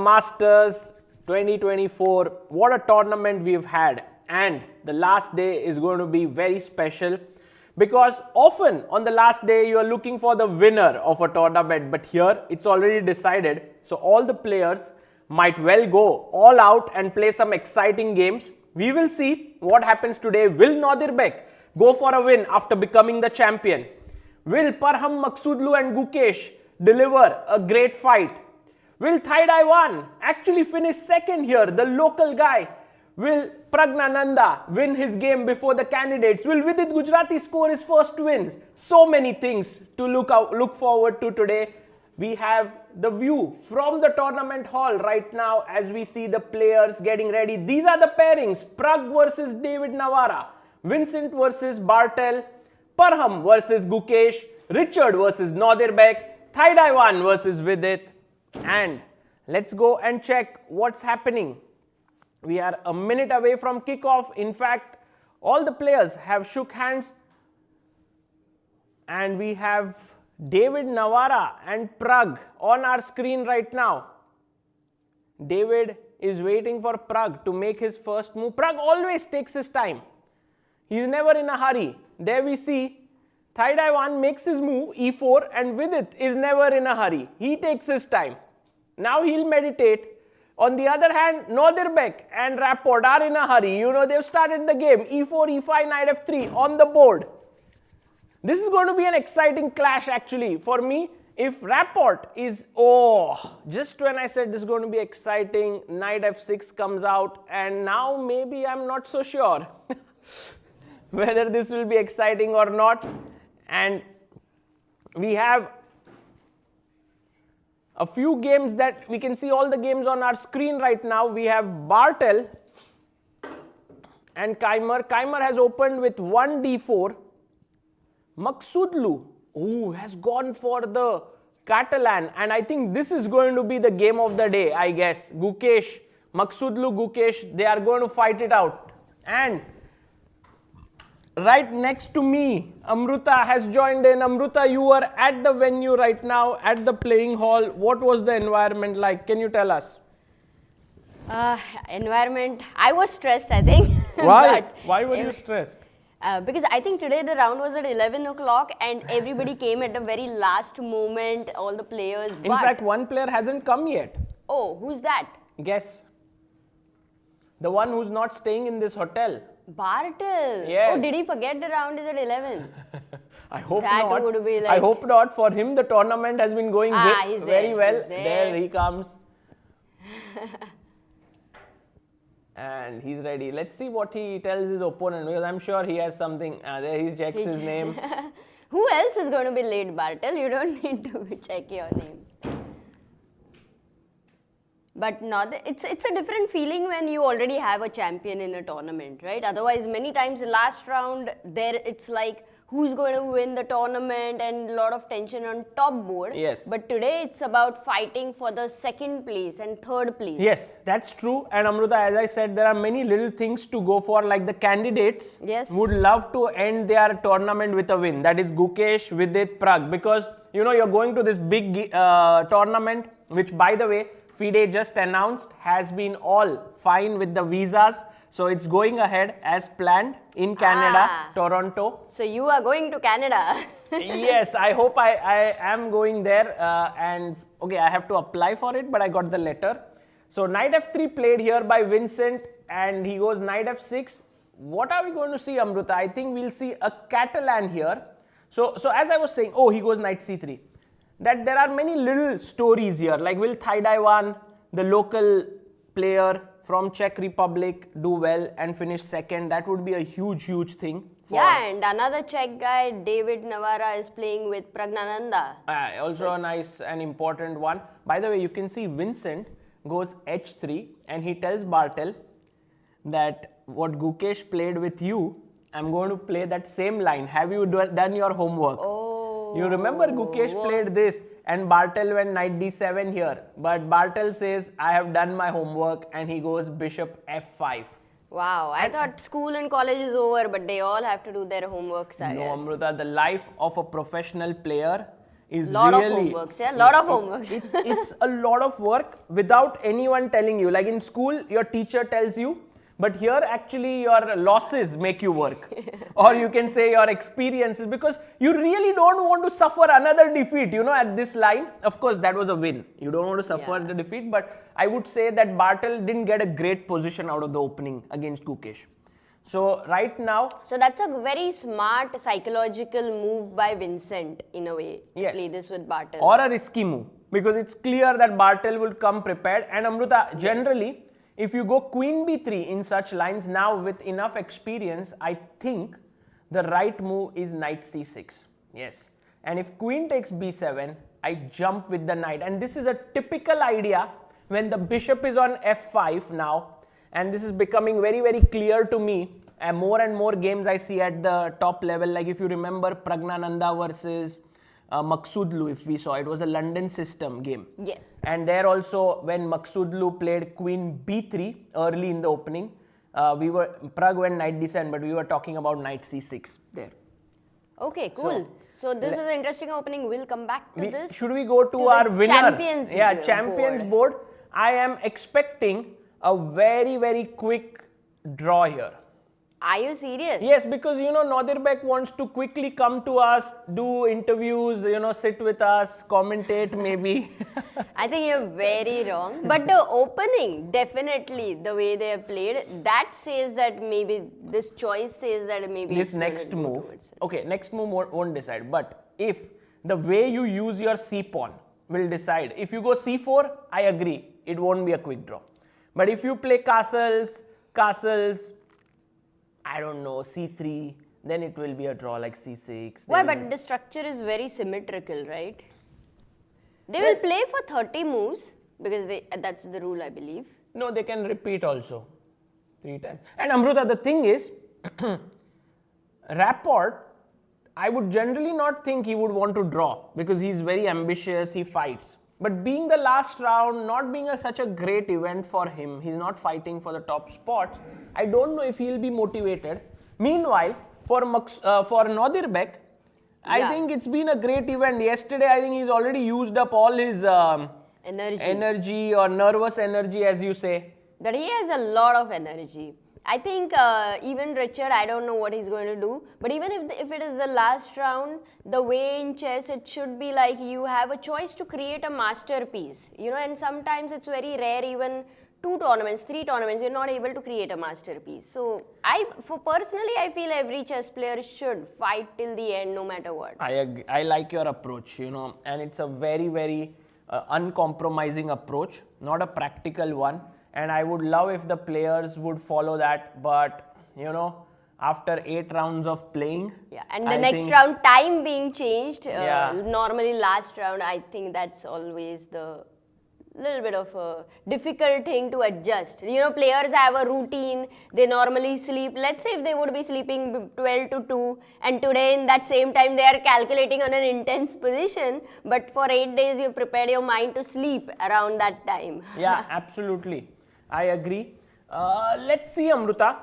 Masters 2024. What a tournament we've had, and the last day is going to be very special because often on the last day you are looking for the winner of a tournament, but here it's already decided. So all the players might well go all out and play some exciting games. We will see what happens today. Will Nodirbek go for a win after becoming the champion? Will Parham, Maksudlu and Gukesh deliver a great fight? Will Thaidaiwan actually finish second here, the local guy? Will Pragnananda win his game before the candidates? Will Vidit Gujarati score his first wins? So many things to look forward to today. We have the view from the tournament hall right now as we see the players getting ready. These are the pairings. Prag versus David Navara, Vincent versus Bartel, Parham versus Gukesh, Richard versus Nodirbek, Thaidaiwan versus Vidit. And let's go and check what's happening. We are a minute away from kickoff. In fact, all the players have shook hands. And we have David Navara and Prag on our screen right now. David is waiting for Prag to make his first move. Prag always takes his time. He is never in a hurry. There we see Thaidaiwan makes his move, e4, and Vidit is never in a hurry. He takes his time. Now he'll meditate. On the other hand, Nodirbek and Rapport are in a hurry. You know, they've started the game. e4, e5, knight f3 on the board. This is going to be an exciting clash actually for me. If Rapport is, just when I said this is going to be exciting, knight f6 comes out, and now maybe I'm not so sure whether this will be exciting or not. And we have a few games that we can see all the games on our screen right now. We have Bartel and Kaimer. Kaimer has opened with 1 d4. Maksudlu, has gone for the Catalan, and I think this is going to be the game of the day, I guess. Gukesh, Maksudlu, Gukesh, they are going to fight it out. And right next to me, Amruta has joined in. Amruta, you were at the venue right now, at the playing hall. What was the environment like? Can you tell us? Environment, I was stressed, I think. Why? Why were you stressed? Because I think today the round was at 11 o'clock and everybody came at the very last moment, all the players. In fact, one player hasn't come yet. Oh, who's that? Guess. The one who's not staying in this hotel. Bartel. Yes. Oh, did he forget the round is at 11? I hope that not. Would be like... I hope not. For him, the tournament has been going very well. There he comes. And he's ready. Let's see what he tells his opponent, because I'm sure he has something. There he checks his name. Who else is going to be late, Bartel? You don't need to check your name. But not, it's a different feeling when you already have a champion in a tournament, right? Otherwise, many times the last round, it's like who's going to win the tournament and a lot of tension on top board. Yes. But today it's about fighting for the second place and third place. Yes, that's true. And Amruta, as I said, there are many little things to go for. Like the candidates would love to end their tournament with a win. That is Gukesh, Vidit, Prag. Because, you know, you're going to this big tournament, which, by the way, FIDE just announced has been all fine with the visas. So it's going ahead as planned in Canada, Toronto. So you are going to Canada. Yes, I hope I am going there. And okay, I have to apply for it, but I got the letter. So knight f3 played here by Vincent, and he goes knight f6. What are we going to see, Amruta? I think we'll see a Catalan here. So as I was saying, he goes knight c3. That there are many little stories here. Like, will Thaidaiwan, the local player from Czech Republic, do well and finish second? That would be a huge, huge thing. Yeah, and another Czech guy, David Navara, is playing with Pragnananda. Also a nice and important one. By the way, you can see Vincent goes h3 and he tells Bartel that what Gukesh played with you, I'm going to play that same line. Have you done your homework? You remember Gukesh played this and Bartel went knight d7 here. But Bartel says, I have done my homework, and he goes bishop f5. Wow, I thought school and college is over, but they all have to do their homework, Sagar. No, Amruta, the life of a professional player is Lot really... of homeworks, yeah? Lot of homeworks. It's a lot of work without anyone telling you. Like in school, your teacher tells you, but here actually your losses make you work. Or you can say your experiences, because you really don't want to suffer another defeat, you know, at this line. Of course, that was a win. You don't want to suffer the defeat, but I would say that Bartel didn't get a great position out of the opening against Gukesh. So right now... So that's a very smart psychological move by Vincent in a way. Yes. Play this with Bartel. Or a risky move, because it's clear that Bartel will come prepared. And Amruta, generally, if you go Queen B3 in such lines now with enough experience, I think the right move is Knight C6. Yes. And if Queen takes B7, I jump with the Knight. And this is a typical idea when the Bishop is on F5 now. And this is becoming very, very clear to me. And more games I see at the top level. Like if you remember Pragnananda versus Maksudlu, if we saw, it was a London system game. Yes. And there also, when Maksudlu played Queen B3 early in the opening, Prague went Knight D7, but we were talking about Knight C6 there. Okay, cool. So this is an interesting opening. We'll come back to this. Should we go to our winner? Champions Champions board. I am expecting a very, very quick draw here. Are you serious? Yes, because you know Nodirbek wants to quickly come to us, do interviews, you know, sit with us, commentate maybe. I think you're very wrong. But the opening, definitely, the way they have played, that says that maybe this choice says that maybe This next move, okay, next move won't decide. But if the way you use your C pawn will decide. If you go C4, I agree, it won't be a quick draw. But if you play castles, I don't know, C3, then it will be a draw like C6. Why? But the structure is very symmetrical, right? They will play for 30 moves because that's the rule, I believe. No, they can repeat also 3 times. And Amruta, the thing is, Rapport, I would generally not think he would want to draw because he's very ambitious, he fights. But being the last round, not being such a great event for him, he's not fighting for the top spots, I don't know if he'll be motivated. Meanwhile, for Nodirbek, I think it's been a great event. Yesterday, I think he's already used up all his energy or nervous energy, as you say. That he has a lot of energy. I think even Richard, I don't know what he's going to do. But even if it is the last round, the way in chess, it should be like you have a choice to create a masterpiece. You know, and sometimes it's very rare, even 2 tournaments, 3 tournaments, you're not able to create a masterpiece. So, personally, I feel every chess player should fight till the end, no matter what. I agree. I like your approach, you know, and it's a very, very uncompromising approach, not a practical one. And I would love if the players would follow that, but you know, after 8 rounds of playing, and the next round time being changed, normally last round, I think that's always the little bit of a difficult thing to adjust. You know, players have a routine, they normally sleep, let's say if they would be sleeping 12 to 2 and today in that same time they are calculating on an intense position, but for 8 days you prepared your mind to sleep around that time. Yeah, absolutely. I agree. Let's see, Amruta.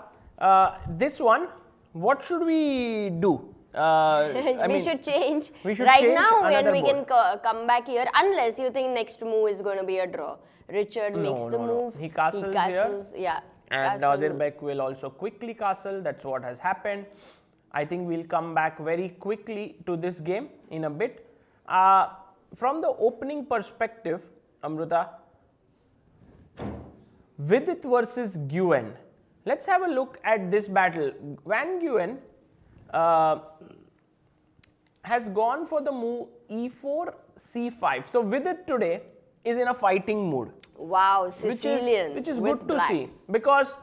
This one, what should we do? We should change now when we can come back here, unless you think next move is going to be a draw. Richard makes the move. He castles here. Yeah. And Nodirbek will also quickly castle. That's what has happened. I think we'll come back very quickly to this game in a bit. From the opening perspective, Amruta, Vidit versus Guan. Let's have a look at this battle. Van Guan has gone for the move E4, C5. So Vidit today is in a fighting mood. Wow, Sicilian. Which is good to see, because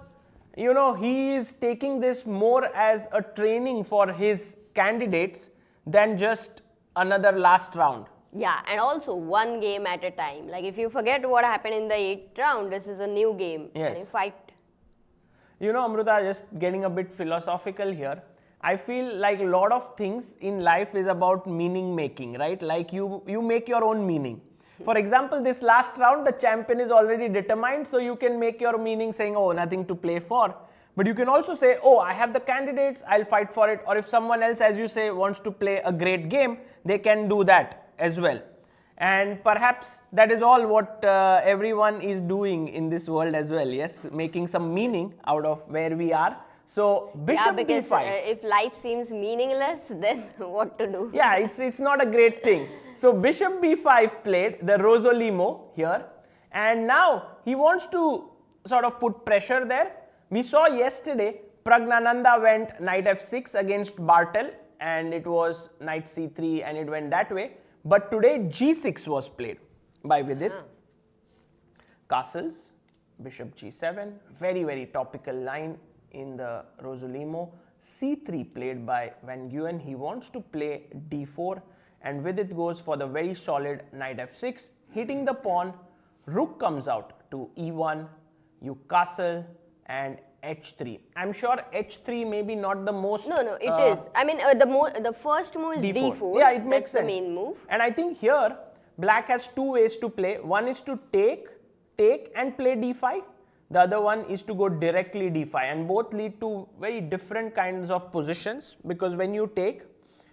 you know he is taking this more as a training for his candidates than just another last round. Yeah, and also 1 game at a time. Like if you forget what happened in the 8th round, this is a new game. Yes. And you fight. You know, Amruta, just getting a bit philosophical here. I feel like a lot of things in life is about meaning making, right? Like you make your own meaning. For example, this last round, the champion is already determined, so you can make your meaning saying, oh, nothing to play for. But you can also say, oh, I have the candidates, I'll fight for it. Or if someone else, as you say, wants to play a great game, they can do that as well. And perhaps that is all what everyone is doing in this world as well, yes, making some meaning out of where we are. So bishop because b5. if life seems meaningless, then what to do? Yeah, it's not a great thing. So bishop b5 played the Rosolimo here, and now he wants to sort of put pressure there. We saw yesterday Pragnananda went knight f6 against Bartel, and it was knight c3 and it went that way. But today g6 was played by Vidit. Castles, bishop g7, very topical line in the Rosolimo. c3 played by Van Guan. He wants to play d4, and Vidit goes for the very solid knight f6, hitting the pawn. Rook comes out to e1, you castle, and h3. I'm sure h3 maybe not the most. No, it is. I mean, the first move is d4. Yeah, it makes That's sense. the main move. And I think here black has two ways to play. One is to take and play d5. The other one is to go directly d5, and both lead to very different kinds of positions, because when you take,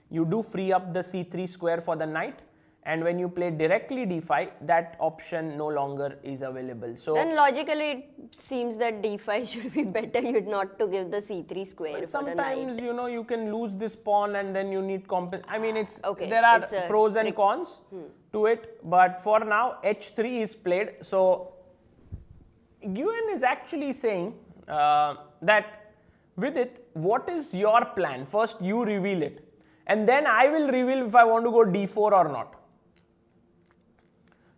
you do free up the c3 square for the knight, and when you play directly d5, that option no longer is available. So then logically it seems that d5 should be better. You'd not to give the c3 square for the knight. sometimes you can lose this pawn and then you need I mean, Okay, there are it's a pros and cons to it, but for now h3 is played. So Guan is actually saying that Vidit, what is your plan? First you reveal it, and then I will reveal if I want to go d4 or not.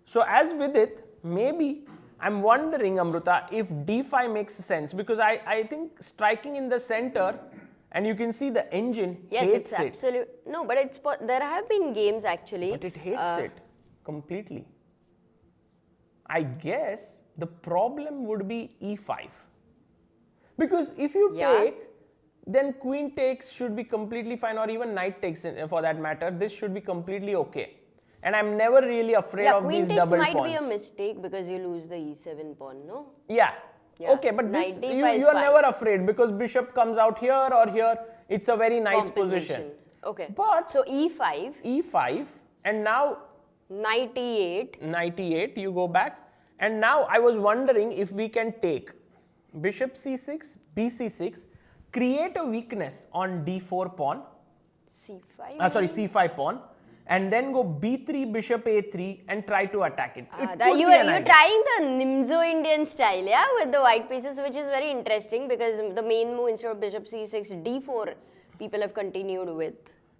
So as Vidit, maybe I'm wondering, Amruta, if d5 makes sense, because I think striking in the center, and you can see the engine hates it's absolute. No, but there have been games actually. But it hates it completely. I guess the problem would be e5, because if you take, then queen takes should be completely fine, or even knight takes for that matter. This should be completely okay. And I'm never really afraid of these double pawns. Queen takes might be a mistake because you lose the e7 pawn, no? Yeah. Okay, but this you are never afraid, because bishop comes out here or here. It's a very nice position. Okay. But so e5, and now knight e8. Knight e8, you go back. And now I was wondering if we can take bishop c6, bc6, create a weakness on d4 pawn. c5. C5 pawn. And then go b3, bishop a3, and try to attack it. You're trying the Nimzo Indian style, yeah, with the white pieces, which is very interesting, because the main move instead of bishop c6, d4, people have continued with.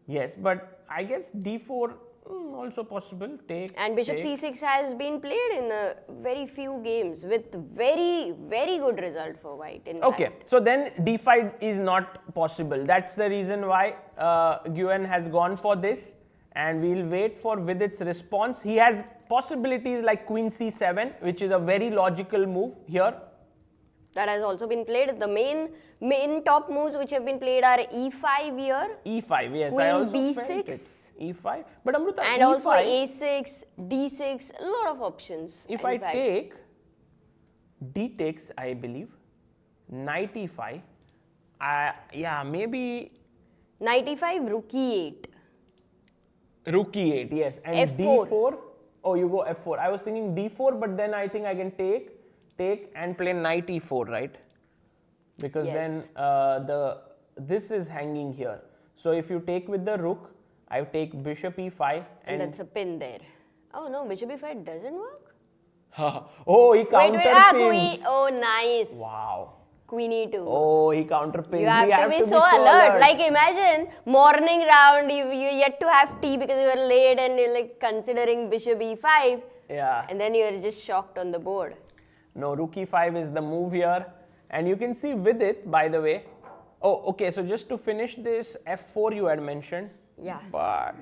Yes, but I guess d4 also possible. And bishop c6 has been played in very few games with very good result for white. So then d5 is not possible. That's the reason why Guan has gone for this. And we'll wait for Vidit's response. He has possibilities like queen c7, which is a very logical move here. That has also been played. The main top moves which have been played are e5 here. E5, yes. Queen I also b6. Felt it. E5. But Amruta, and E5, also a6, d6, a lot of options. If I take, d takes, I believe, knight e5, yeah, maybe... Knight e5, rook e8. Rook e8, yes. And f4. d4, oh, you go f4. I was thinking d4, but then I think I can take and play knight e4, right? Because then this is hanging here. So if you take with the rook, I take bishop e5. And that's a pin there. Oh no, bishop e5 doesn't work? Oh, he counter pins. Oh, nice. Wow. Queen e2. Oh, he counter pins. You have to be so alert. Like imagine morning round, you yet to have tea because you are late and you're like considering bishop e5. Yeah. And then you are just shocked on the board. No, rook e5 is the move here. And you can see with it, by the way. Oh, okay. So just to finish this, f4 you had mentioned. Yeah. But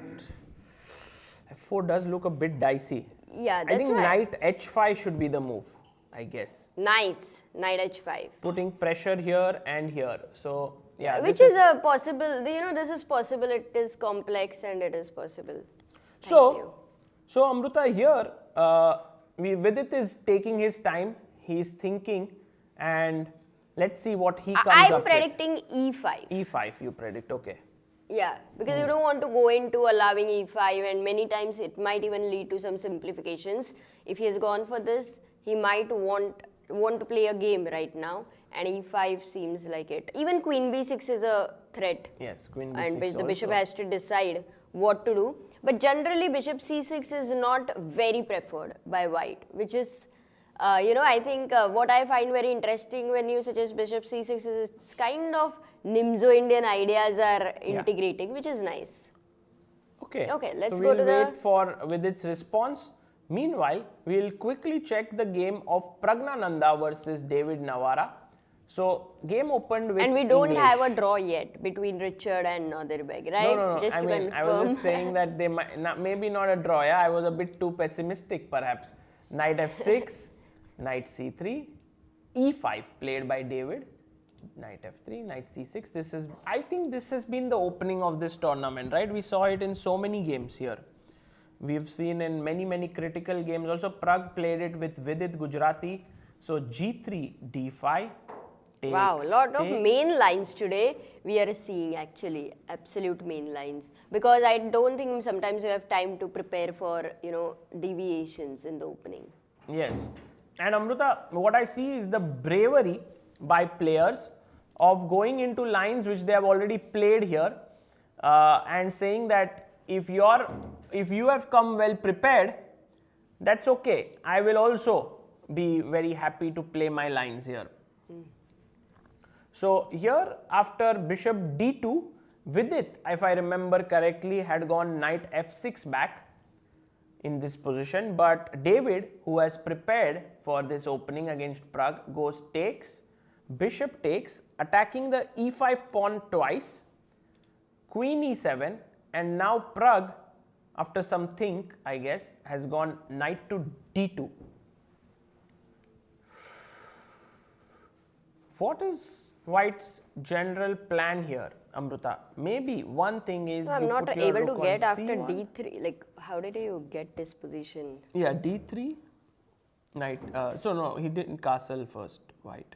f4 does look a bit dicey. Yeah, that's I think knight h5 should be the move, I guess. Nice. Knight h5. Putting pressure here and here. So, yeah. Which is a possible, this is possible. It is complex and it is possible. So Amruta, here, Vidit is taking his time. He is thinking, and let's see what he comes up with. I'm predicting e5. E5 you predict, okay. Yeah, because you don't want to go into allowing e5, and many times it might even lead to some simplifications. If he has gone for this, he might want to play a game right now, and e5 seems like it. Even queen b6 is a threat. Yes, queen b6 and the bishop also. has to decide what to do. But generally, bishop c6 is not very preferred by white, which is, I think what I find very interesting when you suggest bishop c6 is it's kind of Nimzo-Indian ideas are integrating, which is nice. Okay. Okay, let's so go to we'll wait for Vidit's response. Meanwhile, we'll quickly check the game of Pragnananda versus David Navara. So, game opened with And we don't English. have a draw yet between Richard and Naderbeg, right? No. Just I to mean, confirm. I was just saying that they might maybe not a draw. Yeah, I was a bit too pessimistic, perhaps. Knight f6, knight c3, e5 played by David. Knight f3, knight c6. I think this has been the opening of this tournament, right? We saw it in so many games here. We've seen in many critical games. Also, Prag played it with Vidit Gujarati. So g3, d5. Wow, a lot of main lines today we are seeing, actually, absolute main lines. Because I don't think sometimes you have time to prepare for, deviations in the opening. Yes. And Amruta, what I see is the bravery by players of going into lines which they have already played here and saying that if you have come well prepared, that's okay. I will also be very happy to play my lines here. So here, after bishop d2, Vidit, if I remember correctly, had gone knight f6 back in this position, but David, who has prepared for this opening against Prague, goes takes, bishop takes, attacking the e5 pawn twice, queen e7, and now Prague, after some think, I guess, has gone knight to d2. What is White's general plan here, Amruta? Maybe one thing is So I'm you not put your able to rook get on after c1. d3. Like, how did you get this position? Yeah, d3, knight. So no, he didn't castle first, White.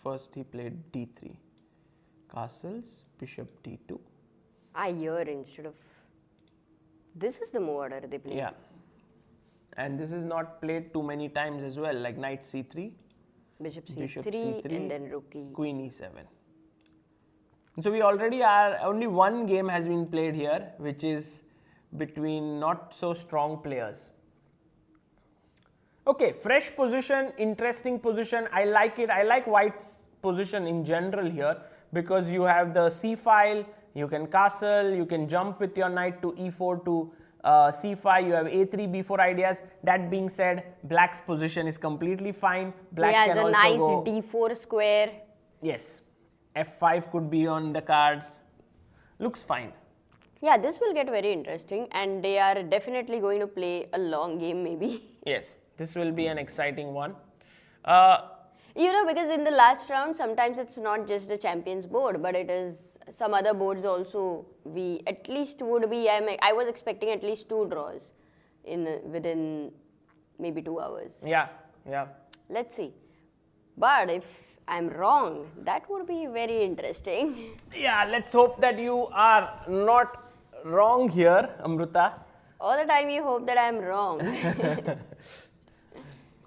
First he played d3. Castles, bishop d2. Here instead of... This is the move order they play. Yeah. And this is not played too many times as well, like knight c3. Bishop c3, and then rook e. Queen e7. So we already are, only one game has been played here, which is between not so strong players. Okay, fresh position, interesting position. I like it. I like White's position in general here because you have the c file, you can castle, you can jump with your knight to e4 to c5, you have a3, b4 ideas. That being said, Black's position is completely fine. Black He has can a also nice go, d4 square. yes, f5 could be on the cards. Looks fine. Yeah, this will get very interesting, and they are definitely going to play a long game maybe. Yes, this will be an exciting one. Because in the last round, sometimes it's not just the champions board, but it is some other boards also. We at least would be, I was expecting at least 2 draws within maybe 2 hours. Yeah. Let's see. But if I'm wrong, that would be very interesting. Yeah, let's hope that you are not wrong here, Amruta. All the time you hope that I'm wrong.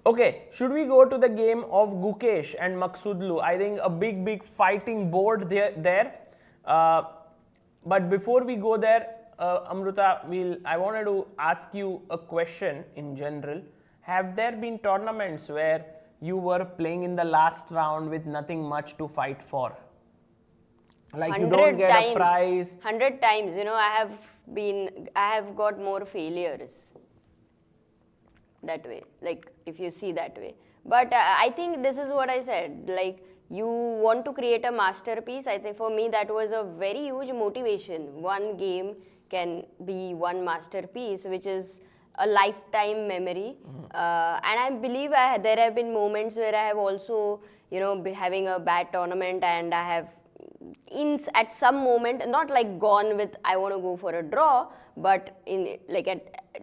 Okay, should we go to the game of Gukesh and Maksudlu? I think a big fighting board there. But before we go there, Amruta, I wanted to ask you a question in general. Have there been tournaments where you were playing in the last round with nothing much to fight for? Like you don't get a prize. 100 times, I have got more failures that way, like if you see that way. But I think this is what I said, like you want to create a masterpiece. I think for me that was a very huge motivation. One game can be one masterpiece, which is a lifetime memory. And I believe there have been moments where I have also, be having a bad tournament, and I have at some moment, not like gone with I want to go for a draw, but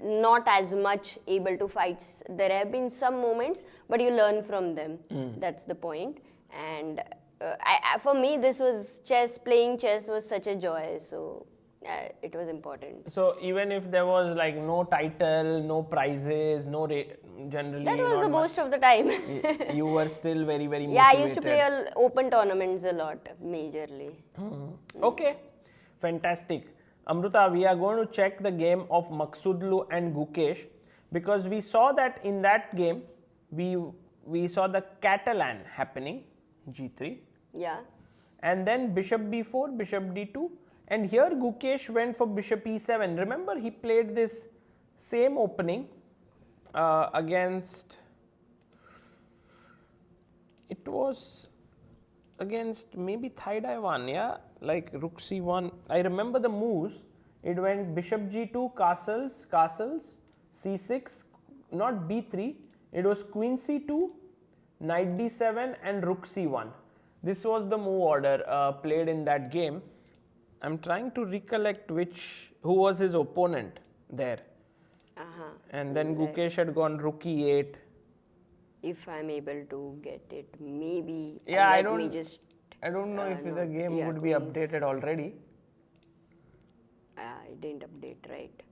not as much able to fight. There have been some moments, but you learn from them. That's the point. And for me, this was chess. Playing chess was such a joy. So it was important. So even if there was like no title, no prizes, generally That was not the much, most of the time. you were still very motivated. Yeah, I used to play open tournaments a lot, majorly. Okay, fantastic. Amruta, we are going to check the game of Maksudlu and Gukesh because we saw that in that game, we saw the Catalan happening, g3. Yeah. And then bishop b4, bishop d2. And here Gukesh went for bishop e7. Remember, he played this same opening against, it was against maybe Thaidai1, yeah, like rook c1. I remember the moves. It went bishop g2, castles, c6, not b3. It was queen c2, knight d7 and rook c1. This was the move order played in that game. I'm trying to recollect who was his opponent there. And then Gukesh had gone rook e8. If I'm able to get it, maybe. Yeah, I don't know if the game would be updated already. I didn't update, right?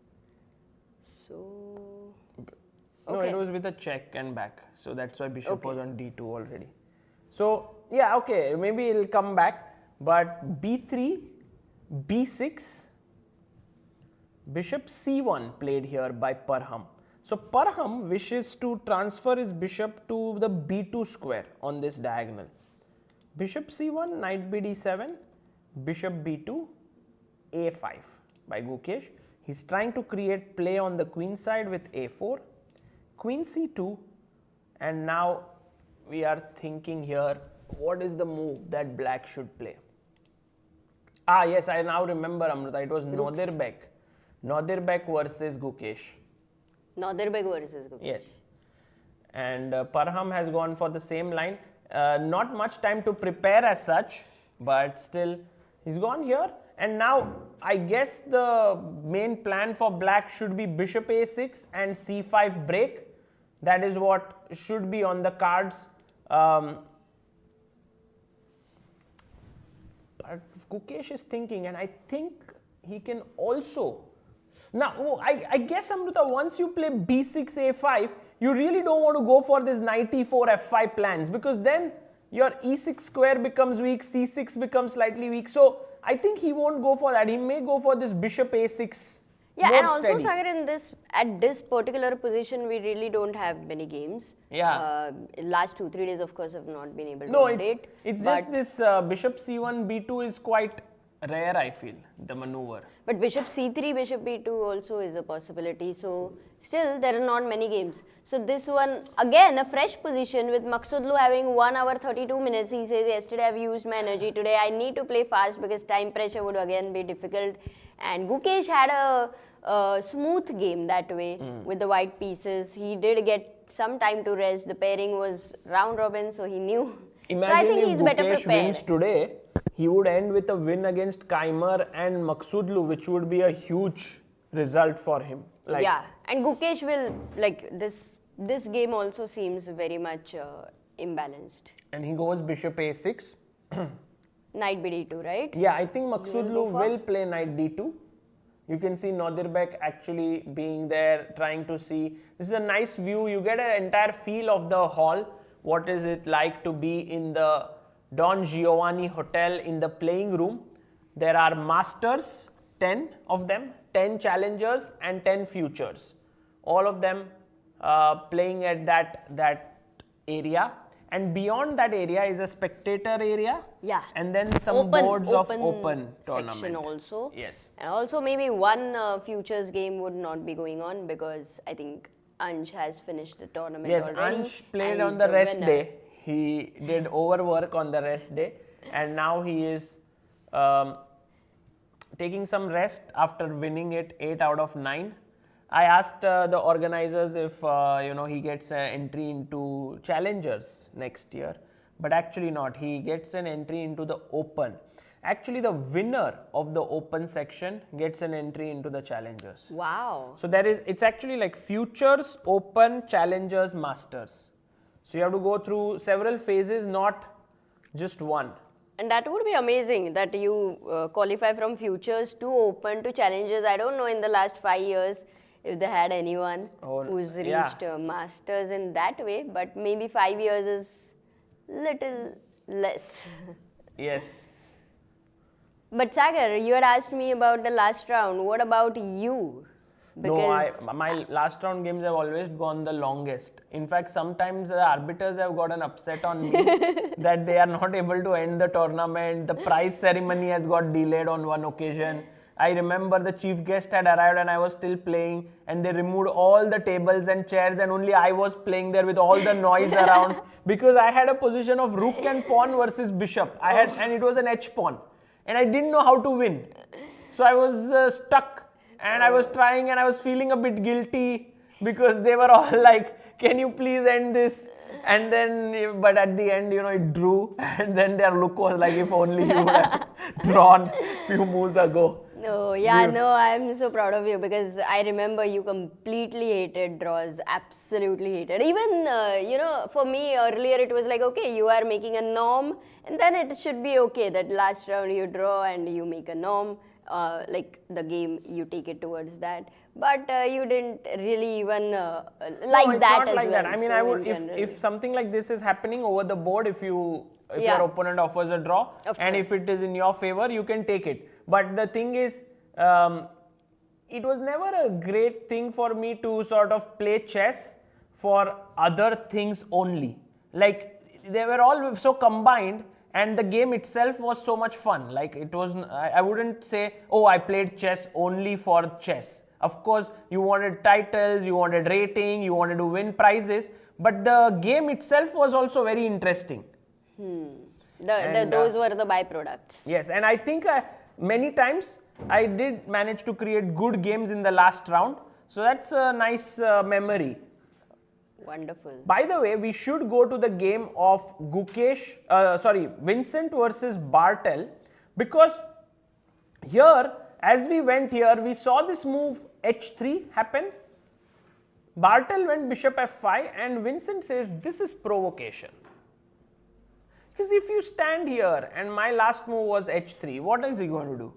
So. No, it was with a check and back. So that's why bishop was on d2 already. So yeah, okay, maybe it'll come back. But b3, b6, bishop c1 played here by Parham. So Parham wishes to transfer his bishop to the b2 square on this diagonal. Bishop c1, knight bd7, bishop b2, a5 by Gukesh. He's trying to create play on the queen side with a4, queen c2, and now we are thinking here, what is the move that black should play? Ah, yes, I now remember, Amruta. It was Nodirbek versus Gukesh. Nodirbek versus Gukesh. Yes. And Parham has gone for the same line. Not much time to prepare as such, but still, he's gone here. And now, I guess the main plan for black should be bishop a6 and c5 break. That is what should be on the cards. But Gukesh is thinking, and I think he can also. Now, I guess, Amruta, once you play b6, a5, you really don't want to go for this knight e4, f5 plans because then your e6 square becomes weak, c6 becomes slightly weak. So, I think he won't go for that. He may go for this bishop a6. Yeah, and also, Sagar, at this particular position, we really don't have many games. Yeah. Last 2-3 days, of course, have not been able to update. It's just this bishop c1, b2 is quite rare, I feel, the maneuver. But bishop c3, bishop b2 also is a possibility. So, still, there are not many games. So, this one, again, a fresh position with Maksudlu having 1 hour 32 minutes. He says, yesterday I've used my energy. Today I need to play fast because time pressure would again be difficult. And Gukesh had a smooth game that way with the white pieces. He did get some time to rest. The pairing was round robin, so he knew. Imagine so I think if he's Gukesh better prepared. wins today, he would end with a win against Kaimer and Maksudlu, which would be a huge result for him. Like, yeah, and Gukesh will, like, this game also seems very much imbalanced. And he goes bishop a6. Knight bd2, right? Yeah, I think Maksudlu will play knight d2. You can see Nodirbek actually being there, trying to see. This is a nice view. You get an entire feel of the hall. What is it like to be in the Don Giovanni Hotel in the playing room? There are masters, 10 of them, 10 challengers and 10 futures. All of them playing at that area. And beyond that area is a spectator area. Yeah. And then some boards of open tournament. Section also. Yes. And also maybe one futures game would not be going on because I think Ansh has finished the tournament already. Yes, Ansh played on the rest day. He did overwork on the rest day. And now he is taking some rest after winning it 8 out of 9. I asked the organizers if he gets an entry into challengers next year, but actually not. He gets an entry into the open. Actually, the winner of the open section gets an entry into the challengers. Wow. So it's actually like futures, open, challengers, masters. So you have to go through several phases, not Just one. And that would be amazing that you qualify from futures to open to challenges. I don't know in the last 5 years if they had anyone who's reached masters in that way, but maybe 5 years is little less. Yes. But Sagar, you had asked me about the last round. What about you? My last round games have always gone the longest. In fact, sometimes the arbiters have gotten upset on me that they are not able to end the tournament. The prize ceremony has got delayed on one occasion. I remember the chief guest had arrived and I was still playing, and they removed all the tables and chairs, and only I was playing there with all the noise around because I had a position of rook and pawn versus bishop. And it was an H pawn, and I didn't know how to win. So I was stuck. And I was trying and I was feeling a bit guilty because they were all like, can you please end this? And then, but at the end, it drew. And then their look was like, if only you would have drawn few moves ago. No, I'm so proud of you because I remember you completely hated draws, absolutely hated. Even, for me earlier it was like, okay, you are making a norm and then it should be okay that last round you draw and you make a norm. Like the game, you take it towards that, but you didn't really even like that as well. That. I mean, I would if something like this is happening over the board, if your opponent offers a draw, and if it is in your favor, you can take it. But the thing is, it was never a great thing for me to sort of play chess for other things only. Like they were all so combined. And the game itself was so much fun. Like it was, I wouldn't say, I played chess only for chess. Of course, you wanted titles, you wanted rating, you wanted to win prizes. But the game itself was also very interesting. Those were the byproducts. Yes, and I think many times I did manage to create good games in the last round. So that's a nice memory. Wonderful. By the way, we should go to the game of Vincent versus Bartel, because here, as we went here, we saw this move h3 happen. Bartel went bishop f5 and Vincent says this is provocation. Because if you stand here and my last move was h3, what is he going to do?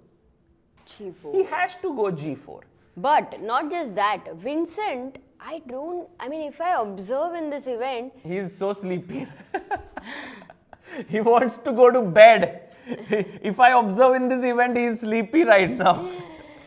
g4. He has to go g4. But not just that, Vincent, if I observe in this event... He is so sleepy. He wants to go to bed. If I observe in this event, he is sleepy right now.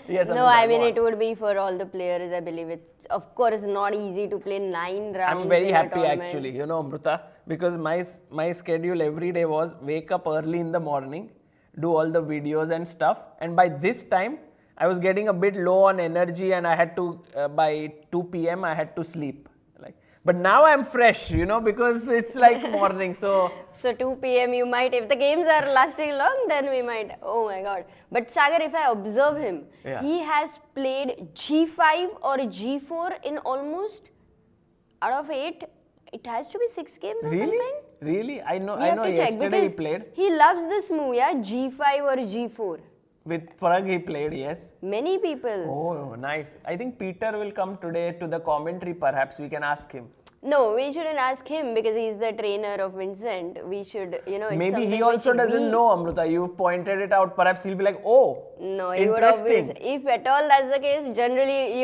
Yes, no, it would be for all the players, I believe. It's, of course, not easy to play 9 rounds. I'm very happy actually, Amruta, because my schedule every day was wake up early in the morning, do all the videos and stuff. And by this time, I was getting a bit low on energy and I had to, by 2 p.m. I had to sleep. But now I'm fresh, because it's like morning. So 2 p.m. you might, if the games are lasting long, then we might, oh my god. But Sagar, if I observe him, he has played g5 or g4 in almost, out of 8, it has to be 6 games or something. Really? I know yesterday he played. He loves this move, g5 or g4. With Prag he played, yes. Many people. Oh, nice. I think Peter will come today to the commentary, perhaps we can ask him. No, we shouldn't ask him because he's the trainer of Vincent. We should, it's maybe he also doesn't know, Amruta. You pointed it out. Perhaps he'll be like, oh, no, he would always, if at all that's the case, generally,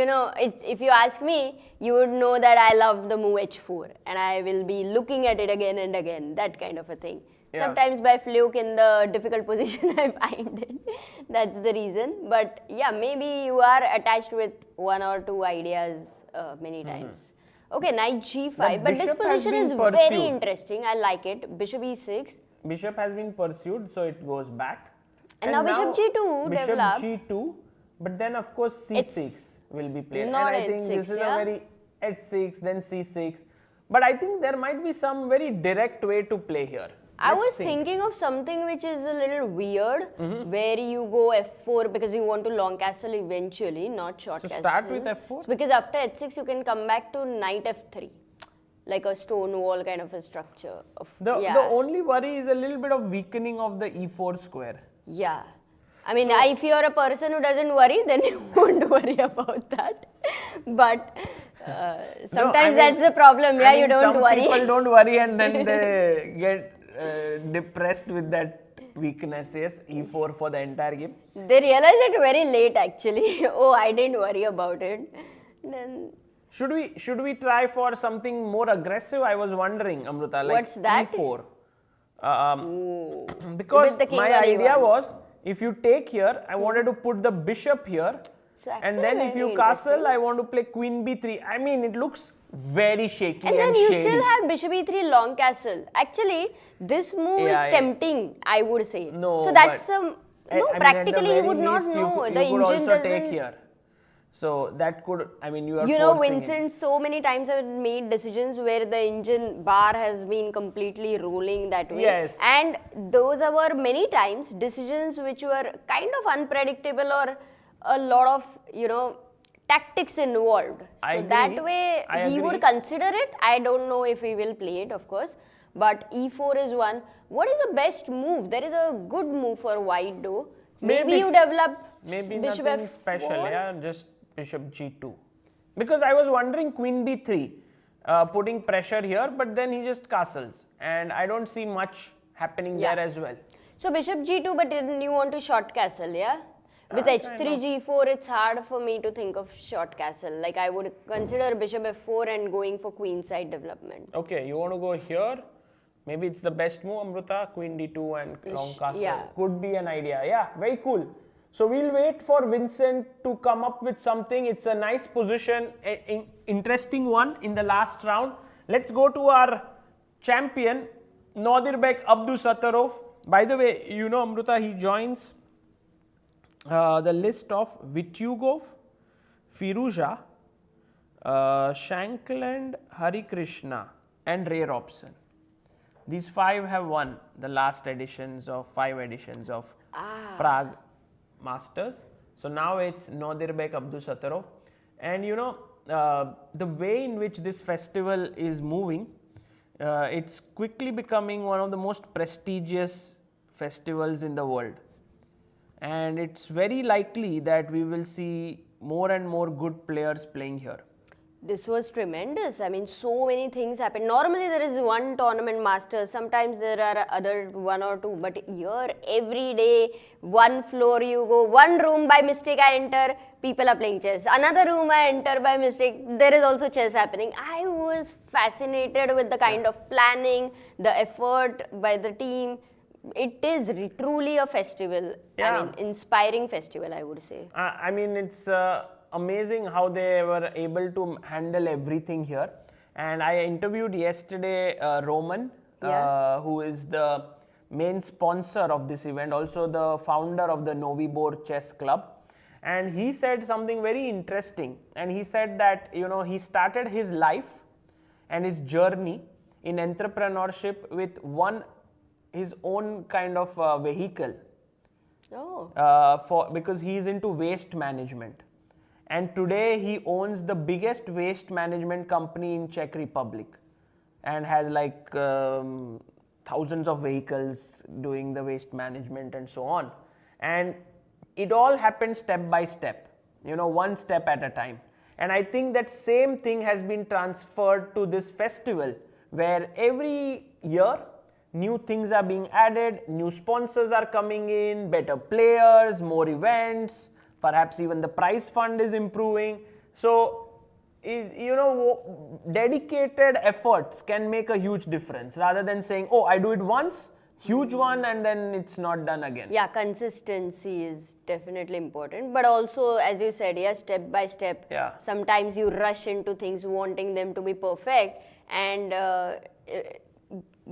if you ask me, you would know that I love the move h4 and I will be looking at it again and again, that kind of a thing. Yeah. Sometimes by fluke in the difficult position I find it. That's the reason. But yeah, maybe you are attached with 1 or 2 ideas many times. Okay, knight g5. But this position is very interesting. I like it. Bishop e6. Bishop has been pursued, so it goes back. And now bishop g2 bishop developed. g2. But then of course c6 will be played. Not and I think this is a very h6, then c6. But I think there might be some very direct way to play here. I was thinking of something which is a little weird, where you go f4 because you want to long castle eventually, not short castle. So start with f4? So because after h6 you can come back to knight f3, like a stone wall kind of a structure. The only worry is a little bit of weakening of the e4 square. Yeah. If you're a person who doesn't worry, then you won't worry about that. But Sometimes that's the problem. Yeah, you don't worry. Some people don't worry and then they get depressed with that weakness. Yes, E4 for the entire game. They realize it very late actually. Oh, I didn't worry about it. Then should we try for something more aggressive? I was wondering, Amruta, like what's that? E4. Because my idea was, if you take here, I wanted to put the bishop here, So and then if you castle, I want to play queen b3. I mean, it looks very shaky and and then you shady. still have bishop e3 long castle. Actually, this move is tempting, I would say. No, so that's but practically you would not least, know. You The could engine also doesn't. take here. So that could, I mean, you are You know, forcing Vincent, it. so many times I've made decisions where the engine bar has been completely rolling that way. Yes. And those were many times decisions which were kind of unpredictable or a lot of, tactics involved. So that way he would consider it. I don't know if he will play it, of course. But e4 is one. What is the best move? There is a good move for white though. Maybe you develop bishop nothing f4. special, yeah, just bishop g2. Because I was wondering queen b3, putting pressure here, but then he just castles. And I don't see much happening there as well. So bishop g2, but then you want to short castle, yeah? With h3, g4, it's hard for me to think of short castle. Like I would consider bishop f4 and going for queen side development. Okay, you want to go here? Maybe it's the best move, Amruta, queen d2 and long castle. Yeah. Could be an idea. Yeah, very cool. So we'll wait for Vincent to come up with something. It's a nice position, an interesting one in the last round. Let's go to our champion, Nodirbek Abdusattorov. By the way, you know, Amruta, he joins the list of Vityugov, Firuza, Shankland, Hari Krishna and Ray Robson. These 5 have won the last editions of 5 editions of Prague Masters. So now it's Nodirbek Abdusattorov. And you know, the way in which this festival is moving, it's quickly becoming one of the most prestigious festivals in the world. And it's very likely that we will see more and more good players playing here. This was tremendous. I mean, so many things happen. Normally, there is one tournament masters. Sometimes there are other 1 or 2. But here, every day, one floor you go, one room by mistake I enter, people are playing chess. Another room I enter by mistake, there is also chess happening. I was fascinated with the kind of planning, the effort by the team. It is truly a festival. I mean, inspiring festival, I would say. I mean, it's amazing how they were able to handle everything here. And I interviewed yesterday Roman, who is the main sponsor of this event, also the founder of the Novibor Chess Club. And he said something very interesting. And he said that, you know, he started his life and his journey in entrepreneurship with his own kind of vehicle. Because he is into waste management. And today he owns the biggest waste management company in Czech Republic and has like thousands of vehicles doing the waste management and so on. And it all happened step by step, you know, one step at a time. And I think that same thing has been transferred to this festival where every year new things are being added, new sponsors are coming in, better players, more events. Perhaps even the prize fund is improving. So, you know, dedicated efforts can make a huge difference rather than saying, oh, I do it once, huge one, and then it's not done again. Yeah, consistency is definitely important. But also, as you said, step by step. Yeah. Sometimes you rush into things wanting them to be perfect, and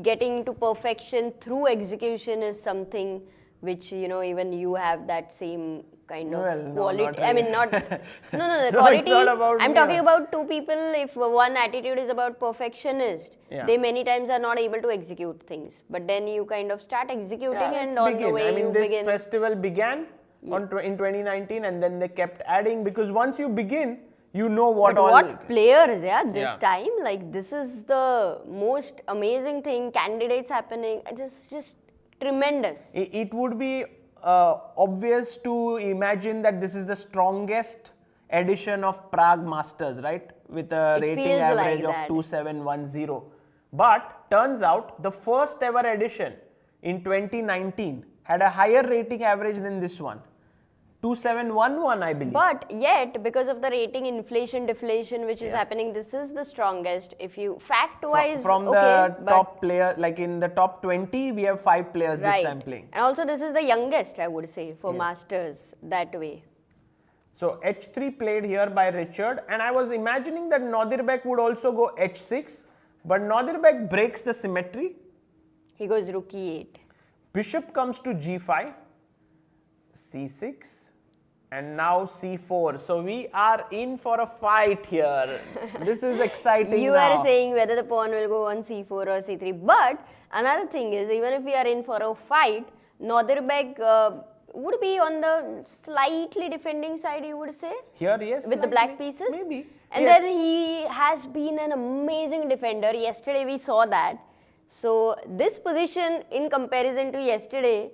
getting to perfection through execution is something which, you know, even you have that same kind of quality. Not really. I mean, not the No, quality. it's not about I'm me. talking about two people. If one attitude is about perfectionist, they many times are not able to execute things. But then you kind of start executing, and on the way you this begin. festival began in 2019, and then they kept adding, because once you begin, you know But what players, this time, like this is the most amazing thing. Candidates happening, just tremendous. It would be obvious to imagine that this is the strongest edition of Prague Masters, right? with a It rating feels like average of that. 2710. But turns out the first ever edition in 2019 had a higher rating average than this one. 2711, I believe. But yet, because of the rating inflation, deflation, which is happening, this is the strongest. If you fact-wise, from okay, the top player, like in the top 20, we have 5 players this time playing. And also, this is the youngest, I would say, for Masters that way. So h3 played here by Richard, and I was imagining that Nodirbek would also go h6, but Nodirbek breaks the symmetry. He goes rook e8. Bishop comes to g5, c6, and now c4. So we are in for a fight here. This is exciting. You now. are saying whether the pawn will go on c4 or c3. But another thing is, even if we are in for a fight, Nodirbek would be on the slightly defending side, you would say? Here, yes. With the black pieces? Maybe. And then he has been an amazing defender. Yesterday we saw that. So this position in comparison to yesterday,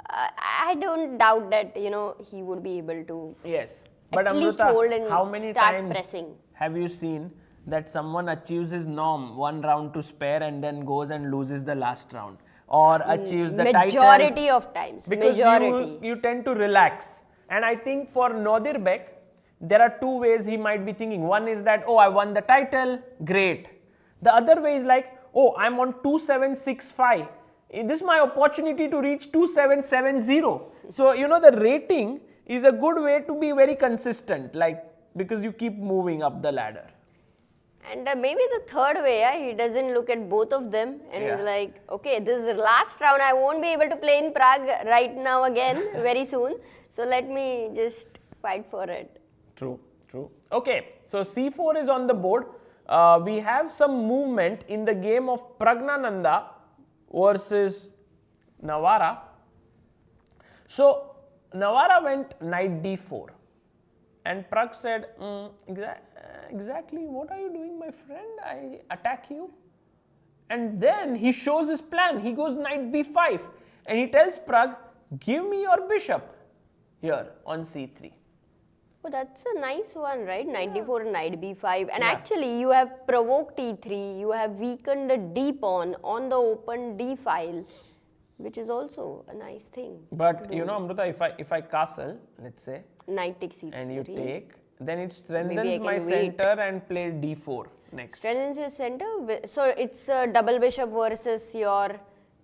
I don't doubt that, he would be able to Yes. But at least Amruta, hold and how many start times pressing. have you seen that someone achieves his norm one round to spare and then goes and loses the last round? Or achieves the title? Majority of times. Because you tend to relax. And I think for Nodirbek, there are two ways he might be thinking. One is that, oh, I won the title, great. The other way is like, oh, I'm on 2765. This is my opportunity to reach 2770. So, the rating is a good way to be very consistent, like, because you keep moving up the ladder. And maybe the third way, he doesn't look at both of them and he's like, okay, this is the last round. I won't be able to play in Prague right now again very soon. So let me just fight for it. True, true. Okay, so c4 is on the board. We have some movement in the game of Pragnananda versus Navara. So Navara went knight d4. And Prag said, exactly, what are you doing, my friend? I attack you. And then he shows his plan. He goes knight b5. And he tells Prag, give me your bishop here on c3. Oh, that's a nice one, right? Knight d4 and knight b5. And actually, you have provoked e3. You have weakened the d pawn on the open d file, which is also a nice thing. But Amruta, if I castle, let's say, knight takes e3. and you take, then it strengthens my center and play d4 next. Strengthens your center. So it's a double bishop versus your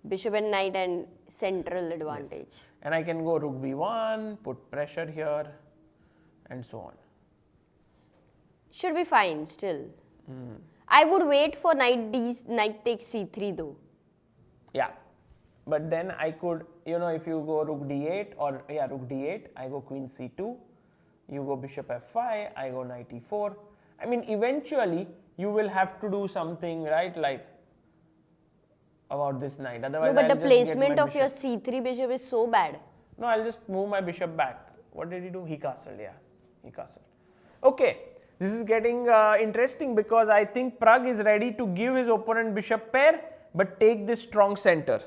bishop and knight and central advantage. Yes. And I can go rook b1, put pressure here, and so on. Should be fine still. I would wait for knight takes c3 though. Yeah. But then I could, if you go rook d8 or, rook d8, I go queen c2, you go bishop f5, I go knight e4. I mean, eventually, you will have to do something, right, like, about this knight. Otherwise, No, but I'll the just get placement my of your c3 bishop is so bad. No, I'll just move my bishop back. What did he do? He castled, he castled. Okay, this is getting interesting because I think Prag is ready to give his opponent bishop pair, but take this strong center.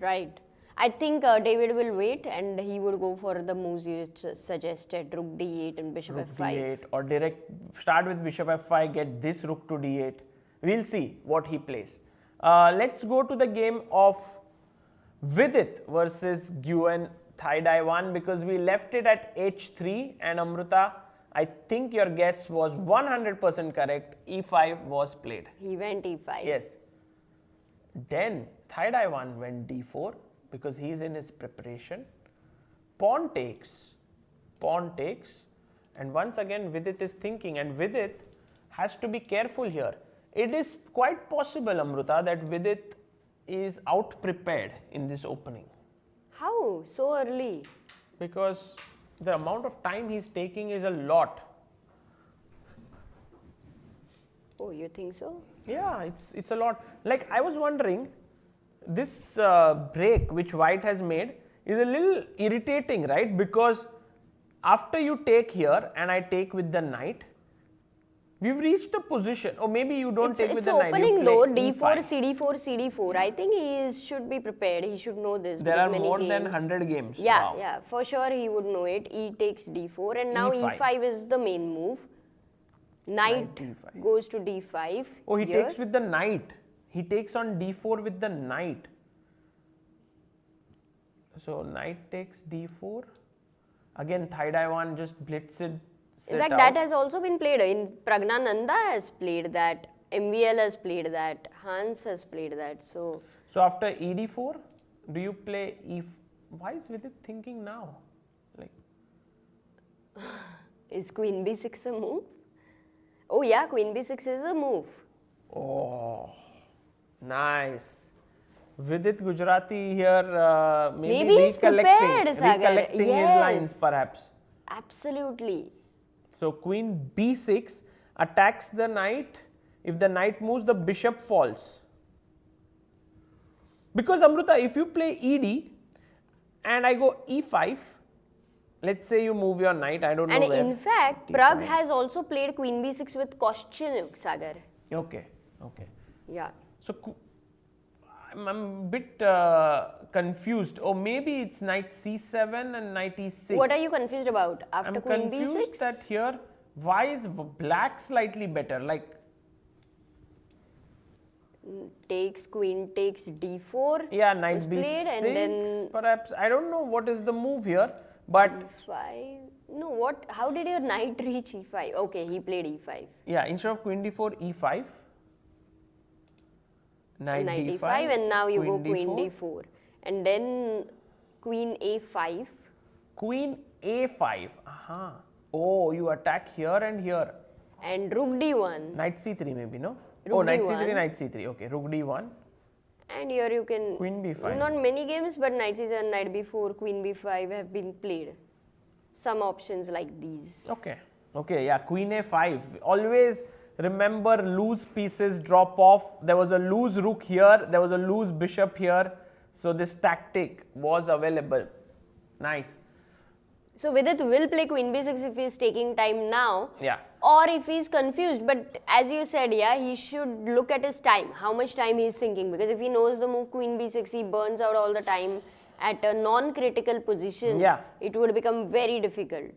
Right. I think David will wait and he would go for the moves you suggested, rook d8 and bishop Rook f5. d8 or direct start with bishop f5, get this rook to d8. We'll see what he plays. Let's go to the game of Vidit versus Guan Thai Dai 1 because we left it at h3 and Amruta, I think your guess was 100% correct. e5 was played. He went e5. Yes. Then Thai Dai 1 went d4 because he is in his preparation. Pawn takes, and once again Vidit is thinking, and Vidit has to be careful here. It is quite possible, Amruta, that Vidit is out prepared in this opening. How? So early? Because the amount of time he is taking is a lot. Oh, you think so? Yeah, it's a lot. Like, I was wondering, this break which white has made is a little irritating, right? Because after you take here and I take with the knight, we've reached a position, or maybe you don't take with the knight. It's opening though, d4, e5. cd4, cd4. I think he should be prepared. He should know this. There are more than 100 games. Yeah, Wow. yeah, for sure he would know it. E takes d4 and now E5. e5 is the main move. Knight d5. goes to d5. Oh, he here. takes with the knight. He takes on d4 with the knight. So knight takes d4. Again, Thailand just blitzed it. In fact, that has also been played. In Pragnananda has played that. MVL has played that. Hans has played that. So after ed4, do you play e? Why is Vidit thinking now? Like, is Queen B6 a move? Oh yeah, Queen B6 is a move. oh, nice. Vidit Gujarati here, maybe he's prepared, Sagar. recollecting his Yes. lines perhaps. Absolutely. So Queen B6 attacks the knight. If the knight moves, the bishop falls. Because Amruta, if you play ED and I go E5, let's say you move your knight, I don't know And where. in fact, D5. Prague has also played Queen B6 with Koschinuk, Sagar. Okay. Yeah. So I'm a bit confused. Or maybe it's knight C7 and knight E6. What are you confused about? After I'm Queen confused B6? that here, why is black slightly better? Like, Takes Queen takes D4. yeah, knight was B6, played and then perhaps. I don't know what is the move here, but E5. No, what? How did your knight reach E5? Okay, he played E5. yeah, instead of Queen D4, E5. Knight D5, and now you go Queen D4. D4. And then Queen A5. Queen A5. Aha. Oh, you attack here and here. And Rook D1. Knight C3 maybe, no? Rook Knight D1. C3, Knight C3. Okay, Rook D1. And here you can. Queen B5. Not many games, but Knight C7, Knight B4, Queen B5 have been played. Some options like these. Okay, yeah, Queen A5. Always remember loose pieces drop off. There was a loose rook here, there was a loose bishop here. So this tactic was available. Nice. So Vidit will play Queen B6 if he is taking time now. Yeah. Or if he is confused. But as you said, yeah, he should look at his time. How much time he is thinking. Because if he knows the move Queen B6, he burns out all the time at a non-critical position. Yeah. It would become very difficult.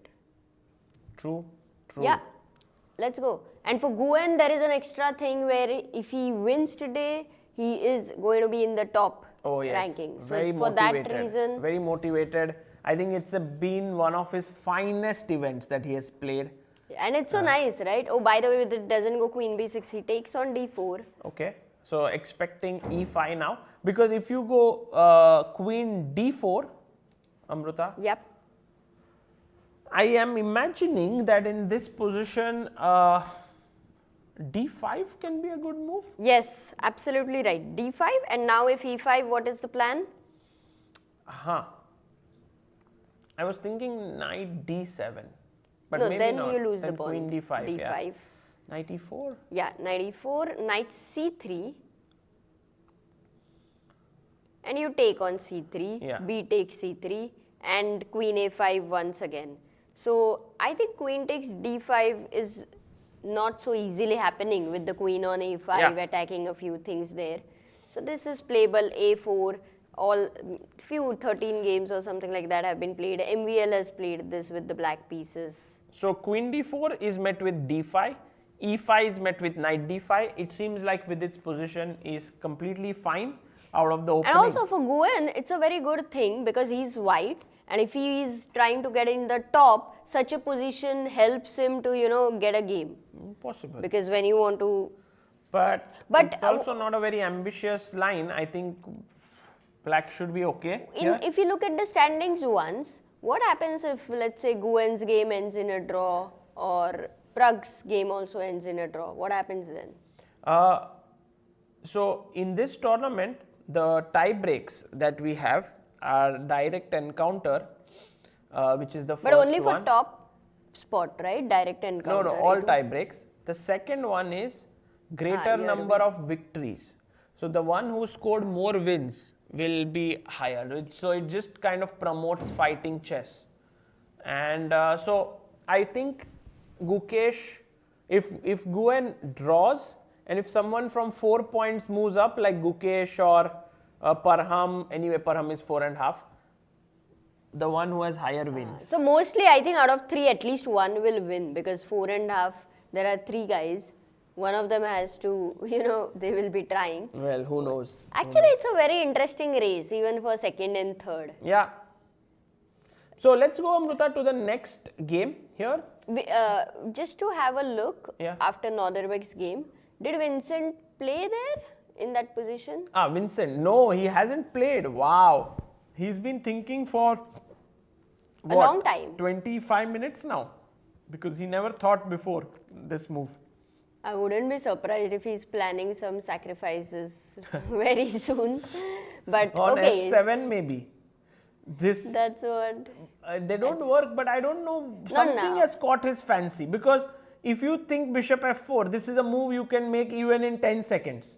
True. Yeah. Let's go. And for Guan, there is an extra thing where if he wins today, he is going to be in the top ranking. So Very for motivated. that reason, Very motivated. I think it's been one of his finest events that he has played. and it's so nice, right? Oh, by the way, it doesn't go Queen B6, he takes on D4. Okay. So expecting E5 now. Because if you go Queen D4, Amruta, Yep. I am imagining that in this position, D5 can be a good move. Yes, absolutely right. D5, and now if E5, what is the plan? I was thinking knight D7. But No, maybe then not. you lose Then the pawn. Queen D5. D5. Yeah. Knight E4. Yeah, knight E4, knight C3. And you take on C3, Yeah. B takes C3, and Queen A5 once again. So I think Queen takes D5 is not so easily happening with the Queen on A5 Yeah. attacking a few things there. So this is playable. A4, all few 13 games or something like that have been played. MVL has played this with the black pieces. So Queen D4 is met with D5. E5 is met with knight D5. It seems like with its position is completely fine out of the opening. And also for Guan, it's a very good thing because he's white, and if he is trying to get in the top, such a position helps him to, get a game. Possible. Because when you want to... But But, it's also not a very ambitious line. I think black should be okay. here. If you look at the standings once, what happens if, let's say, Guan's game ends in a draw or Prague's game also ends in a draw? What happens then? So in this tournament, the tie breaks that we have are direct encounter, which is the first But only for one. top spot, right? Direct No, encounter. all tie breaks. The second one is greater your number of victories. So the one who scored more wins will be higher. So it just kind of promotes fighting chess. And so I think Gukesh, if Guan draws, and if someone from 4 points moves up like Gukesh or Parham, anyway Parham is 4.5, the one who has higher wins. So mostly I think out of 3, at least one will win because 4.5 There are 3 guys. One of them has to, they will be trying. Well, who knows? Actually, it's a very interesting race, even for second and third. Yeah. So let's go, Amruta, to the next game here. Just to have a look Yeah. after Norderbeck's game, did Vincent play there in that position? Vincent. No, he hasn't played. Wow. He's been thinking for A long time. 25 minutes now. Because he never thought before this move. I wouldn't be surprised if he's planning some sacrifices very soon. But On okay. F7 maybe. That's what. They don't work, but I don't know. Something now. has caught his fancy. Because if you think bishop f4, this is a move you can make even in 10 seconds.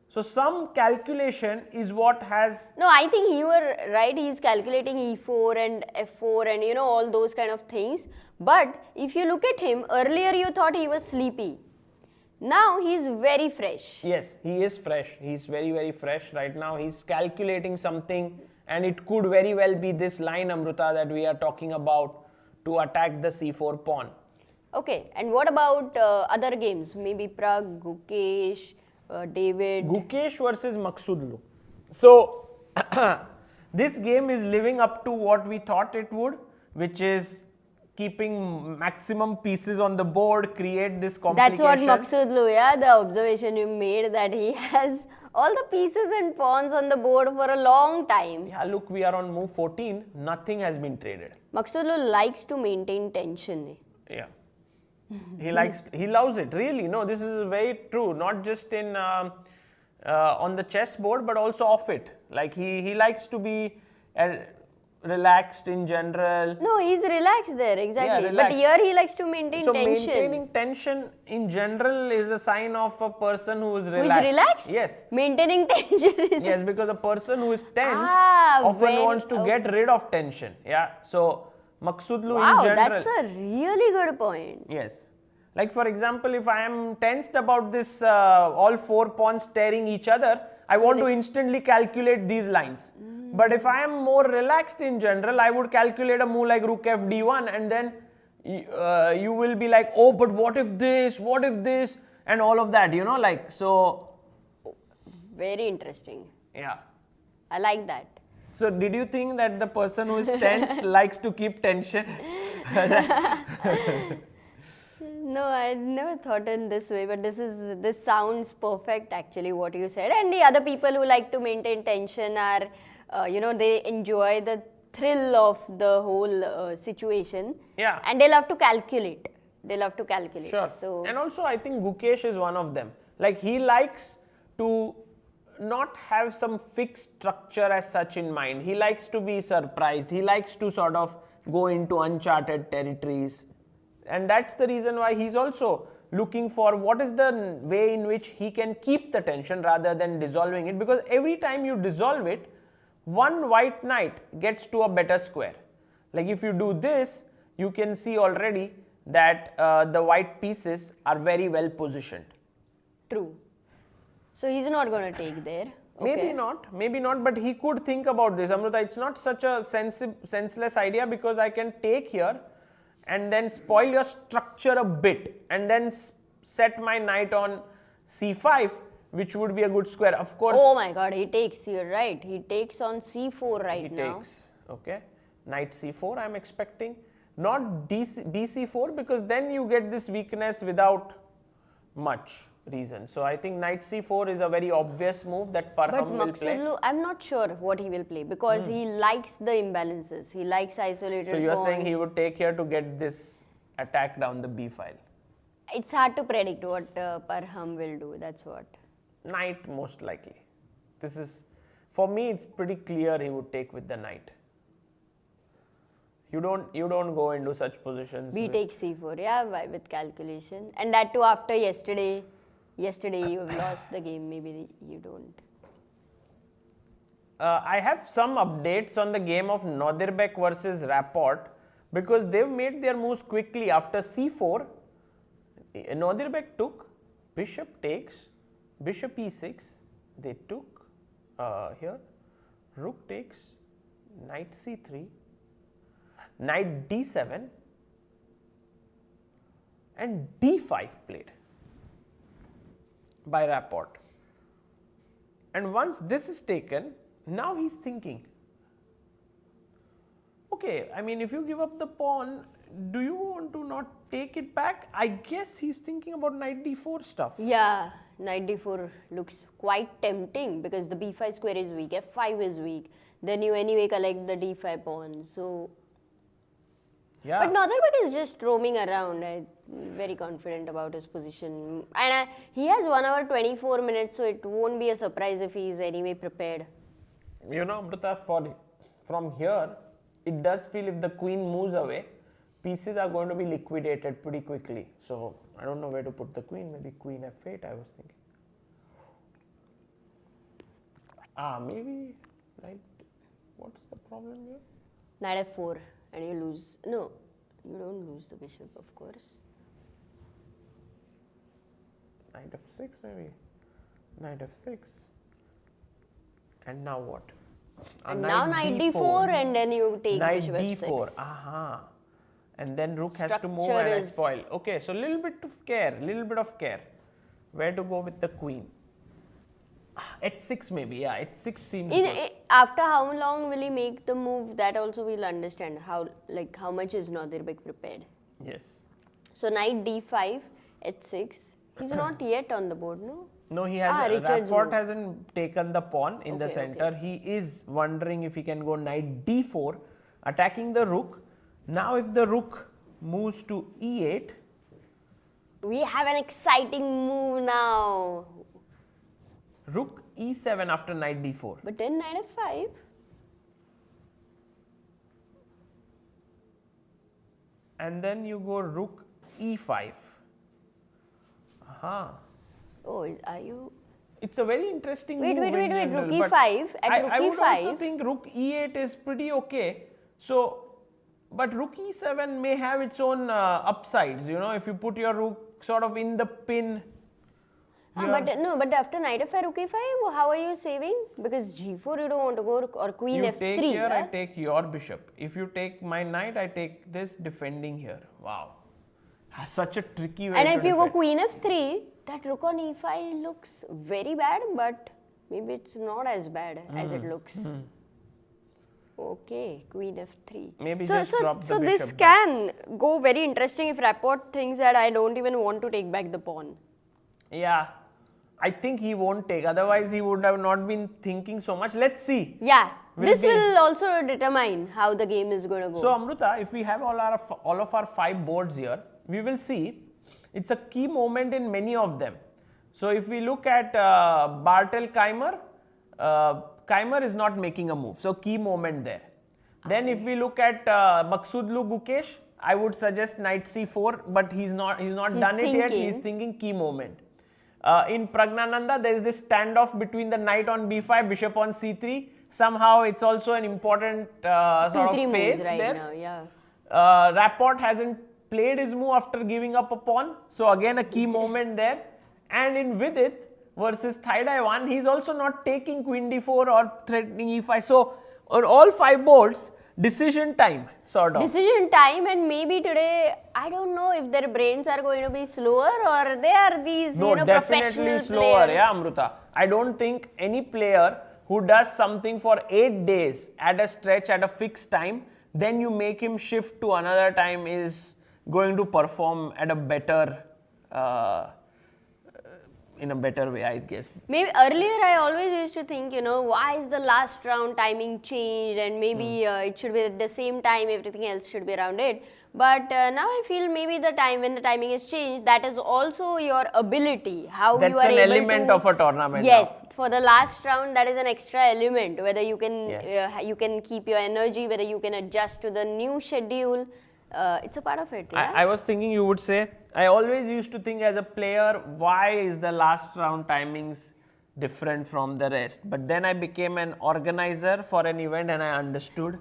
So some calculation is what has... No, I think you were right. He's calculating e4 and f4 and all those kind of things. But if you look at him, earlier you thought he was sleepy. Now he's very fresh. Yes, he is fresh. He's very, very fresh right now. He's calculating something, and it could very well be this line, Amruta, that we are talking about to attack the c4 pawn. Okay, and what about other games? Maybe Prague, Gukesh, David. Gukesh versus Maksudlu. So, this game is living up to what we thought it would, which is keeping maximum pieces on the board, create this complication. That's what Maksudlu, yeah, the observation you made, that he has all the pieces and pawns on the board for a long time. Yeah, look, we are on move 14. Nothing has been traded. Maksudlu likes to maintain tension. Yeah. He loves it, really. No, this is very true. Not just in on the chessboard, but also off it. Like he likes to be relaxed in general. No, he's relaxed there, exactly. Yeah, relaxed. But here he likes to maintain So tension. maintaining tension in general is a sign of a person who is Who relaxed. is relaxed? Yes. Maintaining tension is... Yes, because a person who is tense often very- wants to get rid of tension. Yeah. So Maksudlu Wow, in general. that's a really good point. Yes. Like for example, if I am tensed about this, all 4 pawns staring each other, I want to instantly calculate these lines. But if I am more relaxed in general, I would calculate a move like rook f d1, and then you will be like, oh, but what if this, and all of that, like, so. Very interesting. Yeah. I like that. So did you think that the person who is tensed likes to keep tension? No, I never thought in this way, but this sounds perfect actually what you said. And the other people who like to maintain tension are, they enjoy the thrill of the whole situation. Yeah. And they love to calculate. Sure. So And also I think Gukesh is one of them. Like he likes to not have some fixed structure as such in mind. He likes to be surprised. He likes to sort of go into uncharted territories. And that's the reason why he's also looking for what is the way in which he can keep the tension rather than dissolving it. Because every time you dissolve it, one white knight gets to a better square. Like if you do this, you can see already that the white pieces are very well positioned. true. So he's not going to take there. Okay. Maybe not, but he could think about this. Amruta, it's not such a senseless idea because I can take here and then spoil your structure a bit and then set my knight on c5, which would be a good square. Of course. Oh my god, he takes here, right? He takes on c4 right now. He takes, okay. Knight c4 I'm expecting. Not bc4 because then you get this weakness without much reason. So I think knight c4 is a very obvious move that Parham will play. Maksudlu, I'm not sure what he will play because he likes the imbalances. He likes isolated So you're saying pawns. he would take here to get this attack down the b file. It's hard to predict what Parham will do. That's what. Knight most likely. This is, for me, it's pretty clear he would take with the knight. You don't go into such positions. B takes c4, yeah, with calculation, and that too after yesterday. Yesterday you have lost the game. Maybe you don't. I have some updates on the game of Norderbeck versus Rapport because they've made their moves quickly. After c4, Norderbeck took, bishop takes, bishop e6, they took here, rook takes, knight c3, knight d7, and d5 played by Rapport. And once this is taken, now he's thinking, okay, I mean, if you give up the pawn, do you want to not take it back? I guess he's thinking about knight d4 stuff. Yeah, knight d4 looks quite tempting because the b5 square is weak, f5 is weak. Then you anyway collect the d5 pawn. So, Yeah. but Northern is just roaming around. I'm very confident about his position. And he has 1 hour 24 minutes, so it won't be a surprise if he is anyway prepared. You know, Amruta, from here, it does feel if the queen moves away, pieces are going to be liquidated pretty quickly. So, I don't know where to put the queen. Maybe queen f8, I was thinking. Maybe, like, what's the problem here? Knight f4 and you lose. No, you don't lose the bishop, of course. Knight f6 maybe. Knight f6. And now what? And now knight d4 and then you take Knight bishop d4. f6. Aha. And then rook has to move Structure and is- spoil. Okay, so little bit of care. Where to go with the queen? H6 maybe, yeah. H6 seems good. After how long will he make the move? That also we'll understand how much is Nordirbek prepared. Yes. So knight d5, h6. He's not yet on the board, no? No, he has. Richard's Rapport move. hasn't taken the pawn in the Okay, center. okay. He is wondering if he can go knight d4, attacking the rook. Now, if the rook moves to e8, We have an exciting move now. rook e7 after knight d4. But then knight f5. And then you go rook e5. Aha. Oh, are you? It's a very interesting Wait, move. wait, in wait, wait. general, Rook but e5. At I rook would also e5. think rook e8 is pretty okay. So, but rook e7 may have its own upsides. You know, if you put your rook sort of in the pin. But after knight f5, rook e5, how are you saving? Because g4 you don't want to go, or queen You f3. take here, I huh? take your bishop. If you take my knight, I take this defending here. Wow. Such a tricky way And to if you go defend. queen f3, that rook on e5 looks very bad, but maybe it's not as bad as it looks. Okay, queen f3. Maybe so, just so, drop the so this bishop back. can go very interesting if Rapport thinks that I don't even want to take back the pawn. Yeah. I think he won't take. Otherwise, he would have not been thinking so much. Let's see. Yeah, Will this be- will also determine how the game is going to go. So, Amruta, if we have all of our 5 boards here, we will see it's a key moment in many of them. So, if we look at Bartel Keimer, Keimer is not making a move. So, key moment there. Then, if we look at Maksudlu Gukesh, I would suggest knight c4, but he's not done it yet. He's thinking key moment. In Pragnananda, there is this standoff between the knight on b5, bishop on c3. Somehow, it's also an important sort of 2-3 phase moves right there. now, yeah. Rapport hasn't played his move after giving up a pawn. So, again a key moment there. And in Vidit versus Thaidaiwan, he's also not taking queen d4 or threatening e5. So, on all 5 boards, decision time sort of. Decision time, and maybe today, I don't know if their brains are going to be slower or they are these No, professional definitely slower, players. yeah, Amruta. I don't think any player who does something for 8 days at a stretch at a fixed time, then you make him shift to another time is going to perform at a better, in a better way, I guess. Maybe earlier I always used to think, why is the last round timing changed, and maybe it should be at the same time, everything else should be around it. But now I feel maybe when the timing is changed, that is also your ability, how That's you are an able element to, of a tournament Yes, now. for the last round, that is an extra element, whether you can Yes. you can keep your energy, whether you can adjust to the new schedule. It's a part of it. Yeah? I was thinking you would say, I always used to think as a player, why is the last round timings different from the rest? But then I became an organizer for an event and I understood.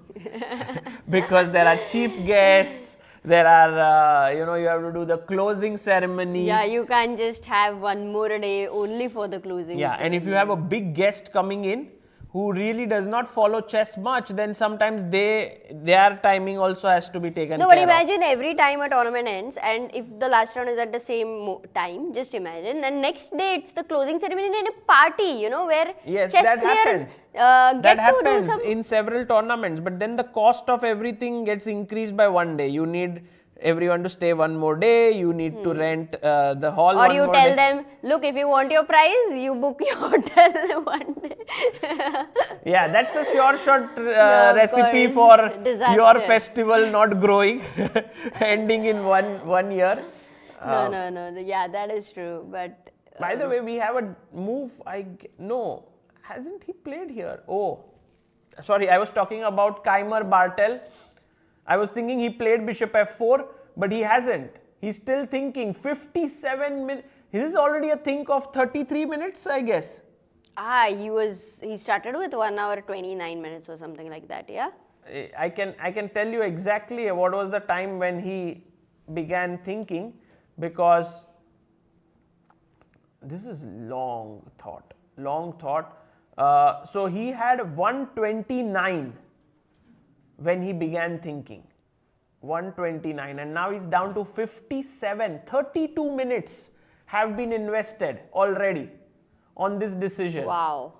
Because there are chief guests, there are, you have to do the closing ceremony. Yeah, you can't just have one more day only for the closing. Yeah, and if you have a big guest coming in who really does not follow chess much, then sometimes their timing also has to be taken No, but care of. imagine every time a tournament ends, and if the last round is at the same time, just imagine, and next day it's the closing ceremony in a party, you know, where Yes, chess that players happens. get That to happens do some. in several tournaments, but then the cost of everything gets increased by one day. You need everyone to stay one more day, you need to rent the hall Or one you more tell day. them, look, if you want your prize, you book your hotel one day. Yeah, that's a sure shot of recipe course. for Disaster. your festival not growing, ending in one year. No. Yeah, that is true. But By the way, we have a move. No, hasn't he played here? Oh, sorry, I was talking about Keimer Bartel. I was thinking he played Bishop F4, but he hasn't. He's still thinking. 57 minutes. This is already a think of 33 minutes, I guess. he started with 1 hour 29 minutes or something like that. Yeah. I can tell you exactly what was the time when he began thinking, because this is long thought. So he had 129 when he began thinking. 129, and now he's down to 57. 32 minutes have been invested already on this decision. Wow.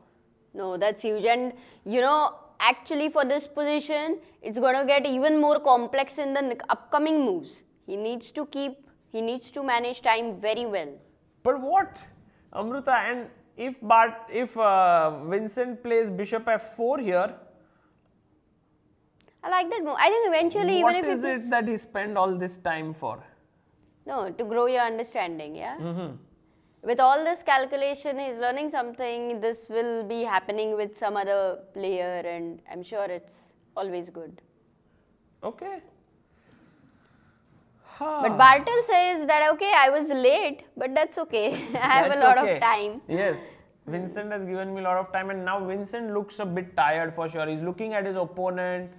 No, that's huge. And you know, actually for this position, it's going to get even more complex in the upcoming moves. He needs to manage time very well. But what, Amruta, and if Vincent plays Bishop F4 here, I like that move. I think eventually, what even if is it that he spent all this time for? No, to grow your understanding, yeah? With all this calculation, he's learning something. This will be happening with some other player, and I'm sure it's always good. Okay. But Bartel says that, okay, I was late, but that's okay. I have a lot of time. Yes. Vincent has given me a lot of time, and now Vincent looks a bit tired for sure. He's looking at his opponent.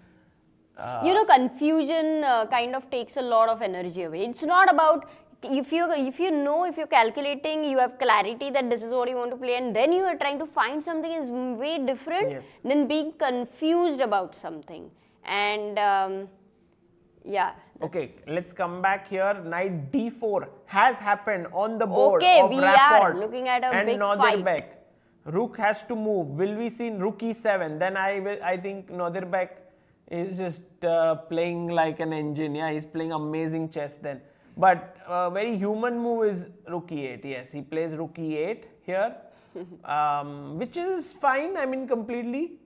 You know, confusion kind of takes a lot of energy away. It's not about if you're calculating, you have clarity that this is what you want to play, and then you are trying to find something is way different than being confused about something. And yeah. Okay, let's come back here. Knight d4 has happened on the board Okay, of we Rapport are looking at a and big Nordirbek. fight. Rook has to move. Will we see Rook e7? Then I think Nordirbek is just playing like an engine. Yeah, he's playing amazing chess then. But very human move is Rook e8. Yes, he plays Rook e8 here, which is fine. I mean, completely.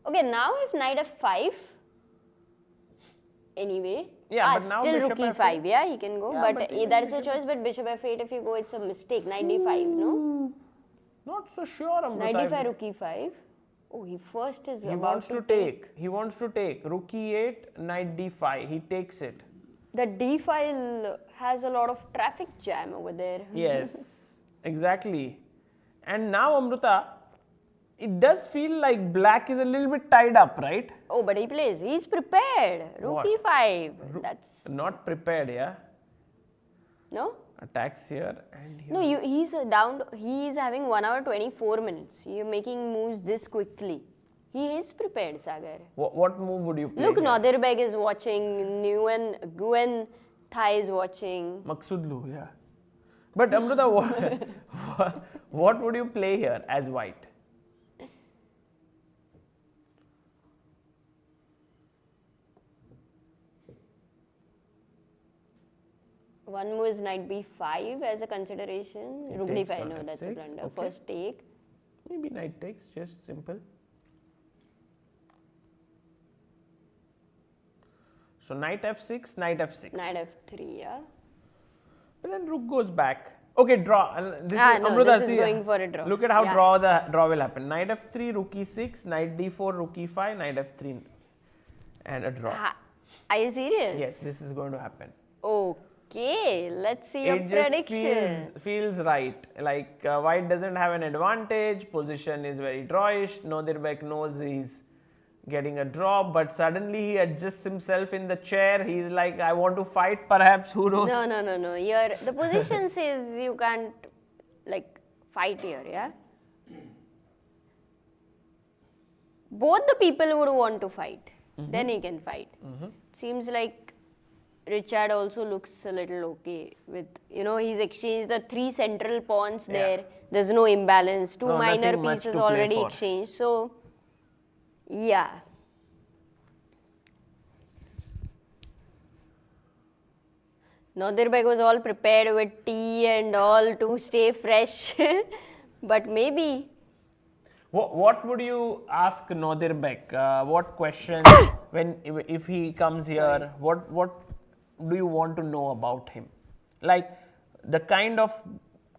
Okay, now if Knight f5, anyway. Yeah, but now still Bishop Rook e5, yeah, he can go. Yeah, but even that is a choice. But Bishop f8, if you go, it's a mistake. Knight d5, no? Not so sure, Amruta. Knight d5, Rook e5. Oh, he first is He about wants to take. He wants to take. Rook e8, Knight d5. He takes it. The d file has a lot of traffic jam over there. Yes, exactly. And now, Amruta, it does feel like black is a little bit tied up, right? Oh, but he plays. He's prepared. Rook What? e5. That's Not prepared, yeah? no. Attacks here and here. No, he's down. He is having 1 hour 24 minutes. You're making moves this quickly. He is prepared, Sagar. What move would you play? Look, here? Nordirbek is watching. Guan Thai is watching. Maksudlu, yeah. But Amruta, what would you play here as white? One move is Knight b5 as a consideration. Rook takes d5, on no, that's a f6, blunder. okay. First take. Maybe knight takes, just simple. So knight f6, knight f6. Knight f3, yeah. But then rook goes back. Okay, draw. This Amruta, this is going for a draw. Look at how draw will happen. Knight f3, rook e6, knight d4, rook e5, knight f3, and a draw. Are you serious? Yes, this is going to happen. Okay, let's see your prediction. Feels right. Like white doesn't have an advantage. Position is very drawish. Nordirbek knows he's getting a draw, but suddenly he adjusts himself in the chair. He's like, I want to fight. Perhaps, who knows? No. The position says you can't like fight here. Yeah. both the people would want to fight. Then he can fight. Seems like Richard also looks a little okay with, he's exchanged the 3 central pawns there. There's no imbalance. 2 minor nothing much pieces to play already for. exchanged. So, yeah. Nodirbek was all prepared with tea and all to stay fresh. But maybe. What would you ask Nodirbek? What questions if he comes here? What do you want to know about him? Like the kind of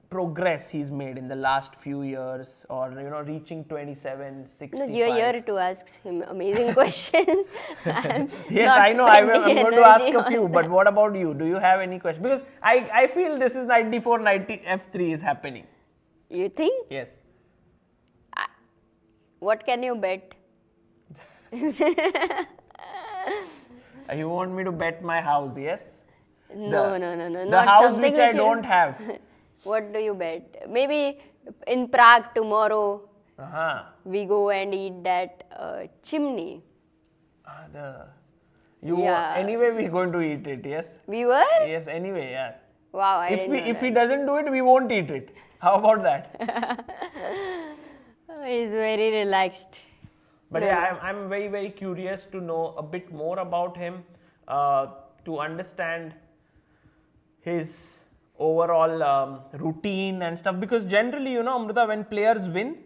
progress he's made in the last few years, or reaching 27, 65. No, you're here to ask him amazing questions. Yes, I know. I'm going to ask a few. But what about you? Do you have any questions? Because I feel this is 94, 90 F3 is happening. You think? Yes. What can you bet? You want me to bet my house? Yes. No. The Not house something which I don't have. What do you bet? Maybe in Prague tomorrow we go and eat that chimney. Anyway, we're going to eat it. Yes. We were? Yes. Anyway, yeah. Wow. If he doesn't do it, we won't eat it. How about that? He's very relaxed. But yeah, I'm very, very curious to know a bit more about him, to understand his overall routine and stuff. Because generally, Amruta, when players win,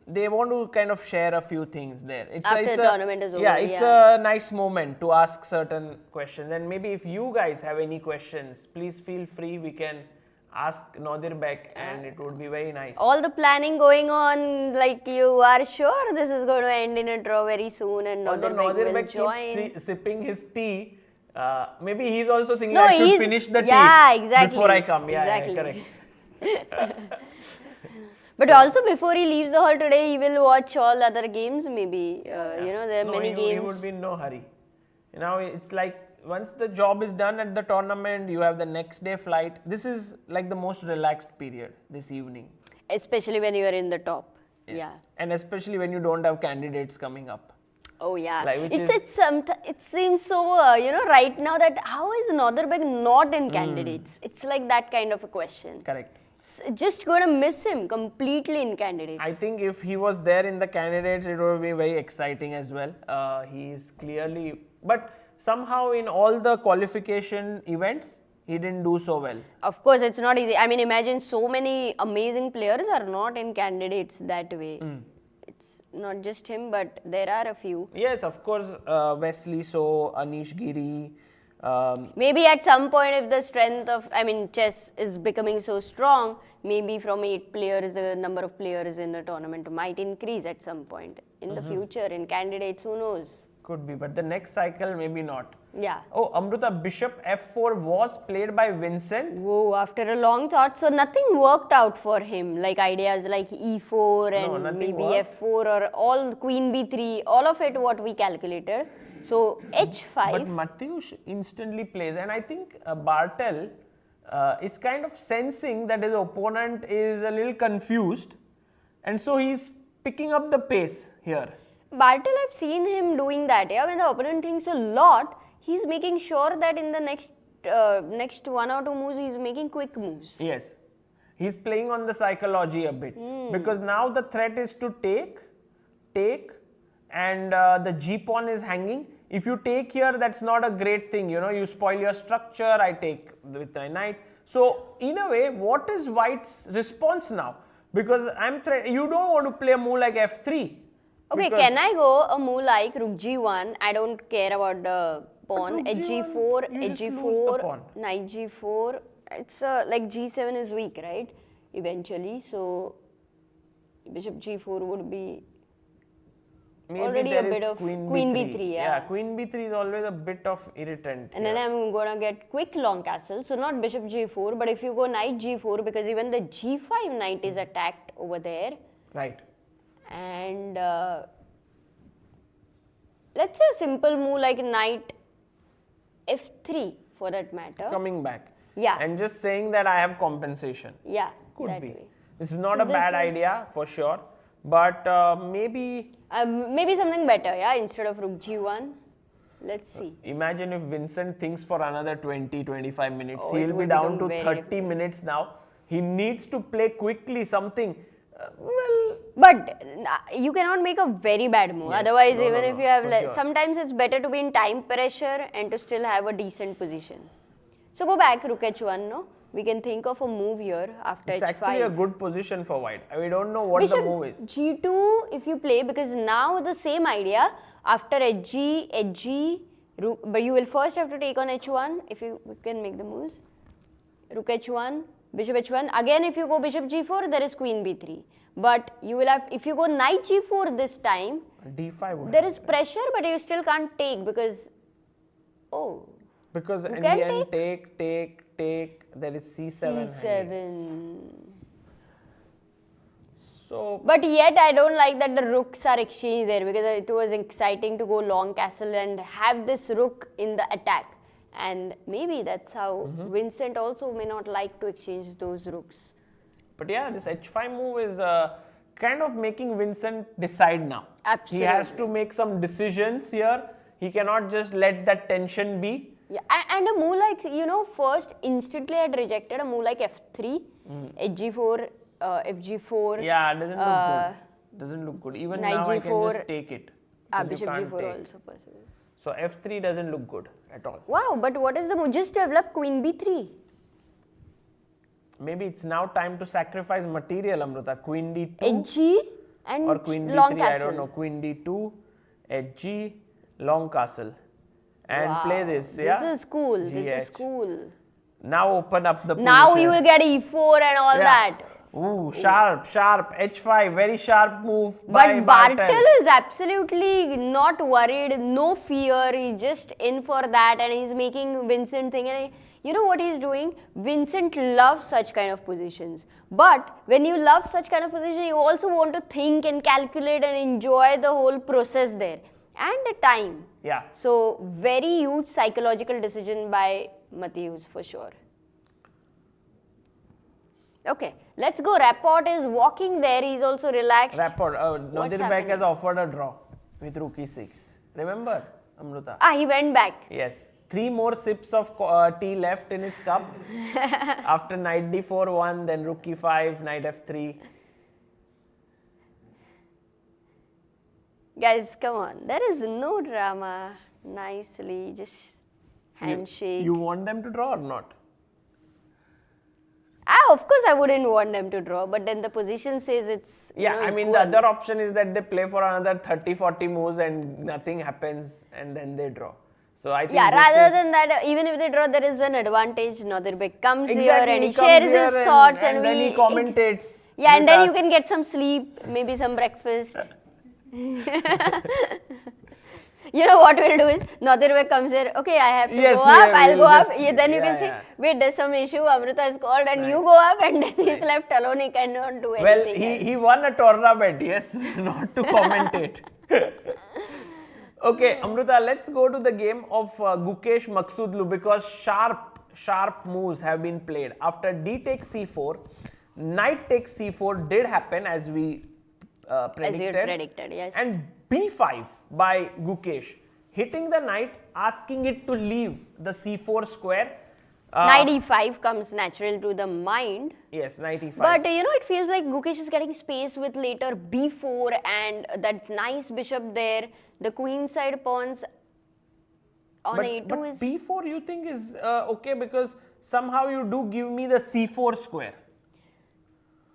they want to kind of share a few things there. After the tournament is over. Yeah, it's a nice moment to ask certain questions. And maybe if you guys have any questions, please feel free. We can ask Nodirbek and it would be very nice. All the planning going on, like you are sure this is going to end in a draw very soon and Nodirbek will join. Keeps sipping his tea. Maybe he's also thinking I should finish the tea before I come. Correct. But also before he leaves the hall today, he will watch all other games maybe. There are many games. He would be in no hurry. It's like once the job is done at the tournament, you have the next day flight. This is like the most relaxed period this evening. Especially when you are in the top. Yes. Yeah. And especially when you don't have candidates coming up. Oh yeah, it seems so, right now that how is Nodirbek not in candidates? It's like that kind of a question. Correct. It's just going to miss him completely in candidates. I think if he was there in the candidates, it would be very exciting as well. He is clearly, but somehow in all the qualification events, he didn't do so well. Of course, it's not easy. I mean, imagine so many amazing players are not in candidates that way. It's not just him, but there are a few. Yes, of course, Wesley So, Anish Giri. Maybe at some point, if the strength of, chess is becoming so strong, maybe from 8 players, the number of players in the tournament might increase at some point in the future. In candidates, who knows? Could be, but the next cycle, maybe not. Yeah. Oh, Amruta, Bishop F4 was played by Vincent. Whoa, after a long thought. So nothing worked out for him, like ideas like E4 and maybe F4 or all Queen B3, all of it what we calculated. So H5. But Mateusz instantly plays, and I think Bartel is kind of sensing that his opponent is a little confused, and so he's picking up the pace here. Bartel, I've seen him doing that. Yeah, when the opponent thinks a lot, he's making sure that in the next 1 or 2 moves, he's making quick moves. Yes, he's playing on the psychology a bit because now the threat is to take, and the G pawn is hanging. If you take here, that's not a great thing. You spoil your structure. I take with my knight. So in a way, what is White's response now? Because you don't want to play a move like F3. Okay, can I go a move like Rook G1? I don't care about the pawn. H4, H4, Knight G4. It's like G7 is weak, right? Eventually, so Bishop G4 would be maybe already there a bit is of Queen B3. Yeah, Queen B3 is always a bit of irritant. And then I'm gonna get quick long castle. So not Bishop G4, but if you go Knight G4, because even the G5 knight is attacked over there. Right. And let's say a simple move like Knight F3 for that matter. Coming back. Yeah. And just saying that I have compensation. Yeah. Could be. Way. This is not a bad idea for sure. But maybe Maybe something better, yeah, instead of rook g1. Let's see. imagine if Vincent thinks for another 20-25 minutes. Oh, it He'll be would down become to very 30 difficult. minutes now. He needs to play quickly something. Well, But you cannot make a very bad move. Yes. Otherwise, No, even no, if no, you have, for sure. sometimes it's better to be in time pressure and to still have a decent position. So go back, rook h1, no? We can think of a move here after it's h5. actually a good position for white. We don't know what Bishop the move is. g2 if you play, because now the same idea, after hg, rook, but you will first have to take on h1 if you can make the moves. Rook h1, bishop h1. Again, if you go bishop g4, there is queen b3. But you will have, if you go knight g4 this time, D5 would there have is pressure, but you still can't take because, oh, because in the can end, take, there is c7. hanging. c7. So, But yet I don't like that the rooks are exchanged there, because it was exciting to go long castle and have this rook in the attack. And maybe that's how Vincent also may not like to exchange those rooks. but yeah, this h5 move is kind of making Vincent decide now. He has to make some decisions here. He cannot just let that tension be. Yeah, and a move like, first instantly I had rejected a move like f3, hg4, fg4. Yeah, it doesn't look good. Doesn't look good. Even Knight now I can g4, just take it. 'cause you Bishop can't g4 take. also possible. So f3 doesn't look good at all. Wow, but what is the move? Just develop queen b3. Maybe it's now time to sacrifice material, Amruta. Queen d2 hg and or queen long d3. castle. I don't know. Queen d2, hg, long castle, and play this. Yeah. This is cool. This is GH. cool. Now open up the Now position. you will get e4 and all that. Ooh, sharp, h5, very sharp move by But Bartel is absolutely not worried, no fear. He's just in for that, and he's making Vincent think. And you know what he's doing? Vincent loves such kind of positions. But when you love such kind of position, you also want to think and calculate and enjoy the whole process there and the time. Yeah. So very huge psychological decision by Matthews for sure. Okay, let's go. Rapport is walking there. He's also relaxed. Rapport. What's Nadirbek happening? has offered a draw with rook e6. Remember, Amruta? He went back. Yes. 3 more sips of tea left in his cup. After knight d4 1, then rook e5, knight f3. Guys, come on. There is no drama. Nicely, just handshake. You want them to draw or not? Of course, I wouldn't want them to draw, but then the position says it's. Yeah, I mean, the other option is that they play for another 30-40 moves and nothing happens and then they draw. So I think Yeah, this rather is than that, even if they draw, there is an advantage. Nadirbek comes here exactly, and he comes shares here his thoughts and then he commentates. Yeah, and with then us. you can get some sleep, maybe some breakfast. You know what we'll do is, Nadirbek comes here, okay, I have to Yes, go yeah, up, I'll we'll go up. just- Yeah, then you yeah, can say, yeah. wait, there's some issue, Amruta is called, and you go up, and then he's left alone, he cannot do Well, anything. he won a tournament, yes, not to commentate. Okay, Amruta, let's go to the game of Gukesh Maksudlu, because sharp moves have been played. After d takes c4, knight takes c4 did happen as we predicted. As you had predicted, yes. And b5 by Gukesh, hitting the knight, asking it to leave the c4 square. Knight e5 comes natural to the mind. Yes, knight e5. But it feels like Gukesh is getting space with later b4 and that nice bishop there. The queen side pawns on a2 but is. b4 you think is okay, because somehow you do give me the c4 square.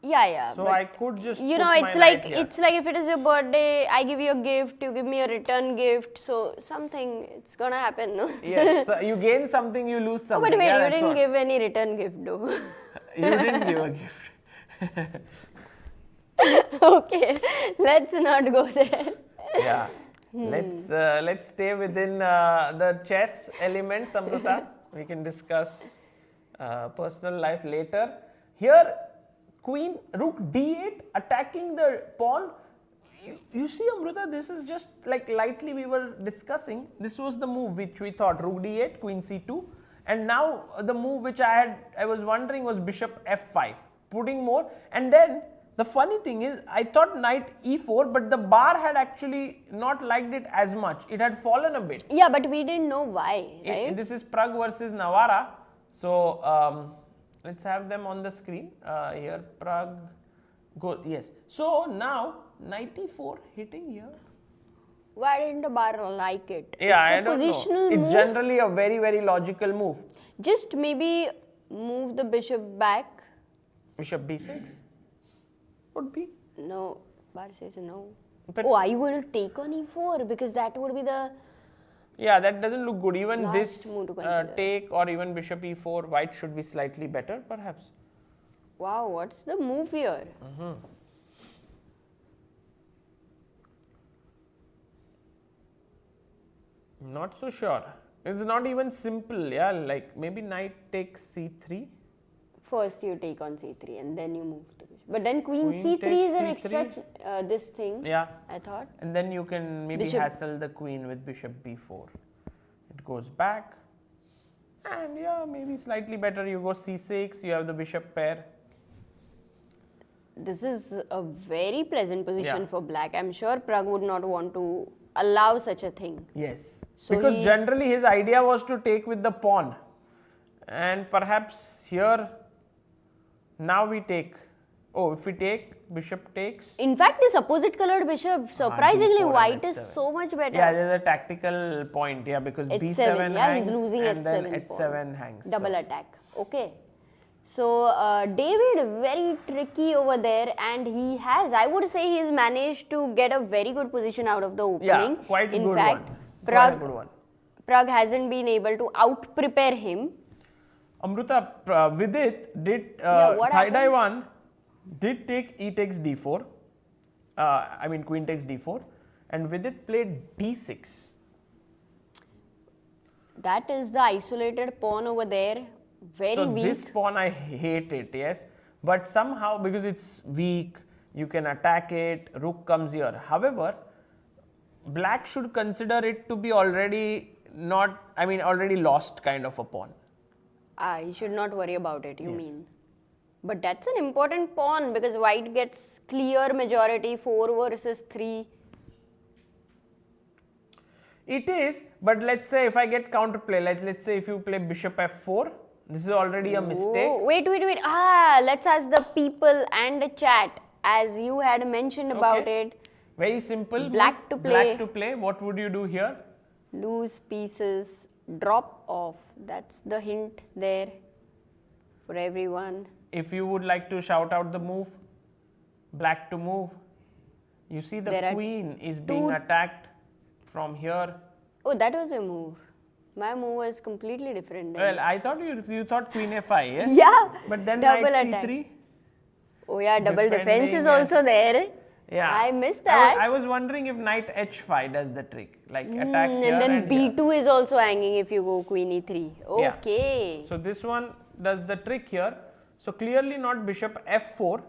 Yeah. So but I could just it's put like my knight here. it's like if it is your birthday, I give you a gift, you give me a return gift. So something it's gonna happen, no? Yes, so you gain something, you lose Oh, something. but wait, Yeah, you that's didn't what. give any return gift, though. You didn't give a gift. Okay, let's not go there. Yeah. Let's stay within the chess elements, Amruta. We can discuss personal life later. Here, queen, rook d8 attacking the pawn. You see, Amruta, this is just like lightly we were discussing. This was the move which we thought, rook d8, queen c2. And now the move which I was wondering was bishop f5, putting more. And then The funny thing is, I thought knight e4, but the bar had actually not liked it as much. It had fallen a bit. Yeah, but we didn't know why, right? This is Prague versus Navarra. So let's have them on the screen. Here, Prague. Go. Yes. So now knight e4 hitting here. Why didn't the bar like it? Yeah, it's I a don't positional know. It's move. generally a very, very logical move. Just maybe move the bishop back. Bishop b6 would be. No, bar says no. But Oh, are you going to take on e4? Because that would be the... yeah, that doesn't look good. Even Last this move to consider. take or even bishop e4, white should be slightly better, perhaps. Wow, what's the move here? Not so sure. It's not even simple. Yeah, like maybe knight takes c3. First you take on c3 and then you move the bishop. But then queen Queen c3 is an takes extra this thing, Yeah. I thought. And then you can maybe Bishop. hassle the queen with bishop b4. It goes back. And yeah, maybe slightly better. You go c6, you have the bishop pair. This is a very pleasant position Yeah. for black. I'm sure Prague would not want to allow such a thing. Yes. So because he- generally his idea was to take with the pawn. And perhaps here, now we take. Oh, if we take, bishop takes. In fact, this opposite colored bishop, surprisingly, D4 and white is H7. so much better. Yeah, there's a tactical point, yeah, because H7, b7 yeah, hangs he's losing and then H7 h7 hangs. Double so. attack. Okay. So, David, very tricky over there, and he has, I would say, he's managed to get a very good position out of the opening. Yeah, quite a In good fact, one. Quite a Prague, good one. Prague hasn't been able to out prepare him. Amruta, Vidit did what Thai Dai happened? one, did take e takes d4. I mean queen takes d4, and Vidit played d6. That is the isolated pawn over there. Very So weak. this pawn I hate it, yes, but somehow because it's weak, you can attack it. Rook comes here. However, black should consider it to be already not. I mean, already lost kind of a pawn. You should not worry about it, you Yes. mean. But that's an important pawn because white gets clear majority 4 versus 3. It is, but let's say if I get counterplay, let's say if you play bishop f4, this is already a mistake. Oh, wait. Let's ask the people and the chat. As you had mentioned about Okay. it, Very simple. Black move. to Black play. to play. What would you do here? loose pieces, drop off. That's the hint there for everyone. If you would like to shout out the move, black to move. You see the There are queen is being two- attacked from here. Oh, that was a move. My move was completely different then. Well, I thought you thought queen f5, yes? Yeah, But then double knight attack. c3. Oh yeah, double defense Defending is and- also there. Yeah. I missed that. I was wondering if knight h5 does the trick, like attack here And then here. b2 is also hanging if you go queen e3. Yeah. Okay. So this one does the trick here. So clearly not bishop f4.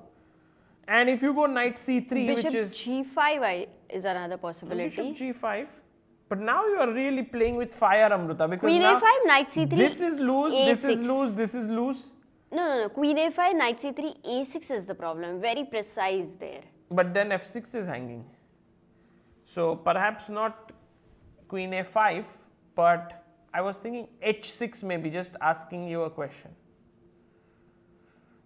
And if you go knight c3, Bishop which is g5 is another possibility. bishop g5. But now you are really playing with fire, Amruta, because Queen now a5, knight c3. this is loose, this is a6. loose, this is loose. No. Queen a5, knight c3, a6 is the problem. Very precise there. But then f6 is hanging. So perhaps not queen a5, but I was thinking h6 maybe, just asking you a question.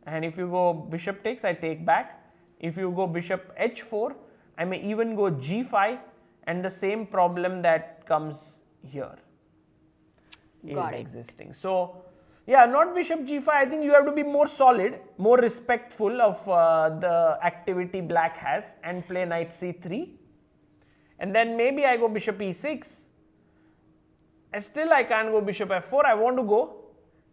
And if you go bishop takes, I take back. If you go bishop h4, I may even go g5, and the same problem that comes here Got is it. existing. So yeah, not bishop g5. I think you have to be more solid, more respectful of the activity black has, and play knight c3. And then maybe I go bishop e6. And still I can't go bishop f4. I want to go.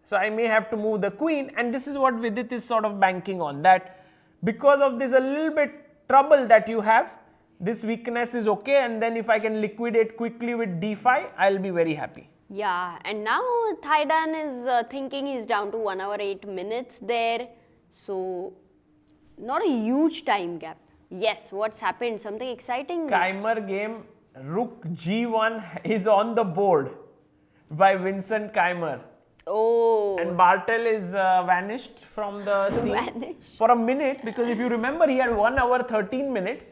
So I may have to move the queen. And this is what Vidit is sort of banking on, that because of this a little bit trouble that you have, this weakness is okay. And then if I can liquidate quickly with d5, I'll be very happy. Yeah, and now Thaidan is thinking he's down to 1 hour 8 minutes there. So, not a huge time gap. Yes, what's happened? Something exciting? Keimer game, rook g1 is on the board by Vincent Keimer. Oh. And Bartel is vanished from the scene Vanished. for a minute, because if you remember, he had 1 hour 13 minutes.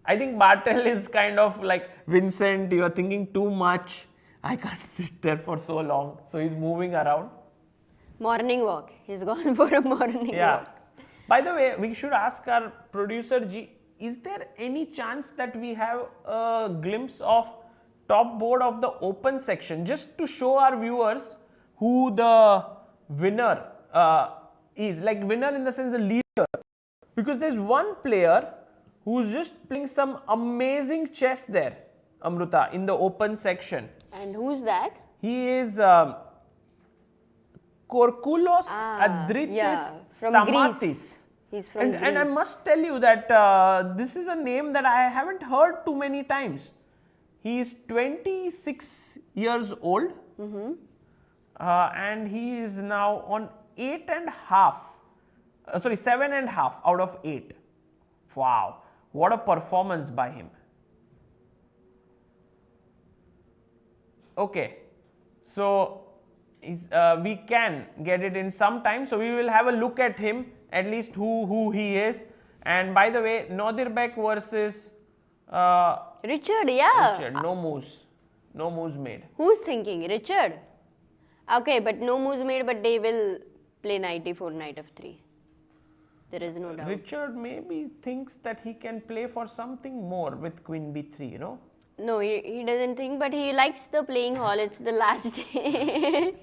I think Bartel is kind of like, Vincent, you are thinking too much. I can't sit there for so long. So he's moving around. Morning walk. He's gone for a morning Yeah. walk. By the way, we should ask our producer G, is there any chance that we have a glimpse of top board of the open section, just to show our viewers who the winner is? Like winner in the sense the leader. Because there's one player who's just playing some amazing chess there, Amruta, in the open section. And who's that? He is Korkulos Adritis yeah, from Stamatis. Greece. He's from Greece. And I must tell you that this is a name that I haven't heard too many times. He is 26 years old, and he is now on 7.5 out of 8. Wow, what a performance by him. Okay, so we can get it in some time, so we will have a look at him, at least who he is. And by the way, Nodirbek versus Richard, yeah. Richard, no moves made. Who's thinking? Richard? Okay, but no moves made, but they will play knight d4, knight f3. There is no doubt. Richard maybe thinks that he can play for something more with queen b3, you know. No, he doesn't think, but he likes the playing hall. It's the last day.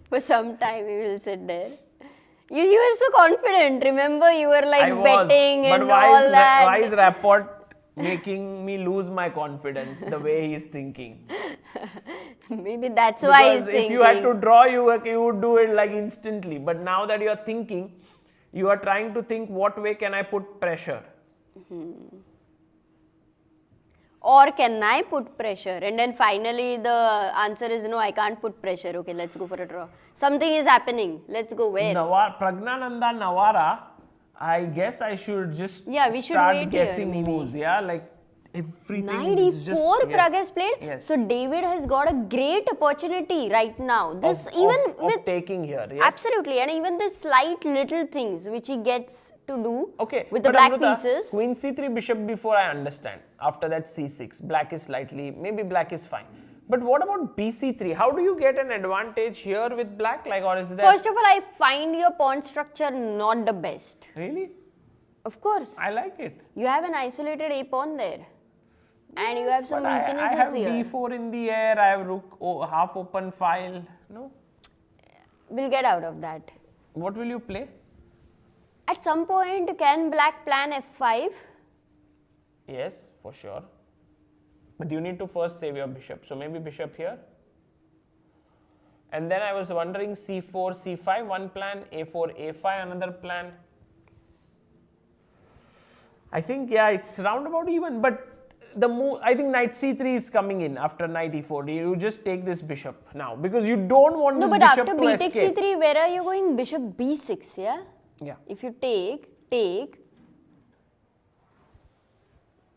For some time he will sit there. You were so confident. Remember, you were like betting and all that. Why is Rapport making me lose my confidence the way he's thinking? Maybe that's why he's thinking. If you had to draw, you would do it like instantly. But now that you are thinking, you are trying to think, what way can I put pressure? Or can I put pressure? And then finally the answer is no, I can't put pressure. Okay, let's go for a draw. Something is happening. Let's go. Where? Pragnananda Navara, I guess I should just we should start wait guessing here, maybe. moves. Yeah, like everything Knight is just... e4 yes, Prag has played. Yes. So David has got a great opportunity right now. This of taking here. Yes. Absolutely, and even the slight little things which he gets to do with the but black Amruta, pieces. Queen c3 bishop b4 I understand. After that c6, black is maybe black is fine. But what about bc3? How do you get an advantage here with black? Like, or is there... First of all, I find your pawn structure not the best. Really? Of course. I like it. You have an isolated a pawn there. And you have some But weaknesses I have here. d4 in the air, I have rook half open file. No? We'll get out of that. What will you play? At some point, can black plan f5? Yes, for sure. But you need to first save your bishop. So maybe bishop here. And then I was wondering c4, c5, one plan, a4, a5, another plan. I think, yeah, it's roundabout even. But the move, I think knight c3 is coming in after knight e4. You just take this bishop now, because you don't want this bishop to escape. No, but after b takes c3, where are you going? Bishop b6, yeah? Yeah. If you take,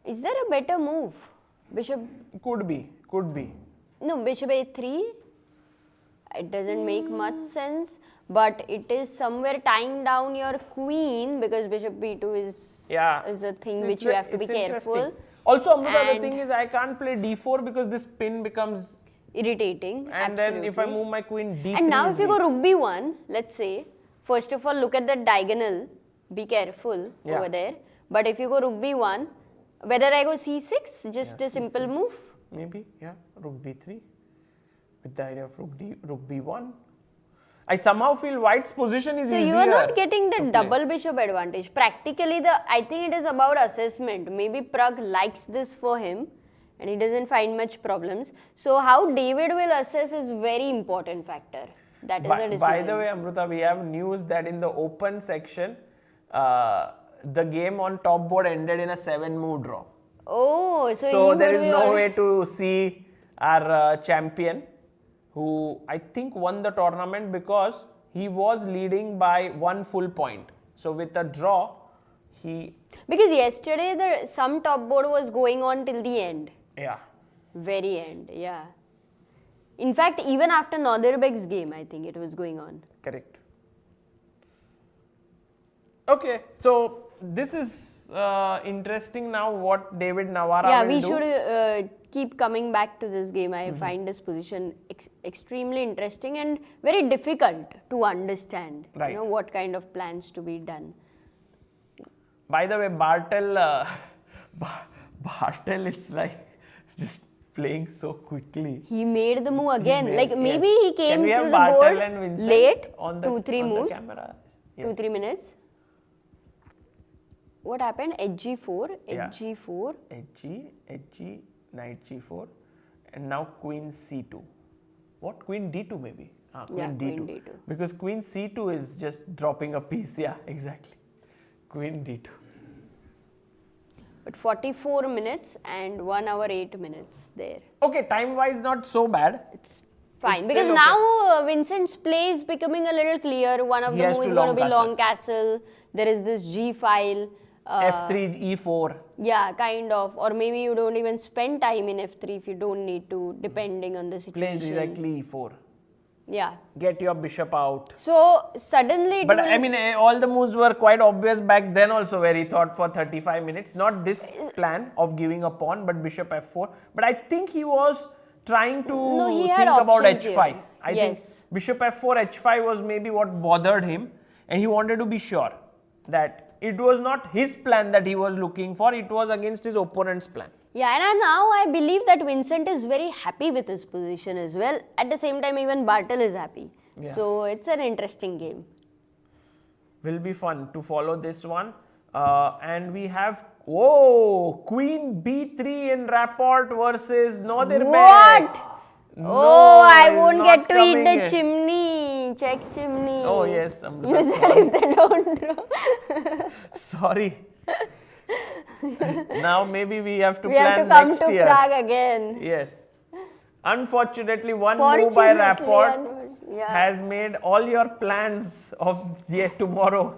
is there a better move? Bishop... Could be. No, bishop a3. It doesn't make much sense, but it is somewhere tying down your queen, because bishop b2 is a thing which you have to be careful. Also, Amruta, the thing is, I can't play d4 because this pin becomes irritating. And then if I move my queen d3. And now if you go rook b1, let's say, first of all, look at the diagonal. Be careful over there. But if you go rook b1, whether I go c6, just a simple c6. move. Maybe, yeah, rook b3 with the idea of rook b1. I somehow feel white's position is easier. So you are not getting the double bishop advantage. Practically, I think it is about assessment. Maybe Prag likes this for him and he doesn't find much problems. So how David will assess is very important factor. That is a decision. By the way, Amruta, we have news that in the open section, the game on top board ended in a 7-move draw. Oh, so there is no way to see our champion, who I think won the tournament because he was leading by 1 full point. So with a draw, he... Because yesterday some top board was going on till the end. Yeah. Very end, yeah. In fact, even after Nodirbek's game, I think it was going on. Correct. Okay, so this is interesting now what David Navara will do. Yeah, we should keep coming back to this game. I find this position extremely interesting and very difficult to understand. Right. You know, what kind of plans to be done. By the way, Bartel, Bartel is like just playing so quickly. He made the move again. Maybe yes. he came Can we to have the Bartel board and Vincent late, on the, 2-3 on moves, the camera? Yes. 2-3 minutes. What happened? H4, Yeah. H4. H, knight G4, and now Queen C2. What? Queen D2 maybe? Queen Yeah, D2. Queen D2. Because Queen C2 is just dropping a piece. Yeah, exactly. Queen D2. But 44 minutes and 1 hour 8 minutes there. Okay, time-wise not so bad. It's fine. It's Because still okay. now Vincent's play is becoming a little clear. One of He the has moves to is going to long be long castle. There is this G file. F3, E4. Yeah, kind of. Or maybe you don't even spend time in F3 if you don't need to, depending on the Play situation. directly E4. Yeah. Get your bishop out. So suddenly it But will, I mean, all the moves were quite obvious back then also where he thought for 35 minutes. Not this plan of giving a pawn, but bishop F4. But I think he was trying to he had think about options H5. here. I Yes. think bishop F4, H5 was maybe what bothered him. And he wanted to be sure that it was not his plan that he was looking for. It was against his opponent's plan. yeah, and now I believe that Vincent is very happy with his position as well. At the same time, even Bartel is happy. Yeah. So it's an interesting game. Will be fun to follow this one. And we have, Queen B3 in rapport versus Nodirbek. What? No, Oh, I it's won't not get to eat coming the in. chimney. Check chimney. Oh, yes, Amruta, You said sorry. if they don't draw. Sorry. Now maybe we have to We have plan to come next to year. Prague again. Yes. Unfortunately, one move by rapport yeah. has made all your plans of tomorrow.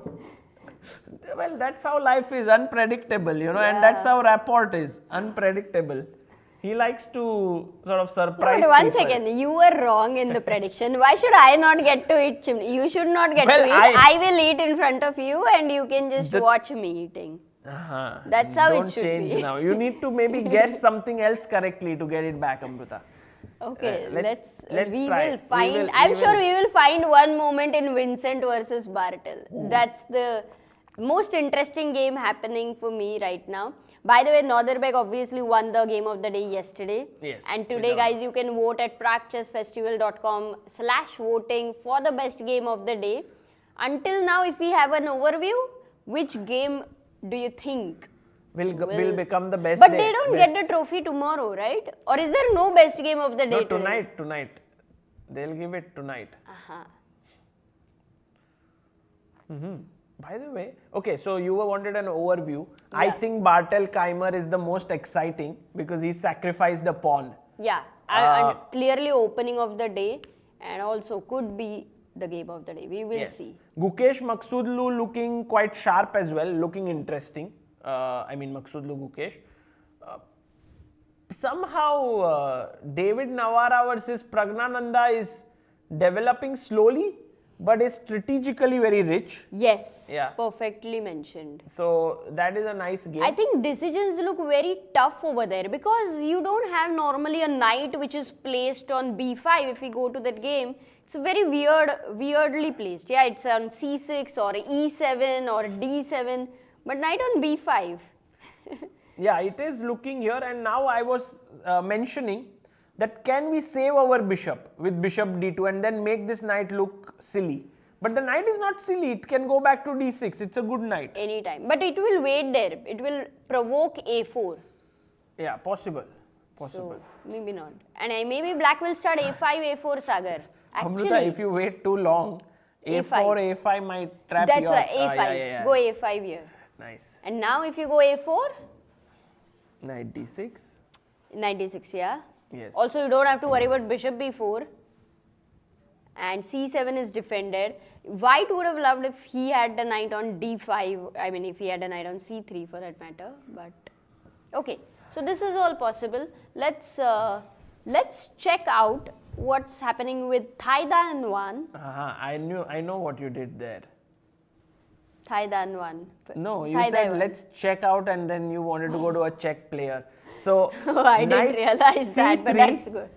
Well, that's how life is, unpredictable, you know, and that's how rapport is, unpredictable. He likes to sort of surprise But one people. second, you were wrong in the prediction. Why should I not get to eat chimney? You should not get Well, to eat. I will eat in front of you and you can just watch me eating. That's how Don't it should change be. now. You need to maybe guess something else correctly to get it back, Amruta. Okay, let's we try. will find. We I'm sure will. we will find one moment in Vincent versus Bartel. That's the most interesting game happening for me right now. By the way, Nodirbek obviously won the game of the day yesterday. Yes, And today, guys, you can vote at pragchessfestival.com/voting for the best game of the day. Until now, if we have an overview, which game do you think? Will become the best But day. they don't get the trophy tomorrow, right? Or is there no best game of the day No, today? tonight. They'll give it tonight. By the way, okay, so you wanted an overview. I Yeah. think Bartel Keimer is the most exciting because he sacrificed a pawn. Yeah, and clearly opening of the day and also could be the game of the day. We will see. Gukesh Maksudlu looking quite sharp as well, looking interesting. Maksudlu Gukesh. Somehow David Navara versus Pragnananda is developing slowly, but is strategically very rich. Yes, Yeah. perfectly mentioned. So that is a nice game. I think decisions look very tough over there because you don't have normally a knight which is placed on b5. If we go to that game, it's very weirdly placed. Yeah, it's on c6 or e7 or d7, but knight on b5. Yeah, it is looking here, and now I was mentioning that can we save our bishop with bishop d2 and then make this knight look silly. But the knight is not silly, it can go back to d6, it's a good knight. Anytime. But it will wait there. It will provoke a4. Yeah, possible. So, maybe not. And maybe black will start a5, a4, Sagar. Actually, Amruta, if you wait too long, a4, a5 might trap you. That's why a5. Yeah. Go a5 here. Nice. And now if you go a4, Knight d6. knight d6, yeah. Yes. Also, you don't have to worry about bishop b4. And c7 is defended. White would have loved if he had the knight on d5. I mean, if he had a knight on c3 for that matter. But okay, so this is all possible. Let's check out what's happening with Thailand 1. I know what you did there. Thailand 1. No, you Thai said one. let's check out and then you wanted to go to a Czech player. So, Oh, I didn't knight realize that, but C3, that's good.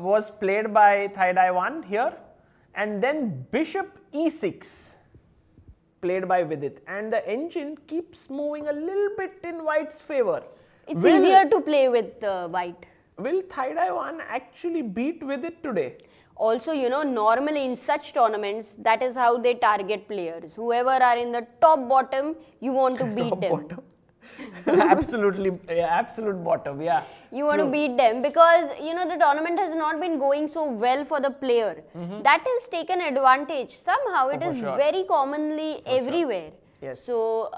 was played by Thai 1 here, and then bishop e6 played by Vidit, and the engine keeps moving a little bit in white's favor. It's easier to play with white. Will Thai 1 actually beat Vidit today? Also, normally in such tournaments, that is how they target players. Whoever are in the top bottom, you want to beat Top them. bottom. Absolutely, absolute bottom, yeah. You want to beat them because, the tournament has not been going so well for the player. That has taken advantage. Somehow it for is sure. very commonly everywhere. Yes. So,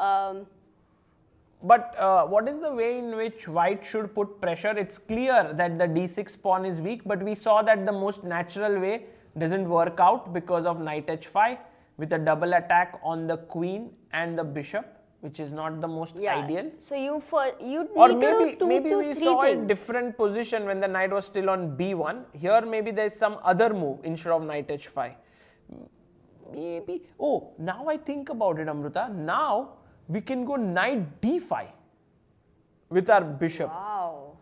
But what is the way in which white should put pressure? It's clear that the d6 pawn is weak, but we saw that the most natural way doesn't work out because of knight h5 with a double attack on the queen and the bishop, which is not the most ideal. So you need Or to maybe do two maybe to we three saw a things. different position when the knight was still on b1. Here maybe there is some other move instead of knight h5. Maybe. Oh, now I think about it, Amruta. Now we can go knight d5 with our bishop. Wow,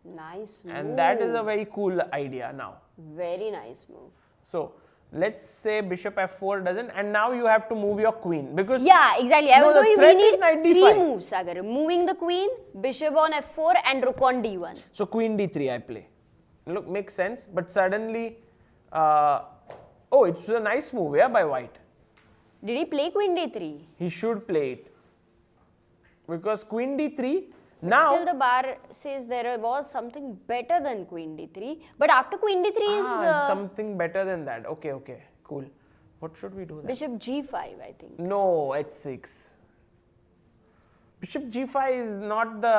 nice move. And that is a very cool idea now. Very nice move. So let's say bishop f4 doesn't, and now you have to move your queen because Yeah, exactly. I No, was the going, we threat is need knight three d5. moves, Sagar. Moving the queen, bishop on f4 and rook on d1. so queen d3 I play. Look, makes sense, but suddenly, oh, it's a nice move, yeah, by white. Did he play queen d3? He should play it because queen d3 Still now. the bar says there was something better than queen d3. But after queen d3 is Something better than that. Okay, okay, cool. What should we do then? bishop g5, I think. No, h6. Bishop g5 is not the.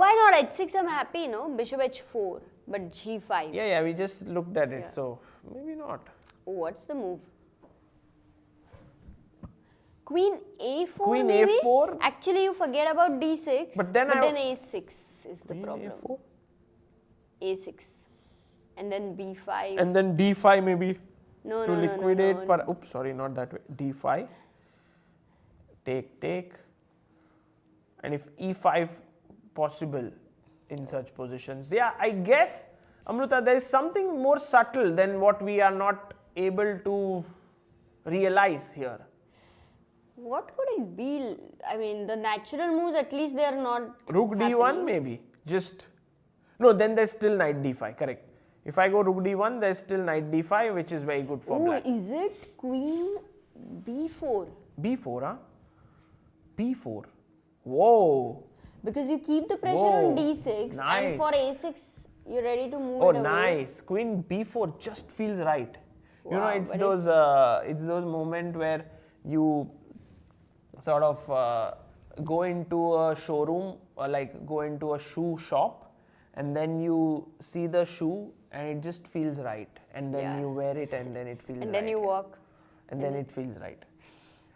Why not h6? I'm happy, no? Bishop h4, but g5. Yeah, we just looked at it, so maybe not. Oh, what's the move? Queen a4 Queen maybe? a4? Actually, you forget about d6. But then a6 is the Queen problem. a4? a6. And then b5. And then d5 maybe No, to no, no, liquidate. no, no. Oops, sorry, not that way. d5. Take. And if e5 possible in such positions. Yeah, I guess, Amruta, there is something more subtle than what we are not able to realize here. What could it be? I mean, the natural moves, at least they are not. Rook d1 maybe. Just. No, then there's still knight d5, correct. If I go rook d1, there's still knight d5, which is very good for Oh, black. is it queen b4? b4, huh? b4. Whoa. Because you keep the pressure Whoa, on d6 nice. and for a6, you're ready to move Oh, it away. nice. Queen b4 just feels right. You know, Wow, it's but those moments where you sort of go into a showroom or like go into a shoe shop, and then you see the shoe and it just feels right, and then Yeah. you wear it and then it feels And right. then you walk. And then it feels right.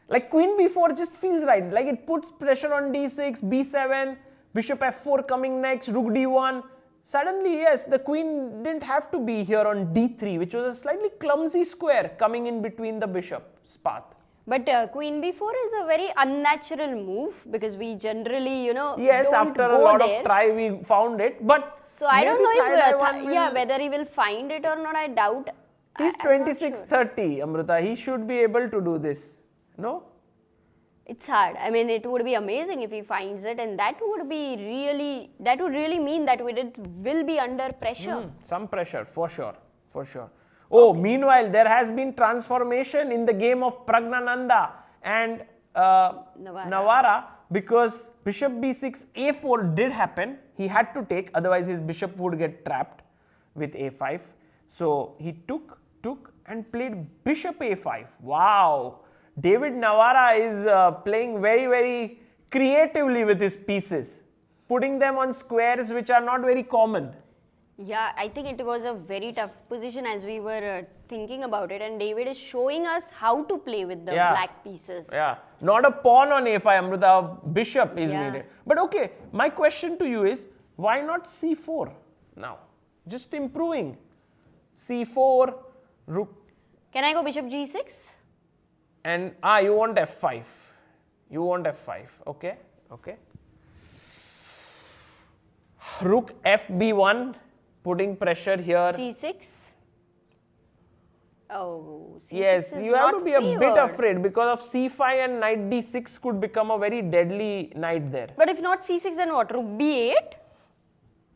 Like queen b4 just feels right. Like it puts pressure on d6, b7, bishop f4 coming next, rook d1. Suddenly, yes, the queen didn't have to be here on d3, which was a slightly clumsy square coming in between the bishop's path. But queen b4 is a very unnatural move because we generally, Yes, don't after a go lot there. of try, we found it. But So I don't know maybe if, Thai will- whether he will find it or not, I doubt. He's I'm not 26-30, Amruta. He should be able to do this. No? It's hard. I mean, it would be amazing if he finds it, and that would really mean that Vidit will be under pressure. Some pressure, for sure. Oh, meanwhile, there has been transformation in the game of Pragnananda and Navara because bishop b6, a4 did happen. He had to take, otherwise his bishop would get trapped with a5. So he took and played bishop a5. Wow! David Navara is playing very, very creatively with his pieces, putting them on squares which are not very common. Yeah, I think it was a very tough position as we were thinking about it, and David is showing us how to play with the black pieces. Yeah, not a pawn on a5, Amruta, a bishop is Yeah. needed. But okay, my question to you is, why not c4 now? Just improving. c4, rook, Can I go bishop g6? and you want f5. You want f5. Okay. Okay. Rook fb1, putting pressure here. c6. Oh, c6 Yes, is you have not to be a bit favored. afraid because of c5 and knight d6 could become a very deadly knight there. But if not c6, then what? Rook b8?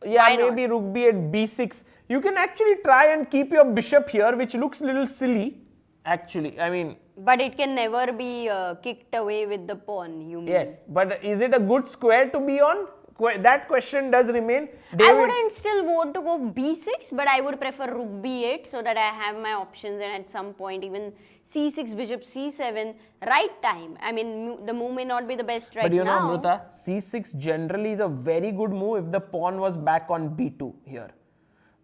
Yeah, Why not? maybe rook b8, b6. You can actually try and keep your bishop here, which looks a little silly. Actually, I mean, But it can never be kicked away with the pawn, you mean? yes. But is it a good square to be on? That question does remain. I wouldn't still want to go b6, but I would prefer rook b8 so that I have my options, and at some point even c6, bishop c7, right time. I mean, the move may not be the best right now. But you know, Amruta, c6 generally is a very good move if the pawn was back on b2 here.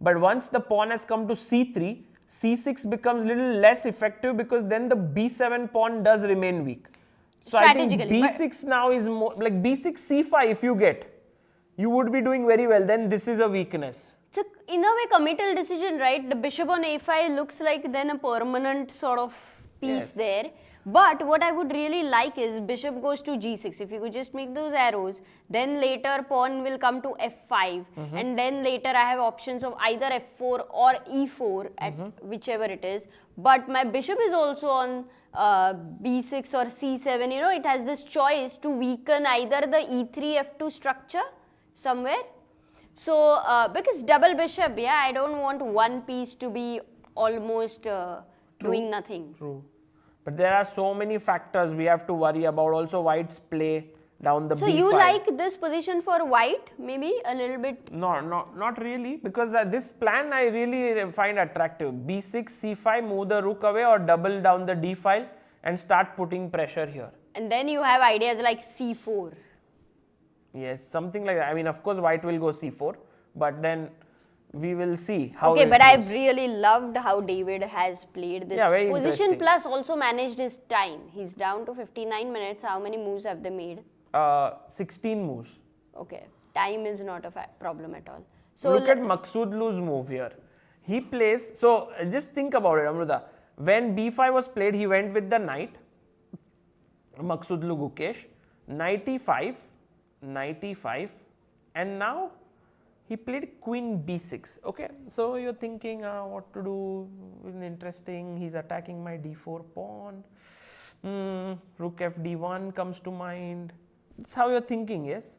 But once the pawn has come to c3, c6 becomes a little less effective because then the b7 pawn does remain weak. So I think Strategically, b6 now is more like b6, c5 if you get. You would be doing very well. Then this is a weakness. It's a, in a way, committal decision, right? The bishop on a5 looks like then a permanent sort of piece Yes. there. But what I would really like is bishop goes to g6. If you could just make those arrows, then later pawn will come to f5, and then later I have options of either f4 or e4 at whichever it is. But my bishop is also on b6 or c7. You know, it has this choice to weaken either the e3 f2 structure somewhere. So because double bishop, yeah, I don't want one piece to be almost doing nothing. True. But there are so many factors we have to worry about. Also, white's play down the So b5. you like this position for white, maybe a little bit? No, not really, because this plan I really find attractive. b6, c5, move the rook away or double down the d file and start putting pressure here. And then you have ideas like c4. Yes, something like that. I mean, of course, white will go c4, but then we will see how Okay, it but goes. I've really loved how David has played this Yeah, very position, interesting. plus also managed his time. He's down to 59 minutes. How many moves have they made? 16 moves. Okay, time is not a problem at all. So Look at Maksudlu's move here. He plays, so just think about it, Amruta. When b5 was played, he went with the knight, Maksudlu Gukesh, knight e5, knight e5, and now he played queen b6. Okay, so you're thinking what to do. Interesting, he's attacking my d4 pawn. Rook fd1 comes to mind. That's how you're thinking, yes?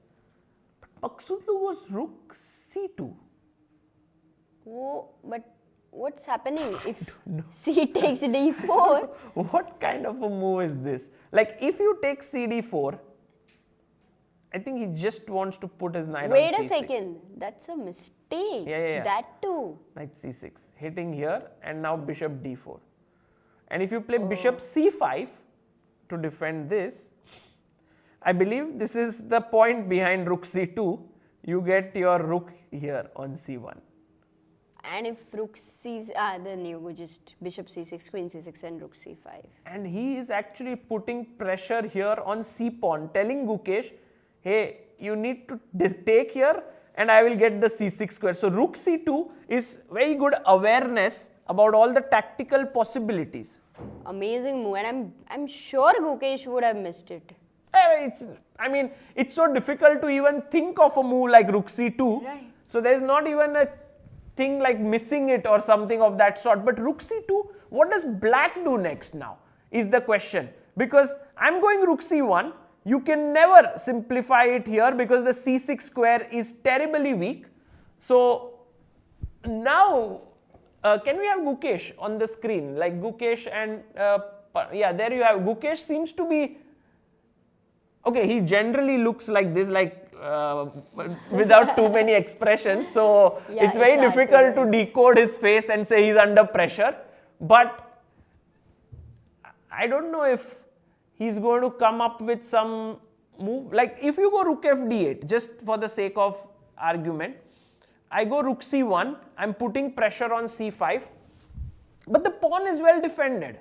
But Maksudlu was rook c2. oh, but what's happening if c takes d4? What kind of a move is this? Like, if you take cd4, I think he just wants to put his knight Wait on a c6. second, that's a mistake. Yeah. That too. Knight c6, hitting here, and now bishop d4. And if you play bishop c5 to defend this, I believe this is the point behind rook c2. You get your rook here on c1. And if rook c, then you go just bishop c6, queen c6, and rook c5. And he is actually putting pressure here on c pawn, telling Gukesh, hey, you need to take here and I will get the c6 square. So rook c2 is very good awareness about all the tactical possibilities. Amazing move, and I'm sure Gukesh would have missed it. It's so difficult to even think of a move like rook c2. Right. So there is not even a thing like missing it or something of that sort. But rook c2, what does black do next now is the question. Because I'm going rook c1. You can never simplify it here because the c6 square is terribly weak. So now, can we have Gukesh on the screen? Like Gukesh and, yeah, there you have. Gukesh seems to be, okay, he generally looks like this, like without too many expressions. So Yeah, it's very it's hard to difficult to guess. decode his face and say he's under pressure. But I don't know if he's going to come up with some move. Like if you go rook fd8, just for the sake of argument, I go rook c1, I'm putting pressure on c5, but the pawn is well defended.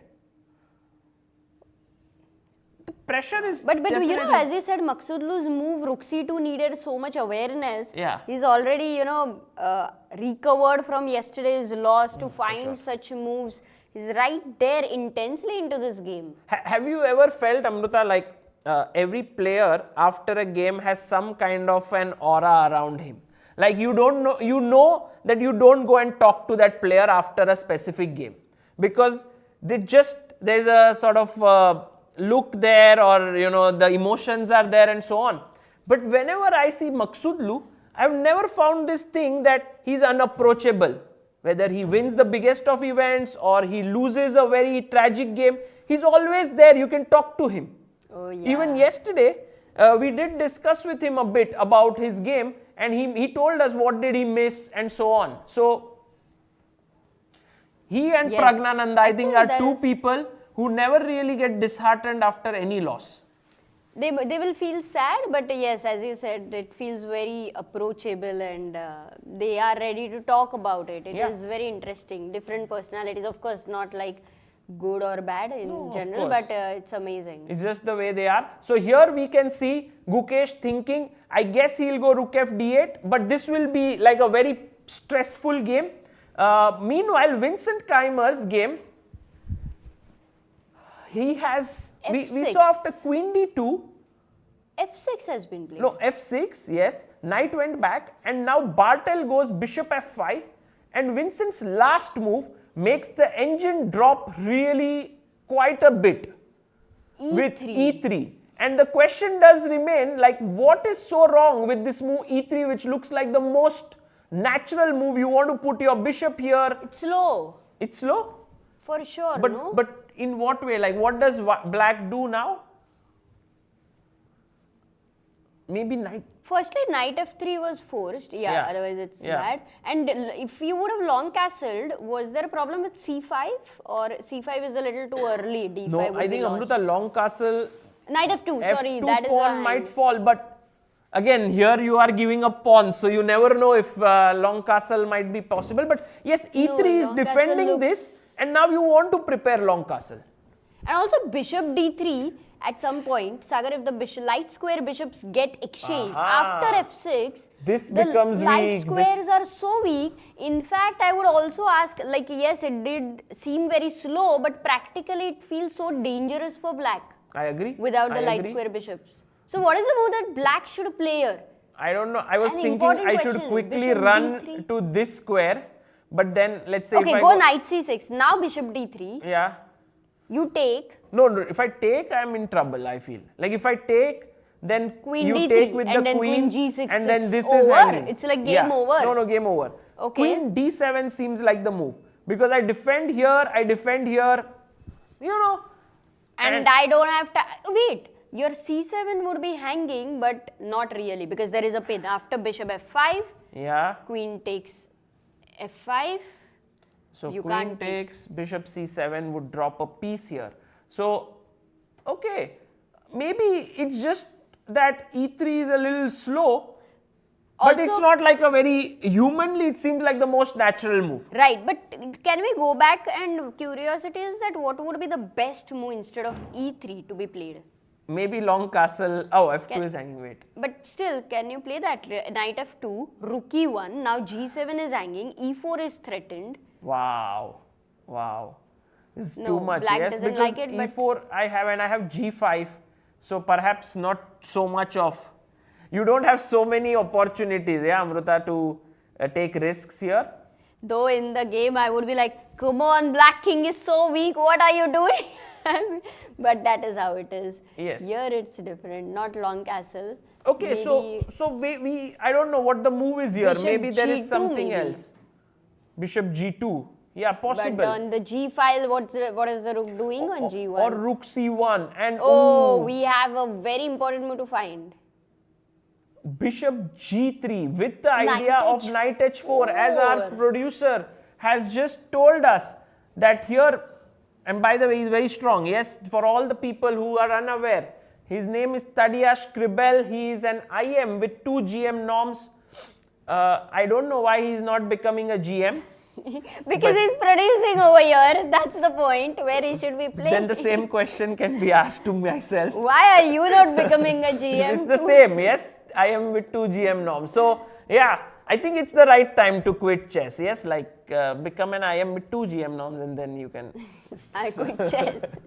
The pressure is But you know, definitely- as you said, Maksudlu's move Rook C2 needed so much awareness. Yeah. He's already, you know, recovered from yesterday's loss to find such moves. He's right there intensely into this game. Have you ever felt, Amruta, like every player after a game has some kind of an aura around him? Like you know that you don't go and talk to that player after a specific game because there's a sort of look there, or you know, the emotions are there and so on. But whenever I see Maksudlu, I've never found this thing that he's unapproachable. Whether he wins the biggest of events or he loses a very tragic game, he's always there. You can talk to him. Oh, yeah. Even yesterday, we did discuss with him a bit about his game, and he told us what did he miss and so on. So he and Yes. Pragnananda, I think, are Actually, that two is- people who never really get disheartened after any loss. They will feel sad, but yes, as you said, it feels very approachable, and they are ready to talk about it. It is Yeah. very interesting. Different personalities, of course, not like good or bad in No, of general, course. but it's amazing. It's just the way they are. So here we can see Gukesh thinking, I guess he'll go Rook F D8, but this will be like a very stressful game. Meanwhile, Vincent Keimer's game, he has, we F6. saw after Queen D2, F6 has been played. no, F6, yes, Knight went back, and now Bartel goes Bishop F5, and Vincent's last move makes the engine drop really quite a bit with E3. And the question does remain, like, what is so wrong with this move E3, which looks like the most natural move? You want to put your bishop here. It's slow, It's slow, for sure, but no? but in what way? Like, what does black do now? Maybe knight. Firstly, knight f3 was forced. Yeah, otherwise it's bad. And if you would have long castled, was there a problem with c5? Or c5 is a little too early, d5 No, would I be think lost. Amruta, long castle, Knight f2, sorry, F2 that is pawn a might hand. fall, but again, here you are giving up pawns, so you never know if long castle might be possible. But yes, E3 is long castle defending this, and now you want to prepare long castle. And also bishop d3 at some point, Sagar, if the light square bishops get exchanged Aha. after f6, This the becomes light weak. squares are so weak. In fact, I would also ask, like, yes, it did seem very slow, but practically it feels so dangerous for black I agree. without the I light agree. square bishops. So what is the move that black should play here? I don't know. I was An thinking important I should question. quickly Bishop run D3. to this square, but then let's say Okay, if I go knight c6. Now bishop d3. Yeah. You take. No, if I take, I'm in trouble, I feel. Like if I take, then Queen you D3 take with and the then queen, queen G6, and then it's this over. is hanging. It's like game over. No, game over. Okay. Queen D7 seems like the move. Because I defend here, you know. And I don't have to. Wait, your c7 would be hanging, but not really, because there is a pin. After bishop f5, Yeah. queen takes f5. So You queen can't take. takes, bishop c7 would drop a piece here. So, okay, maybe it's just that e3 is a little slow, but it's Also- not like a very, humanly it seems like the most natural move. Right, but can we go back, and curiosity is that what would be the best move instead of e3 to be played? Maybe long castle, oh f2 is hanging, wait. But still, can you play that? Knight f2, rook e1, now g7 is hanging, e4 is threatened. Wow, wow. This is No, too much, black yes, doesn't because like it, but- e4 I have, and I have g5, so perhaps not so much of, you don't have so many opportunities, yeah, Amruta, to take risks here. Though in the game I would be like, come on, black king is so weak, what are you doing? But that is how it is. Yes. Here it's different, not long castle. Okay, Maybe so we I don't know what the move is here. Bishop Maybe there is G2 something maybe. else. Bishop g2. Yeah, possible. But on the g file, what is the rook doing on g1? Or rook c1 and Oh, ooh, we have a very important move to find. bishop g3 with the Knight idea of H4. knight h4, as our producer has just told us that here, and by the way, he's very strong. Yes, for all the people who are unaware, his name is Tadeusz Kribel. He is an IM with 2 GM norms. I don't know why he is not becoming a GM. Because he's producing over here. That's the point where he should be playing. Then the same question can be asked to myself. Why are you not becoming a GM? It's the same, yes. I am with 2 GM norms. So, yeah, I think it's the right time to quit chess. Yes, like become an IM with 2 GM norms and then you can. I quit chess.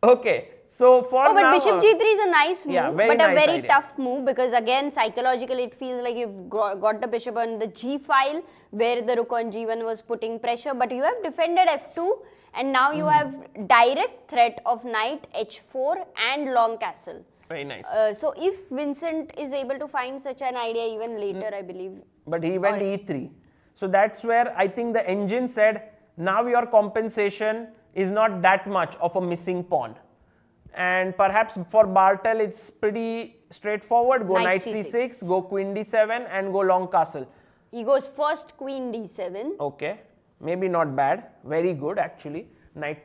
Okay. So for Oh, but now, Bishop G3 is a nice move, yeah, very but a nice very idea. tough move because again, psychologically it feels like you've got the bishop on the G file where the rook on G1 was putting pressure, but you have defended F2 and now you have direct threat of knight H4 and long castle. very nice. So if Vincent is able to find such an idea even later, I believe. But he went E3. So that's where I think the engine said, now your compensation is not that much of a missing pawn. And perhaps for Bartel, it's pretty straightforward. Go knight C6, go queen D7 and go long castle. He goes first queen D7. Okay, maybe not bad. Very good actually. Knight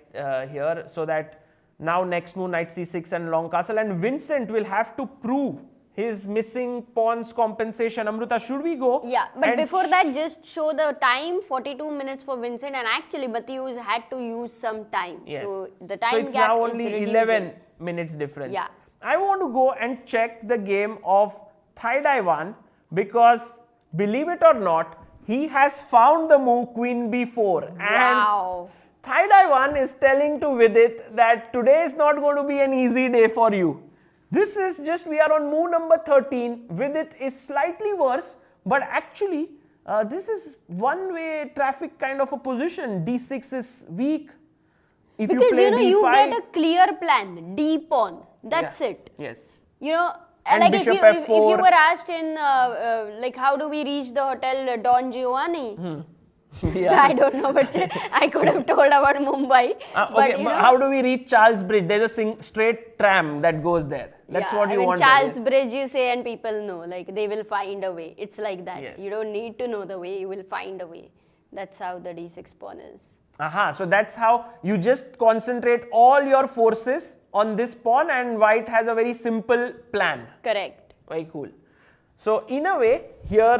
here, so that now next move knight C6 and long castle. And Vincent will have to prove his missing pawns compensation. Amruta, should we go? Yeah, but before that, just show the time, 42 minutes for Vincent, and actually Matthews had to use some time. Yes. So the time so it's gap now is only reducing. 11 minutes difference. Yeah. I want to go and check the game of Thaiday because believe it or not, he has found the move queen b4. Wow. And Thaiday is telling to Vidit that today is not going to be an easy day for you. This is just, we are on move number 13. Vidit is slightly worse, but actually this is one-way traffic kind of a position. D6 is weak. If Because you play D5, you get a clear plan, D pawn. That's it. Yes. You know, And like bishop if you F4. were asked in like how do we reach the hotel Don Giovanni? Yeah. I don't know, but I could have told about Mumbai. Okay, you but know, how do we reach Charles Bridge? There's a straight tram that goes there. That's what you want. Charles Bridge, you say, and people know, like they will find a way. It's like that. Yes. You don't need to know the way, you will find a way. That's how the D6 pawn is. Aha, so that's how you just concentrate all your forces on this pawn, and white has a very simple plan. Correct. Very cool. So in a way, here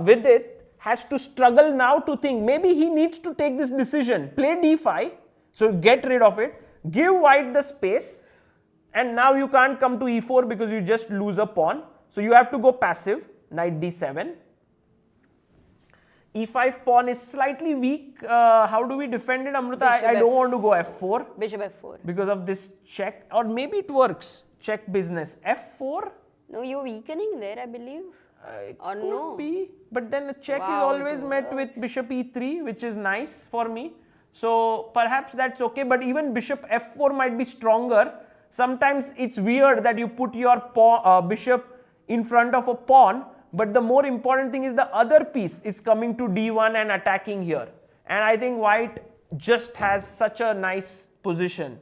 Vidit has to struggle now to think, maybe he needs to take this decision. Play d5, so get rid of it, give white the space, and now you can't come to e4 because you just lose a pawn. So you have to go passive, knight d7. e5 pawn is slightly weak. How do we defend it, Amruta? I don't want to go f4. Bishop f4. Because of this check, or maybe it works. Check business. f4? No, you're weakening there, I believe. Or could no? be, but then a check is Wow, always met with bishop e3, which is nice for me. So perhaps that's okay, but even bishop f4 might be stronger. Sometimes it's weird that you put your bishop in front of a pawn, but the more important thing is the other piece is coming to d1 and attacking here. And I think white just has such a nice position.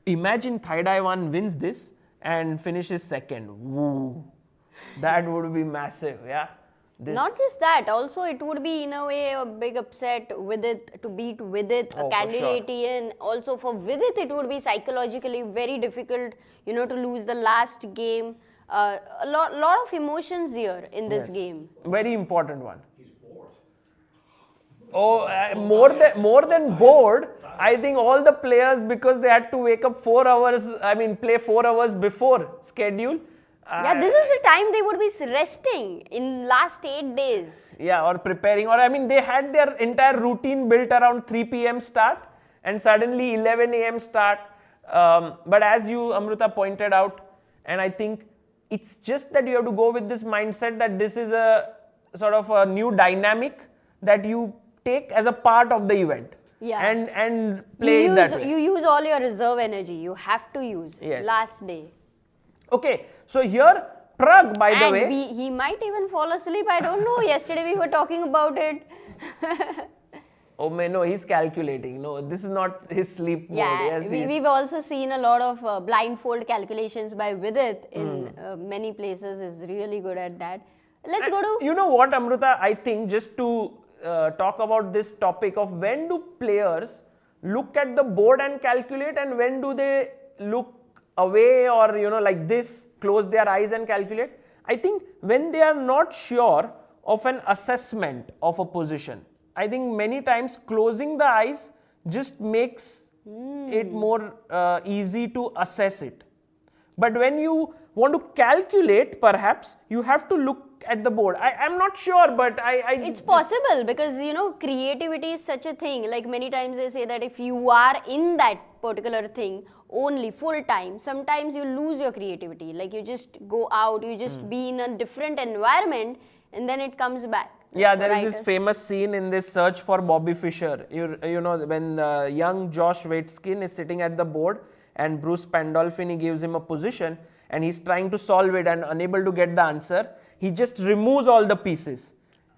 Imagine Thaiday wins this and finishes second. Woo. That would be massive, yeah. Not just that, also it would be in a way a big upset with it, to beat Vidit, a candidate in. Also for Vidit it would be psychologically very difficult, you know, to lose the last game. A lot of emotions here in this game. Very important one. He's bored. Oh, more than bored, I think all the players, because they had to wake up 4 hours, play 4 hours before schedule. Yeah, this is the time they would be resting in last 8 days. Yeah, or preparing, or they had their entire routine built around 3 p.m. start and suddenly 11 a.m. start. But as you, Amruta, pointed out, and I think it's just that you have to go with this mindset that this is a sort of a new dynamic that you take as a part of the event. Yeah. And play it that way. You use all your reserve energy. You have to use last day. Okay, so here Prague, by the way. He might even fall asleep. I don't know. Yesterday we were talking about it. Oh no, he's calculating. No, this is not his sleep mode. Yeah, Yes, we've also seen a lot of blindfold calculations by Vidit in many places. Is really good at that. Let's go to. You know what, Amruta? I think just to talk about this topic of when do players look at the board and calculate, and when do they look away or like this, close their eyes and calculate. I think when they are not sure of an assessment of a position, I think many times closing the eyes just makes it more easy to assess it. But when you want to calculate, perhaps you have to look at the board. I'm not sure, but It's possible because creativity is such a thing. Like many times they say that if you are in that particular thing only full time, sometimes you lose your creativity. Like you just go out, you just be in a different environment, and then it comes back. Yeah, there is this famous scene in this Search for Bobby Fischer. You know, when young Josh Waitzkin is sitting at the board and Bruce Pandolfini gives him a position and he's trying to solve it and unable to get the answer, he just removes all the pieces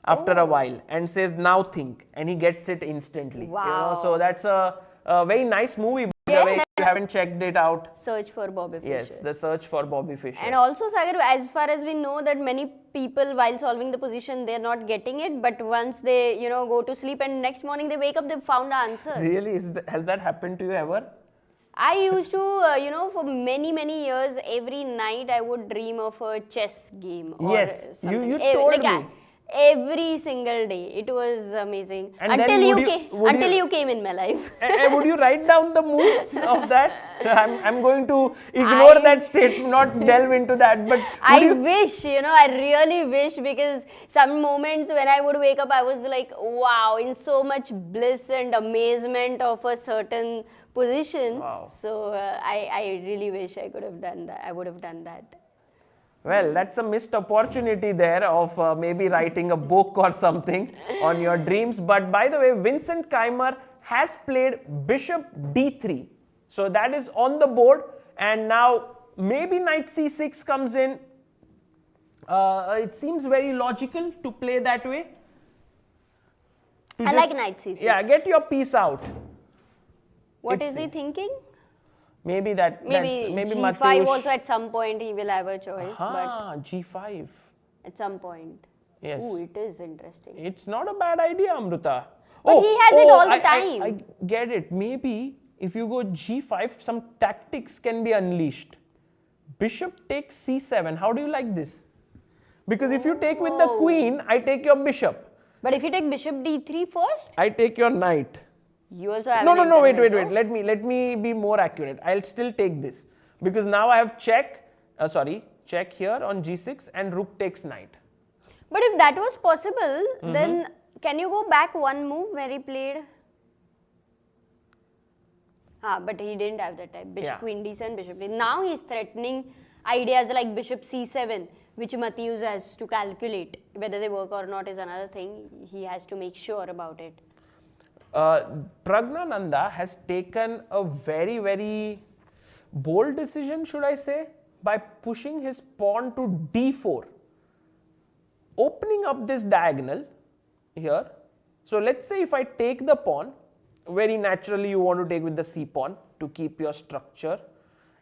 after a while and says, now think, and he gets it instantly. Wow. So that's a very nice movie, by the way, if you haven't checked it out. Search for Bobby Fischer. Yes, the Search for Bobby Fischer. And also, Sagar, as far as we know that many people while solving the position, they're not getting it, but once they, go to sleep and next morning they wake up, they've found the answer. Really? Has that happened to you ever? I used to, for many years, every night I would dream of a chess game. Or Yes, something. you told me. Every single day. It was amazing. And until then you came in my life. Would you write down the moves of that? I'm going to ignore that statement, not delve into that. But I wish, I really wish, because some moments when I would wake up, I was like, wow, in so much bliss and amazement of a certain position. Wow. So I really wish I could have done that. I would have done that. Well, that's a missed opportunity there of maybe writing a book or something on your dreams. But by the way, Vincent Keimer has played bishop d3. So that is on the board, and now maybe knight c6 comes in. It seems very logical to play that way. I like knight c6. Yeah, get your piece out. What is he thinking? Maybe Maybe G5 Mateusz. also at some point he will have a choice. Ah, G5. At some point. Yes. Ooh, it is interesting. It's not a bad idea, Amruta. But he has it all the time. I get it. Maybe if you go G5, some tactics can be unleashed. Bishop takes C7. How do you like this? Because if you take with the queen, I take your bishop. But if you take bishop d3 first, I take your knight. you also have No, wait. intermezzo. Let me be more accurate. I'll still take this. Because now I have check here on G6 and rook takes knight. But if that was possible, then can you go back one move where he played? But he didn't have that type. Bishop, queen d7, bishop d. Now he's threatening ideas like bishop c7, which Matthews has to calculate. Whether they work or not is another thing. He has to make sure about it. Pragnananda has taken a very, very bold decision, should I say, by pushing his pawn to d4, opening up this diagonal here. So let's say if I take the pawn, very naturally you want to take with the c pawn to keep your structure.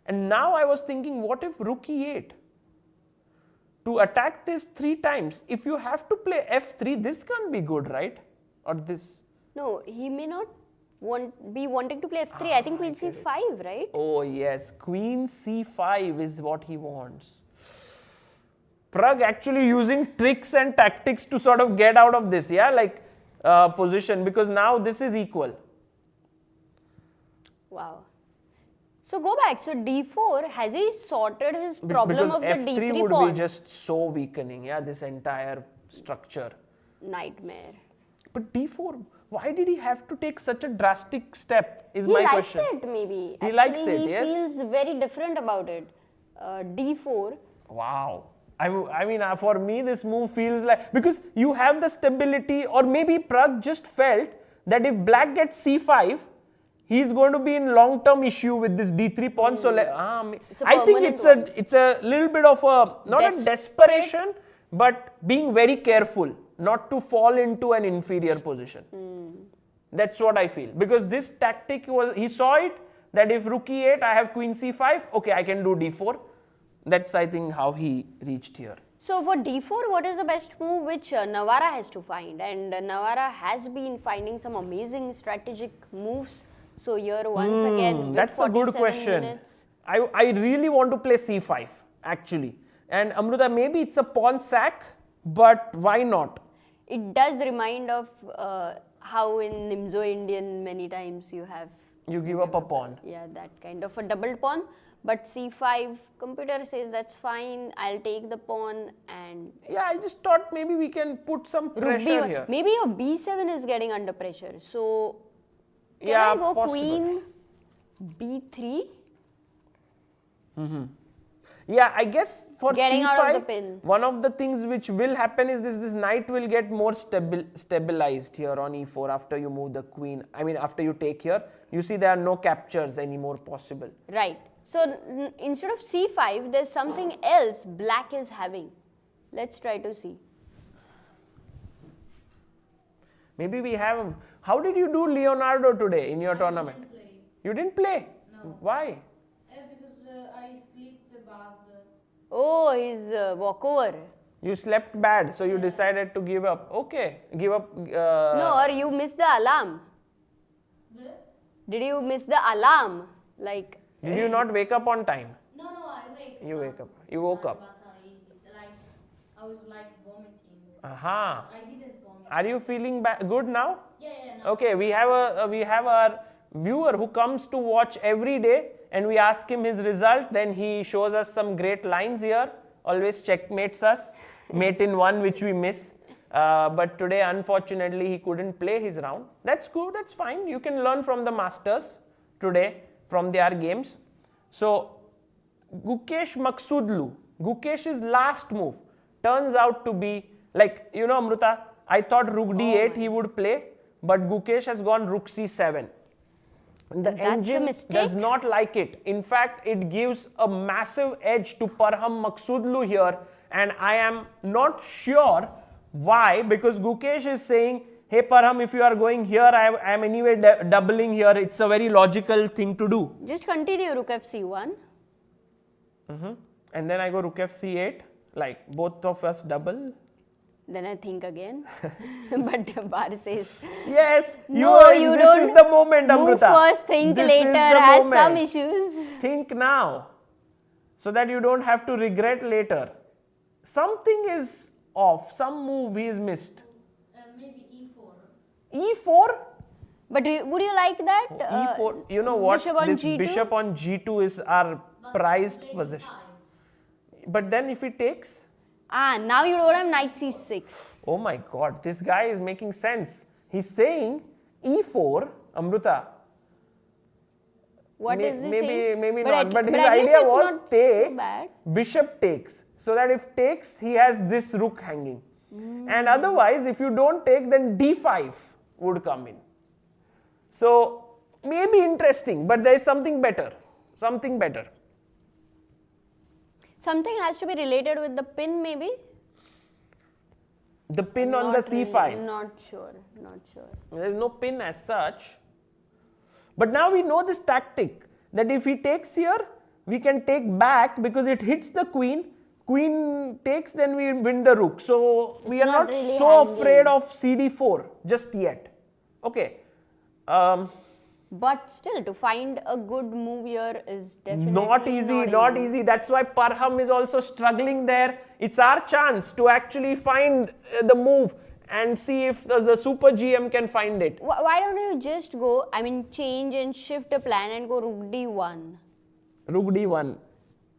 And now I was thinking, what if rook e8? To attack this 3 times, if you have to play f3, this can't be good, right? Or this. No, he may not be wanting to play f3. I think queen c5, right? Oh yes, queen c5 is what he wants. Prag actually using tricks and tactics to sort of get out of this, position, because now this is equal. Wow. So go back. So d4, has he sorted his problem of the F3 d3 would pawn? be just so weakening, this entire structure. Nightmare. But d4, why did he have to take such a drastic step is my question. He likes it maybe. He likes it, he yes. He feels very different about it. D4. Wow. I mean, for me, this move feels like, because you have the stability, or maybe Prag just felt that if black gets c5, he's going to be in long-term issue with this d3 pawn. So, I think it's a little bit of a desperation, but being very careful not to fall into an inferior position. That's what I feel. Because this tactic was, he saw it, that if rook e8, I have queen c5, okay, I can do d4. That's, I think, how he reached here. So for d4, what is the best move which Navara has to find? And Navara has been finding some amazing strategic moves. So here once again, with that's a good question. Minutes. I really want to play c5, actually. And Amruta, maybe it's a pawn sack, but why not? It does remind of how in Nimzo Indian many times you have. You give up a pawn. Yeah, that kind of a double pawn. But c5, computer says that's fine. I'll take the pawn and. Yeah, I just thought maybe we can put some pressure B1. here. Maybe your b7 is getting under pressure. So can yeah, I go possible. queen b3? Yeah, I guess for Getting c5, out of the pin. one of the things which will happen is this knight will get more stabilized here on e4 after you move the queen. I mean, after you take here, you see there are no captures anymore possible. Right. So instead of c5, there's something else black is having. Let's try to see. Maybe we have. How did you do Leonardo today in your tournament? Didn't play. You didn't play? No. Why? Because I slept about Oh, his walkover. You slept bad, so you decided to give up. Okay, give up. No, or you missed the alarm. the. Did you miss the alarm? Like. Did you not wake up on time? No, I wake. You wake up. You woke up. But I was like vomiting. Aha. I didn't vomit. Are you feeling good now? Yeah. No. Okay, we have our viewer who comes to watch every day, and we ask him his result. Then he shows us some great lines here. Always checkmates us, mate in one, which we miss. But today, unfortunately, he couldn't play his round. That's good. That's fine. You can learn from the masters today from their games. So Gukesh Maksudlu, Gukesh's last move turns out to be like, Amruta, I thought rook d8 he would play, but Gukesh has gone rook c7. The engine does not like it. In fact, it gives a massive edge to Parham Maksudlu here, and I am not sure why, because Gukesh is saying, hey Parham, if you are going here, I am anyway doubling here. It's a very logical thing to do. Just continue rook f(c)(1). And then I go rook f(c)(8), like both of us double. Then I think again. But Bar says, yes, no, you this don't. Is the moment, Move Amruta. first, think This later, is the has moment. some issues. Think now, so that you don't have to regret later. Something is off, some move he is missed. Maybe e4. e4? But would you like that? e4, you know what? Bishop on This g2? bishop on g2 is our prized possession. But then if he takes, Now you don't have knight c6. oh my god, this guy is making sense. He's saying e4, Amruta. What is he saying? Maybe But not. But his at least idea it's was not take, so bad. bishop takes. So that if takes, he has this rook hanging. And otherwise, if you don't take, then d5 would come in. So maybe interesting, but there is something better. Something better. Something has to be related with the pin, maybe? The pin on the c5. Not sure. There is no pin as such. But now we know this tactic, that if he takes here, we can take back because it hits the queen. Queen takes, then we win the rook. So we are not not really so hanging. afraid of cd4 just yet. Okay. But still, to find a good move here is definitely Not easy. That's why Parham is also struggling there. It's our chance to actually find the move and see if the super GM can find it. Why don't you just go, change and shift a plan and go rook d1 Rook d1.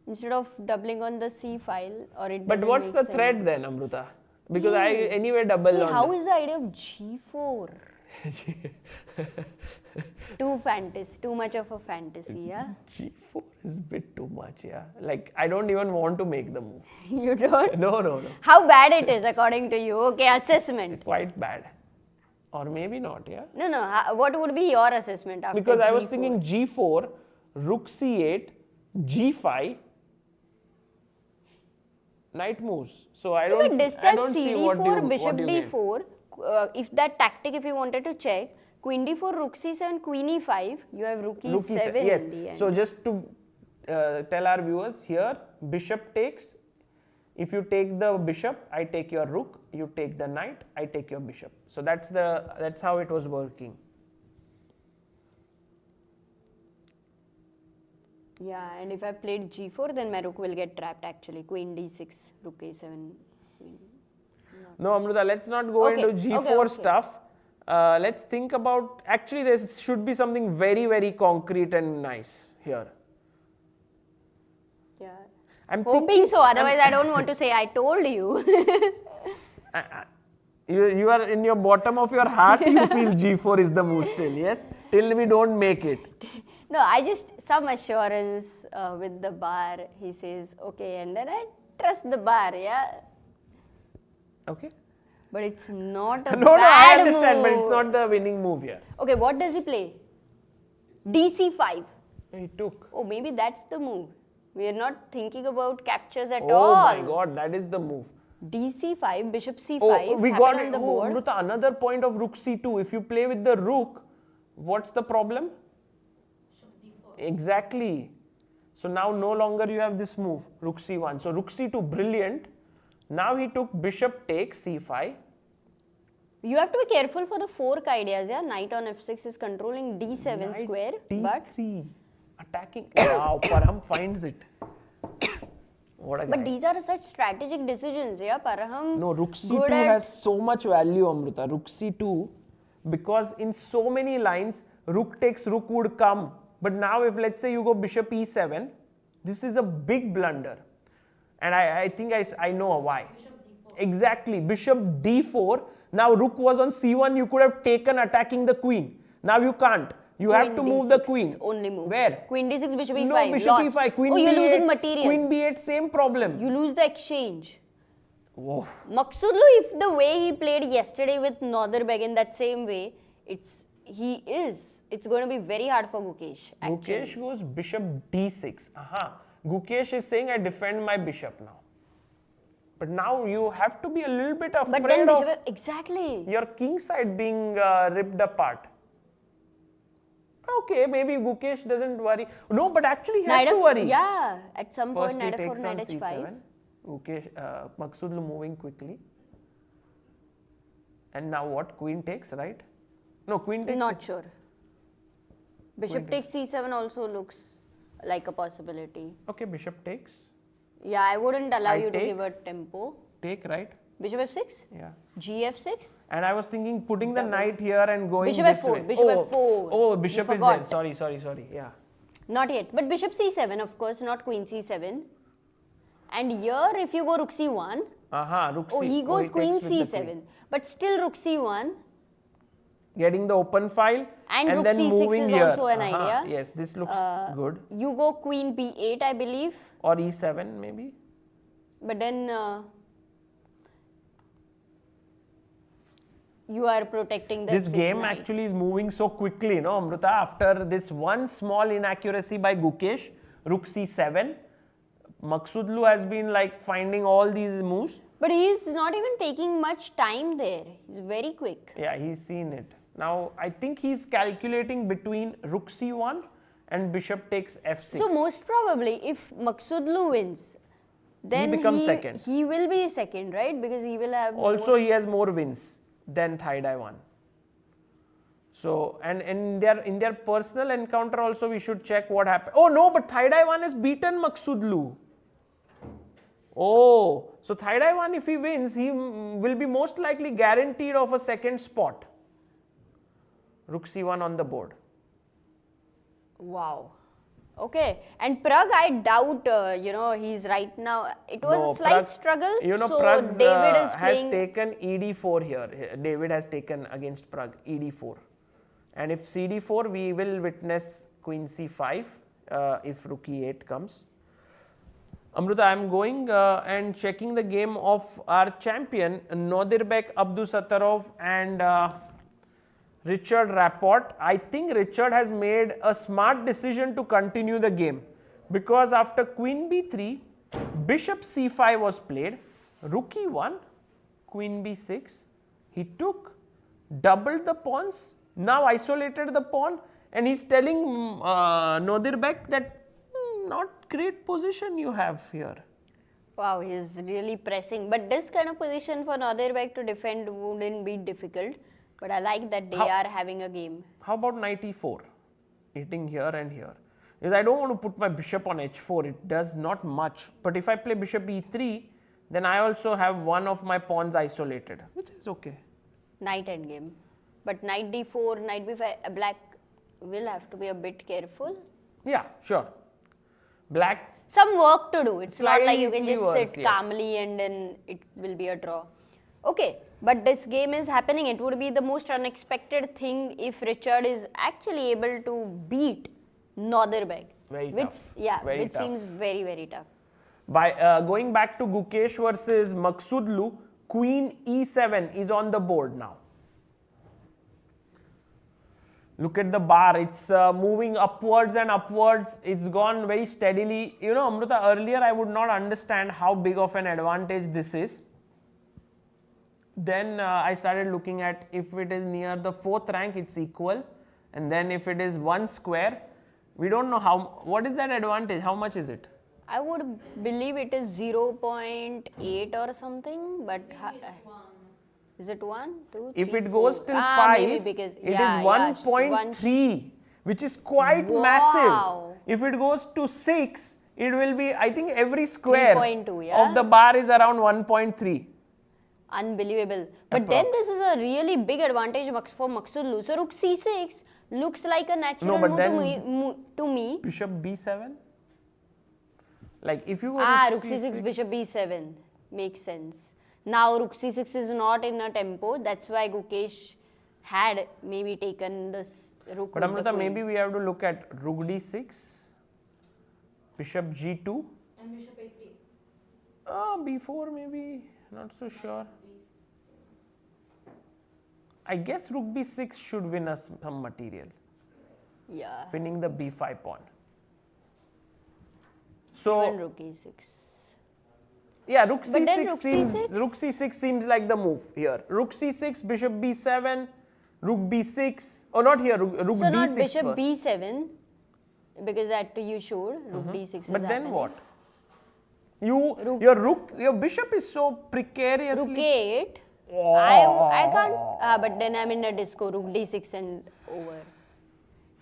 instead of doubling on the c file, or it But doesn't what's make the sense. threat then, Amruta? Because I anyway double on How the- is the idea of g4? Too much of a fantasy, yeah? G4 is a bit too much, yeah. Like, I don't even want to make the move. You don't? No. How bad it is according to you? Okay, assessment. Quite bad. Or maybe not, yeah. No. What would be your assessment after Because I was G4? thinking G4, Rook C8, G5, knight moves. So I But don't distant see what CD4, you bishop what you gain. D4, if that tactic, if you wanted to check, queen D4, rook C7, queen E5, you have rook Rook E7 E7, yes. in the end. So just to tell our viewers here, bishop takes. If you take the bishop, I take your rook. You take the knight, I take your bishop. So that's how it was working. Yeah, and if I played g4, then my rook will get trapped actually. Queen d6, rook a7, queen. No, Amruta, let's not go Okay, into G4 okay. stuff. Let's think about, actually there should be something very, very concrete and nice here. Yeah. I'm Hoping thinking, so, otherwise I don't want to say I told you. you are in your bottom of your heart, you feel G4 is the move still, yes? Till we don't make it. No, I just, some assurance with the bar, he says, okay, and then I trust the bar, yeah. Okay. But it's not a No, bad I understand, move. but it's not the winning move here. Okay, what does he play? DC5. He took. Oh, maybe that's the move. We are not thinking about captures at Oh all. my god, that is the move. DC5, bishop c5. Oh, we happen got on it. the Oh, board. Amruta, another point of rook c2. If you play with the rook, what's the problem? Bishop d4. Exactly. So now no longer you have this move, rook c1. So rook c2, brilliant. Now he took bishop takes c5. You have to be careful for the fork ideas, yeah. Knight on f6 is controlling d7 Knight square, d3. but Attacking. Wow, Parham finds it. What a guy. but these are such strategic decisions, yeah. Parham. No, rook good c2 at- has so much value, Amruta. Rook c2, because in so many lines, rook takes rook would come. But now if let's say you go bishop e7, this is a big blunder. And I think I know why. Bishop d4. Exactly, bishop d4. Now rook was on c1, you could have taken attacking the queen. Now you can't. You have to Queen move the d6 queen. Only move. Where? Queen d6, bishop e5. No, bishop lost. e5, queen oh, you're b8, losing material. Queen b8, same problem. You lose the exchange. Whoa. Maksudlu, if the way he played yesterday with Northerbeg in that same way, it's going to be very hard for Gukesh. Actually. Gukesh goes bishop d6. Aha. Gukesh is saying I defend my bishop now. But now you have to be a little bit But then afraid of bishop, exactly. your king side being ripped apart. Okay, maybe Gukesh doesn't worry. No, but actually he has Knight to F- worry. Yeah, at some First point he knight f4, takes on knight h5. c7. Gukesh, Maksudlu moving quickly. And now what? Queen takes, right? No, queen takes. Not sure. Bishop takes c7 also looks like a possibility. Okay, bishop takes. Yeah, I wouldn't allow I you to take. give a tempo. Take, right? Bishop f6, Yeah. gf6. And I was thinking putting the knight here and going Bishop this f4, way. bishop oh, f4. Oh, bishop You is there. forgot. Sorry. Yeah. Not yet, but bishop c7, of course, not queen c7. And here, if you go rook c1, Rook oh, c. he goes queen takes with the c7. queen. But still rook c1 Getting the open file and rook then c6 moving is here. also an idea. Yes, this looks good. You go queen b8, I believe. Or e7 maybe. But then you are protecting the This f6 game knight. actually is moving so quickly, no, Amruta? After this one small inaccuracy by Gukesh, rook c7, Maksudlu has been like finding all these moves. But he is not even taking much time there. He's very quick. Yeah, he's seen it. Now, I think he's calculating between rook c1 and bishop takes f6. So most probably, if Maksudlu wins, then becomes second. He will be second, right? Because he will have Also, he has more wins than Thaidai won. So, and in their personal encounter also, we should check what happened. Oh no, but Thaidai one has beaten Maksudlu. Oh, so Thaidai one, if he wins, he will be most likely guaranteed of a second spot. Rook c1 on the board. Wow. Okay. And Prag, I doubt, he's right now. It was a slight Prag, struggle. So Prag David is has playing. taken ed4 here. David has taken against Prag ed4. And if cd4, we will witness queen c5 if rook e8 comes. Amruta, I am going and checking the game of our champion Nodirbek Abdusattarov and Richard Rapport. I think Richard has made a smart decision to continue the game because after queen b3, bishop c5 was played, rook e1, queen b6, he took, doubled the pawns, now isolated the pawn, and he's telling Nodirbek that not great position you have here. Wow, he's really pressing. But this kind of position for Northerbeg to defend wouldn't be difficult. But I like that they are having a game. How about knight e4? Hitting here and here. is I don't want to put my bishop on h4. It does not much. But if I play bishop e3, then I also have one of my pawns isolated, which is okay. Knight endgame. But knight d4, knight b5, black will have to be a bit careful. Yeah, sure. Black. Some work to do. It's not like you can Slightly just worse, sit yes. calmly and then it will be a draw. Okay, but this game is happening. It would be the most unexpected thing if Richard is actually able to beat Northerbeg. Very which, tough. Yeah, Very which tough. seems very, very tough. By going back to Gukesh versus Maksudlu, queen e7 is on the board now. Look at the bar, it's moving upwards and upwards. It's gone very steadily. You know, Amruta, earlier I would not understand how big of an advantage this is. Then I started looking at if it is near the 4th rank, it's equal. And then if it is 1 square, we don't know what is that advantage, how much is it? I would believe it is 0.8 or something, but is it 1, 2, 3, If it goes 4? till 5, maybe because, it is 1.3, which is quite Wow. massive. If it goes to 6, it will be, I think every square 3.2, yeah? of the bar is around 1.3. Unbelievable. But then this is a really big advantage for Maksudlu. So rook c6 looks like a natural but move then to me. Bishop b7? Like if you go Rook c6, bishop b7 makes sense. Now rook c6 is not in a tempo. That's why Gukesh had maybe taken this rook. But with the Amruta, queen. maybe we have to look at rook d6, bishop g2, And bishop a3. b4 maybe, not so sure. I guess rook b6 should win us some material, Yeah. winning the b5 pawn. So Even rook e6. yeah, rook But then c6 rook c6? seems like the move here. Rook c6, bishop b7, rook b6. Oh, not here. Rook So d6 not bishop first. b7 because that you showed rook d6 is But then happening. what? Your bishop is so precariously. Rook a8. I can't. But then I'm in a disco. Rook d6 and over.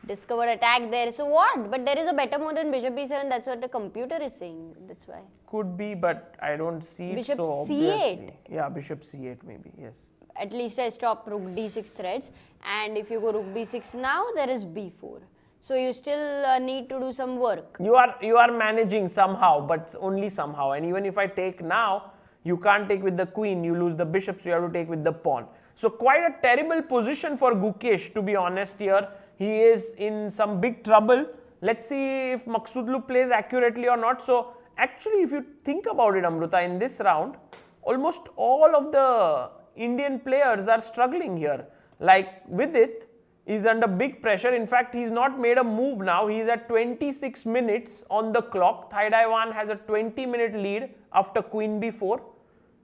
Discovered attack there. So what? But there is a better move than bishop b7. That's what the computer is saying. That's why. Could be, but I don't see it Bishop so c8. obviously. Yeah, bishop c8 maybe. Yes. At least I stop rook d6 threads. And if you go rook b6 now, there is b4. So you still need to do some work. You are managing somehow, but only somehow. And even if I take now, you can't take with the queen. You lose the bishop, so you have to take with the pawn. So quite a terrible position for Gukesh, to be honest here. He is in some big trouble. Let's see if Maksudlu plays accurately or not. So actually, if you think about it, Amruta, in this round, almost all of the Indian players are struggling here. Like Vidit is under big pressure. In fact, he's not made a move now. He's at 26 minutes on the clock. Thaidaiwan has a 20-minute lead after queen b4.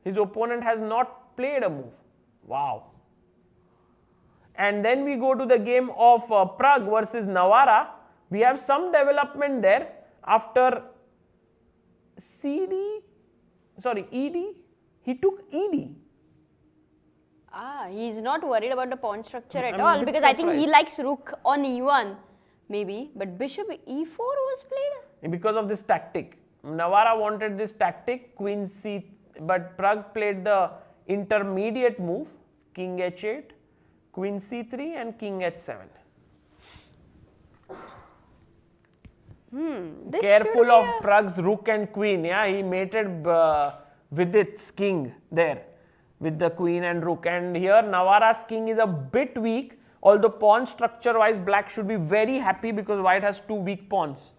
His opponent has not played a move. Wow. And then we go to the game of Prague versus Navara. We have some development there after ED. He took ED. He's not worried about the pawn structure at I'm a all bit because I think he surprised. likes rook on e1 maybe. But bishop e4 was played. Because of this tactic. Navara wanted this tactic, queen c, but Prague played the intermediate move, king h8, queen c3 and king h7. This Careful should be of a- Prague's rook and queen. Yeah, he mated Vidit's king there with the queen and rook. And here Navara's king is a bit weak. Although pawn structure wise, black should be very happy because white has two weak pawns.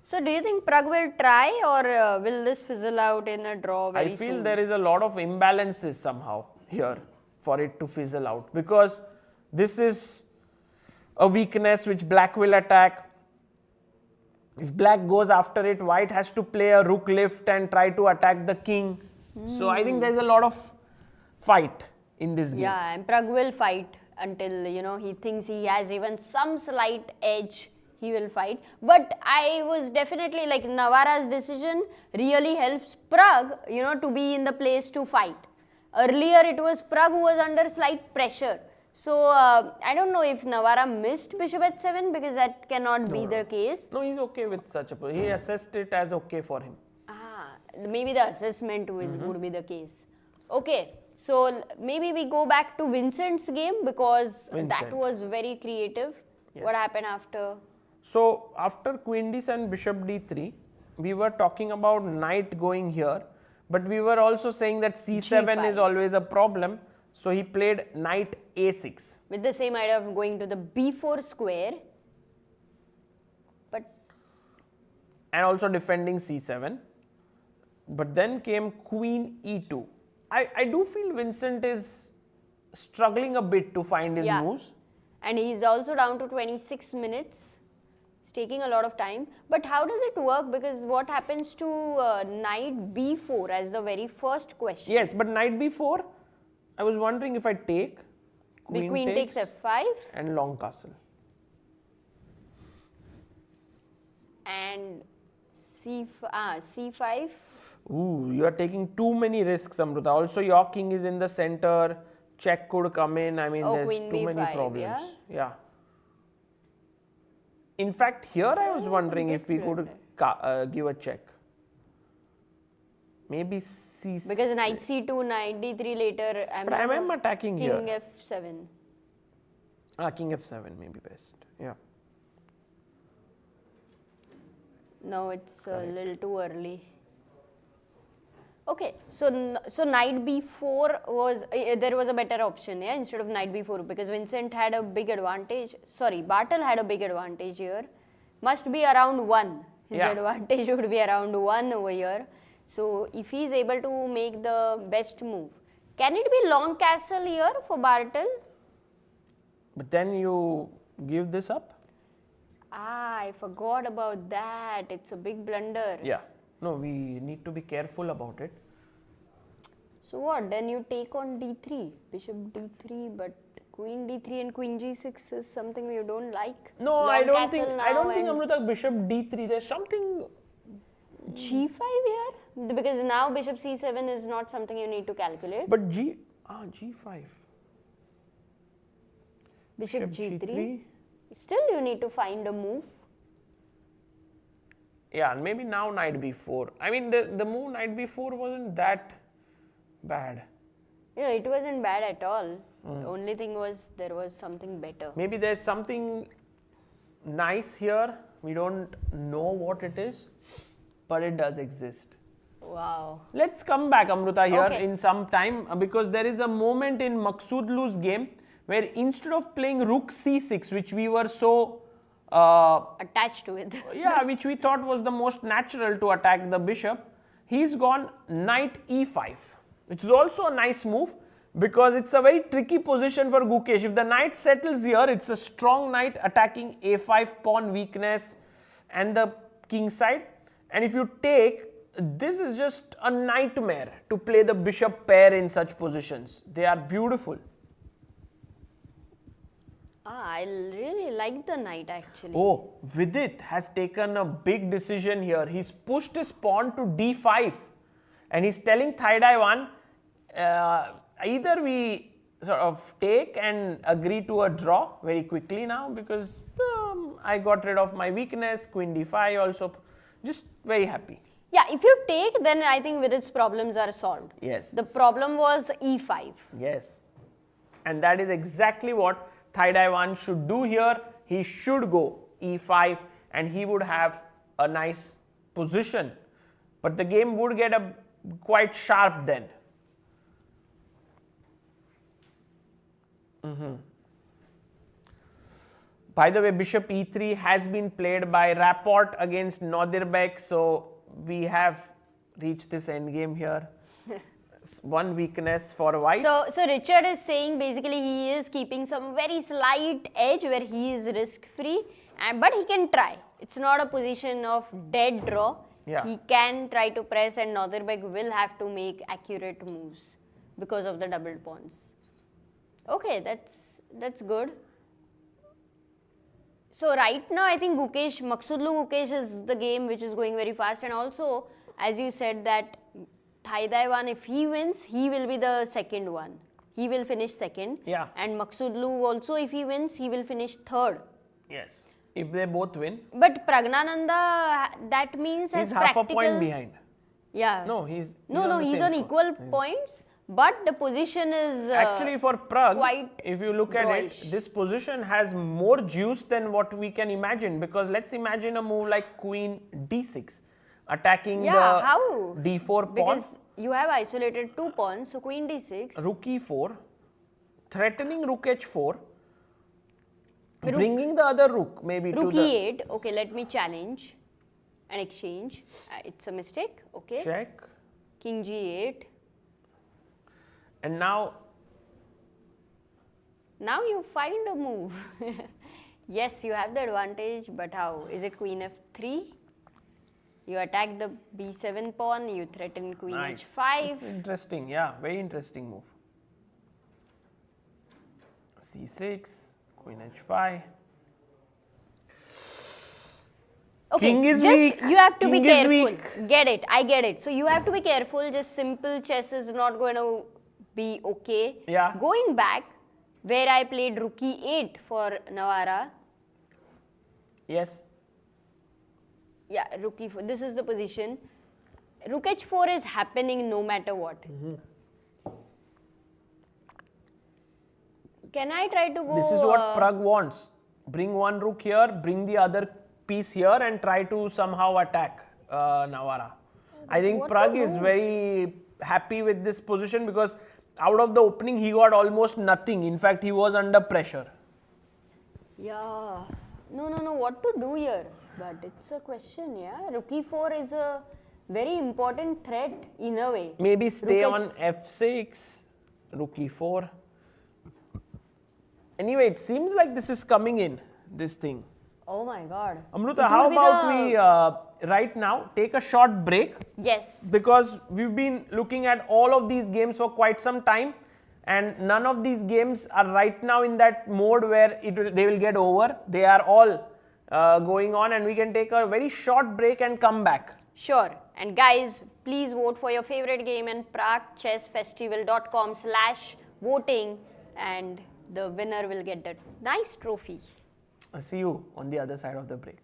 So do you think Prague will try or will this fizzle out in a draw very I feel soon? there is a lot of imbalances somehow here for it to fizzle out, because this is a weakness which black will attack. If black goes after it, white has to play a rook lift and try to attack the king. So I think there's a lot of fight in this game. Yeah, and Prague will fight until he thinks he has even some slight edge. He will fight. But I was definitely like Navara's decision really helps Prague, to be in the place to fight. Earlier it was Prague who was under slight pressure. So I don't know if Navara missed bishop h7 because that cannot be the case. No, he's okay with such a position. He assessed it as okay for him. Maybe the assessment would be the case. Okay, so maybe we go back to Vincent's game because that Vincent. was very creative. Yes. What happened after? So after queen d7, bishop d3, we were talking about knight going here, but we were also saying that c7 G5. is always a problem. So he played knight a6. With the same idea of going to the b4 square, but And also defending c7. But then came queen e2. I do feel Vincent is struggling a bit to find his moves. And he's also down to 26 minutes. It's taking a lot of time. But how does it work? Because what happens to knight b4 as the very first question? Yes, but knight b4, I was wondering if I take, Queen takes f5. and long castle. And c5. Ooh, you are taking too many risks, Amruta. Also, your king is in the center. Check could come in. I mean, there's queen too many b5, problems. Yeah. In fact, here I was wondering if we could give a check. Maybe c6. Because knight c2, knight d3 later. But I am attacking king here. f7. King f7 may be best. Yeah. No, it's a little too early. Okay, so knight b4 was, there was a better option, yeah, instead of knight b4 because Vincent had a big advantage. Sorry, Bartel had a big advantage here. Must be around 1. His advantage would be around 1 over here. So if he is able to make the best move. Can it be long castle here for Bartel? But then you give this up? I forgot about that. It's a big blunder. Yeah. No, we need to be careful about it. So what? Then you take on d3, bishop d3, but queen d3 and queen g6 is something you don't like. No, Long I don't castle think. now I don't think and Amruta Bishop d3. There's something. g5 here because now bishop c7 is not something you need to calculate. But g5. Bishop g3. Still, you need to find a move. Yeah, and maybe now knight b4. I mean, the move knight b4 wasn't that bad. Yeah, it wasn't bad at all. The only thing was there was something better. Maybe there's something nice here. We don't know what it is, but it does exist. Wow. Let's come back, Amruta, here Okay. in some time because there is a moment in Maksudlu's game where instead of playing rook c6, which we were so Attached to it. which we thought was the most natural to attack the bishop, he's gone knight e5, which is also a nice move because it's a very tricky position for Gukesh. If the knight settles here, it's a strong knight attacking a5 pawn weakness and the king side. And if you take, this is just a nightmare to play the bishop pair in such positions. They are beautiful. I really like the knight actually. Oh, Vidit has taken a big decision here. He's pushed his pawn to d5 and he's telling Thaidaiwan, either we sort of take and agree to a draw very quickly now because I got rid of my weakness, queen d5 also, just very happy. Yeah, if you take, then I think Vidit's problems are solved. Yes. The problem was e5. Yes. And that is exactly what Thaidaiwan should do here. He should go e5 and he would have a nice position. But the game would get quite sharp then. By the way, bishop e3 has been played by Rapport against Nodirbek. So we have reached this endgame here. One weakness for white. So Richard is saying basically he is keeping some very slight edge where he is risk free, but he can try. It's not a position of dead draw. Yeah. He can try to press and Nodirbek will have to make accurate moves because of the doubled pawns. Okay, that's good. So right now I think Gukesh, Maksudlu Gukesh is the game which is going very fast, and also as you said that Thaidaiwan, if he wins, he will be the second one. he will finish second. Yeah. And Maksudlu also, if he wins, he will finish third. Yes. If they both win, But Pragnananda, that means has he's half a practical. point behind. Yeah. No, he's He's on equal points, but the position is actually for Prague. quite If you look at drawish. it, this position has more juice than what we can imagine. Because let's imagine a move like Queen D6, attacking the how? D4 pawn, Because you have isolated 2 pawns, so Queen D6. Rook E4, threatening Rook H4, bringing the other rook maybe Rook to the E8. Okay, let me challenge and exchange. It's a mistake. Okay. check. King G8. And now You find a move. Yes, you have the advantage, but how? Is it Queen F3? You attack the B7 pawn, you threaten Queen nice. H5. It's interesting, yeah, very interesting move. C6, Queen H5. Okay, King is just weak. you have to be King is careful. weak. Get it, I get it. So you have to be careful. Just simple chess is not going to be okay. Yeah. Going back, where I played Rook E8 for Navara. Yes. Yeah, Rook E4. This is the position. Rook H4 is happening no matter what. Can I try to go? This is what Prague wants. Bring one rook here, bring the other piece here and try to somehow attack Navara. I think What to Prague is do? very happy with this position because out of the opening he got almost nothing. In fact, he was under pressure. Yeah. No. What to do here? But it's a question, yeah. Rook E4 is a very important threat in a way. Maybe stay Rook on F6, Rook E4. Anyway, it seems like this is coming in, this thing. Oh my god. Amruta, It how will be about the- we right now take a short break? Yes. Because we've been looking at all of these games for quite some time and none of these games are right now in that mode where they will get over. They are all going on and we can take a very short break and come back. Sure. And guys, please vote for your favorite game in praguechessfestival.com/voting and the winner will get that nice trophy. I'll see you on the other side of the break.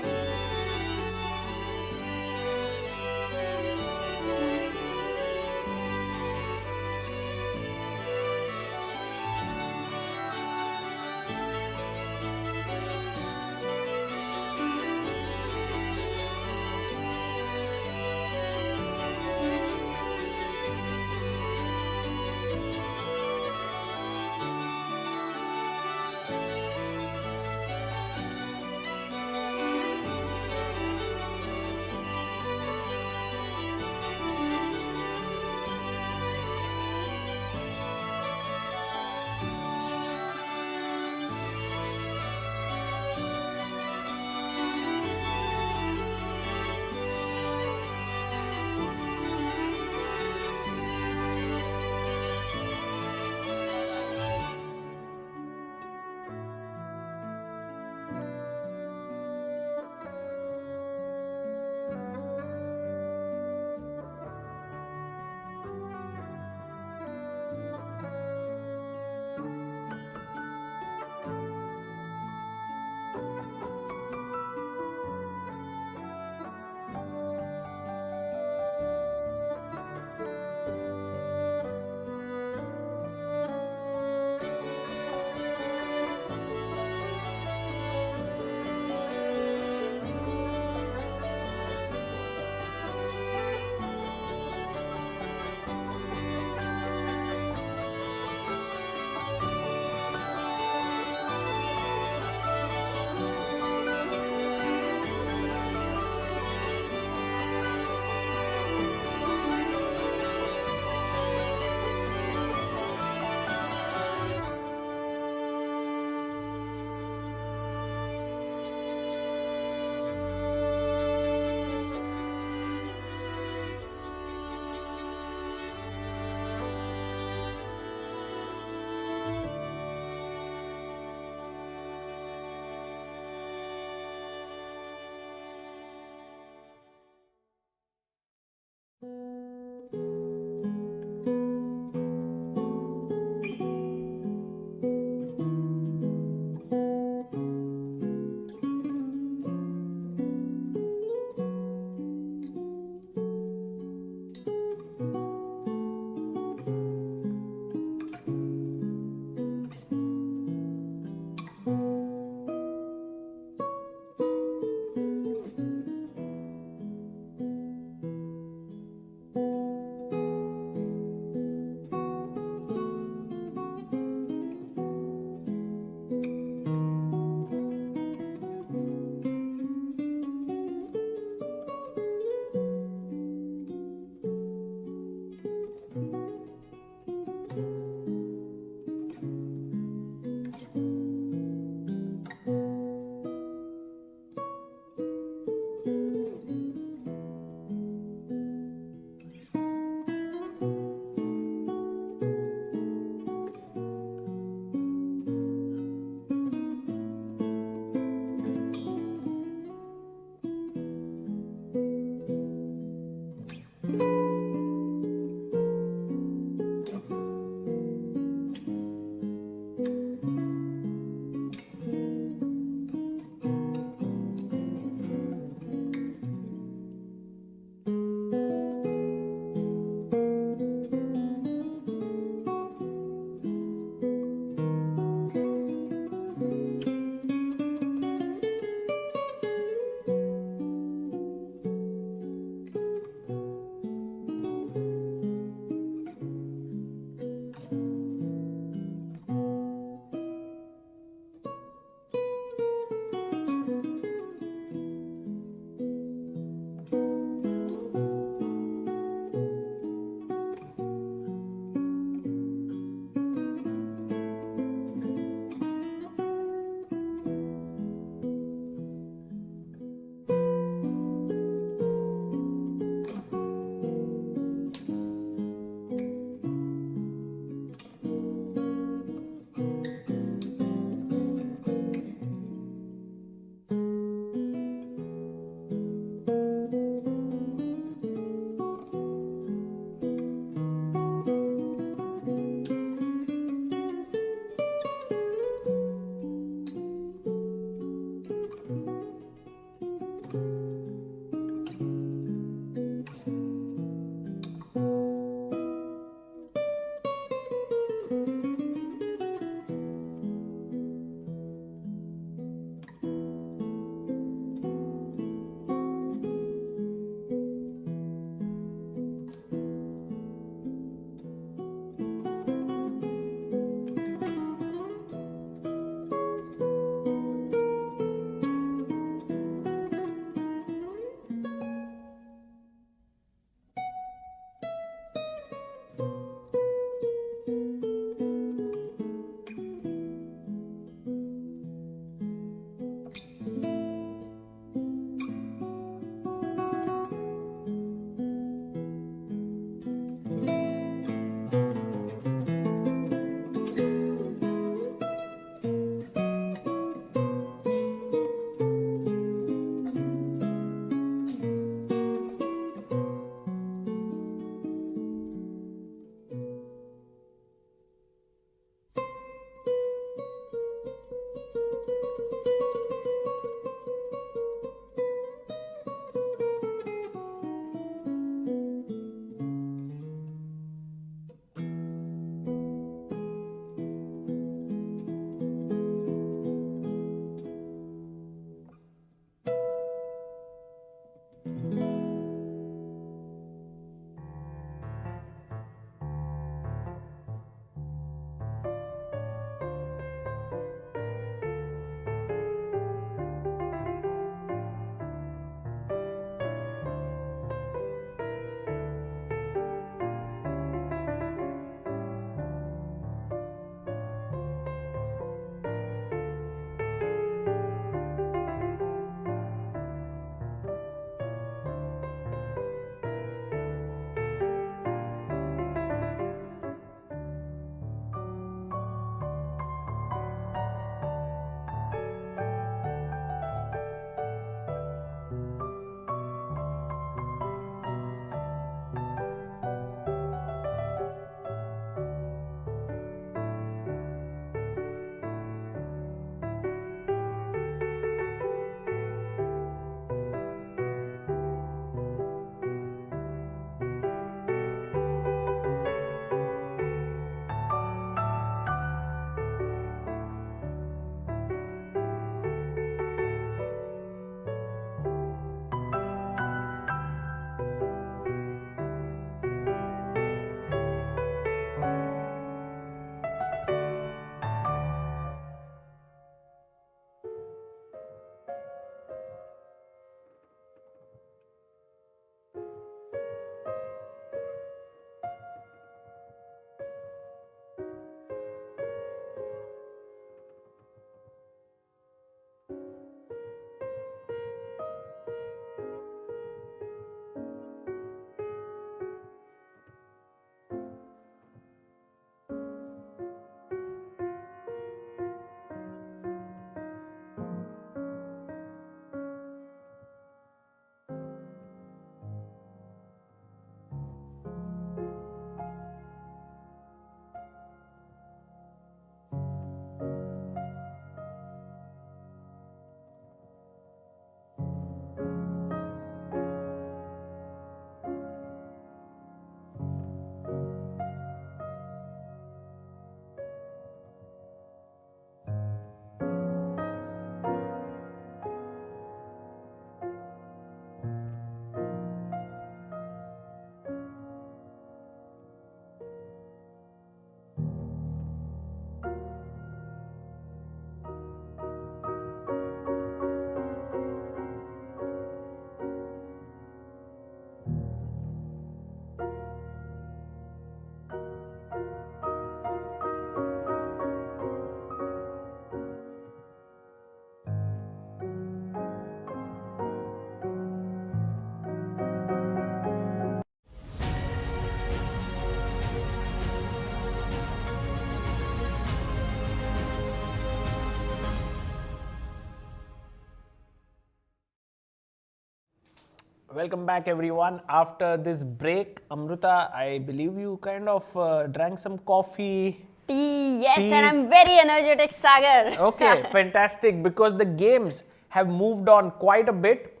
Welcome back everyone. After this break, Amruta, I believe you kind of drank some coffee. Tea, yes, Tea. and I'm very energetic, Sagar. Okay, fantastic, because the games have moved on quite a bit,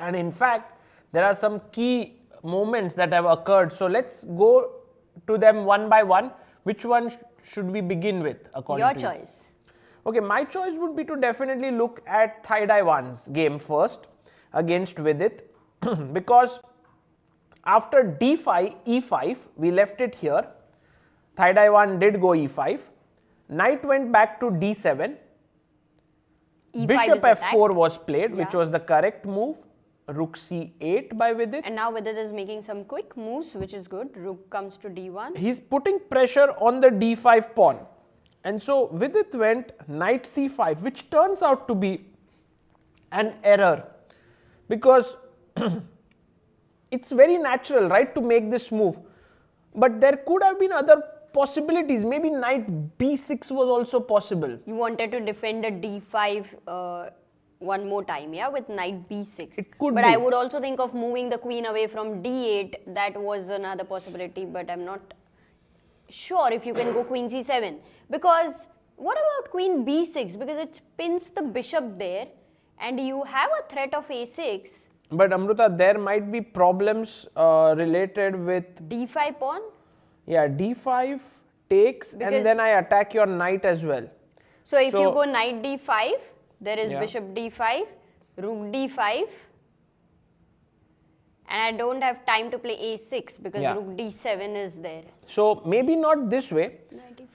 and in fact, there are some key moments that have occurred. So let's go to them one by one. Which one should we begin with according Your to you? choice. Okay, my choice would be to definitely look at Thaidaiwan's game first against Vidit because after d5, e5, we left it here. Thaidaiwan did go e5. Knight went back to d7. E5 Bishop is attacked. f4 was played, which Yeah. was the correct move. Rook c8 by Vidit. And now Vidit is making some quick moves, which is good. Rook comes to d1. He's putting pressure on the d5 pawn. And so Vidit went knight c5, which turns out to be an error because it's very natural, right, to make this move. But there could have been other possibilities. Maybe knight b6 was also possible. You wanted to defend a d5 one more time, yeah, with knight b6. It could but be. I would also think of moving the queen away from d8. That was another possibility, but I'm not sure if you can go queen c7. Because what about queen b6? Because it pins the bishop there and you have a threat of a6. But Amruta, there might be problems related with, d5 pawn. yeah, d5 takes Because- and then I attack your knight as well. So if So- you go knight d5, there is Yeah. bishop d5, rook d5, and I don't have time to play a6 because Yeah. rook d7 is there. So maybe not this way.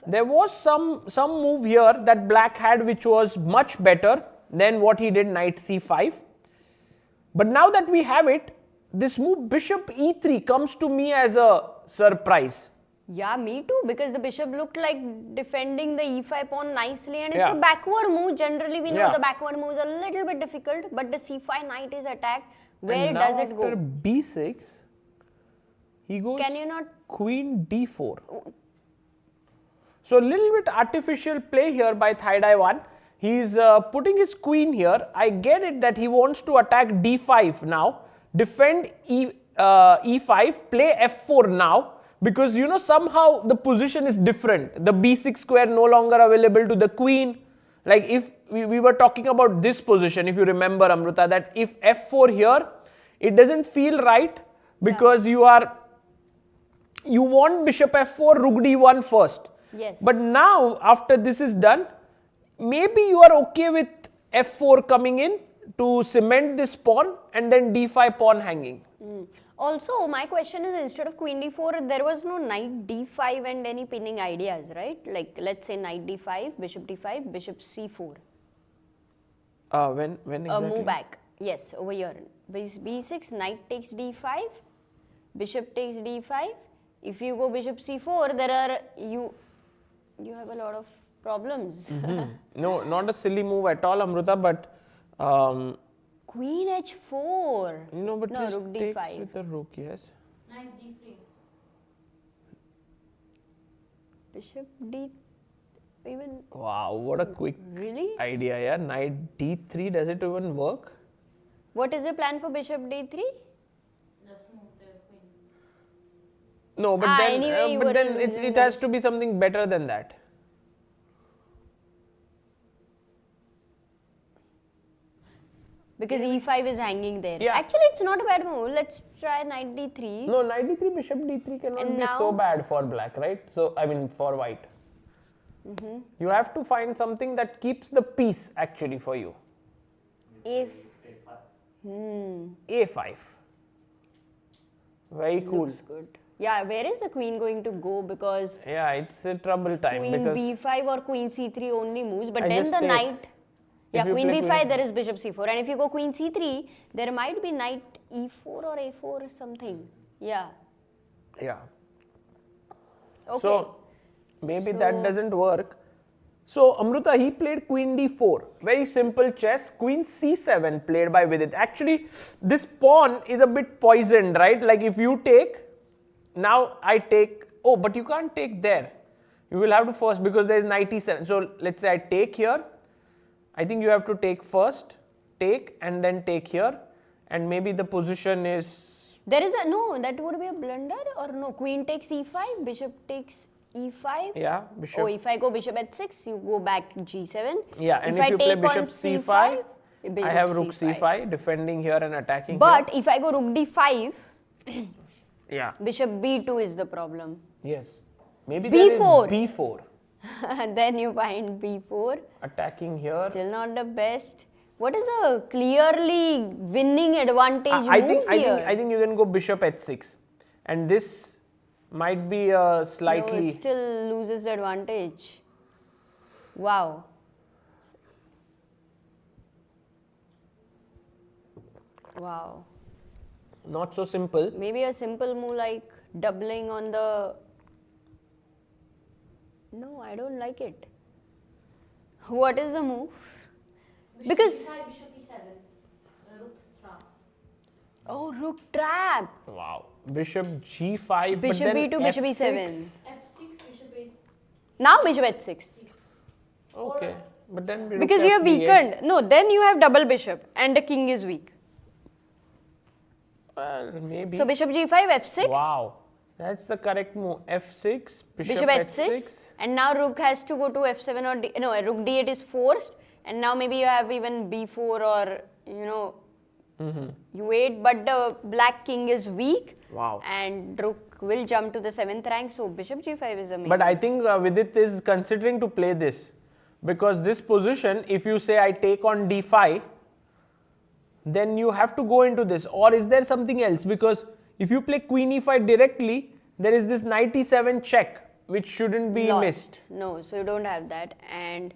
There was some move here that black had which was much better than what he did knight c5. But now that we have it, this move bishop e3 comes to me as a surprise. Yeah, me too, because the bishop looked like defending the e5 pawn nicely, and it's Yeah. a backward move. Generally, we know Yeah. the backward move is a little bit difficult, but the c5 knight is attacked. Where And does now it go? after b6, he goes Can you not? queen d4. So a little bit artificial play here by Thaidaiwan. He's putting his queen here. I get it that he wants to attack d5 now, defend e5, play f4 now, because you know somehow the position is different. The b6 square no longer available to the queen. Like if we were talking about this position, if you remember Amruta, that if f4 here, it doesn't feel right because you want bishop f4, rook d1 first. Yes. But now after this is done, maybe you are okay with f4 coming in to cement this pawn and then d5 pawn hanging. Also, my question is, instead of queen d4, there was no knight d5 and any pinning ideas, right? Like, let's say knight d5, bishop c4. When exactly? Move back. Yes, over here. b6, knight takes d5, bishop takes d5. If you go bishop c4, there are you have a lot of problems. No, not a silly move at all, Amruta, but Queen h4. no, but No, just rook takes d5. with the rook, yes. Knight d3. Bishop d. Even Wow, what a quick really? idea, yeah. Knight d3, does it even work? What is the plan for bishop d3? Just move the queen. No, but anyway, you were then losing it the has to be something better than that. Because e5 is hanging there. Yeah. Actually, it's not a bad move. Let's try knight d3. No, knight d3, bishop d3 cannot And be so now- bad for black, right? So, I mean, for white. You have to find something that keeps the peace actually for you. If a5. Very cool. looks good. Yeah, where is the queen going to go? Because Yeah, it's a trouble time queen because b5 or queen c3 only moves, but I then just the take. knight. Yeah, you queen play b5, queen- there is bishop c4, and if you go queen c3, there might be knight e4 or a4 or something. Yeah. yeah. Okay. So maybe So- that doesn't work. So Amruta, he played queen d4. Very simple chess. Queen c7 played by Vidit. Actually, this pawn is a bit poisoned, right? Like if you take, now I take, oh, but you can't take there. You will have to first, because there is knight e7. So let's say I take here. I think you have to take first, take, and then take here. and maybe the position is... There is a, no, that would be a blunder or no, queen takes e5, bishop takes e5. Yeah, bishop. Oh, if I go bishop h6, you go back g7. Yeah, and if I you play take bishop on c5, bishop I have rook c5, defending here and attacking But if I go rook d5, here. Yeah. bishop b2 is the problem. Yes. Maybe B4. there is b4. Then you find b4. Attacking here. Still not the best. What is a clearly winning advantage I move here? think you can go bishop h6, and this might be a No, slightly... it still loses the advantage. Wow. Wow. Not so simple. Maybe a simple move like doubling on the... No, I don't like it. What is the move? Because... Bishop e7. Rook trap. Oh, rook trap. Wow. Bishop g5, but Bishop then b2, bishop f6. e7. f6, bishop a. Now bishop h6. Okay. But then rook Because you have f8. weakened. No, then you have double bishop and the king is weak. Well, maybe. So bishop g5, f6. Wow. That's the correct move. f6, bishop, Bishop h6. And now rook has to go to f7 or no, rook d8 is forced. And now maybe you have even b4 or, you know, you wait. But the black king is weak. Wow. And rook will jump to the 7th rank. So bishop g5 is amazing. But I think Vidit is considering to play this. Because this position, if you say I take on d5, then you have to go into this. Or is there something else? Because if you play queen e5 directly, there is this knight e7 check, which shouldn't be Lost. missed. No, so you don't have that. And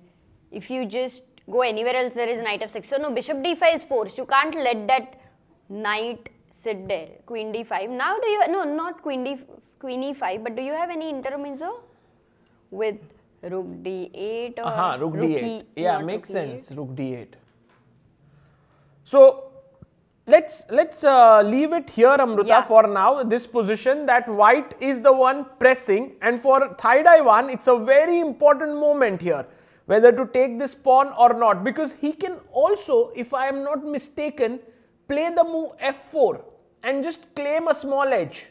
if you just go anywhere else, there is knight f6. So no, bishop d5 is forced. You can't let that knight sit there. Queen d5. Now do you, no, not queen e5, but do you have any intermezzo with rook d8 or Rook d8. Yeah, not makes rook e8? sense. Rook d8. So let's leave it here, Amruta, Yeah. for now. This position that white is the one pressing, and for Thaiday it's a very important moment here, whether to take this pawn or not, because he can also, if I am not mistaken, play the move f4 and just claim a small edge.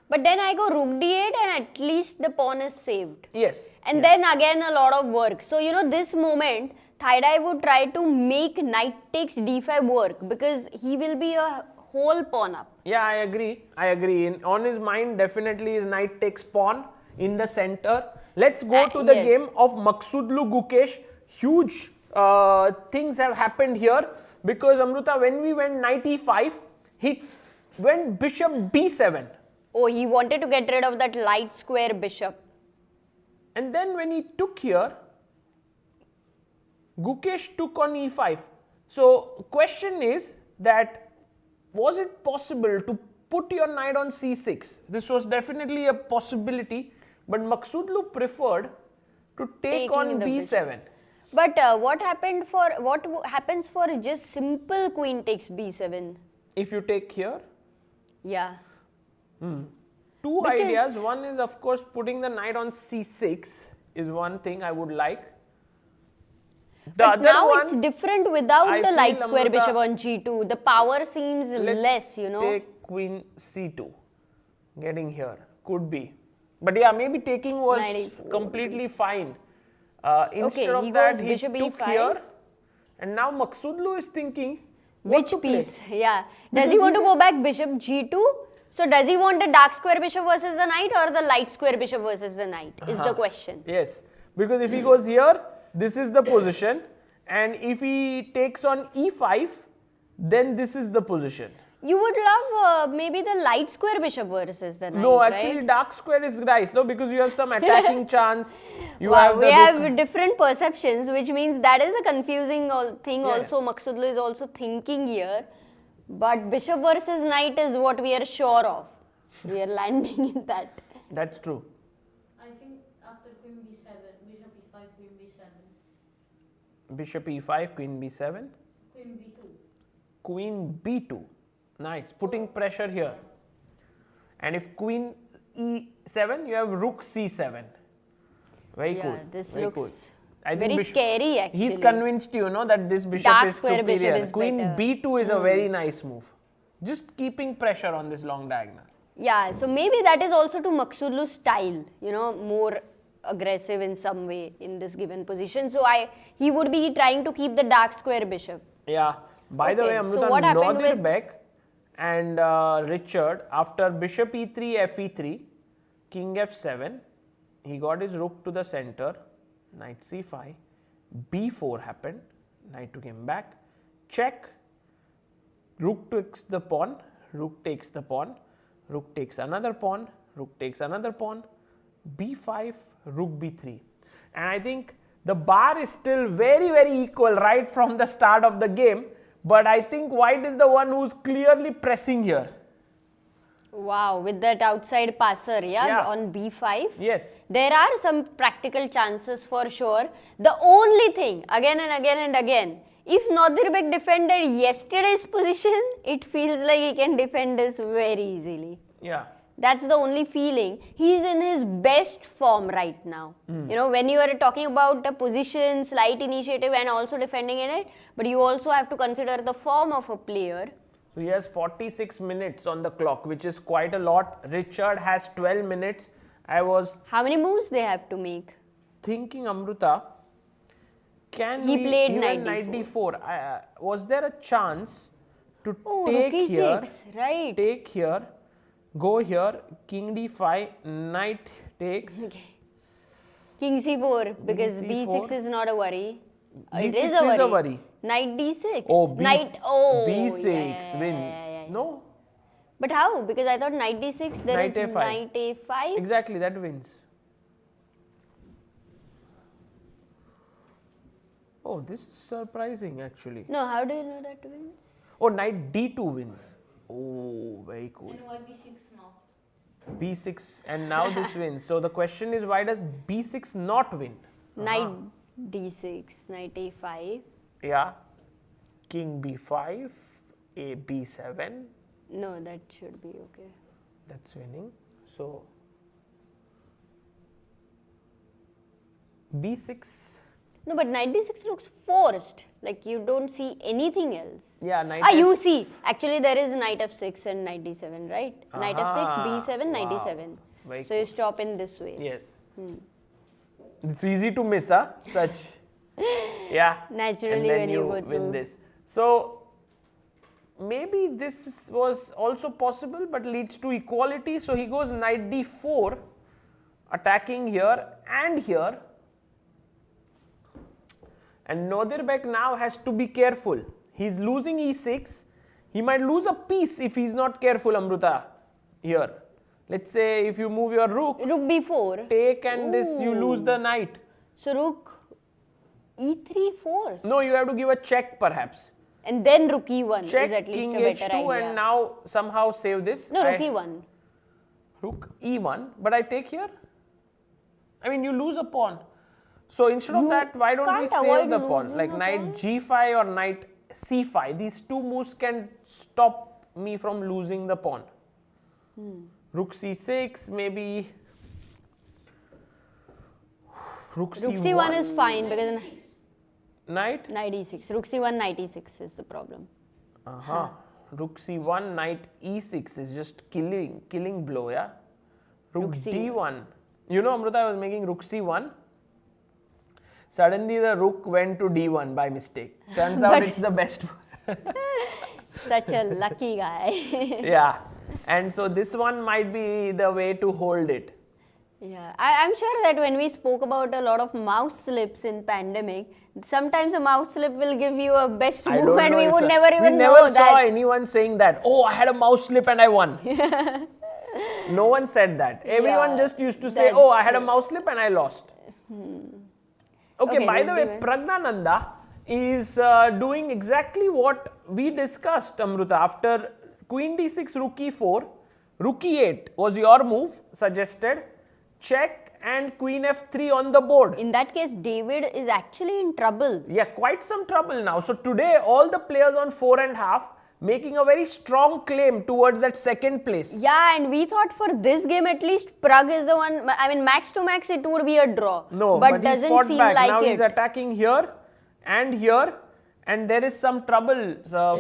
But then I go rook d8 and at least the pawn is saved. Yes. And then again a lot of work. So you know this moment, Thaiday would try to make knight takes d5 work because he will be a whole pawn up. Yeah, I agree. On his mind, definitely is knight takes pawn in the center. Let's go to the yes. game of Maksudlu Gukesh. Huge things have happened here because Amruta, when we went knight e5, he went bishop b7. Oh, he wanted to get rid of that light square bishop. And then when he took here, Gukesh took on e5. So question is that was it possible to put your knight on c6? This was definitely a possibility, but Maksudlu preferred to take Taking on the b7. But what happens for just simple queen takes b7? If you take here, Yeah. two Because- ideas. One is of course putting the knight on c6 is one thing I would like. The But other now one, it's different without I the light feel, square Amruta, bishop on g2. The power seems let's less, you know. take queen c2. Getting here could be, but yeah, maybe taking was 94. completely fine. Instead Okay, of he that, goes he bishop took e5. here, and now Maksudlu is thinking what Which to play. piece? Yeah. Does he want to go back bishop g2? So does he want the dark square bishop versus the knight or the light square bishop versus the knight is the question. Yes, because if he goes here, this is the position, and if he takes on e5, then this is the position. You would love maybe the light square bishop versus the knight, No, right? actually dark square is nice, no, because you have some attacking chance. You Wow, have the we rook. have different perceptions, which means that is a confusing thing. Yeah. Also, Maksudlu is also thinking here. But bishop versus knight is what we are sure of. We are landing in that. That's true. I think after queen b7, bishop e5, queen b7, Bishop e5, queen b7, queen b2. queen b2. Nice, putting pressure here. And if queen e7, you have rook c7. Very Yeah, cool. this very looks cool. I think very scary actually. He's convinced you know that this bishop Dark is square superior. bishop is Queen better. b2 is a very nice move. just keeping pressure on this long diagonal. Yeah, so maybe that is also to Maksulu's style, you know, more aggressive in some way in this given position. So he would be trying to keep the dark square bishop. Yeah. By the way, Okay, so Amruta, what happened Nadir with- Bek and Richard, after bishop e3, fe3, king f7, he got his rook to the center, knight c5, b4 happened, knight came back, check, rook takes the pawn, rook takes the pawn, rook takes another pawn, rook takes another pawn, b5, rook b3. And I think the bar is still very, very equal right from the start of the game. But I think white is the one who's clearly pressing here. Wow, with that outside passer, Yeah. on b5. Yes. There are some practical chances for sure. The only thing, again and again and again, if Nadir Bek defended yesterday's position, it feels like he can defend this very easily. Yeah. That's the only feeling. He's in his best form right now. You know, when you are talking about the position, slight initiative and also defending in it, but you also have to consider the form of a player. So he has 46 minutes on the clock, which is quite a lot. Richard has 12 minutes. I was How many moves they have to make? thinking, Amruta, can He we played even knight knight d4? Was there a chance to Oh, take rook here, e6, right. take here, go here, king d5, knight takes, King c4 because c4. b6 is not a worry. It b6 is a worry. Knight d6. Oh, Knight. b6 yeah, wins. yeah. No, But how? Because I thought knight d6. There Knight is a5. knight a5. exactly, that wins. Oh, this is surprising actually. No, how do you know that wins? Oh, knight d2 wins. Oh, very cool. And why b6 now? b6 and now this wins. So the question is, why does b6 not win? Knight d6, knight a5. Yeah, king b5, a b7, No, that should be okay. that's winning. So b6, No, but knight d6 looks forced. Like you don't see anything else. yeah, knight You see. Actually, there is knight f6 and knight d7, right? Knight f6, b7, knight Wow. d7. Very So you stop in this way. yes. It's easy to miss, huh? Such, yeah. Naturally, and then when you go win through. this. So maybe this was also possible, but leads to equality. So he goes knight d4, attacking here and here. And Nadir Bek now has to be careful. He's losing e6. He might lose a piece if he's not careful, Amruta. Here, let's say if you move your rook, Rook b4. take and this, you lose the knight. So rook e3 force. No, you have to give a check perhaps. And then rook e1 Check is at least king a better h2 idea. and now somehow save this. No, rook e1. Rook e1, but I take here. I mean, you lose a pawn. So instead of that, why don't we can't save avoid the pawn? losing Like a knight pawn. g5 or knight c5. These two moves can stop me from losing the pawn. Rook c6, maybe. Rook Rook c1. c1 is fine because Knight. knight e6. Rook c1, knight e6 is the problem. Rook c1, knight e6 is just killing blow, yeah. Rook Rook c- d1. You know, Amruta, I was making rook c1. Suddenly the rook went to d1 by mistake. Turns out it's the best one. Such a lucky guy. Yeah. And so this one might be the way to hold it. Yeah, I'm sure that when we spoke about a lot of mouse slips in pandemic, sometimes a mouse slip will give you a best I move don't and know we if would so- never even we never know saw that. anyone saying that, oh, I had a mouse slip and I won. No one said that. Everyone Yeah, just used to say, that's oh, I had a true. mouse slip and I lost. Okay, Okay, by rook the way, d1. Pragnananda is doing exactly what we discussed, Amruta. After queen d6, rook e4, rook e8 was your move, suggested. Check and queen f3 on the board. In that case, David is actually in trouble. Yeah, quite some trouble now. So today, all the players on 4.5 making a very strong claim towards that second place. Yeah, and we thought for this game at least Prag is the one. I mean, max to max it would be a draw. No, but he's doesn't fought seem back. like Now it. he's attacking here and here, and there is some trouble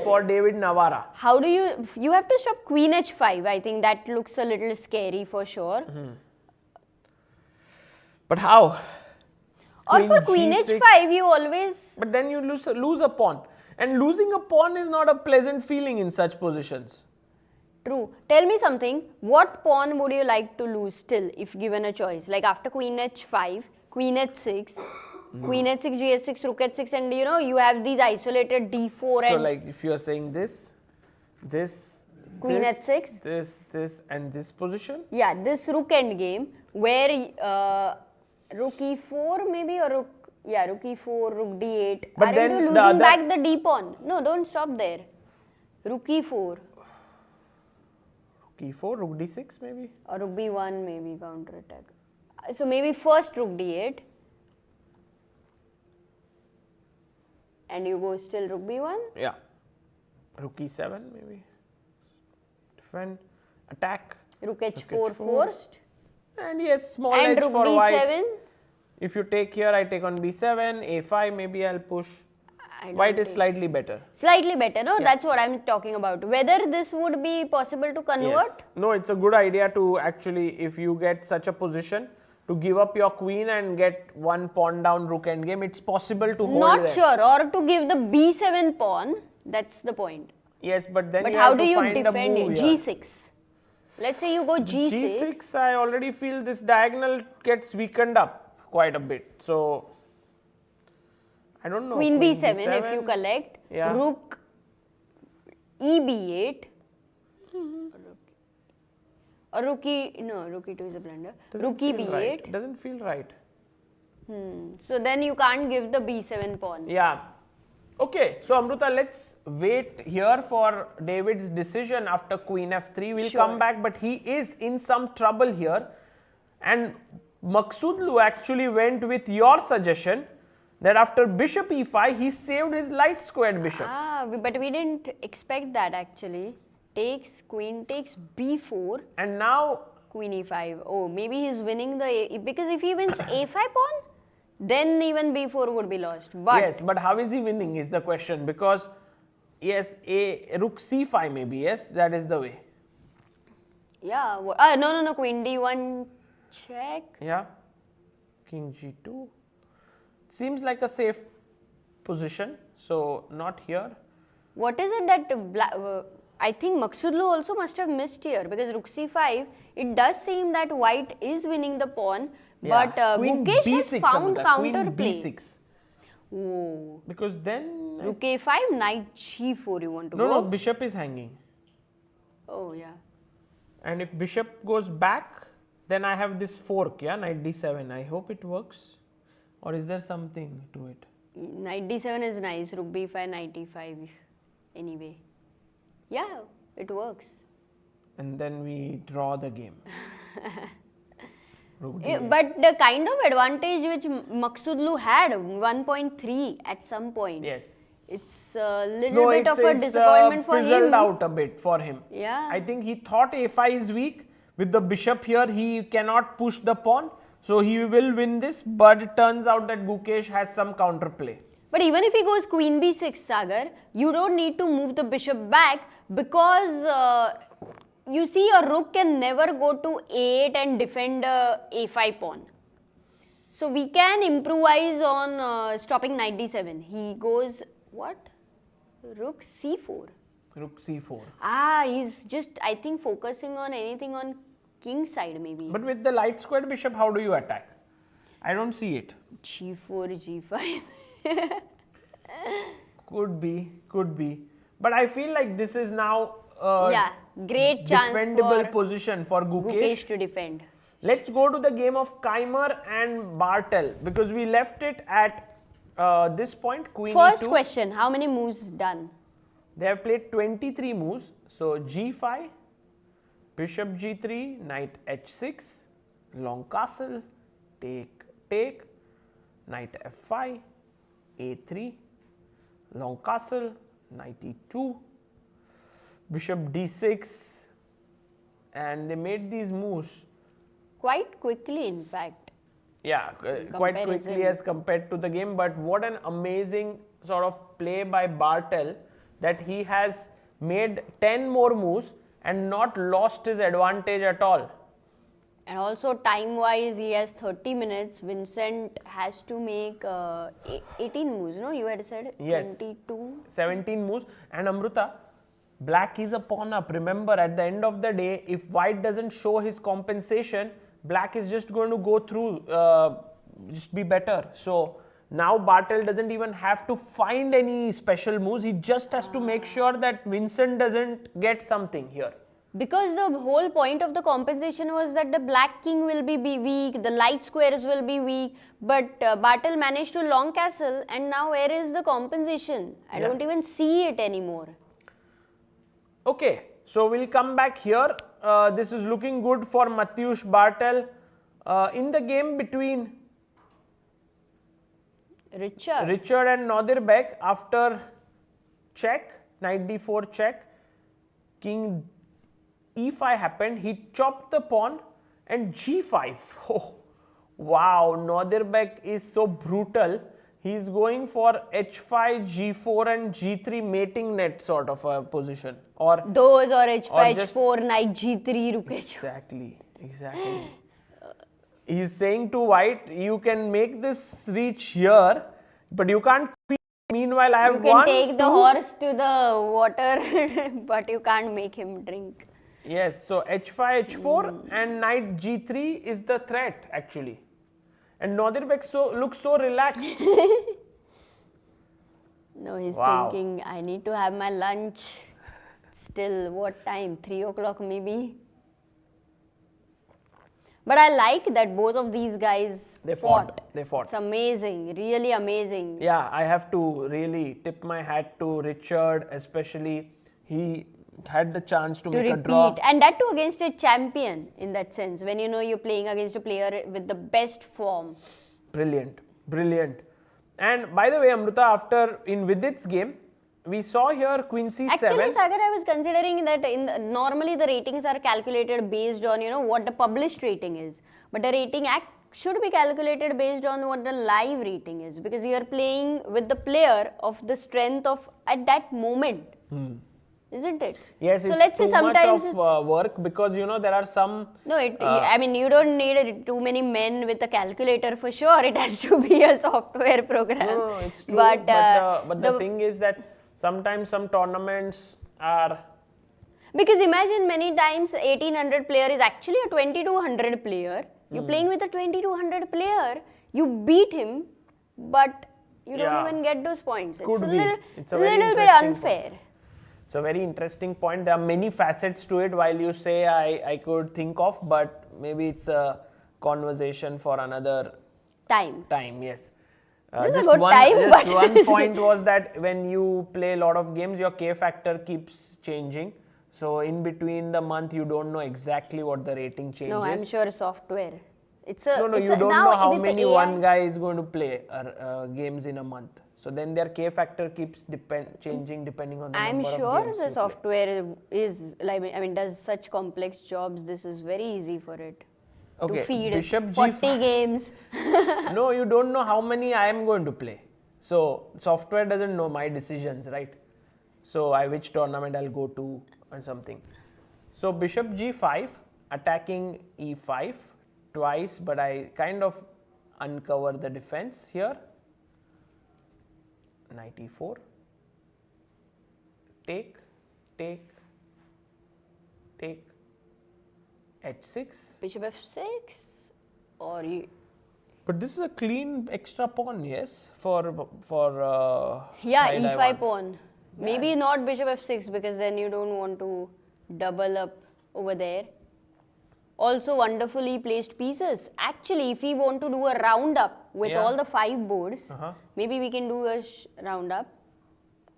for David Navara. How do you have to stop queen h5. I think that looks a little scary for sure. But how? Or for queen G6. h5, you always... But then you lose a pawn. And losing a pawn is not a pleasant feeling in such positions. True. Tell me something. What pawn would you like to lose still if given a choice? Like after queen h5, queen h6, queen h6, gs6, rook h6, and you have these isolated d4 So and like if you are saying this, Queen this, h6? this and this position. yeah, this rook endgame where rook e4 maybe or rook e4, rook d8. But Aren't then you the losing other- back the d pawn? No, don't stop there. Rook e4 Rook e4, rook d6 maybe. or rook b1 maybe counter attack. So maybe first rook d8 and you go still rook b1. Yeah. Rook e7 maybe. Defend, attack. Rook h4 h4. forced And yes, small and edge rook for d7. white. If you take here, I take on b7, a5, maybe I'll push. I don't White is think- slightly better. Slightly better, no? Yeah. That's what I'm talking about. Whether this would be possible to convert? Yes. No, it's a good idea to actually, if you get such a position, to give up your queen and get one pawn down rook endgame. It's possible to hold Not them. sure. Or to give the b7 pawn. That's the point. Yes, but then But you how have do to you find a defend move it? here. G6. Let's say you go G6. G6, I already feel this diagonal gets weakened up quite a bit. So, I don't know. Queen b7 if you collect. Yeah. Rook eb8. Or rook e... No, rook e2 is a blunder. Doesn't Rook feel eb8. right. Doesn't feel right. So then you can't give the b7 pawn. Yeah. Okay, so Amruta, let's wait here for David's decision after queen f3. We'll Sure. come back, but he is in some trouble here. And Maksudlu actually went with your suggestion that after bishop e5, he saved his light squared bishop. But we didn't expect that actually. Queen takes b4, And now, queen e5. Oh, maybe he's winning the because if he wins a5 pawn, then even b4 would be lost. But yes, but how is he winning is the question, because yes, a rook c5 maybe, yes, that is the way. yeah, no, queen d1 check. Yeah, king g2. Seems like a safe position, so not here. What is it that I think Maksudlu also must have missed here because rook c5. It does seem that white is winning the pawn, but Queen Gukesh b6, has found Amruta, queen counterplay. b6. Oh, Because then rook a5, knight g4. You want to no, go? bishop is hanging, Oh yeah. and if bishop goes back, then I have this fork. Yeah, knight d7. I hope it works, or is there something to it? Knight d7 is nice. Rook b5, knight e5. Anyway, yeah, it works. And then we draw the game. Rook But the kind of advantage which Maksudlu had, 1.3 at some point. yes. It's a little bit of a it's disappointment for fizzled him. out a bit for him. Yeah. I think he thought a5 is weak. With the bishop here, he cannot push the pawn. So he will win this, but it turns out that Gukesh has some counterplay. But even if he goes queen b6, Sagar, you don't need to move the bishop back because you see your rook can never go to a8 and defend a5 pawn. So we can improvise on stopping knight d7. He goes, what? Rook c4. Rook c4. He's just, I think, focusing on anything on king side maybe. But with the light squared bishop, how do you attack? I don't see it. g4, g5. Could be. But I feel like this is now Yeah, great chance defendable for position for Gukesh. Gukesh to defend. Let's go to the game of Keimer and Bartel, because we left it at this point, queen First e2. question, how many moves done? They have played 23 moves. So g5, bishop g3, knight h6, long castle, take, knight f5, a3, long castle, knight e2, bishop d6, and they made these moves. Quite quickly, in fact. Yeah, quite quickly Comparison. as compared to the game, but what an amazing sort of play by Bartel that he has made 10 more moves and not lost his advantage at all. And also time-wise, he has 30 minutes. Vincent has to make 18 moves, no? You had said Yes. 22? 17 moves. And Amruta, black is a pawn up. Remember, at the end of the day, if white doesn't show his compensation, black is just going to go through, just be better. So now Bartel doesn't even have to find any special moves. He just has to make sure that Vincent doesn't get something here. Because the whole point of the compensation was that the black king will be weak, the light squares will be weak, but Bartel managed to long castle, and now where is the compensation? I don't even see it anymore. Okay, so we'll come back here. This is looking good for Mateusz Bartel. In the game between Richard and Nodirbek, after check, knight d4 check, king e5 happened, he chopped the pawn and g5. Oh, wow, Nodirbek is so brutal. He's going for h5, g4 and g3 mating net sort of a position. Or those or h5, or just, h4, knight g3, Gukesh. Exactly. He's saying to white, you can make this reach here, but you can't queen. Meanwhile, I have You can one, take the two. horse to the water, but you can't make him drink. Yes, so h5, h4 and knight g3 is the threat actually. And Nodirbek looks so relaxed. No, he's Wow. thinking, I need to have my lunch. Still, what time? 3 o'clock maybe? But I like that both of these guys They fought. It's amazing, really amazing. Yeah, I have to really tip my hat to Richard, especially he had the chance to make a draw. And that too against a champion in that sense, when you know you're playing against a player with the best form. Brilliant, brilliant. And by the way, Amruta, after in Vidit's game, we saw here queen c7. Actually, Sagar, I was considering that normally the ratings are calculated based on, you know, what the published rating is. But the rating should be calculated based on what the live rating is, because you are playing with the player of the strength of at that moment. Isn't it? Yes, so it's let's say too much sometimes of work, because you know there are some. No, I mean, you don't need too many men with a calculator for sure. It has to be a software program. No, it's true. But, But the thing is that sometimes some tournaments are. Because imagine many times 1800 player is actually a 2200 player. You're playing with a 2200 player. You beat him, but you don't even get those points. Could be. It's a little very bit interesting unfair. Point. It's a very interesting point. There are many facets to it, while you say I could think of, but maybe it's a conversation for another time. Yes. This is just a good one, time, just but one point was that when you play a lot of games, your K factor keeps changing. So in between the month, you don't know exactly what the rating changes. No, I'm sure software. It's a No, you don't know how many one guy is going to play games in a month. So then their K factor keeps changing depending on the I'm number of sure games the you software is like, I mean, does such complex jobs. This is very easy for it Okay, to feed Bishop 40 G5. games. No, you don't know how many I am going to play. So software doesn't know my decisions, right? So which tournament I'll go to or something. So Bishop G5 attacking E5 twice, but I kind of uncover the defense here. Knight E4. Take. H6. Bishop F6 or you. But this is a clean extra pawn, yes, for Yeah, file E5 I1. pawn. Maybe not Bishop F6 because then you don't want to double up over there. Also wonderfully placed pieces. Actually, if we want to do a roundup with all the 5 boards, maybe we can do a roundup.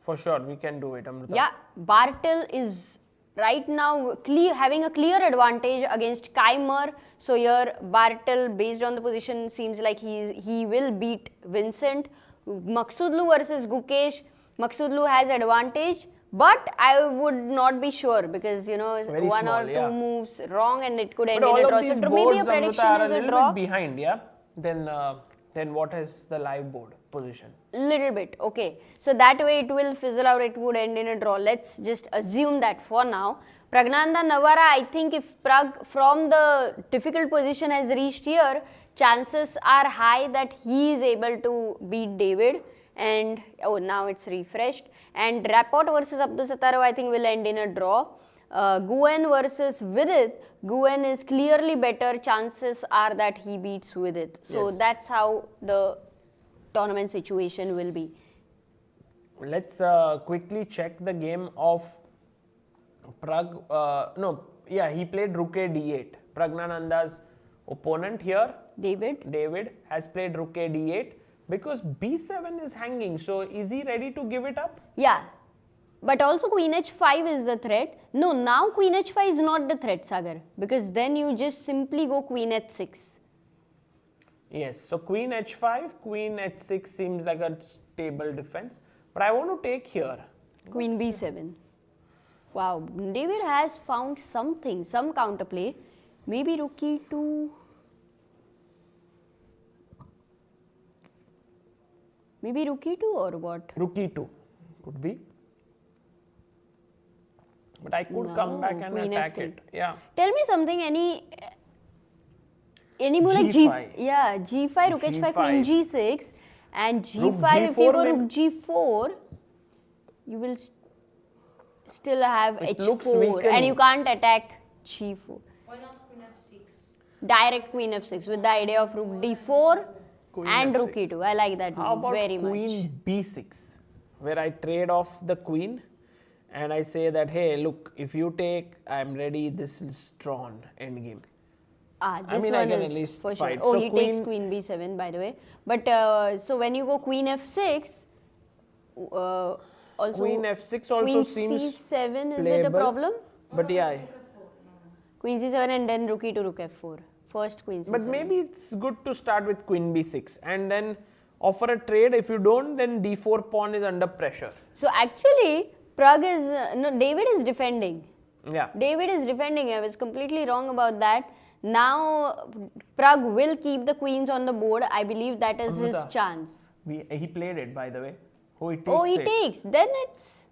For sure, we can do it, Amruta. Yeah, Bartel is right now having a clear advantage against Keimer. So here Bartel, based on the position, seems like he will beat Vincent. Maksudlu versus Gukesh. Maksudlu has advantage, but I would not be sure because you know Very one small, or two yeah. moves wrong and it could end But in a all draw. of So these maybe boards, a prediction Amruta, are is a a little draw. bit behind, yeah? Then what is the live board? position. Little bit, okay. So that way it will fizzle out, it would end in a draw. Let's just assume that for now. Pragnanda Navara, I think if Prag from the difficult position has reached here, chances are high that he is able to beat David. And oh, now it's refreshed. And Rapport versus Abdusataro, I think will end in a draw. Guan versus Vidit, Guan is clearly better. Chances are that he beats Vidit. So that's how the tournament situation will be. Let's quickly check the game of Prag. He played Rook D8. Pragnananda's opponent here, David has played Rook D8 because B7 is hanging. So is he ready to give it up? Yeah. But also Queen H5 is the threat. No, now Queen H5 is not the threat, Sagar, because then you just simply go Queen H6. Yes, so Queen H5, Queen H6 seems like a stable defense. But I want to take here. Queen B7. Wow, David has found something, some counterplay. Maybe Rook E2. Maybe Rook E2 or what? Rook E2 could be. But I could come back and Queen attack F3. it. Yeah. Tell me something, any move like G5. G5, Rook H5, Queen G6, and G5, G4 if you go Rook G4, you will still have It looks H4 and weakening. you can't attack G4. Why not Queen F6? Direct Queen F6 with the idea of Rook D4 Queen and F6. Rook E2. I like that How move about very Queen much. B6, where I trade off the Queen and I say that, hey, look, if you take, I'm ready, this is drawn, endgame. This mean, I one can at is least for sure. fight. Oh, So he takes Queen B7 by the way. But so when you go Queen F6, also Queen F6 also Queen seems C7, is it a playable. problem? But yeah, Queen C7 and then Rook E2, Rook F4. First Queen C7. but maybe it's good to start with Queen B6 and then offer a trade. If you don't, then D4 pawn is under pressure. So actually, Prague is, no, David is defending. Yeah. David is defending. I was completely wrong about that. Now, Prague will keep the queens on the board. I believe that is his Amruta. chance. He played it, by the way. Oh, he takes Oh, he it. takes. Then it's...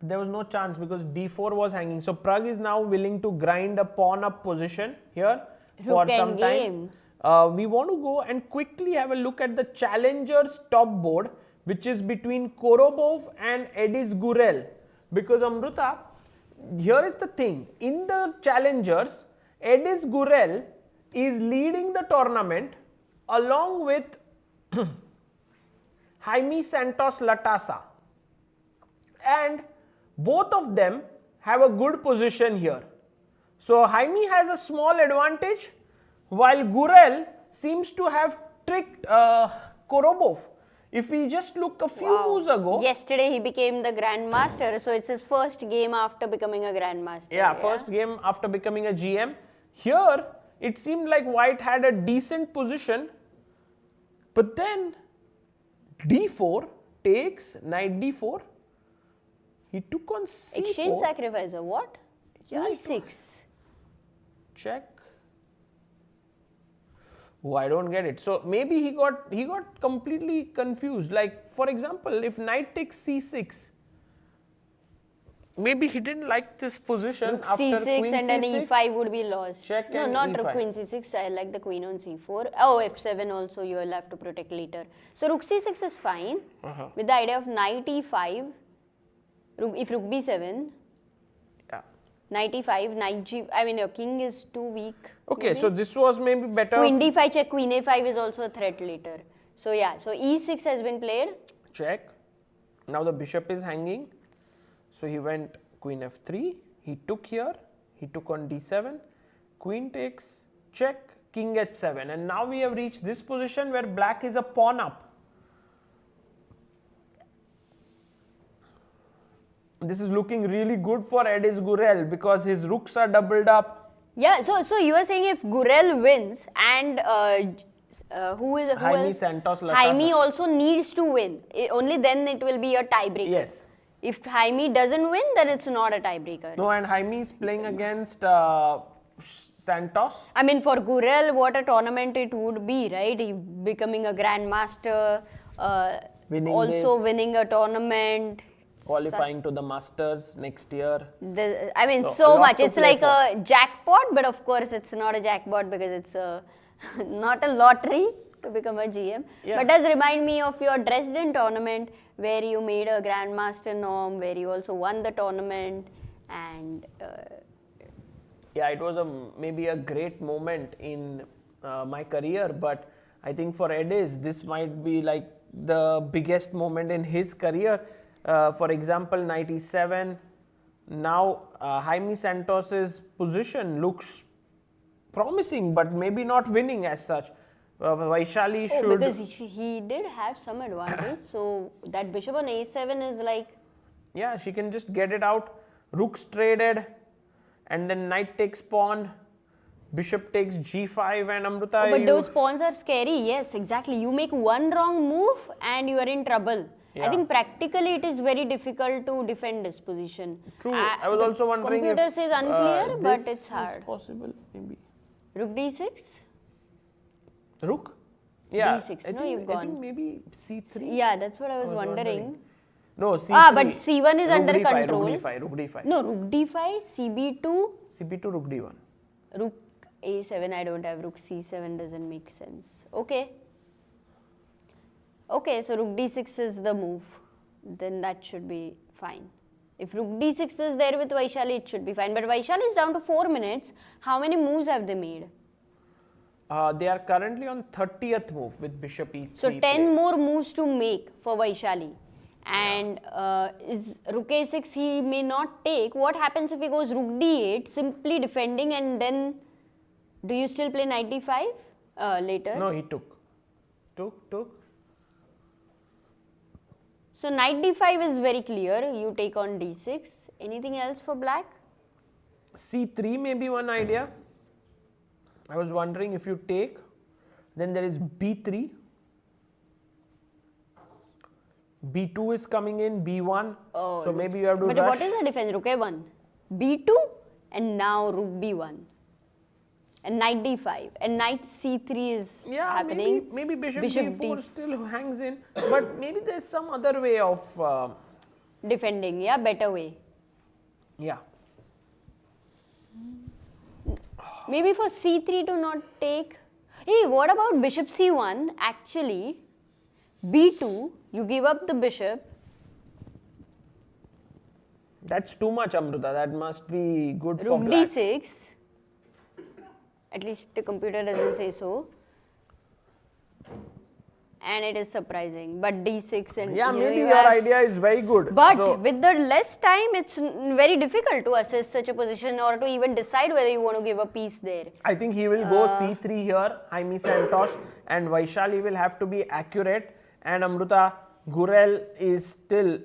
There was no chance because D4 was hanging. So Prag is now willing to grind a pawn up position here for Rook some endgame. time. We want to go and quickly have a look at the challengers top board, which is between Korobov and Edis Gurel. Because Amruta, here is the thing. In the challengers, Edis Gurel is leading the tournament along with Jaime Santos Latasa. And both of them have a good position here. So Jaime has a small advantage while Gurel seems to have tricked Korobov. If we just look a few moves ago. Yesterday he became the Grandmaster. So it's his first game after becoming a Grandmaster. Yeah, first game after becoming a GM. Here it seemed like White had a decent position. But then D4 takes knight D4. He took on C4. Exchange sacrifice or what? Yeah, it E6. Check. Oh, I don't get it. So maybe he got completely confused. Like for example, if knight takes C6, maybe he didn't like this position Rook after C6 Queen and then C6. E5 would be lost. Check no, and not E5. Rook Queen C6. I like the Queen on C4. Oh, F7 also you will have to protect later. So Rook C6 is fine with the idea of knight E5. If Rook B7. Yeah. Knight E5, Knight G. I mean your king is too weak. Okay, maybe. so this was maybe better. Queen D5 check. Queen A5 is also a threat later. So yeah. So E6 has been played. Check. Now the bishop is hanging. So he went Queen F3. He took here. He took on D7. Queen takes check. King H7. And now we have reached this position where black is a pawn up. This is looking really good for Edis Gurel because his rooks are doubled up. Yeah. So you are saying if Gurel wins and who Jaime else? Santos Latasa. Jaime also needs to win. Only then it will be a tiebreaker. Yes. If Jaime doesn't win, then it's not a tiebreaker. No, and Jaime is playing against Santos. I mean, for Gurel, what a tournament it would be, right? He becoming a grandmaster, Winning also this. winning a tournament. Qualifying to the Masters next year. I mean, So, a so lot much. to It's play like for. a jackpot, but of course, it's not a jackpot because it's not a lottery to become a GM. Yeah. But does remind me of your Dresden tournament where you made a Grandmaster norm, where you also won the tournament, and Yeah, it was maybe a great moment in my career, but I think for Edis, this might be like the biggest moment in his career. For example, 97. Now, Jaime Santos's position looks promising, but maybe not winning as such. Vaishali oh, should. because he did have some advantage. So that bishop on a7 is like, Yeah, she can just get it out. Rook's traded, and then knight takes pawn. Bishop takes g5, and Amruta. but those pawns are scary. Yes, exactly. You make one wrong move and you are in trouble. Yeah. I think practically it is very difficult to defend this position. True. I was the also wondering computer if says unclear, but this it's hard. is possible, maybe. Rook d6? Rook? Yeah. D6. I No, think, you've I gone. think maybe c3. Yeah, that's what I was wondering. No, c3. But c1 is rook under d5, control. Rook d5, rook d5. No, rook d5, cb2, cb2, rook d1. rook a7. I don't have rook c7, doesn't make sense. Okay. Okay, so rook d6 is the move. Then that should be fine. If rook d6 is there with Vaishali, it should be fine. But Vaishali is down to 4 minutes. How many moves have they made? They are currently on 30th move with bishop e3. So 10 more moves to make for Vaishali. And is rook a6 he may not take. What happens if he goes rook d8, simply defending, and then do you still play knight d5 later? No, he took. Took. So knight d5 is very clear. You take on d6. Anything else for black? c3 may be one idea. I was wondering if you take, then there is b3. b2 is coming in, b1. Oh, so maybe you have to but rush. what is the defense? Rook a1, b2, and now rook b1, and knight d5, and knight c3 is happening. Maybe bishop Bishop d4 d- still hangs in, but maybe there's some other way of Defending, yeah, better way. yeah. Maybe for c3 to not take. Hey, what about bishop c1? Actually, b2, you give up the bishop. That's too much, Amruta. That must be good for Rook black. d6. At least the computer doesn't say so. And it is surprising. But d6 and Yeah, you know, maybe you your have- idea is very good. But So, with the less time, it's very difficult to assess such a position or to even decide whether you want to give a piece there. I think he will go c3 here, Jaime Santos, and Vaishali will have to be accurate. And Amruta, Gurel is still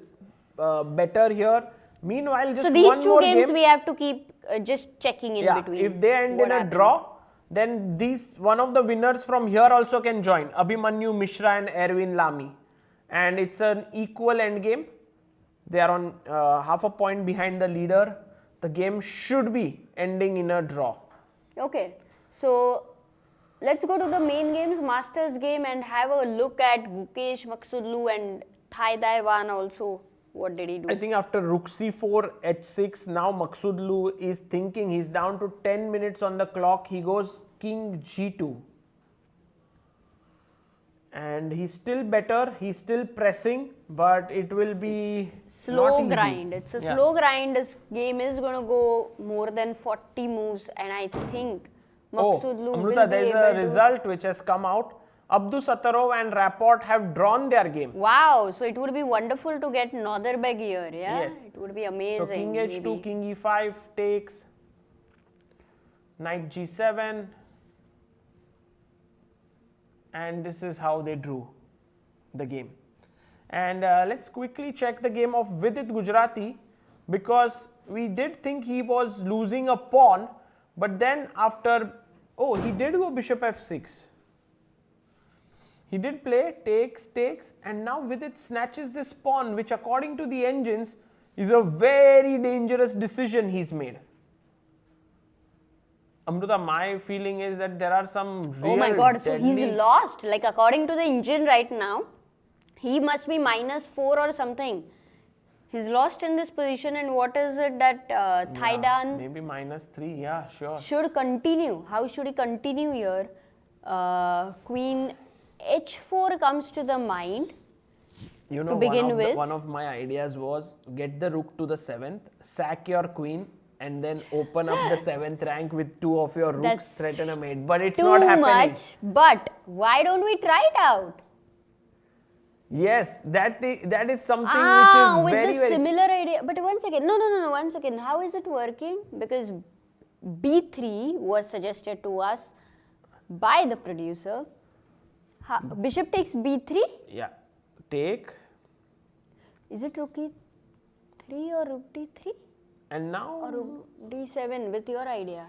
better here. Meanwhile, just So these one two more games game. we have to keep just checking in between. If they end what in a happens. draw, then one of the winners from here also can join. Abhimanyu Mishra and Erwin Lamy. And it's an equal endgame. They are on half a point behind the leader. The game should be ending in a draw. Okay, so let's go to the main games, Masters game, and have a look at Gukesh, Maksudlu, and Thai Daiwan also. What did he do? I think after rook c4, h6, now Maksudlu is thinking. He's down to 10 minutes on the clock. He goes king g2. And he's still better. He's still pressing, but it will be Slow not easy. grind. It's a Yeah. slow grind. This game is going to go more than 40 moves, and I think Maksudlu will Amruta, be there's able a to. result which has come out. Abdu Satarov and Rapport have drawn their game. Wow, so it would be wonderful to get Northerbeg here, yeah? Yes. It would be amazing. So king h2, maybe. king e5 takes, knight g7, and this is how they drew the game. And let's quickly check the game of Vidit Gujarati, because we did think he was losing a pawn, but then after, he did go bishop f6. He did play takes, and now Vidit snatches this pawn, which according to the engines is a very dangerous decision he's made. Amruta, my feeling is that there are some real Oh my god, so deadly- he's lost. Like according to the engine right now, He must be -4 or something. He's lost in this position, and what is it that Thaidan Maybe -3, yeah, sure. should continue? How should he continue here? Queen H4 comes to the mind. You know, begin with. one of my ideas was get the rook to the 7th, sack your queen, and then open up the 7th rank with 2 of your rooks, That's threaten a mate. But it's Too not happening. much. But why don't we try it out? Yes, that is something Ah, which is with very, the very... similar idea. But one second. No, 1 second. How is it working? Because B3 was suggested to us by the producer. Bishop takes B3? Yeah, take, Is it rook E3 or rook D3? and now Or rook D7 with your idea?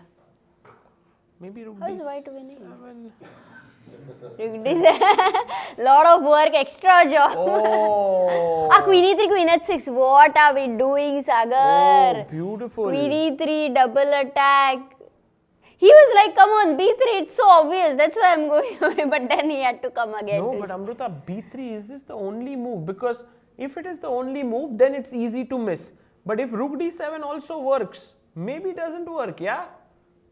maybe rook How is white winning? D7. Rook D7. Lot of work, extra job. Oh, Queen E3, Queen H6. What are we doing, Sagar? oh, beautiful. Queen E3, double attack. He was like, come on, B3, it's so obvious. That's why I'm going away. But then he had to come again. No, but Amruta, B3, is this the only move? Because if it is the only move, then it's easy to miss. But if rook D7 also works, maybe it doesn't work, yeah?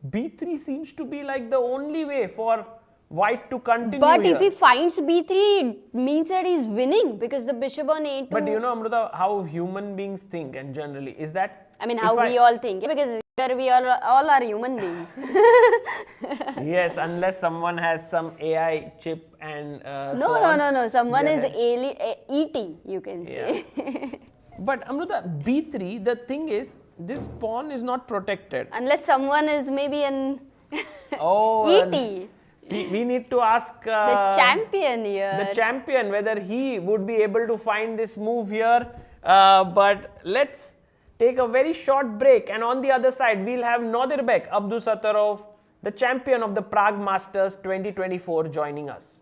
B3 seems to be like the only way for white to continue But here. if he finds B3, it means that he's winning because the bishop on A2. But you know, Amruta, how human beings think, and generally, is that... I mean, how we all think. Because we all are human beings. Yes, unless someone has some AI chip and No. Someone Then is ET, you can say. But Amruta, B3, the thing is, this pawn is not protected. Unless someone is maybe an Oh, ET. we need to ask The champion here. the champion whether he would be able to find this move here. But let's take a very short break, and on the other side we'll have Nodirbek Abdusattorov, the champion of the Prague Masters 2024, joining us.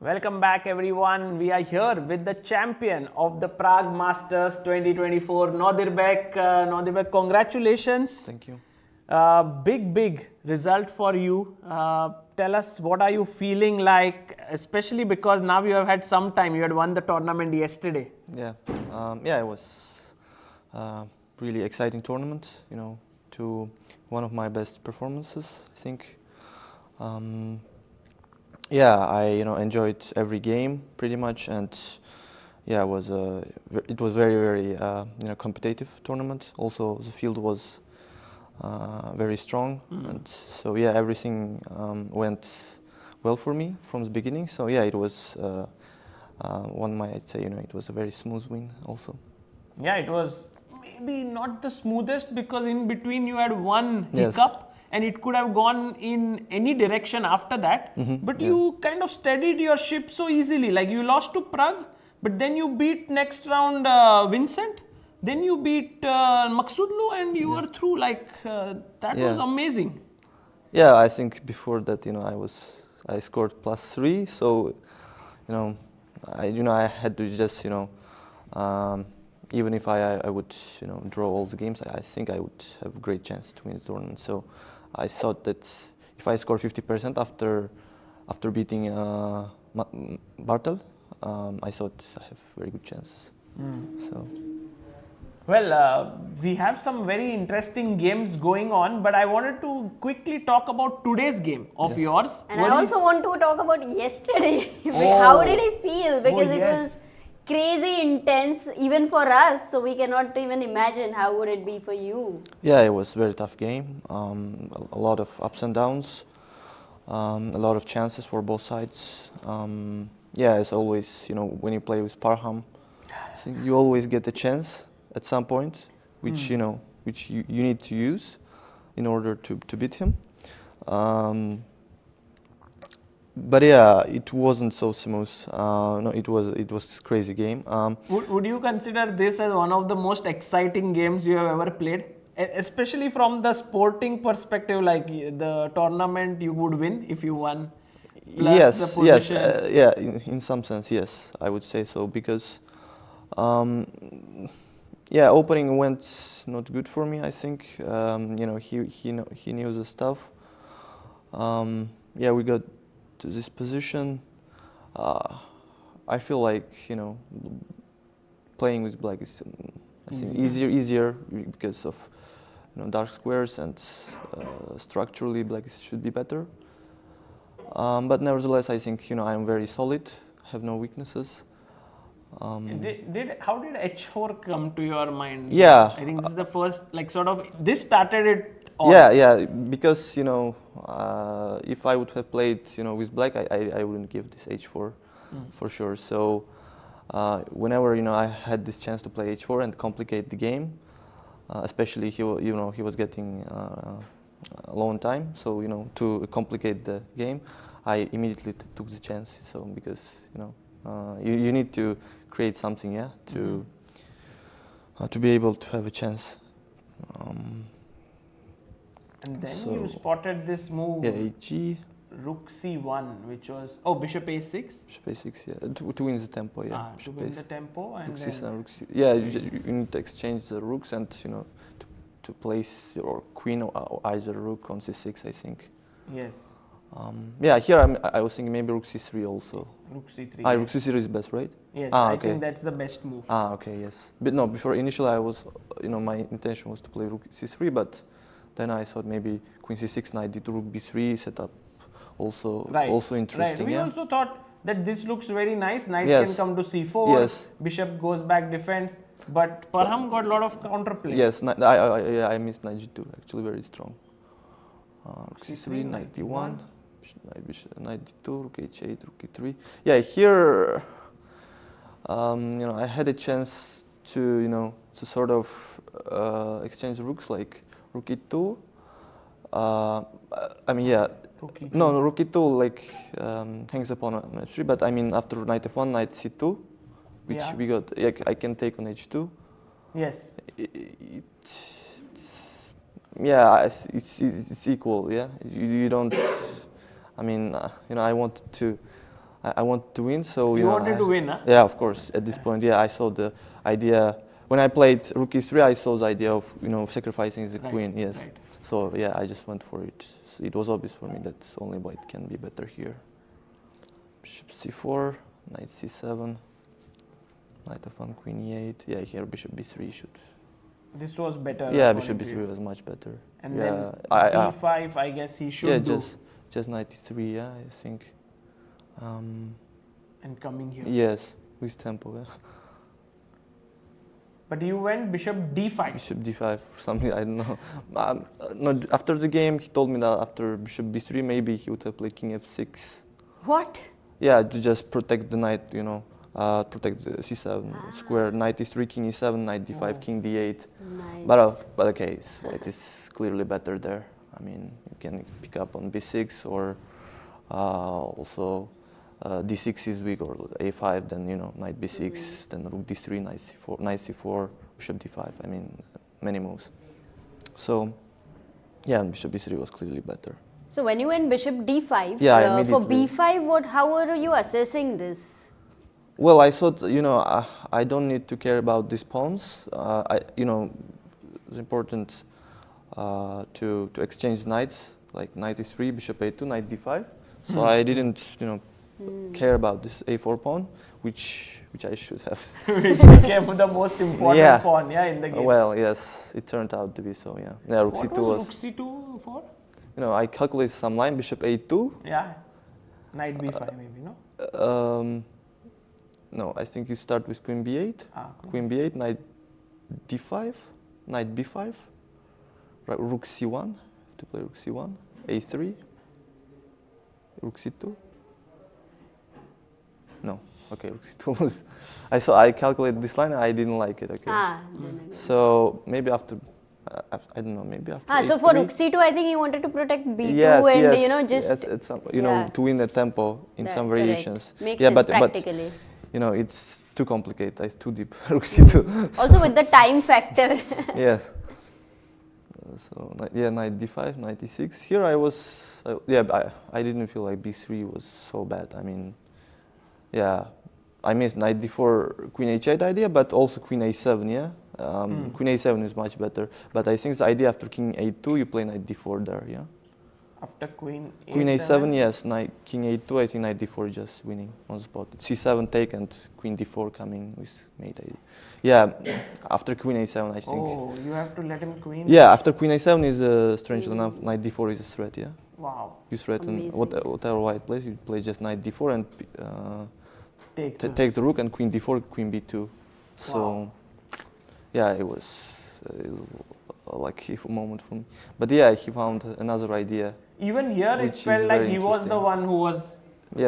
Welcome back, everyone. We are here with the champion of the Prague Masters 2024, Nodirbek. Nodirbek, congratulations. Thank you. Big result for you. Tell us, what are you feeling like, especially because now you have had some time. You had won the tournament yesterday. Yeah, it was really exciting tournament. You know, to one of my best performances, I think. Yeah, I enjoyed every game pretty much, and yeah, it was very competitive tournament. Also, the field was very strong, and so yeah, everything went well for me from the beginning. So yeah, it was one might say it was a very smooth win also. Yeah, it was maybe not the smoothest because in between you had one Yes. hiccup and it could have gone in any direction after that. But yeah. you kind of steadied your ship so easily. Like you lost to Prague, but then you beat next round Vincent. Then you beat Maksudlu and you were through. Like that was Yeah. amazing. Yeah, I think before that, I scored +3, so I had to just even if I would draw all the games, I think I would have a great chance to win the tournament. So I thought that if I score 50% after beating Bartel, I thought I have very good chances. So. Well, we have some very interesting games going on, but I wanted to quickly talk about today's game of Yes. yours. And What I is- also want to talk about yesterday. Oh. How did it feel? Because it yes. was crazy intense even for us, so we cannot even imagine how would it be for you. Yeah, it was a very tough game. A lot of ups and downs, a lot of chances for both sides. Yeah, as always, when you play with Parham, I think you always get a chance at some point, which you need to use in order to beat him. But yeah, it wasn't so smooth. No, it was a crazy game. Would you consider this as one of the most exciting games you have ever played? Especially from the sporting perspective, like the tournament you would win if you won. Plus Yes, the yes, position. yeah. In some sense, yes, I would say so because, yeah, opening went not good for me. I think he knew the stuff. Yeah, we got to this position. I feel like playing with black is I think easier because of dark squares and structurally black should be better. But nevertheless, I think I am very solid. Have no weaknesses. How did H4 come to your mind? Yeah. I think this is the first, like, sort of, this started it all. Yeah, because if I would have played with black, I wouldn't give this H4 for sure. So whenever I had this chance to play H4 and complicate the game, especially he was getting alone time, so to complicate the game, I immediately took the chance. So because you need to create something, yeah, to be able to have a chance. And then So- you spotted this move, Yeah, HG, Rook C1, which was, Bishop A6. Bishop A6, yeah, to win the tempo, yeah. To Bishop win A6. the tempo. And Rook C7, then, Rook C. Yeah, you need to exchange the rooks and to place your queen or either rook on C6, I think. yes, Yeah, here I was thinking maybe Rook C3 also. Rook C3. Rook C3 is best, right? Yes, Ah, I okay. think that's the best move. Okay, yes. But no, before initially I was, my intention was to play Rook C3, but then I thought maybe Queen C6, Knight D2, Rook B3 setup also interesting. Right. We Yeah. also thought that this looks very nice. Knight Yes. can come to C4. Yes. Bishop goes back defense. But Parham got a lot of counterplay. Yes, I missed Knight G2, actually very strong. Rook C3, Knight D1, Knight D2, Rook H8, Rook E3. Yeah, here, I had a chance to sort of exchange rooks like Rook E2. I mean, yeah. Rook E2. No, Rook E2 like hangs upon H3, but I mean after Knight F1, Knight C2, which Yeah. we got. I can take on H2. Yes. It's equal. Yeah, you don't. I mean, I want to win. So You wanted to win, huh? Yeah, of course. At this point, yeah, I saw the idea when I played Rook E3. I saw the idea of sacrificing the Right, queen. Yes. right. So yeah, I just went for it. So it was obvious for me that only white can be better here. Bishop C4, Knight C7, Knight F1, Queen E8. Yeah, here Bishop B3 should. This was better. Yeah, according Bishop to B3 you. was much better. And yeah, then I D5, I guess he should yeah, do. just Knight E3. Yeah, I think. And coming here. Yes, with tempo. Yeah. But you went bishop d5. Bishop d5 or something. I don't know. No, after the game, he told me that after bishop b3, maybe he would have played king f6. What? Yeah, to just protect the knight, protect the c7 square. Knight e3, king e7, knight d5, king d8. Nice. But okay, white is clearly better there. I mean, you can pick up on b6 or also d6 is weak, or a5. Then knight b6, then rook d3, knight c4, bishop d5. I mean, many moves. So, yeah, and bishop b3 was clearly better. So when you went bishop d5, Yeah, for immediately. b5, how were you assessing this? Well, I thought, I don't need to care about these pawns. It's important to exchange knights, like knight e3, bishop a2, knight d5. So I didn't, care about this a4 pawn, which I should have. Which became the most important pawn, in the game. Well, yes, it turned out to be so. Yeah. Yeah, rook What c2 was was. rook c2 for? I calculated some line, bishop a2. Yeah, knight b5 maybe, no? No, I think you start with queen b8. Queen b8, knight d5, knight b5, rook c1. To play rook c1, a3, rook c2. No, okay, rook c2 was. I calculated this line and I didn't like it. Okay. So maybe after. I don't know, maybe after So for rook c2, I think he wanted to protect b2 to win the tempo in some variations. Makes sense practically. But it's too complicated. It's too deep. Rook c2. Also with the time factor. Yes. So knight d5, knight d6. Here I didn't feel like b3 was so bad. I mean, I missed knight d4, queen h8 idea, but also queen a7. Yeah. Queen a7 is much better, but I think the idea after king a2 you play knight d4 there, yeah. After queen a7? Queen a7, yes. King a2, I think knight d4 is just winning on the spot. c7 take and queen d4 coming with mate idea. Yeah, after queen a7, I think. Oh, you have to let him queen. Yeah, after queen a7 is strangely enough knight d4 is a threat, yeah. Wow. You threaten whatever white plays, you play just knight d4 and take the rook and queen d4, queen b2. So. Wow. Yeah, it was a lucky moment for me. But yeah, he found another idea. Even here, it felt like he was the one who was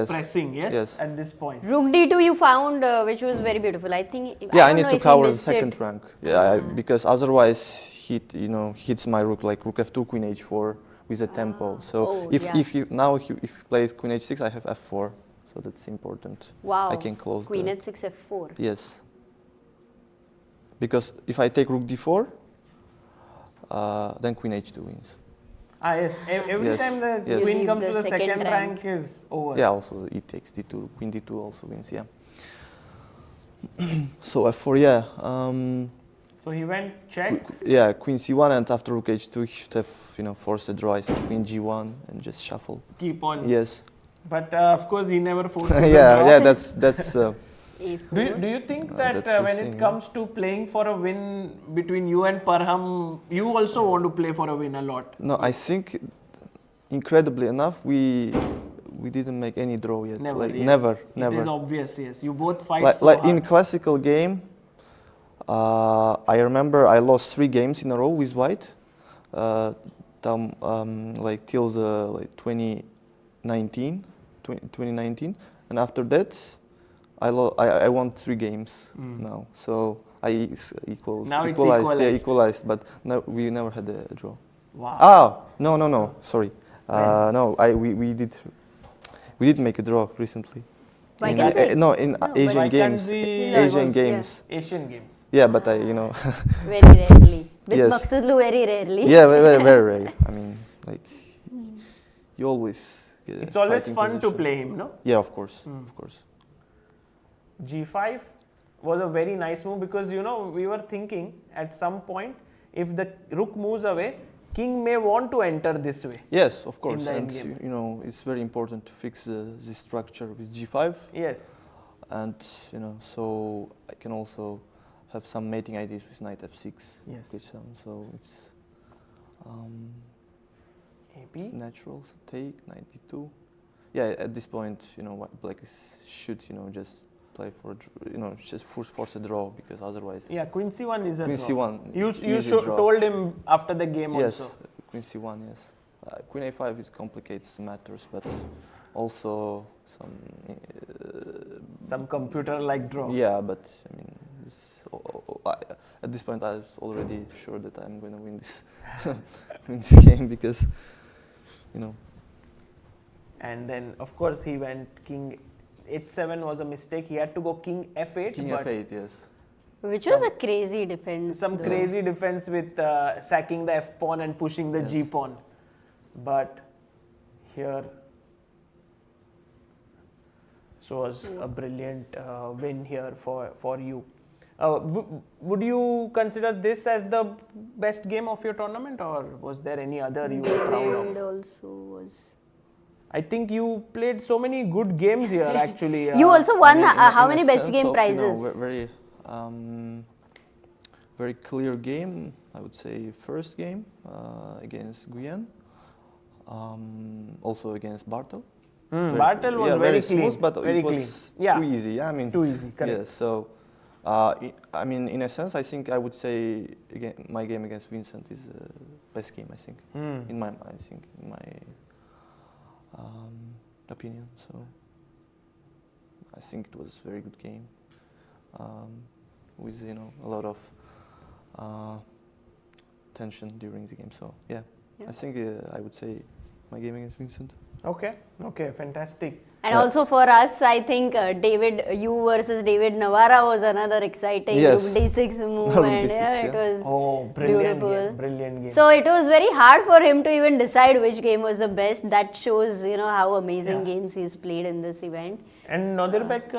pressing, yes, at this point. Rook d2 you found, which was very beautiful. I think. Yeah, I need to cover the second rank. Yeah, because otherwise hits my rook, like rook f2, queen h4 with a tempo. So if he plays queen h6, I have f4. So that's important. Wow. I can close queen h6, f4. Yes. Because if I take rook d4, then queen h2 wins. Yes. Every time the queen comes to the second rank is over. Yeah, also e takes d2, queen d2 also wins, yeah. So f4, yeah. So he went check? Queen c1, and after rook h2 he should have forced a draw. I think queen g1 and just shuffle. Keep on. Yes. But of course he never forced that's Do you think that when it comes to playing for a win between you and Parham, you also want to play for a win a lot? No, I think incredibly enough we didn't make any draw yet. Never. Never. It is obvious, yes. You both fight so like hard. in classical game, I remember I lost 3 games in a row with white, till the 2019, and after that. I won 3 games now, so I equalized, but no, we never had a draw. Wow. Oh, no, sorry. No, we did make a draw recently. In Asian Games. Asian Games. Asian Games. Yeah, but very rarely. With Maksudlu, very rarely. Yeah, very rare. I mean, you always. It's always fun to play him, no? Yeah, of course, of course. G5 was a very nice move because we were thinking at some point if the rook moves away, king may want to enter this way. Yes, of course, and endgame. It's very important to fix the structure with G5. Yes, and so I can also have some mating ideas with knight f6. Yes. So it's AP. it's natural. So take knight d2. yeah, at this point, black should, just play for, just force a draw, because otherwise. Yeah, Queen C1 is a Queen draw. C1. You easy draw. told him after the game Yes, also. Queen C1, yes. Queen A5, it complicates matters, but also Some computer-like draw. Yeah, but I mean, at this point, I was already sure that I'm going to win this, win this game, because, And then, of course, he went King H7 was a mistake. He had to go King F8. King F8, yes. Which was a crazy defense. Some though. crazy defense with sacking the F pawn and pushing the G pawn. But here, so was a brilliant win here for you. Would you consider this as the best game of your tournament, or was there any other you were proud David of? also was. I think you played so many good games here, actually. You also won how in many a best sense game of, prizes? very, very clear game. I would say first game against Guan, also against Bartel. Bartel was very clean, smooth, but very it was clean. Yeah. too easy. Yeah, I mean, Too easy, correct. Yeah, so I mean, in a sense, I think I would say my game against Vincent is the best game. I think in my opinion. So I think it was a very good game with a lot of tension during the game. So yeah. I think I would say my game against Vincent. Okay, fantastic. And also for us, I think David, you versus David Navarra was another exciting Yes. Rook D6 move, Rook and D6, it was Brilliant beautiful. game, brilliant game. So it was very hard for him to even decide which game was the best. That shows, how amazing games he's played in this event. And Nodirbek,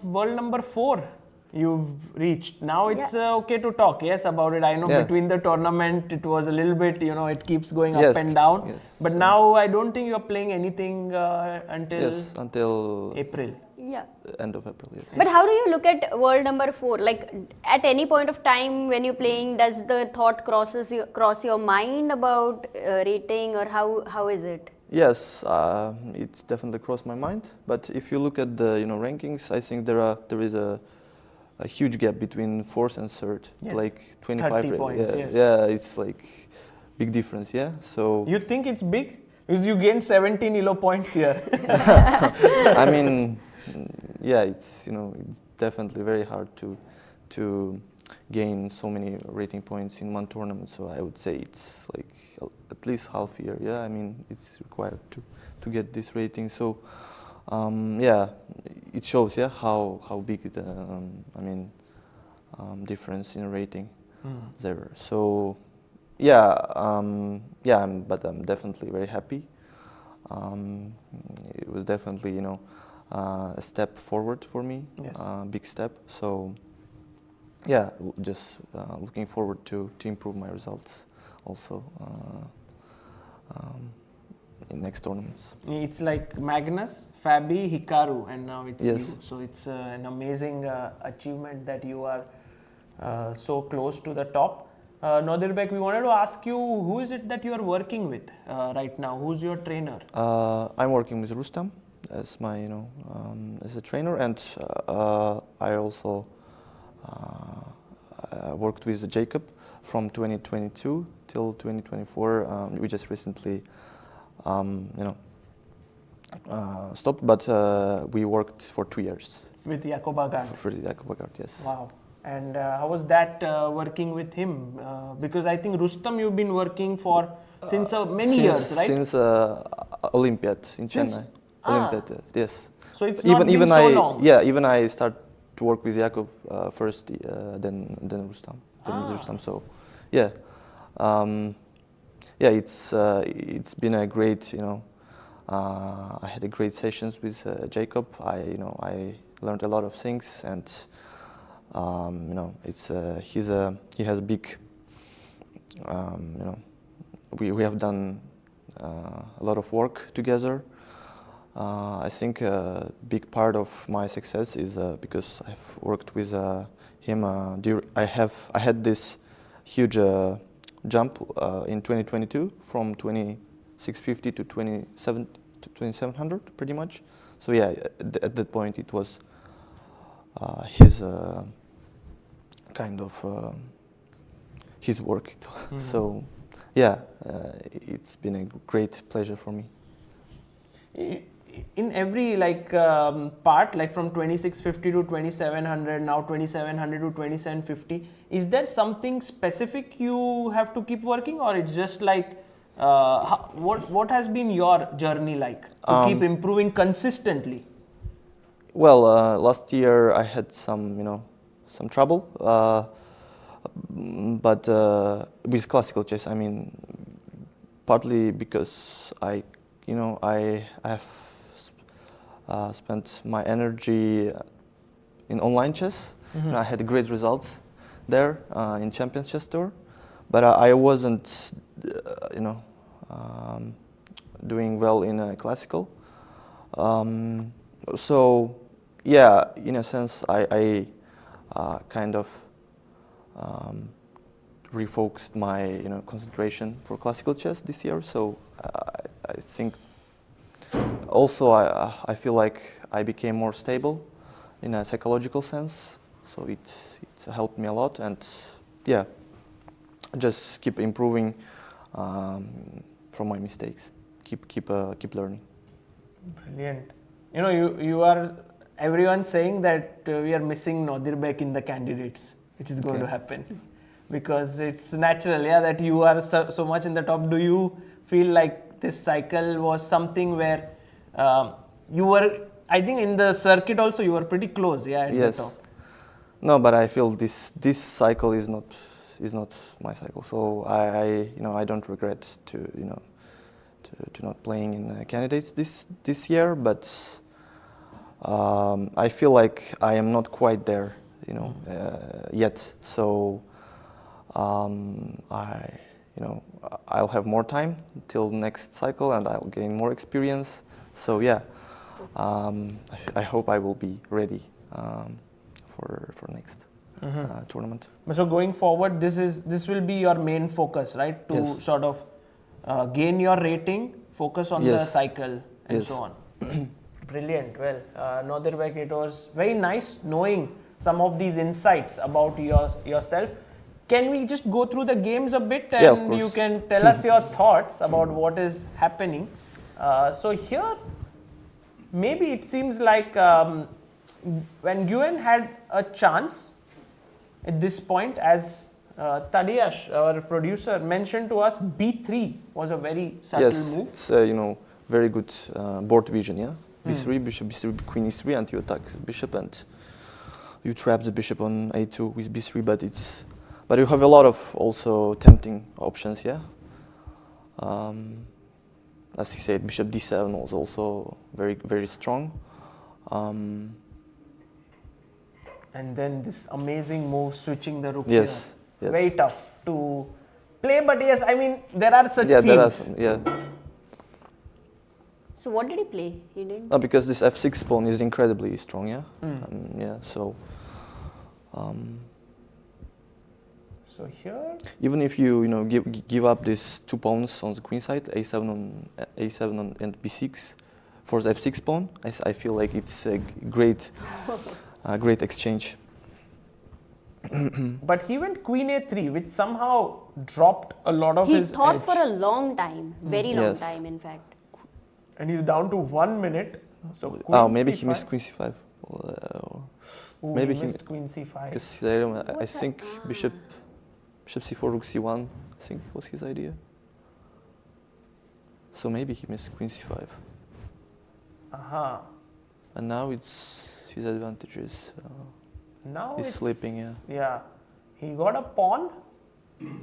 world number 4 you've reached. Now it's okay to talk, yes, about it. I know between the tournament it was a little bit, it keeps going up and down. Yes. But now I don't think you're playing anything until April. Yeah. End of April, yes. But how do you look at world number 4? Like at any point of time when you're playing, does the thought cross your mind about rating, or how is it? Yes, it's definitely crossed my mind. But if you look at the rankings, I think there is a huge gap between fourth and third, Yes. like 25 30 points, yes. Yeah, it's like big difference. Yeah, so You think it's big? Because you gained 17 ELO points here. I mean, yeah, it's it's definitely very hard to gain so many rating points in one tournament. So I would say it's like at least half year. Yeah, I mean it's required to get this rating. So yeah, it shows how big the difference in rating there. So yeah, but I'm definitely very happy. It was definitely a step forward for me, Yes. big step. So yeah, just looking forward to improve my results also in next tournaments. It's like Magnus, Fabi, Hikaru, and now it's Yes. you. So it's an amazing achievement that you are so close to the top. Nodirbek, we wanted to ask you, who is it that you are working with right now? Who's your trainer? I'm working with Rustam as my as a trainer, and I also worked with Jacob from 2022 till 2024. We just recently stopped, but we worked for 2 years. With Jakob Agard. For Jacob Agard, yes. Wow. And how was that working with him? Because I think Rustam you've been working for since many years, right? Since Olympiad in Chennai. Olympiad, yes. So it's not been so long. Yeah, even I start to work with Jakob first, then Rustam. Rustam. So yeah, yeah, it's been a great, I had a great sessions with Jacob. I learned a lot of things, and it's he has big, we have done a lot of work together. I think a big part of my success is because I've worked with him. I had this huge jump in 2022 from 2650 to 2700 pretty much. So yeah, at that point it was his kind of his work. So yeah, it's been a great pleasure for me. In every part, like from 2650 to 2700, now 2700 to 2750, is there something specific you have to keep working, or it's just like what has been your journey like to keep improving consistently? Well, last year I had some trouble, but with classical chess, I mean, partly because I have spent my energy in online chess. And I had great results there in Champions Chess Tour, but I wasn't, doing well in classical. So yeah, in a sense, I kind of refocused my concentration for classical chess this year. So I think also I feel like I became more stable in a psychological sense. So it helped me a lot, and yeah, just keep improving from my mistakes. Keep learning. Brilliant. You are everyone saying that we are missing Nodirbek in the candidates, which is going to happen, because it's natural, that you are so much in the top. Do you feel like this cycle was something where you were, I think in the circuit also you were pretty close, at the top? No, but I feel this cycle is not my cycle. So I don't regret to not playing in candidates this year, but I feel like I am not quite there, yet. So I'll have more time till next cycle, and I'll gain more experience. So yeah, I hope I will be ready for next tournament. So going forward, this will be your main focus, right? To sort of gain your rating, focus on the cycle and so on. Brilliant. Well, Nodirbek, it was very nice knowing some of these insights about yourself. Can we just go through the games a bit, and you can tell us your thoughts about what is happening? So here, maybe it seems like when Guan had a chance at this point, as Tadiash, our producer, mentioned to us, B3 was a very subtle move. It's very good board vision, B3, bishop B3, queen E3, and you attack bishop, and you trap the bishop on A2 with B3, but you have a lot of also tempting options, as he said, bishop D7 was also very, very strong. And then this amazing move, switching the rook. Yes. Very tough to play, but yes, I mean, there are such themes. There are some, So what did he play? He didn't. Because this F6 pawn is incredibly strong, so. So here, even if you give up these two pawns on the queen side, A7 and B6, for the F6 pawn, I feel like it's a great exchange. But he went queen A3, which somehow dropped a lot of his He thought edge. for a long time, very long time, in fact. And he's down to 1 minute. So queen maybe C5. he missed queen C5. Maybe he missed queen C5. Because I think bishop C4, rook C1, I think was his idea. So maybe he missed queen C5. And now it's his advantages. Now he's sleeping, Yeah, he got a pawn,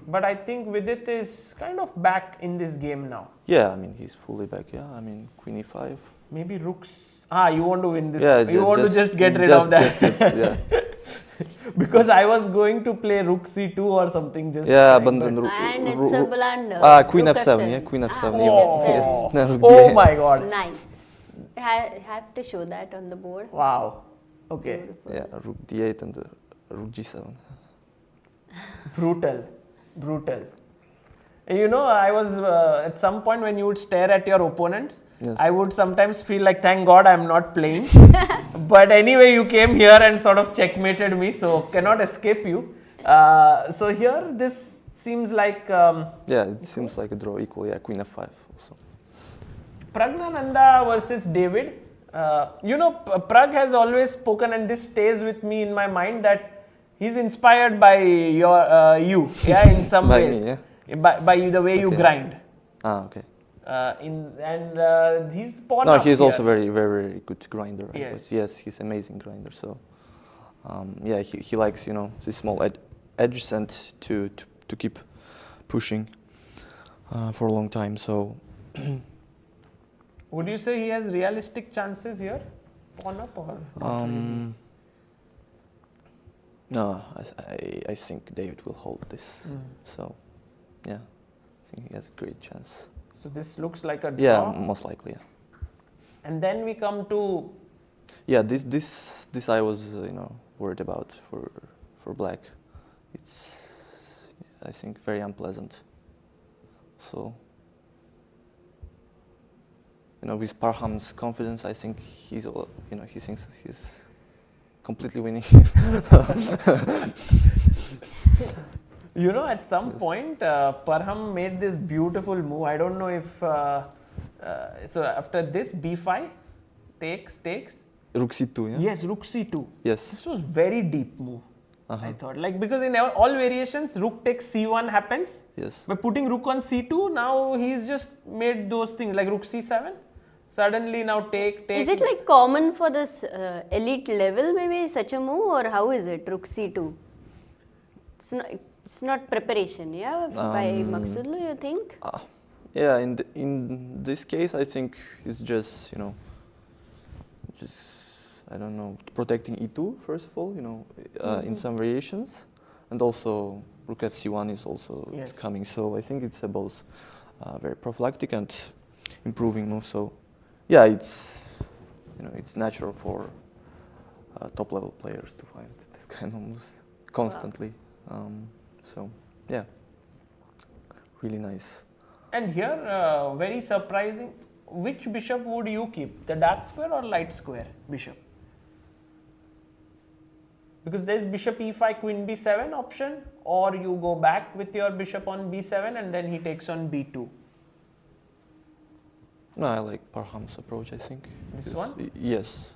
but I think Vidit is kind of back in this game now. Yeah, I mean, he's fully back, I mean, queen E5. Maybe rooks. You want to win this. You want to just get rid of that. Because I was going to play rook C2 or something. And it's a blunder. Queen F7, queen F7. Oh my god. Nice. Have to show that on the board. Wow. Okay. Beautiful. Yeah, rook D8 and rook G7. Brutal. You know, I was at some point when you would stare at your opponents, Yes. I would sometimes feel like, thank God I'm not playing. But anyway, you came here and sort of checkmated me, so cannot escape you. So here, this seems like Yeah, it seems like a draw equal. Yeah, queen f5 also. Pragnananda versus David. You know, Prag has always spoken, and this stays with me in my mind, that he's inspired by you, yeah, in some By ways, me, yeah? by the way you Okay. grind. Okay. He's pawn No, up he's here. also very, very, very good grinder. I Yes. guess. Yes, he's amazing grinder. So, yeah, he likes, you know, these small edges and to keep pushing for a long time. So, Would you say he has realistic chances here, pawn up, or not really? no, I think David will hold this. So, yeah, I think he has a great chance. So this looks like a draw. Yeah, most likely. Yeah. And then we come to Yeah, this I was you know worried about for black. It's I think very unpleasant. So you know, with Parham's confidence, I think he's you know he thinks he's completely winning. You know, at some point, Parham made this beautiful move. I don't know if so. After this, b5 takes. Rook c2, yeah. Yes, rook c2. Yes. This was very deep move. I thought, like, because in all variations, rook takes c1 happens. Yes. By putting rook on c2, now he's just made those things like rook c7. Suddenly now take. Is it like common for this elite level, maybe such a move, or how is it? Rook c2. It's not preparation, yeah, by Maklu, you think? Yeah, in this case, I think it's just you know, just I don't know, protecting e2 first of all, you know, in some variations, and also rook at c1 is also coming. So I think it's both very prophylactic and improving move. So yeah, it's you know it's natural for top level players to find that kind of moves constantly. So yeah, really nice. And here, very surprising. Which bishop would you keep? The dark square or light square bishop? Because there's bishop e5, queen b7 option, or you go back with your bishop on b7 and then he takes on b2. No, I like Parham's approach, I think. This one? Yes.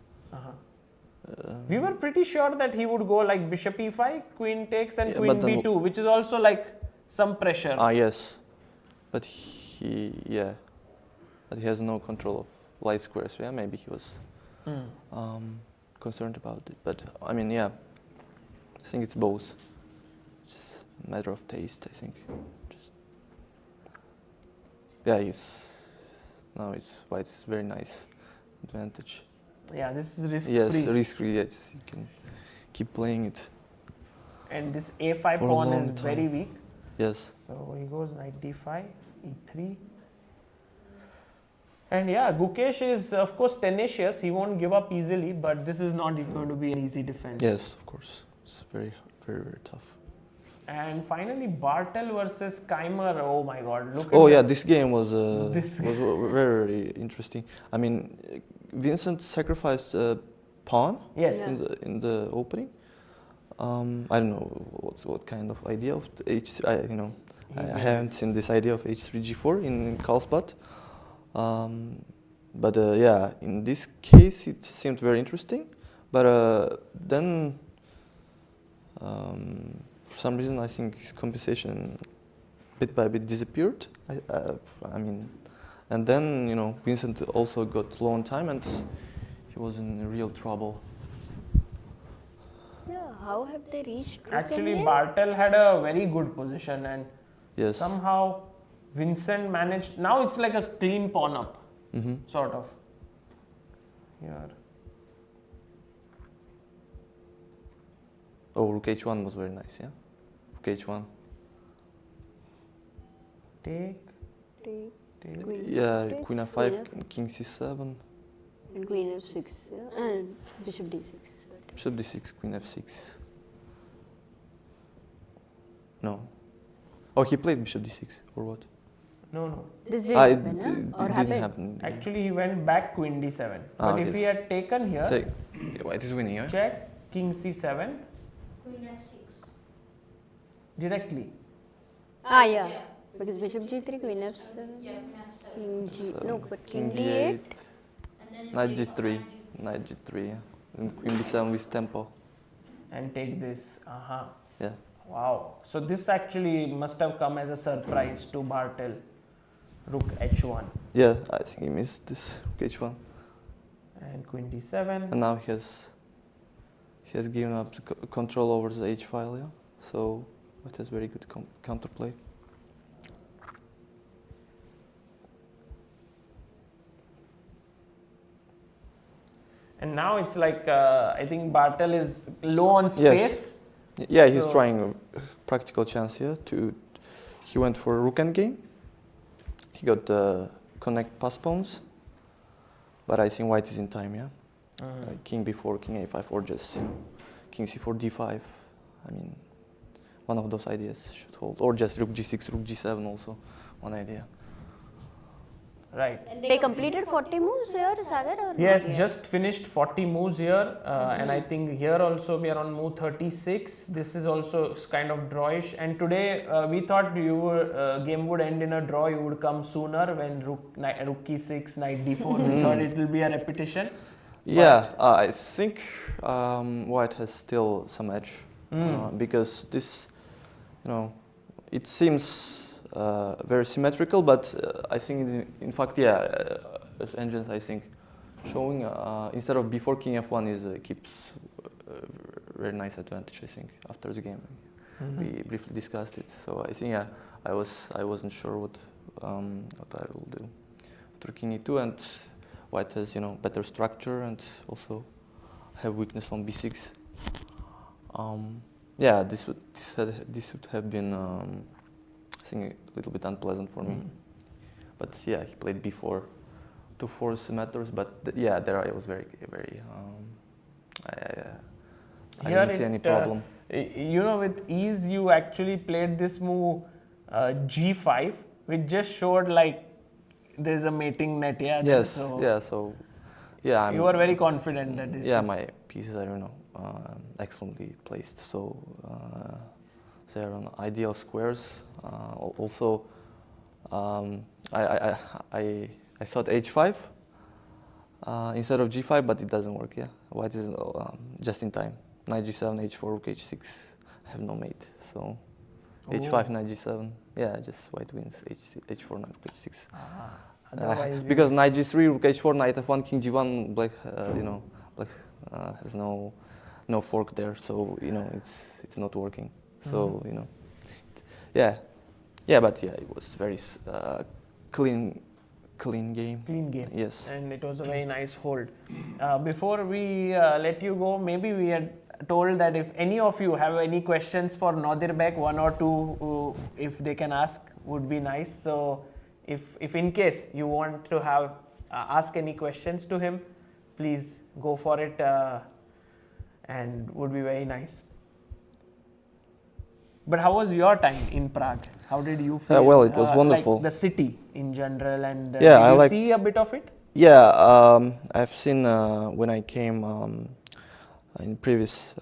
We were pretty sure that he would go like bishop e5, queen takes, and Yeah, queen but then b2, which is also like some pressure. Yes. But but he has no control of light squares. Yeah, maybe he was concerned about it. But I mean, yeah, I think it's both. It's a matter of taste, I think. White's very nice advantage. Yeah, this is risk Yes, free. risk-free. Yes, you can keep playing it. And this a5 For a pawn long is very time. weak. Yes. So he goes knight d5, e3. And yeah, Gukesh is of course tenacious. He won't give up easily, but this is not going to be an easy defense. Yes, of course. It's very, very, very tough. And finally, Bartel versus Keimer. Oh my God! Look. Oh at yeah, that. this game was This very, very interesting. I mean, Vincent sacrificed a pawn Yes. Yeah. in the opening. I don't know what kind of idea of the H3. I haven't seen this idea of H3 G4 in Carlsbad. But yeah, in this case it seemed very interesting. But then, for some reason, I think his compensation bit by bit disappeared. I mean, and then Vincent also got low on time and he was in real trouble. Yeah, how have they reached? Actually, Rukn? Bartel had a very good position, and Yes. somehow Vincent managed. Now it's like a clean pawn up, sort of. Here. Oh, Rook H1 was very nice, yeah? Rook H1. Take. Take, queen Yeah, takes, Queen F5, yeah. King C7, And queen f6, yeah, and bishop d6. Bishop D6, Queen F6. No. Oh, he played bishop d6 or what? No. This Ah, didn't it, happen, it huh? Or didn't happened? happen. Actually, he went back queen d7. Ah, But if okay. he had taken here, Yeah, white is winning, yeah? check, king c7 Queen f6. directly. Ah, yeah. Because bishop g3, queen f7, Yeah, queen f7. king g. So, No, but king king d8. And then you Knight take g3, knight g3, yeah. And queen b7 with tempo. And take this. Yeah. Wow. So this actually must have come as a surprise to Bartel. Rook h1 Yeah, I think he missed this rook h1. and queen d7. And now he has given up the control over the h file, yeah. So it has very good counterplay. And now it's like I think Bartel is low on space. Yeah, he's So- trying a practical chance here he went for a rook endgame. He got the connect pass pawns, but I think white is in time, yeah. King b4, king a5, or just king c4, d5. I mean, one of those ideas should hold, or just rook g6, rook g7 also, one idea. Right. They completed 40 moves here, Sagar? Or Yes, not yet? just finished 40 moves here, and I think here also we are on move 36. This is also kind of drawish. And today we thought game would end in a draw. You would come sooner when rook e6, knight d4. We thought it will be a repetition. Yeah, I think white has still some edge because this, it seems very symmetrical, but I think in fact, engines I think showing instead of before king f1 keeps very nice advantage. I think after the game we briefly discussed it. So I think I wasn't sure what I will do after king e2, and white has better structure and also have weakness on b6. This would have been I think a little bit unpleasant for me. But yeah, he played b4 to force matters. But there I was very I didn't see any problem. With ease, you actually played this move g5, which just showed like there's a mating net. Yeah. Yes. So I'm, you were very confident that this. Yeah, is my pieces are excellently placed. So they're on ideal squares. Also, I thought h5 instead of g5, but it doesn't work. Yeah, white is just in time. Knight g7, h4, rook h6. Have no mate, so h5, knight g7. Yeah, just white wins. h4, knight rook h6. Otherwise, because knight g3, rook h4, knight f1, king g1. Black, black has no fork there, so it's not working. So but it was very clean game. Clean game. Yes. And it was a very nice hold. Before we let you go, maybe we had told that if any of you have any questions for Nodirbek, one or two, if they can ask, would be nice. So if in case you want to have ask any questions to him, please go for it, and would be very nice. But how was your time in Prague? How did you feel? Well, it was wonderful. Like the city in general, and Yeah, did I you like- see a bit of it? Yeah, I've seen when I came in previous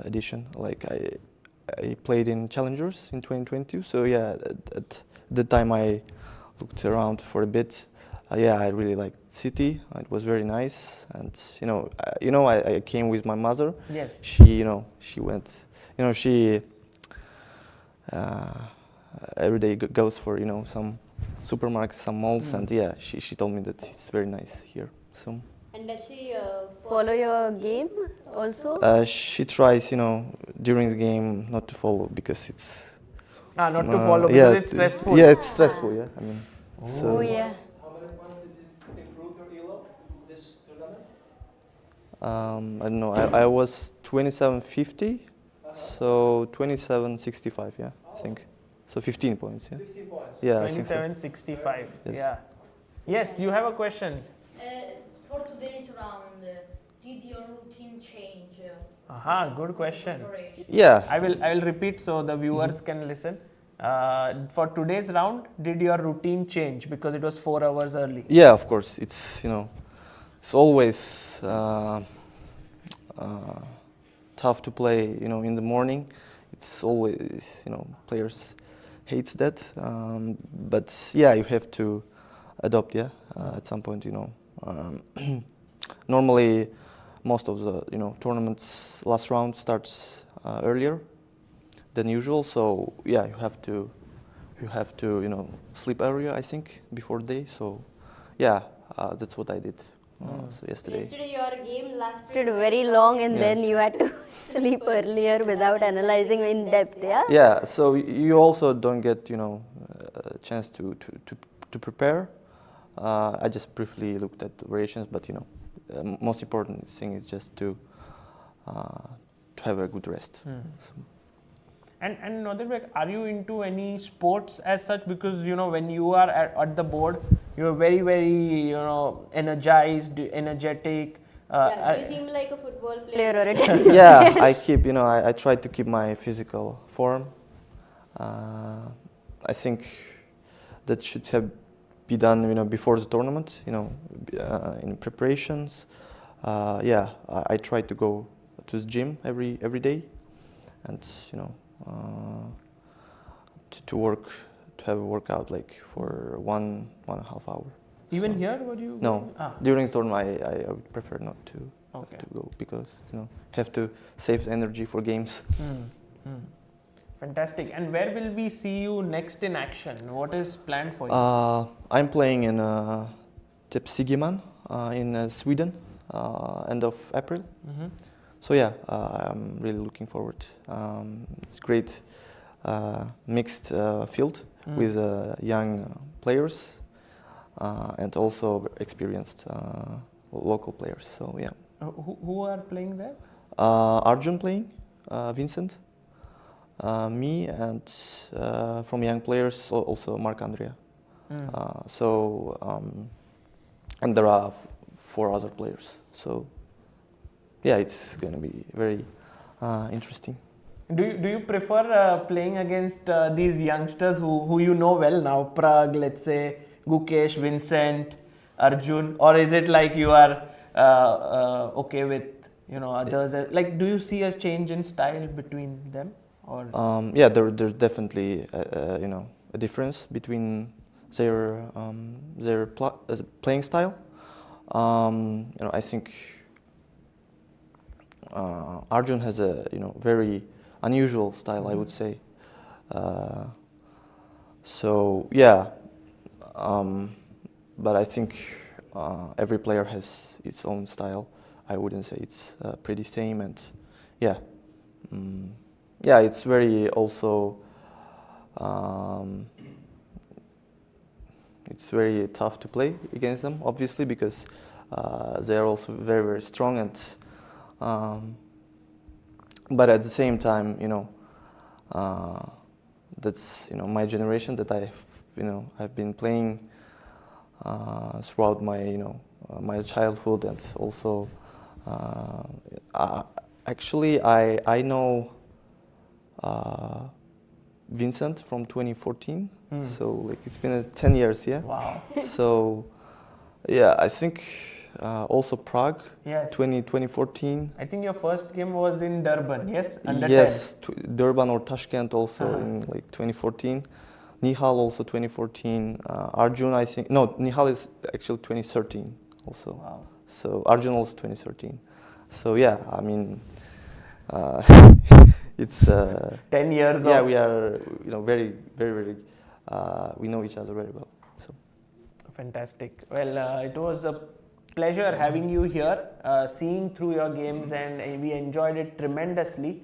edition. Like I played in Challengers in 2022. So yeah, at the time I looked around for a bit. I really liked city. It was very nice, and I came with my mother. Yes. She went. She every day goes for some supermarkets, some malls, and she told me that it's very nice here. So And does she follow your game also? she tries, during the game not to follow because it's Not to follow because it's stressful. Yeah, it's stressful. Yeah, I mean. So, Oh yeah. How many points did it improve your elo this tournament? I don't know. I was 27.50, so 27.65. Yeah, I think. So 15 points. Yeah. 15 points. Yeah. I think so. 27.65. Yes. Yeah. Yes, you have a question. For today's round, did your routine change? Aha, good question. Preparation? Yeah. I will repeat so the viewers can listen. For today's round, did your routine change because it was 4 hours early? Yeah, of course. It's it's always tough to play. In the morning, it's always players hates that. But yeah, you have to adopt. Yeah, at some point, normally most of the tournaments last round starts earlier than usual. So yeah, you have to sleep earlier, I think, before day. So yeah, that's what I did. So yesterday. Yesterday your game lasted very long and then you had to sleep earlier without analyzing in depth, yeah? Yeah, so you also don't get a chance to prepare. I just briefly looked at the variations, but most important thing is just to have a good rest. So. And Nadir, are you into any sports as such? Because when you are at the board, you're very, very energized, energetic. Yeah, you seem like a football player or a tennis Yeah, player. I keep I try to keep my physical form. I think that should have be done before the tournament. In preparations. Yeah, I try to go to the gym every day, and to have a workout like for 1.5 hour. Even here, would you? No, during the tournament I would prefer not to go because have to save energy for games. Fantastic. And where will we see you next in action? What is planned for you? I'm playing in Tepsigiman in Sweden, end of April. So yeah, I'm really looking forward. It's great mixed field with young players and also experienced local players. So yeah. Who are playing there? Arjun playing, Vincent, me, and from young players also Mark Andrea. And there are 4 other players. So yeah, it's going to be very interesting. Do you prefer playing against these youngsters who you know well now? Prag, let's say, Gukesh, Vincent, Arjun, or is it like you are okay with others? Like, do you see a change in style between them? Or yeah, there's definitely a difference between their playing style. I think Arjun has a very unusual style, I would say. So yeah, but I think every player has its own style. I wouldn't say it's pretty same, and yeah, yeah, it's very also. It's very tough to play against them, obviously, because they are also very, very strong, and but at the same time, that's my generation that I've been playing throughout my my childhood, and also actually I know Vincent from 2014, so like it's been 10 years, yeah. wow. So yeah, I think also Prague, Yes. 2014. I think your first game was in Durban, yes? Under Yes, Durban or Tashkent also in like 2014. Nihal also 2014. Arjun, I think, no, Nihal is actually 2013 also. Wow. So Arjun also 2013. So yeah, I mean, it's 10 years yeah, of... we are very, very, very we know each other very well. So Fantastic. Well, it was a pleasure having you here, seeing through your games, and we enjoyed it tremendously.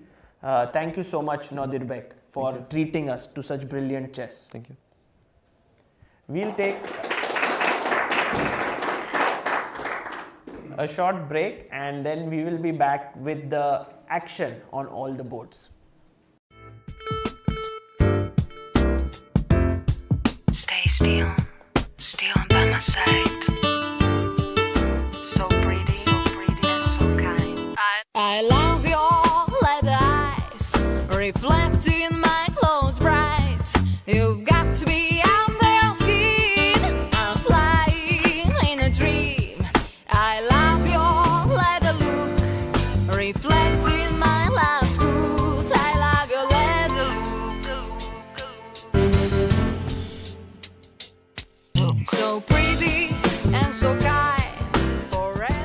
Thank you so much, Nadirbek, for treating us to such brilliant chess. thank you. We'll take a short break, and then we will be back with the action on all the boards. Stay still by my side. So pretty and so kind. I love your leather eyes, reflecting my clothes bright. so kind forever.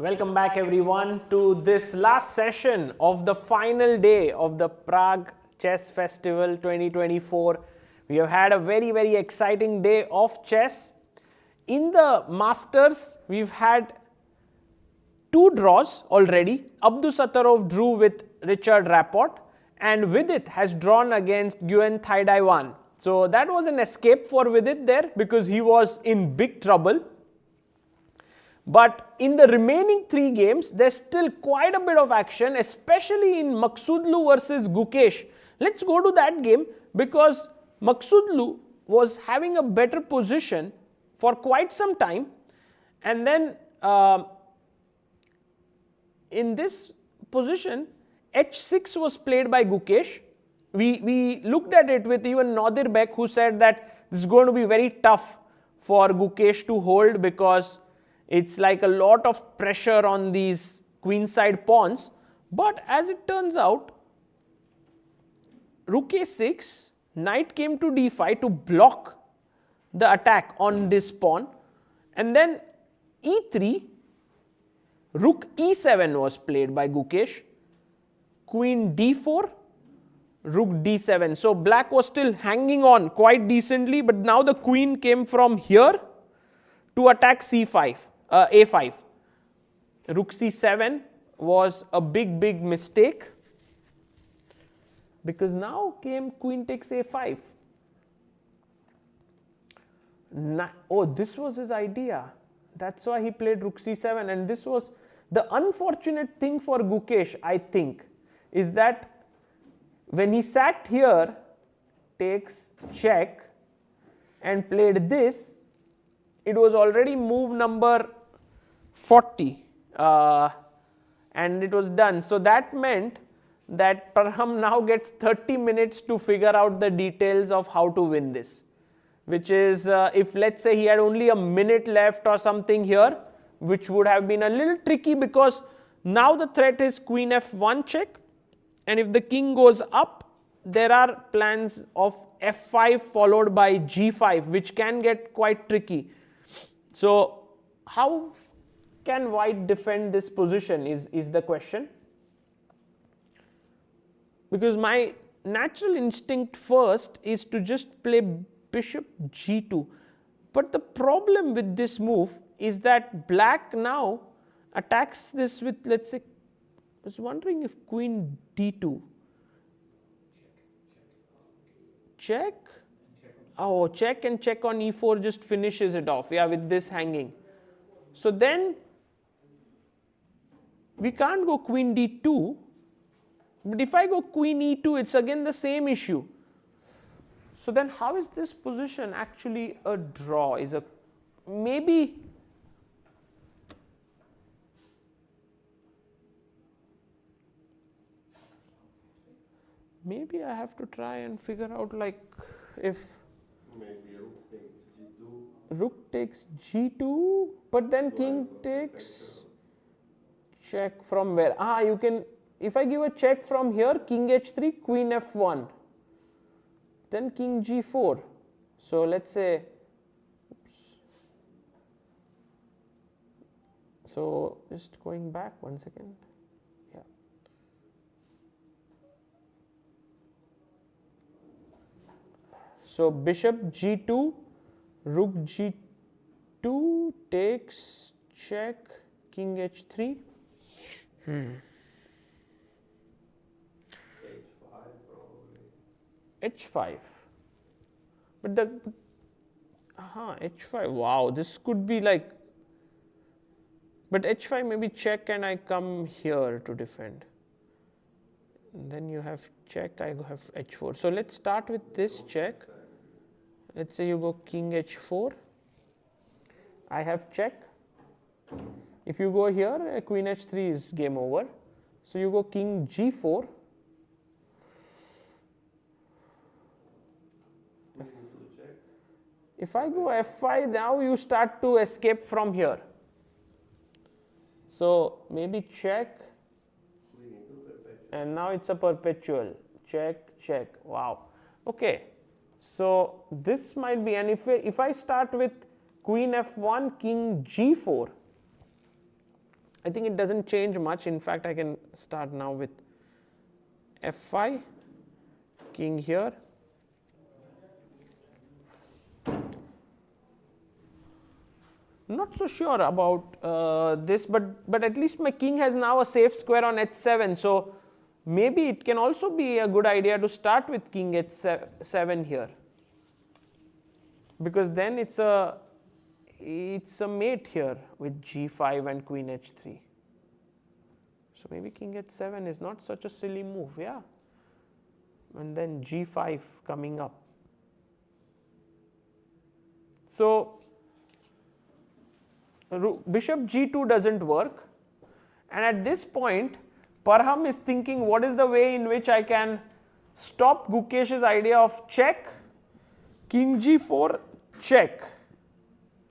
Welcome back everyone to this last session of the final day of the Prague Chess Festival 2024. We have had a very exciting day of chess. In the Masters, we've had 2 draws already. Abdusattorov drew with Richard Rapport and Vidit has drawn against Guan Thaidaiwan. So that was an escape for Vidit there because he was in big trouble. But in the remaining 3 games, there's still quite a bit of action, especially in Maksudlu versus Gukesh. Let's go to that game because Maksudlu was having a better position for quite some time, and then in this position, h6 was played by Gukesh. We looked at it with even Nadir Bek, who said that this is going to be very tough for Gukesh to hold because it's like a lot of pressure on these queenside pawns. But as it turns out, rook a6, knight came to d5 to block the attack on this pawn, and then e3, rook e7 was played by Gukesh, queen d4, rook d7. So black was still hanging on quite decently, but now the queen came from here to attack c5, a5. Rook c7 was a big mistake because now came queen takes a5. Oh, this was his idea. That's why he played rook c7, and this was the unfortunate thing for Gukesh, I think, is that when he sat here, takes check and played this, it was already move number 40 and it was done. So that meant that Parham now gets 30 minutes to figure out the details of how to win this, which is if let's say he had only a minute left or something here, which would have been a little tricky because now the threat is queen f1 check, and if the king goes up, there are plans of f5 followed by g5, which can get quite tricky. So how can white defend this position is the question. Because my natural instinct first is to just play bishop g2. But the problem with this move is that black now attacks this with, let's say, I was wondering if queen d2. Check. Oh, check and check on e4 just finishes it off, yeah, with this hanging. So then we can't go queen d2, but if I go queen e2, it's again the same issue. So then how is this position actually a draw? Is a maybe I have to try and figure out, like, if maybe rook takes g2. Rook takes g2, but then king takes check from where? Ah, you can, if I give a check from here, king h3, queen f1, then king g4. So let's say, oops. So just going back 1 second. Yeah. So bishop g2, rook g2 takes check, king h3. H5, but the h5, wow, this could be like, but h5 maybe check and I come here to defend, and then you have check, I have h4. So let's start with this check. Let's say you go king h4, I have check. If you go here, queen h3 is game over. So you go king g4. If I go f5, now you start to escape from here. So maybe check, and now it's a perpetual check, check. Wow. Okay. So this might be, and if I start with queen f1, king g4, I think it doesn't change much. In fact, I can start now with f5, king here. Not so sure about this, but at least my king has now a safe square on h7. So maybe it can also be a good idea to start with king h7 here, because then it's a mate here with g5 and queen h3. So maybe king h7 is not such a silly move, yeah. And then g5 coming up. So bishop g2 doesn't work, and at this point Parham is thinking, what is the way in which I can stop Gukesh's idea of check, king g4, check.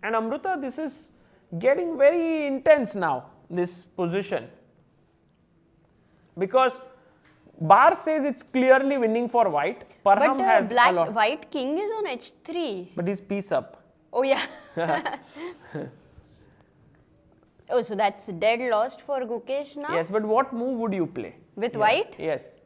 And Amruta, this is getting very intense now, this position, because Bar says it's clearly winning for white. Parham has a lot. White king is on h3. But he's piece up. Oh yeah. Oh, so that's dead lost for Gukesh now? Yes, but what move would you play? With white? Yes.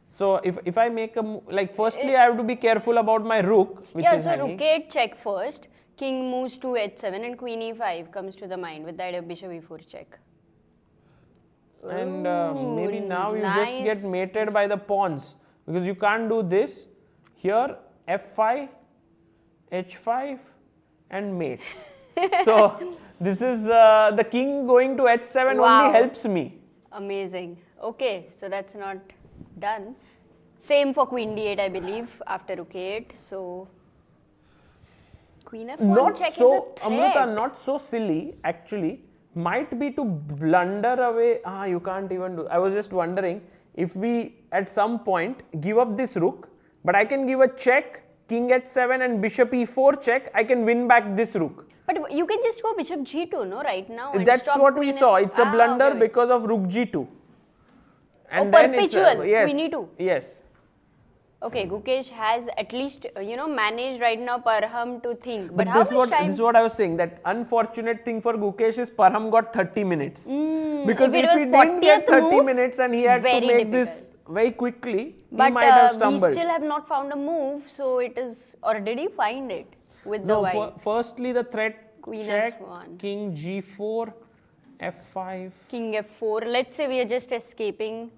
So if I make a move, like firstly I have to be careful about my rook, which is so hanging. rook 8 check first, king moves to h7 and queen e5 comes to the mind with the idea of bishop e4 check. And maybe now you nice. just get mated by the pawns, because you can't do this. Here f5, h5 and mate. So this is the king going to h7 only helps me. Amazing. Okay, so that's not done. Same for queen d8, I believe, after rook 8. So queen f1 Not check so, is a threat. Amruta, not so silly actually. Might be to blunder away. You can't even do. I was just wondering if we at some point give up this rook, but I can give a check, king h7 and bishop e4 check. I can win back this rook. But you can just go bishop g2, no, right now? And That's stop what we queen saw. It's a blunder okay. because of rook g2. And perpetual, yes, queen e2. Yes. Okay, Gukesh has at least, managed right now Parham to think. But how this much time? This is what I was saying, that unfortunate thing for Gukesh is Parham got 30 minutes. Because if it if was he didn't get 30 40th move, minutes and he had to very make difficult. this very quickly, But he might have we stumbled. still have not found a move, so it is, or did you find it with the white? Firstly the threat Queen check, f1. king g4, f5. King f4, let's say we are just escaping.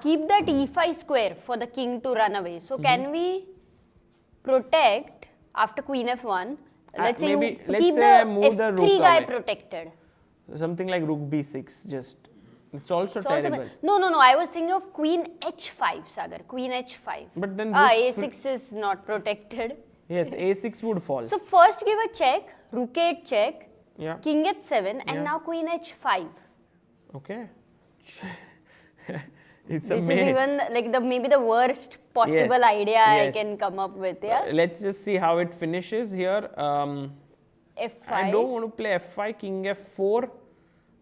Keep that e5 square for the king to run away. So can we protect after queen f1? Let's say maybe, you let's keep say I the move the f3 rook guy away. protected. Something like rook b6, just. It's also So also terrible. no, I was thinking of queen h5, Sagar. Queen h5. But then a6 is not protected. Yes, a6 would fall. So first give a check, rook 8 check, Yeah. king h7 and Yeah. now queen h5. Okay. It's This is amazing. even like maybe the worst possible Yes, idea I yes. can come up with, yeah? Let's just see how it finishes here. f5. I don't want to play f5, king f4,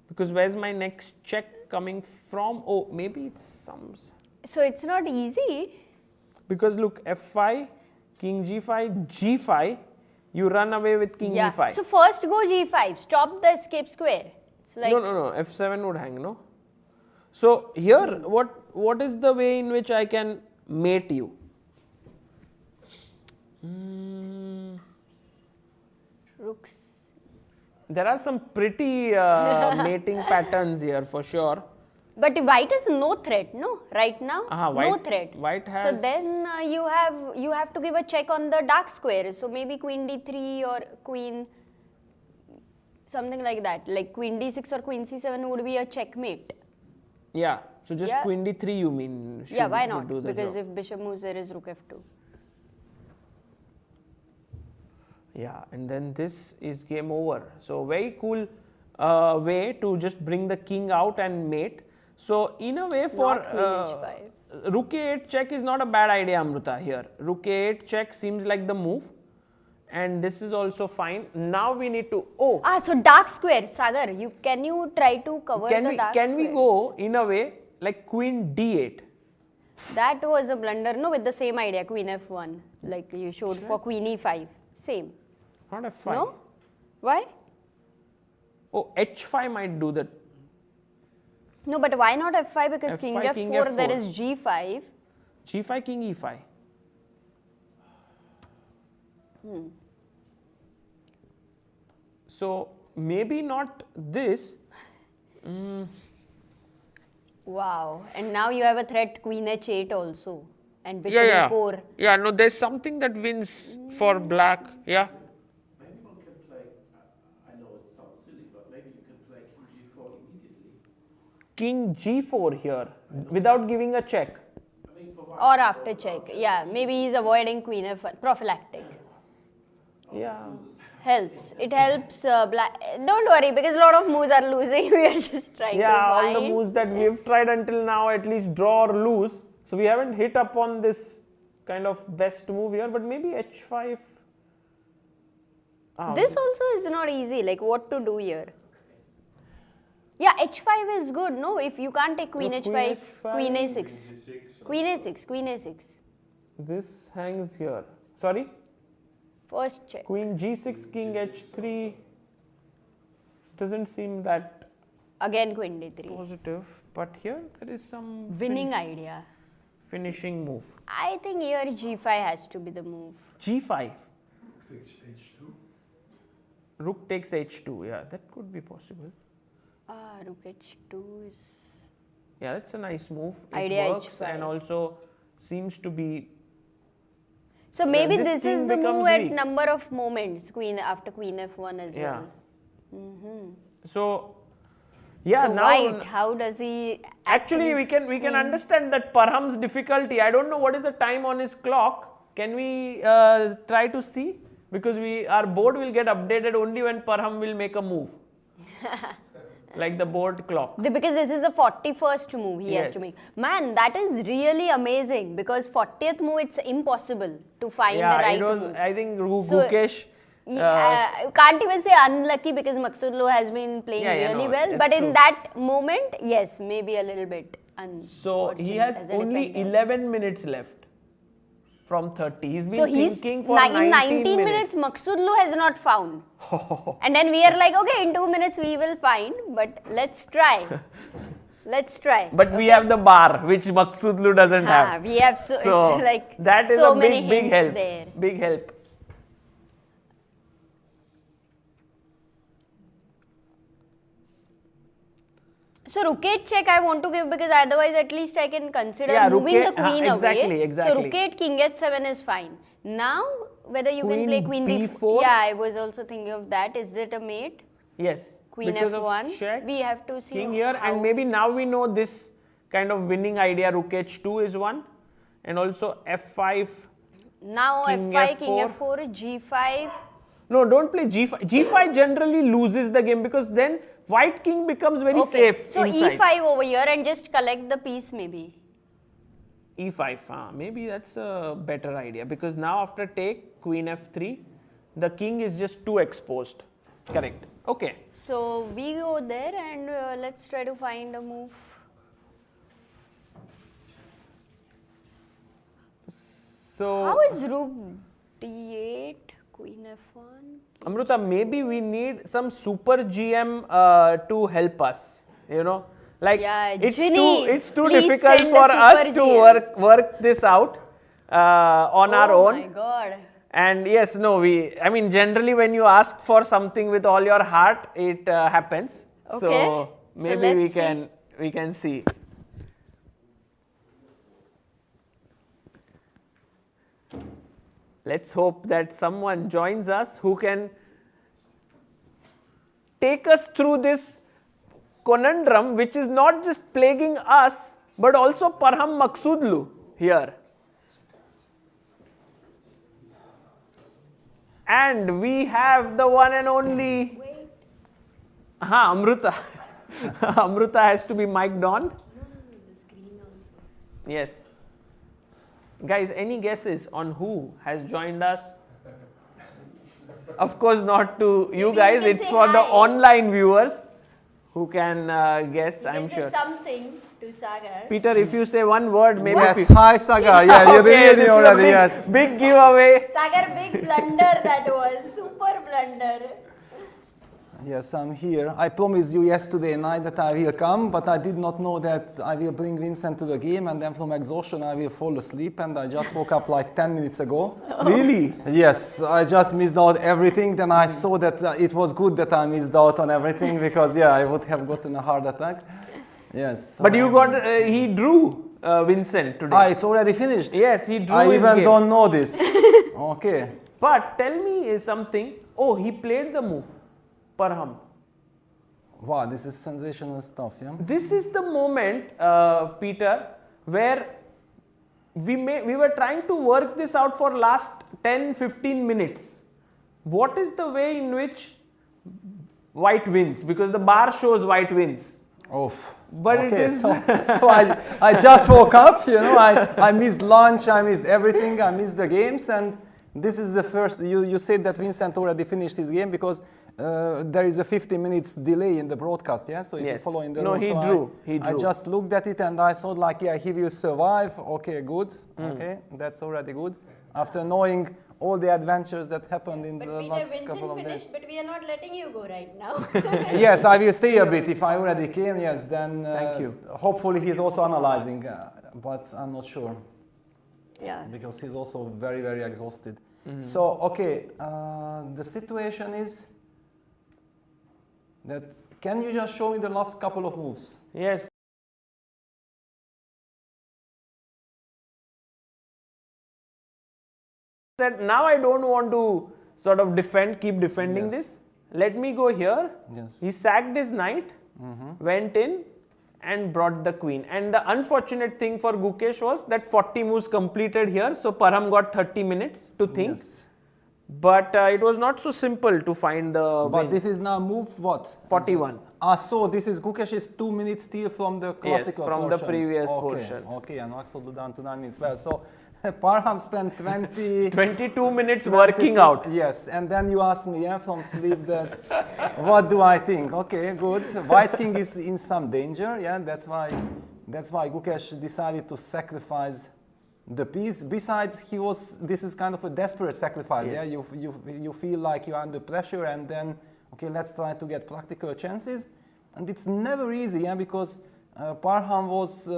because where's my next check coming from? Oh, maybe it's some. So it's not easy. Because look, f5, king g5, g5, you run away with king e5. So first go g5, stop the escape square. It's like No, f7 would hang, no? So here, what is the way in which I can mate you? rooks. There are some pretty mating patterns here for sure. But white has no threat, no? Right now, no white- threat. white So has- then you have to give a check on the dark square. So maybe queen d3 or queen, something like that. Like queen d6 or queen c7 would be a checkmate. Yeah, so just Yeah. queen d3 you mean? Yeah, why should not? do the Because job. if bishop moves, there is rook f2. Yeah, and then this is game over. So very cool way to just bring the king out and mate. So in a way for Not queen h5. rook a8 check is not a bad idea, Amruta, here. Rook a8 check seems like the move. And this is also fine. Now we need to, So dark square, Sagar, can you try to cover the dark can we squares? go in a way like queen d8? That was a blunder, no, with the same idea, queen f1, like you showed for queen e5, same. Not f5. No? Why? Oh, h5 might do that. No, but why not f5? Because king F5, king f4, there F4. is g5. g5, king e5. So maybe not this. Wow. And now you have a threat queen h8 also. And bishop e4. Yeah, no, there's something that wins for black. Yeah. Maybe one can play, I know it sounds silly, but maybe you can play king g4 immediately. King g4 here without giving a check. I mean, for white. Or after check. Yeah, maybe he's avoiding queen f1. Prophylactic. Yeah. Helps. It helps black. Don't worry, because a lot of moves are losing. We are just trying to Yeah, all find. the moves that we've tried until now at least draw or lose. So we haven't hit upon this kind of best move here, but maybe h5. This also is not easy, like what to do here. Yeah, h5 is good, no? If you can't take queen No, h5, queen queen h5. a6. Queen a6, queen a6. This hangs here. Sorry? First check. Queen g6, king h3 doesn't seem that Again queen d3. positive, but here there is some Winning idea. finishing move. I think here g5 has to be the move. g5. Takes h2. Rook takes h2. Yeah, that could be possible. Rook h2 is... Yeah, that's a nice move. It Idea works h5. and also seems to be. So maybe this this is king the becomes move at weak. number of moments, queen after queen f1 as Yeah. well. So, yeah, So now white, how does he actually we can understand that Parham's difficulty. I don't know what is the time on his clock. Can we try to see? Because our board will get updated only when Parham will make a move. Like the board clock. Because this is the 41st move he has Yes. to make. Man, that is really amazing because 40th move it's impossible to find Yeah, the right it was. move. I think So, Gukesh. Can't even say unlucky because Maklu has been playing really no, well. it's But in true. that moment, yes, maybe a little bit So he has as a only defender. 11 minutes left from 30. He's been So he's thinking for 19 minutes Maksudlu has not found. And then we are like, okay, in 2 minutes we will find, but let's try. Let's try. But we have the bar, which Maksudlu doesn't have. We have so it's like that is so a many big hints help. there. Big help. So rook 8 check I want to give because otherwise at least I can consider Yeah, rook moving the 8, queen exactly, away. exactly. So rook 8, king h7 is fine. Now whether you Queen can play queen b4? Yeah, I was also thinking of that. Is it a mate? Yes. Queen because of f1. check, We have to see king here, how- and maybe now we know this kind of winning idea. Rook h2 is one, and also f5. Now king f5, king f4. f4, g5. No, don't play g5. g5 generally loses the game because then white king becomes very Okay, safe so inside. e5 over here and just collect the piece maybe. e5, maybe that's a better idea because now after take queen f3, the king is just too exposed. Correct. Okay. So we go there and let's try to find a move. So How is rook d8, queen f1? Amruta, maybe we need some super GM to help us. You know, like Yeah, it's Ginny, too please difficult send a for us super to GM. work this out on our Oh own. my god. And yes, no, I mean, generally when you ask for something with all your heart, it happens. Okay. So So maybe let's see. we can see. Let's hope that someone joins us who can take us through this conundrum, which is not just plaguing us, but also Parham Maksudlu here. And we have the one and only. Amruta. Amruta has to be mic'd on. Yes. Guys, any guesses on who has joined us? Of course, not to you Maybe guys, you can it's say for the hi. online viewers who can guess, You I'm can sure. say something to Sagar. Peter, if you say one word, maybe. Yes, hi Sagar. Yeah, you Okay, really this is a already. big, Yes. big giveaway. Sagar, big blunder that was. Super blunder. Yes, I'm here. I promised you yesterday night that I will come, but I did not know that I will bring Vincent to the game, and then from exhaustion I will fall asleep, and I just woke up like 10 minutes ago. Really? Yes, I just missed out everything. Then I saw that it was good that I missed out on everything, because yeah, I would have gotten a heart attack. Yes. But you got, he drew Vincent today. It's already finished. Yes, he drew I his even game. don't know this. Okay. But tell me something. Oh, he played the move. Parham. Wow, this is sensational stuff, yeah? This is the moment, Peter, where we were trying to work this out for last 10-15 minutes. What is the way in which white wins? Because the bar shows white wins. Oof. But okay, it is... so I just woke up, you know, I missed lunch, I missed everything, I missed the games, and this is the first, you said that Vincent already finished his game, because there is a 50 minutes delay in the broadcast, yeah? So if you follow in the No, room, he so drew. He drew. I just looked at it and I thought like, yeah, he will survive. Okay, good. Okay, that's already good. After knowing all the adventures that happened in But the Peter, last Vincent couple of days. finished, but we are not letting you go right now. Yes, I will stay a bit. If I already came, yes, then Thank you. hopefully he's also analyzing, but I'm not sure, Yeah. because he's also very, very exhausted. So, okay, the situation is that, can you just show me the last couple of moves? Yes. That now I don't want to sort of keep defending Yes. this. Let me go here. Yes. He sacked his knight, went in and brought the queen. And the unfortunate thing for Gukesh was that 40 moves completed here. So Parham got 30 minutes to think. Yes. But it was not so simple to find the But win. this is now move what? 41. So this is Gukesh's 2 minutes still from the classical from the portion. previous okay. portion. Okay, and Axel do down to 9 minutes. Well, so Parham spent 22 minutes working out. Yes, and then you ask me, yeah, from sleep, that what do I think? Okay, good. White King is in some danger, yeah, that's why Gukesh decided to sacrifice the piece. Besides, this is kind of a desperate sacrifice, Yes. yeah, you feel like you're under pressure, and then, okay, let's try to get practical chances. And it's never easy, yeah, because Parham was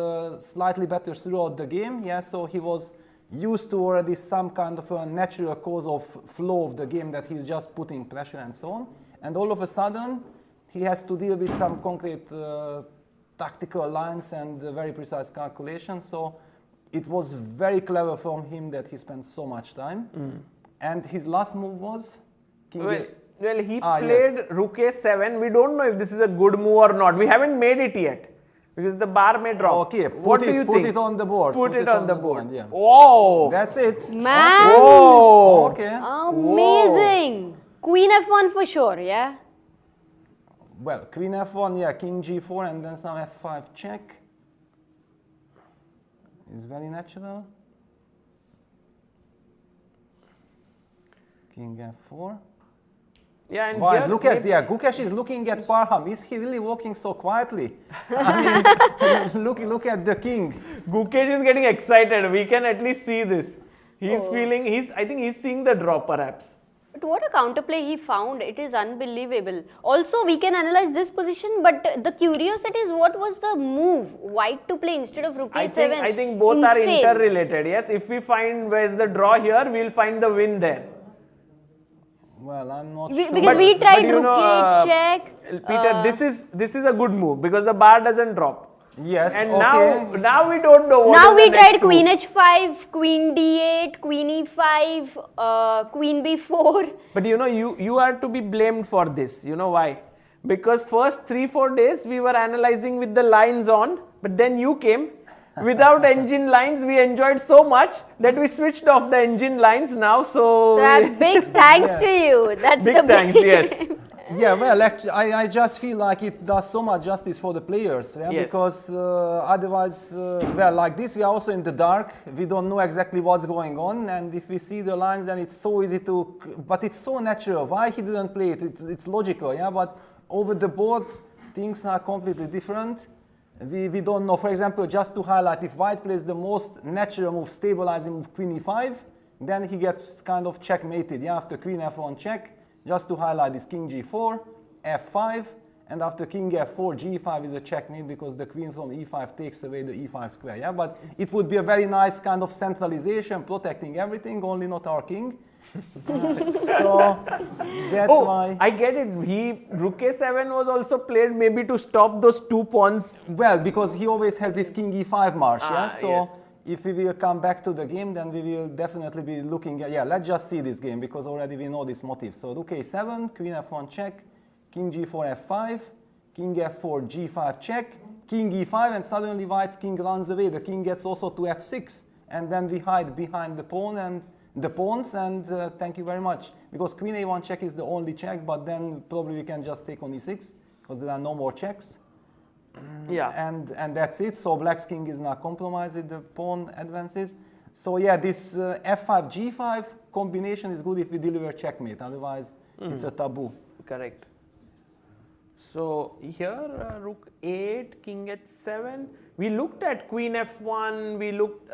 slightly better throughout the game, yeah, so he was used to already some kind of a natural cause of flow of the game, that he's just putting pressure and so on. And all of a sudden, he has to deal with some concrete tactical lines and very precise calculations. So it was very clever from him that he spent so much time. And his last move was King Well, he yes. played Rook A7. We don't know if this is a good move or not. We haven't made it yet. Because the bar may drop. Okay, What do you put think? it on the board. Put it on the board. Yeah. Whoa! That's it. Man! Whoa! Okay. Amazing! Queen F1 for sure, yeah? Well, Queen F1, yeah, King G4, and then some F5 check. Is very natural. King F4. Yeah, and Right, here, look at, yeah, Gukesh is looking at Parham. Is he really walking so quietly? I mean, look at the king. Gukesh is getting excited. We can at least see this. He's feeling, I think he's seeing the draw perhaps. But what a counterplay he found. It is unbelievable. Also, we can analyze this position, but the curiosity is, what was the move? White to play instead of Rook A7. I think both are interrelated. Yes, if we find where's the draw here, we'll find the win there. Well, I'm not sure. Because we tried you Rook know, A check. Peter, this is a good move because the bar doesn't drop. Yes, And okay. now we don't know what Now is we the next tried Queen move. H5, Queen D8, Queen E5, Queen B4. But you know, you are to be blamed for this. You know why? Because first 3-4 days we were analyzing with the lines on, but then you came. Without engine lines, we enjoyed so much that we switched off the engine lines now. So Big thanks to you. That's big the thanks, yes. Yeah, well, actually, I just feel like it does so much justice for the players, yeah? Yes. Because otherwise, well, like this, we are also in the dark. We don't know exactly what's going on, and if we see the lines, then it's so easy to. But it's so natural. Why he didn't play it? It's logical, yeah. But over the board, things are completely different. We don't know. For example, just to highlight, if White plays the most natural move, stabilizing move, Queen E5, then he gets kind of checkmated. Yeah, after Queen F1 check. Just to highlight this King G4, f5, and after king f4, g5 is a checkmate because the queen from e5 takes away the e5 square. Yeah, but it would be a very nice kind of centralization, protecting everything, only not our king. So that's why. I get it. Rook a7 was also played maybe to stop those 2 pawns. Well, because he always has this king e5 march, yeah. So yes. if we will come back to the game, then we will definitely be looking at, yeah, let's just see this game because already we know this motif. So rook a7, queen f1 check, king g4 f5, king f4 g5 check, king e5, and suddenly white's king runs away. The king gets also to f6, and then we hide behind the pawn and the pawns, and thank you very much. Because queen a1 check is the only check, but then probably we can just take on e6 because there are no more checks. Yeah. And that's it. So black's king is now compromised with the pawn advances. So yeah, this f5 g5 combination is good if we deliver checkmate. Otherwise, it's a taboo. Correct. So here rook 8, king h7. We looked at queen f1. We looked.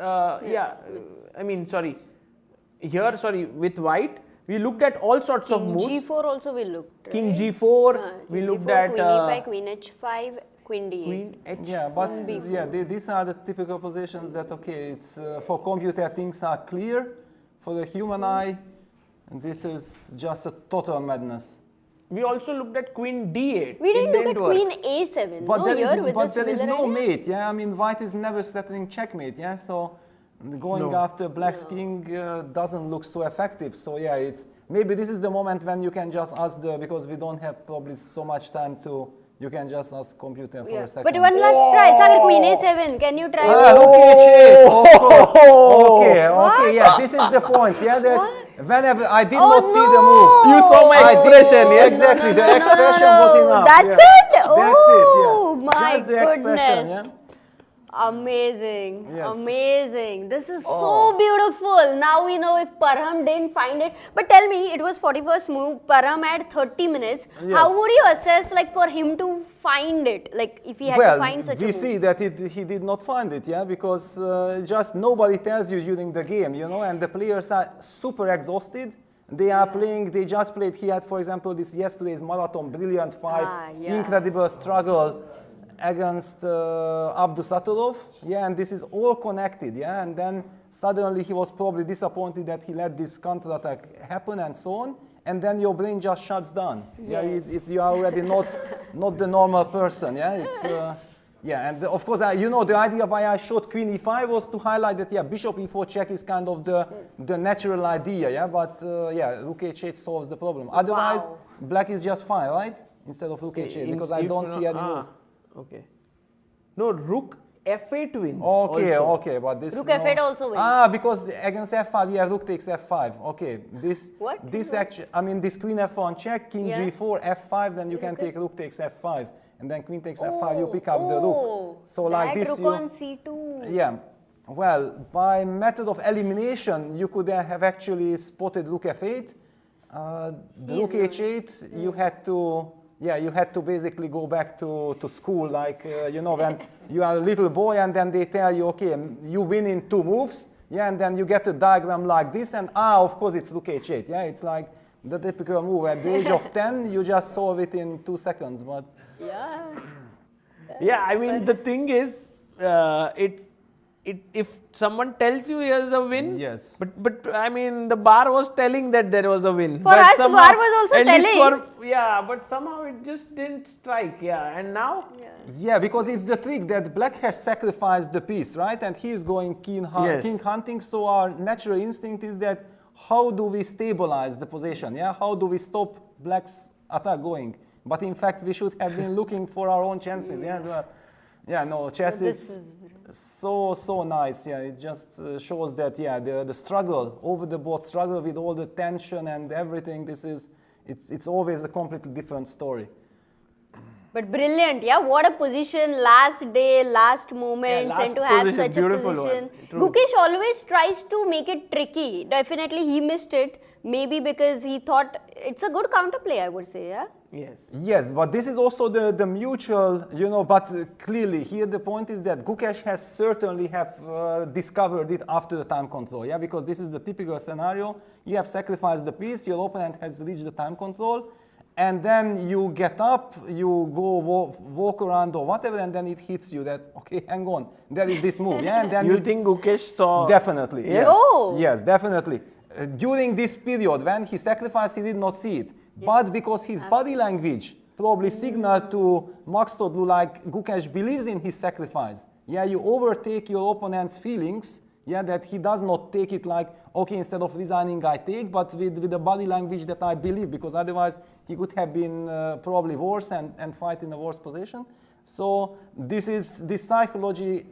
Sorry, with white, we looked at all sorts of King moves. g4 also we looked. King right? g4. We King looked g4, at queen e5, queen h5, queen d8. queen h. Yeah, but yeah, these are the typical positions that, okay, it's for computer things are clear. For the human eye, this is just a total madness. We also looked at queen d8. We didn't It look at work. queen a7. But no, there here is, with but the there is similar no idea? mate. Yeah, I mean, white is never threatening checkmate. Yeah, so going No. after black's king doesn't look so effective. So yeah, it's maybe this is the moment when you can just ask because we don't have probably so much time to. You can just ask computer for Yeah. a second. But one last try. Sagar, queen a7. Can you try? Okay, check. Of course. Okay, yeah. This is the point. Yeah, that What? whenever I did Oh, not see the no. move. You saw my I did- expression, yes? Exactly. No, The no, no, expression no, was no. enough. That's yeah. it? That's it. Oh, Yeah. my Just the expression. goodness. Yeah. Amazing, Yes. amazing. This is so beautiful. Now we know if Parham didn't find it. But tell me, it was 41st move. Parham had 30 minutes. How Yes. would you assess, like, for him to find it? Like, if he had to find such a we move? see that he did not find it, yeah, because just nobody tells you during the game, you know, and the players are super exhausted. They are playing, they just played, he had, for example, this yesterday's marathon, brilliant fight, incredible struggle against Abdusatulov, yeah, and this is all connected, yeah, and then suddenly he was probably disappointed that he let this counterattack happen and so on, and then your brain just shuts down. Yeah, if you are already not the normal person, yeah, it's yeah, and of course, you know, the idea why I showed queen e5 was to highlight that, yeah, bishop e4 check is kind of the natural idea, yeah, but yeah, rook h8 solves the problem. Otherwise, black is just fine, right? Instead of rook h8, because I don't see any move. Okay. No, rook f8 wins. Okay, also. okay, but this Rook no. f8 also wins. Because against f5, yeah, rook takes f5. Okay, this What? this actually, I mean, this queen f1 check, king Yeah. g4, f5, then you can take rook takes f5, and then queen takes f5, you pick up the rook. So like that this, rook you, on c2. yeah. Well, by method of elimination, you could have actually spotted rook f8. The rook h8, you had to. Yeah, you had to basically go back to school, like, you know, when you are a little boy and then they tell you, okay, you win in 2 moves, yeah, and then you get a diagram like this, and of course it's rook h8, yeah, it's like the typical move. At the age of 10, you just solve it in 2 seconds, but... Yeah. Yeah, I mean, the thing is, if someone tells you here's a win, Yes. But I mean, the bar was telling that there was a win. For but us, somehow- bar was also at least telling. yeah, but somehow it just didn't strike. Yeah, and now. Yeah, because it's the trick that black has sacrificed the piece, right? And he's going king hunting, so our natural instinct is that how do we stabilize the position, yeah? How do we stop black's attack going? But in fact, we should have been looking for our own chances, yeah, as well. Yeah, no, chess is so nice, yeah, it just shows that, yeah, the struggle, over the board struggle with all the tension and everything, it's always a completely different story. But brilliant, yeah. What a position, last day, last moments, last and to have position, such a beautiful position. one. True. Gukesh always tries to make it tricky. Definitely he missed it. Maybe because he thought it's a good counterplay, I would say, yeah. Yes. Yes, but this is also the mutual, you know, but clearly here the point is that Gukesh has certainly have discovered it after the time control, yeah, because this is the typical scenario. You have sacrificed the piece, your opponent has reached the time control, and then you get up, you go walk around or whatever, and then it hits you that, okay, hang on, there is this move, yeah, and then You think Gukesh saw? Definitely, yes. Oh. Yes, definitely. During this period when he sacrificed, he did not see it. But because his body language probably signaled to Maklu like Gukesh believes in his sacrifice. Yeah, you overtake your opponent's feelings. Yeah, that he does not take it like, okay, instead of resigning, I take, but with the body language that I believe, because otherwise he could have been probably worse and fight in a worse position. So this psychology.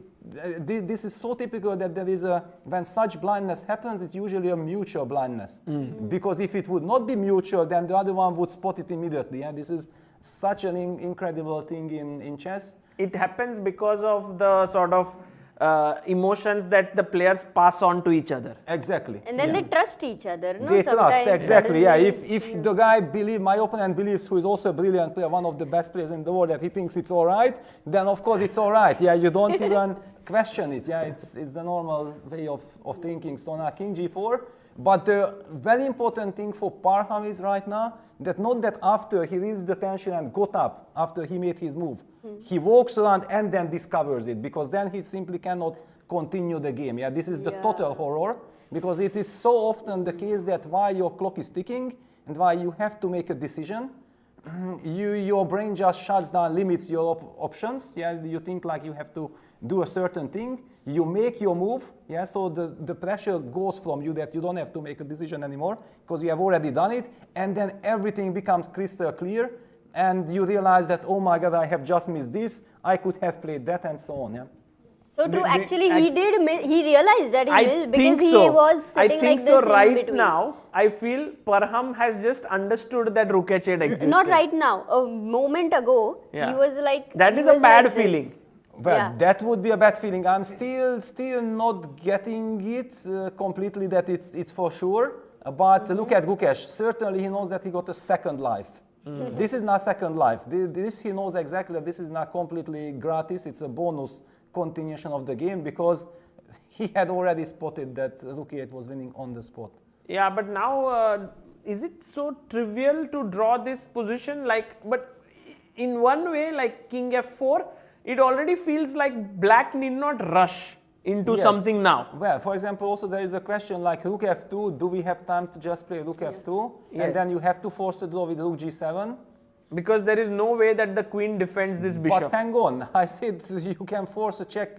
This is so typical that there is when such blindness happens, it's usually a mutual blindness. Because if it would not be mutual, then the other one would spot it immediately. Yeah? This is such an incredible thing in chess. It happens because of the sort of emotions that the players pass on to each other. Exactly. And then they trust each other. No? They trust, Sometimes exactly. Yeah, suddenly- if the guy my opponent believes, who is also a brilliant player, one of the best players in the world, that he thinks it's all right, then of course it's all right. Yeah, you don't even question it. Yeah, it's the normal way of thinking. So now King G4. But the very important thing for Parham is right now that not that after he released the tension and got up after he made his move, he walks around and then discovers it, because then he simply cannot continue the game. Yeah, this is the total horror, because it is so often the case that while your clock is ticking and while you have to make a decision, your brain just shuts down, limits your options. Yeah, you think like you have to do a certain thing. You make your move. Yeah, so the pressure goes from you that you don't have to make a decision anymore because you have already done it, and then everything becomes crystal clear, and you realize that, oh my God, I have just missed this. I could have played that, and so on. Yeah. So true. Actually, he realized that he missed because he so. was sitting I think like so. this Right in between. now, I feel Parham has just understood that Gukesh existed. Not right now. A moment ago, Yeah. he was like. That he is a was bad like this. feeling. Well, Yeah. that would be a bad feeling. I'm still not getting it completely that it's for sure. But look at Gukesh. Certainly, he knows that he got a second life. This is not second life. This he knows exactly that this is not completely gratis. It's a bonus continuation of the game, because he had already spotted that Rook 8 was winning on the spot. Yeah, but now is it so trivial to draw this position? But in one way, like King F4, it already feels like Black need not rush into Yes. something now. Well, for example, also there is a question like Rook F2. Do we have time to just play Rook F2? Yes. And then you have to force a draw with Rook G7. Because there is no way that the queen defends this bishop. But hang on, I said you can force a check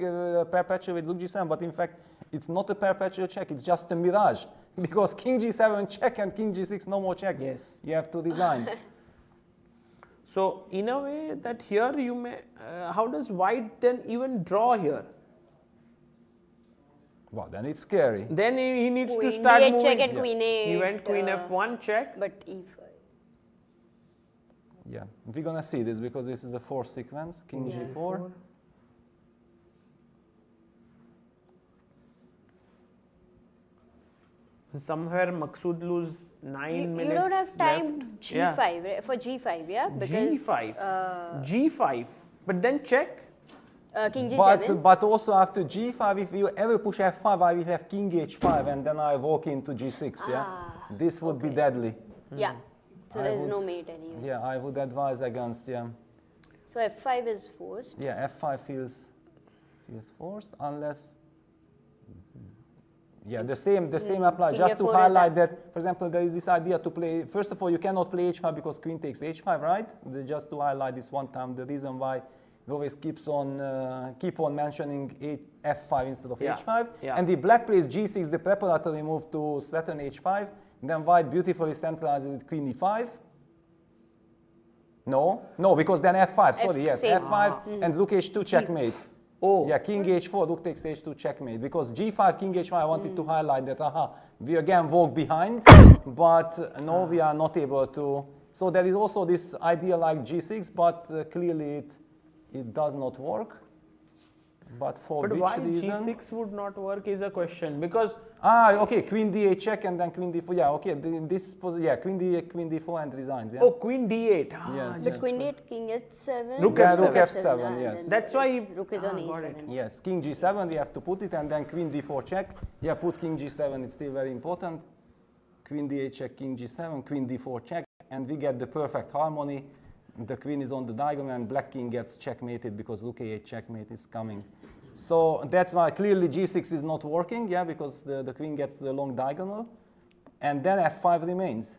perpetual with Rook G7, but in fact it's not a perpetual check, it's just a mirage. Because King G7 check and King G6 no more checks. Yes. You have to resign. So in a way that here you may, how does White then even draw here? Well, then it's scary. Then he needs to Queen start D8 moving. check and Queen A8. He went Queen F1 check. But E5. Yeah, we're gonna see this because this is the fourth sequence. King G4. Somewhere Maqsood lose 9 minutes You don't have time left. G5, right? For G5, yeah? Because, G5. G5. But then check. King G7. But also after G5, if you ever push F5, I will have King H5 and then I walk into G6, yeah? This would be deadly. Yeah. So I there's no would- mate anyway. Yeah, I would advise against, yeah. So F5 is forced. Yeah, F5 feels forced unless, yeah, the same applies. King Just to F4 is highlight up. that, for example, there is this idea to play. First of all, you cannot play H5 because Queen takes H5, right? Just to highlight this one time, the reason why we always keep on mentioning F5 instead of Yeah, H5. yeah. And the Black plays G6, the preparatory move to threaten H5. Then White beautifully centralizes with Queen E5. No, because then F5. Sorry, yes, same. F5 and Rook H2 checkmate. Oh. Yeah, King H4, Rook takes H2 checkmate. Because G5, King H5, I wanted to highlight that, we again walk behind, but no, we are not able to. So there is also this idea like G6, but clearly it does not work. But for But which why reason? G6 would not work is a question. Because Okay, Queen D8 check and then Queen D4. Yeah, okay, in this position, yeah, Queen D8, Queen D4 and resigns, yeah. oh, Queen D8. Yes. But Queen D8, King H7. Rook Yeah, F7. Rook F7, and yes. then That's why he- Rook is on got E7. it. Yes, King G7, we have to put it, and then Queen D4 check. Yeah, put King G7, it's still very important. Queen D8 check, King G7, Queen D4 check. and we get the perfect harmony. The queen is on the diagonal and black king gets checkmated because rook a8 checkmate is coming. So that's why clearly g6 is not working, yeah, because the queen gets to the long diagonal. And then f5 remains.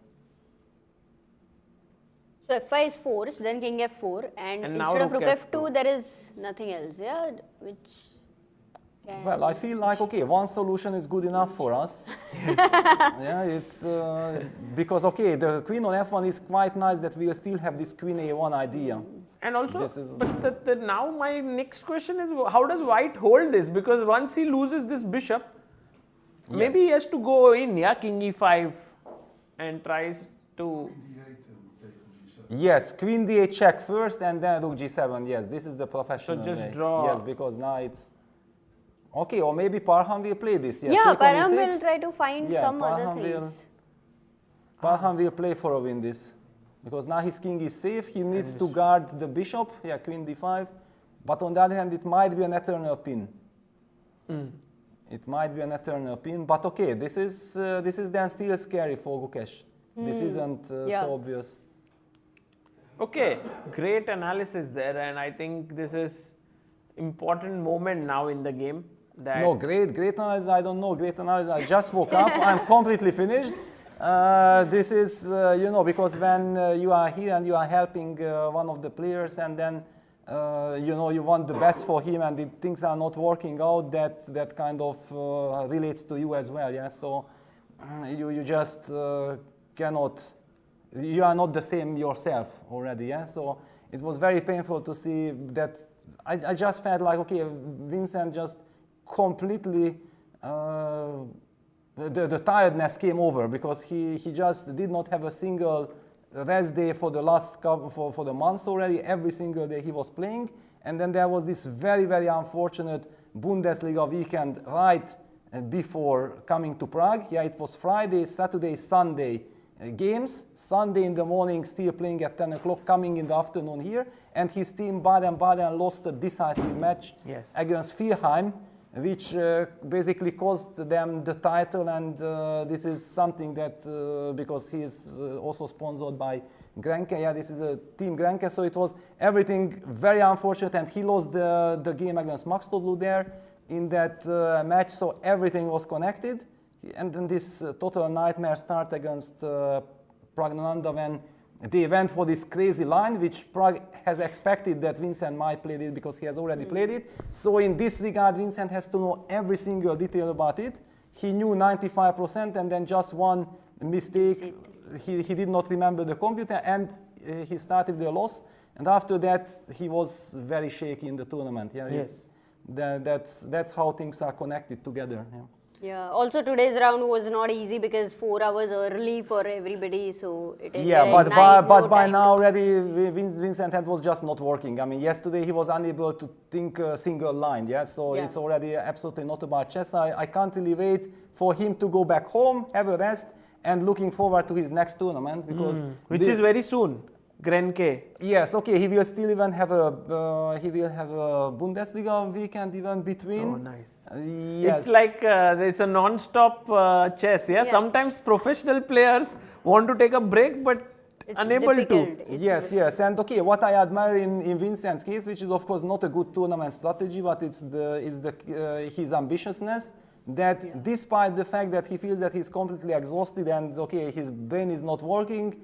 So f5 is forced, then king f4, and now instead of rook rook f2. f2, there is nothing else, yeah, which can... Well, I feel like, okay, one solution is good enough for us. Yeah, it's because, okay, the queen on f1 is quite nice that we still have this queen a1 idea. And also, This is- but now my next question is, how does white hold this? Because once he loses this bishop, maybe he has to go in, yeah, king e5 and tries to... Yes, queen d8 check first and then rook g7, yes, this is the professional just way. draw. Yes, because now it's... Okay, or maybe Parham will play this. Yeah, take on Param e6. will try to find Yeah, some other Parham things. Parham will play for a win this. Because now his king is safe, he needs to guard the bishop, yeah, queen d5. But on the other hand, it might be an eternal pin. It might be an eternal pin, but okay, this is then still scary for Gukesh. This isn't Yeah. so obvious. Okay, great analysis there, and I think this is important moment now in the game. That No, great analysis, I don't know, great analysis, I just woke up, I'm completely finished. This is, you know, because when you are here and you are helping one of the players and then, you know, you want the best for him and things are not working out, that kind of relates to you as well, yeah? So you just cannot, you are not the same yourself already, yeah? So it was very painful to see that. I just felt like, okay, Vincent just completely, the tiredness came over because he just did not have a single rest day for the last couple, for the months already. Every single day he was playing, and then there was this very, very unfortunate Bundesliga weekend right before coming to Prague. Yeah, it was Friday, Saturday, Sunday games. Sunday in the morning, still playing at 10 o'clock, coming in the afternoon here, and his team Baden-Baden lost a decisive match Yes. against Philheim, which basically cost them the title, and this is something that, because he is also sponsored by Grenke, yeah, this is a team Grenke, so it was everything very unfortunate, and he lost the game against Max Todlu there in that match, so everything was connected, and then this total nightmare start against Pragnananda when they went for this crazy line, which Prague has expected that Vincent might play it because he has already played it. So in this regard, Vincent has to know every single detail about it. He knew 95%, and then just one mistake, he did not remember the computer, and he started the loss. And after that, he was very shaky in the tournament. Yeah, Yes. That's how things are connected together. Yeah. Yeah, also today's round was not easy because 4 hours early for everybody, so it is Yeah, at but night, by no by time now to- already Vincent hand was just not working. I mean, yesterday he was unable to think a single line, yeah? So Yeah. it's already absolutely not about chess. I can't really wait for him to go back home, have a rest, and looking forward to his next tournament because... which is very soon, Grenke. Yes, okay, he will still even have a Bundesliga weekend even between. Oh, nice. Yes. It's like there's a non-stop chess. Yeah? Yeah. Sometimes professional players want to take a break, but It's unable difficult. to. It's Yes, yes, and okay, what I admire in Vincent's case, which is of course not a good tournament strategy, but it's his ambitiousness, that despite the fact that he feels that he's completely exhausted and okay, his brain is not working,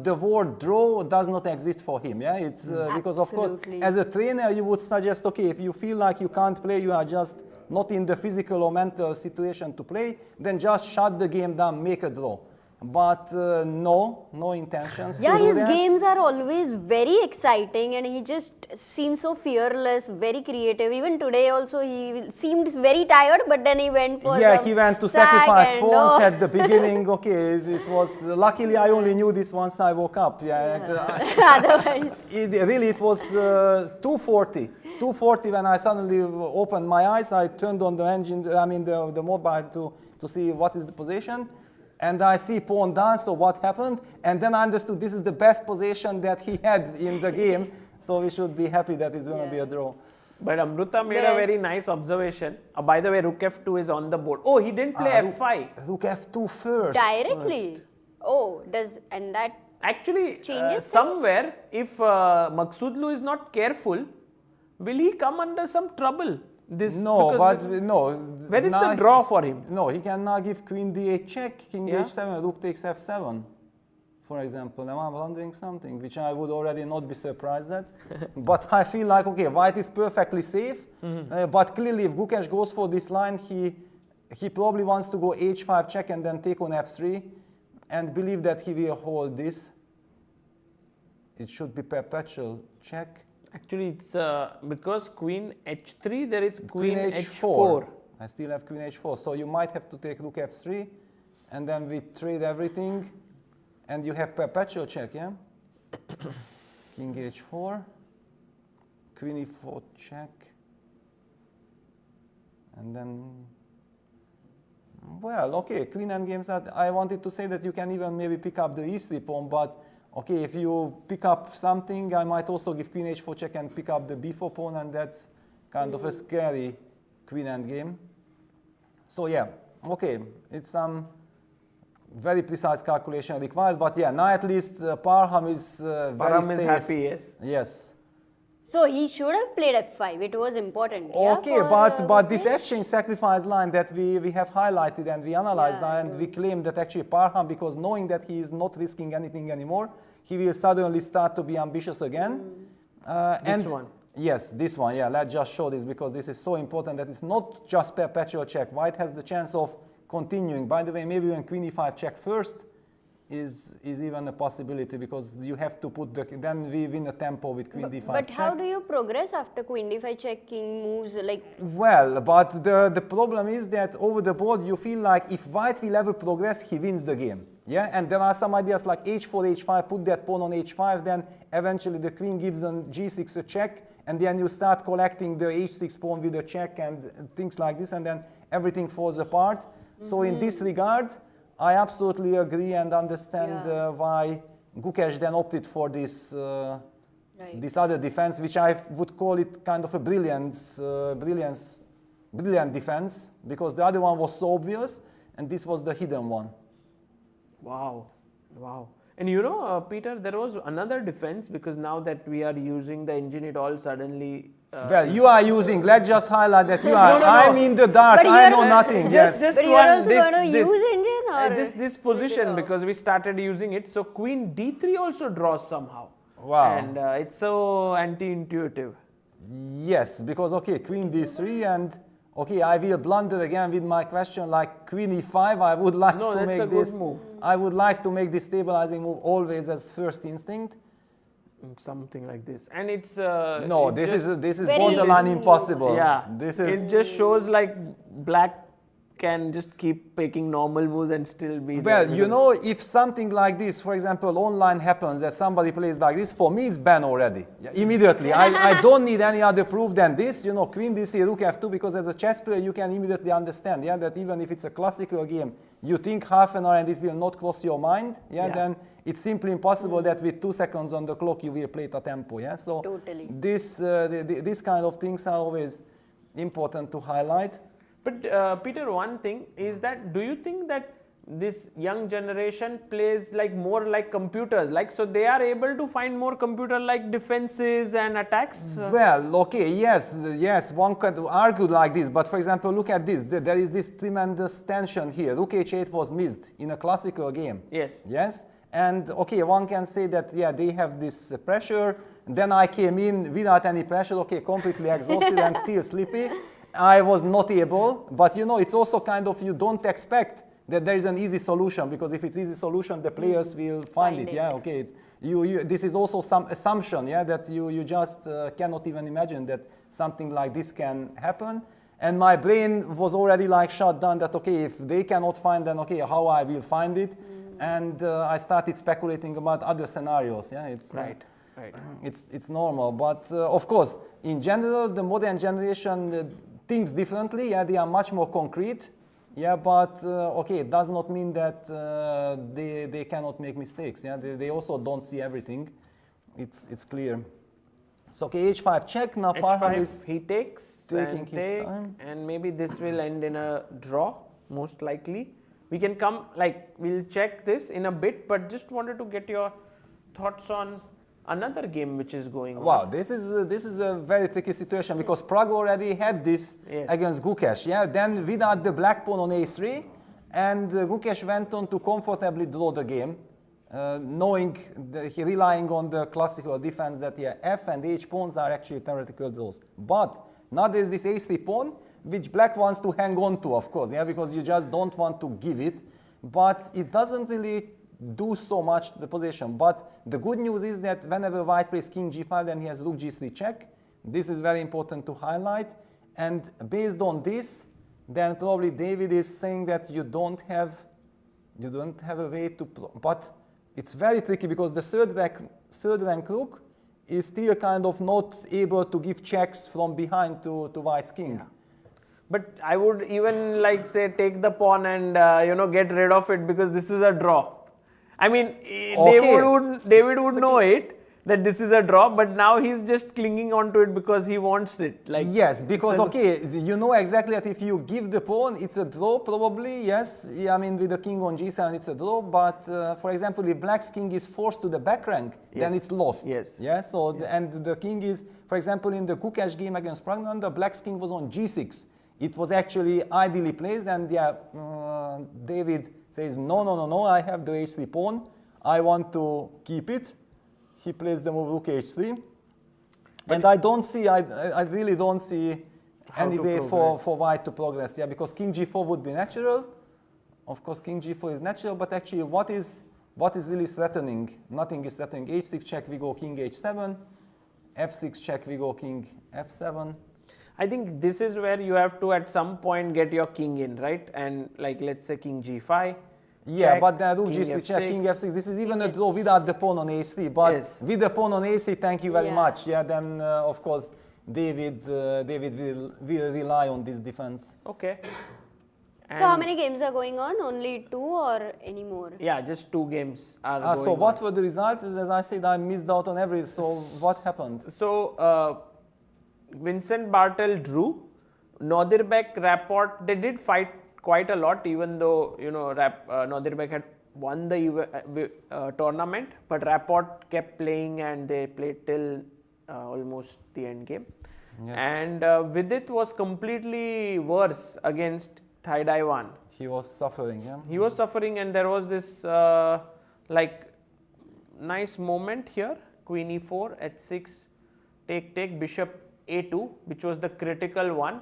the word draw does not exist for him. Yeah, it's because of course, Absolutely. as a trainer, you would suggest, okay, if you feel like you can't play, you are just not in the physical or mental situation to play, then just shut the game down, make a draw. But no intentions Yeah, to do his that. games are always very exciting and he just seems so fearless, very creative. Even today also he seemed very tired, but then he went for Yeah, some he went to sack sacrifice and pawns all. at the beginning. Okay, it was luckily I only knew this once I woke up. Yeah, Otherwise, it was 2:40. 2:40 when I suddenly opened my eyes. I turned on the engine, I mean the mobile to see what is the position. And I see pawn down, so what happened? And then I understood this is the best position that he had in the game. So we should be happy that it's going to be a draw. But Amruta made But a very nice observation. By the way, Rook F2 is on the board. Oh, he didn't play F5. Rook F2 first. directly. Oh, and that Actually, Changes things? somewhere, if Maksudlu is not careful, will he come under some trouble? No, because but no. where is now the draw for him? No, he can now give queen d8 check, king Yeah. h7, rook takes f7, for example. Now I'm wondering something, which I would already not be surprised at. But I feel like, okay, white is perfectly safe, but clearly if Gukesh goes for this line, he probably wants to go h5 check and then take on f3, and believe that he will hold this. It should be perpetual check. Actually, it's because queen h3, there is queen, h4. h4. I still have queen h4, so you might have to take rook f3, and then we trade everything, and you have perpetual check, yeah? King h4, queen e4 check, and then, well, okay, queen endgames. That I wanted to say that you can even maybe pick up the e3 pawn, but okay, if you pick up something, I might also give queen h4 check and pick up the b4 pawn, and that's kind of a scary queen endgame. So yeah, okay, it's some very precise calculation required, but yeah, now at least Parham is very Param safe. is happy, yes. Yes. So he should have played f5. It was important. Okay, yeah, but this exchange sacrifice line that we have highlighted and we analyzed Yeah, and we claim that actually Parham, because knowing that he is not risking anything anymore, he will suddenly start to be ambitious again. This one. Yes, this one. Yeah, let's just show this because this is so important that it's not just perpetual check. White has the chance of continuing. By the way, maybe when queen e5 check first is even a possibility because you have to put then we win a tempo with queen d5 But check. how do you progress after queen d5 check, king moves like? Well, but the problem is that over the board you feel like if white will ever progress, he wins the game. Yeah, and there are some ideas like h4, h5, put that pawn on h5, then eventually the queen gives on g6 a check, and then you start collecting the h6 pawn with a check and things like this, and then everything falls apart. So in this regard, I absolutely agree and understand why Gukesh then opted for this this other defense, which I would call it kind of a brilliant defense, because the other one was so obvious, and this was the hidden one. Wow, wow. And you know, Peter, there was another defense because now that we are using the engine, it all suddenly. Well, you are using, let's just highlight that you are, no. I'm in the dark, But I you're- know nothing. Just But you're one, also going to this, use engine or just this switch it position off? because we started using it. So queen d3 also draws somehow. Wow. And it's so anti-intuitive. Yes, because okay, queen d3 and okay, I will blunder again with my question like queen e5. I would like No, to that's make a good this. move. I would like to make this stabilizing move always as first instinct. Something like this, and it's No, it this just- is Very borderline new. impossible. yeah. This is it just shows like black can just keep making normal moves and still be well, there you because- know, if something like this, for example, online happens that somebody plays like this, for me it's ban already. Yeah, immediately. I don't need any other proof than this. You know, queen d3, rook f2, because as a chess player you can immediately understand, yeah, that even if it's a classical game, you think half an hour and it will not cross your mind, yeah. Then it's simply impossible that with 2 seconds on the clock you will play it a tempo, yeah. So Totally. this kind of things are always important to highlight. But Peter, one thing is that do you think that this young generation plays like more like computers, like so they are able to find more computer-like defenses and attacks? Well, okay, yes, one could argue like this, but for example, look at this. There is this tremendous tension here. Rook h8 was missed in a classical game. Yes. Yes, and okay, one can say that, yeah, they have this pressure. Then I came in without any pressure, okay, completely exhausted and still sleepy. I was not able, but you know, it's also kind of, you don't expect that there is an easy solution, because if it's easy solution, the players will find it. Yeah, okay. It's, this is also some assumption, yeah, that you just cannot even imagine that something like this can happen. And my brain was already like shut down that, okay, if they cannot find, then okay, how I will find it. And I started speculating about other scenarios. Yeah, it's Right. Right. It's normal, but of course, in general, the modern generation thinks differently. Yeah, they are much more concrete. Yeah, but okay, it does not mean that they cannot make mistakes. Yeah, they also don't see everything. It's clear. So okay, h5 check. Now Parham is he takes taking and his time. and maybe this will end in a draw, most likely. We can come, like, we'll check this in a bit, but just wanted to get your thoughts on another game which is going on. Wow, this is a very tricky situation because Prague already had this Yes. against Gukesh. Yeah, then without the black pawn on a3, and Gukesh went on to comfortably draw the game, knowing relying on the classical defense that f and h pawns are actually theoretical draws. But now there's this a3 pawn which black wants to hang on to, of course, yeah, because you just don't want to give it. But it doesn't really do so much to the position. But the good news is that whenever white plays king g5, then he has rook g3 check. This is very important to highlight. And based on this, then probably David is saying that you don't have a way to, but it's very tricky because the third rank rook is still kind of not able to give checks from behind to white's king. Yeah. But I would even like say take the pawn and get rid of it because this is a draw. I mean, Okay. David would know it that this is a draw, but now he's just clinging on to it because he wants it. Like Yes, because you know exactly that if you give the pawn, it's a draw probably. Yes, I mean with the king on g7, it's a draw. But for example, if black's king is forced to the back rank, then Yes. it's lost. Yes. Yeah. So and the king is, for example, in the Gukesh game against Prague, the black's king was on g6. It was actually ideally placed, and David says, no, I have the h3 pawn. I want to keep it. He plays the move rook h3. And I don't see, I really don't see How any to way progress. for white to progress. Yeah, because king g4 would be natural. Of course, king g4 is natural, but actually what is really threatening? Nothing is threatening. h6 check, we go king h7. f6 check, we go king f7. I think this is where you have to at some point get your king in, right? And like let's say king g5. Yeah, check, but then rook king g3 check, king f6. f6. This is even a draw without the pawn on a3. But Yes. with the pawn on a3, thank you very Yeah. much. Yeah, then of course David will rely on this defense. Okay. So how many games are going on? Only 2 or any more? Yeah, just 2 games are going So what on. were the results? As I said, I missed out on every. So what happened? So Vincent Bartel drew. Nodirbek, Rapport, they did fight quite a lot, even though Nodirbek had won the tournament, but Rapport kept playing and they played till almost the end game. Yes. And Vidit was completely worse against Thaidaiwan. He was suffering. Yeah. He was suffering, and there was this nice moment here. Queen e4, h6, take, bishop a2, which was the critical one,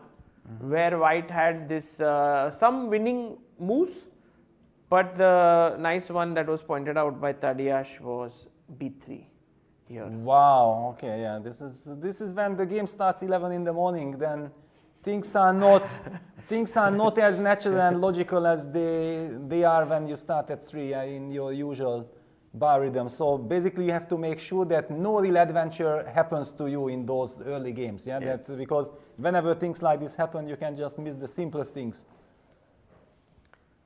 where white had this some winning moves, but the nice one that was pointed out by Tadiash was b3 here. Wow. Okay. Yeah. This is when the game starts 11 in the morning. Then things are not as natural and logical as they are when you start at 3 in your usual bar rhythm. So basically, you have to make sure that no real adventure happens to you in those early games. Yeah. Yes. That's because whenever things like this happen, you can just miss the simplest things.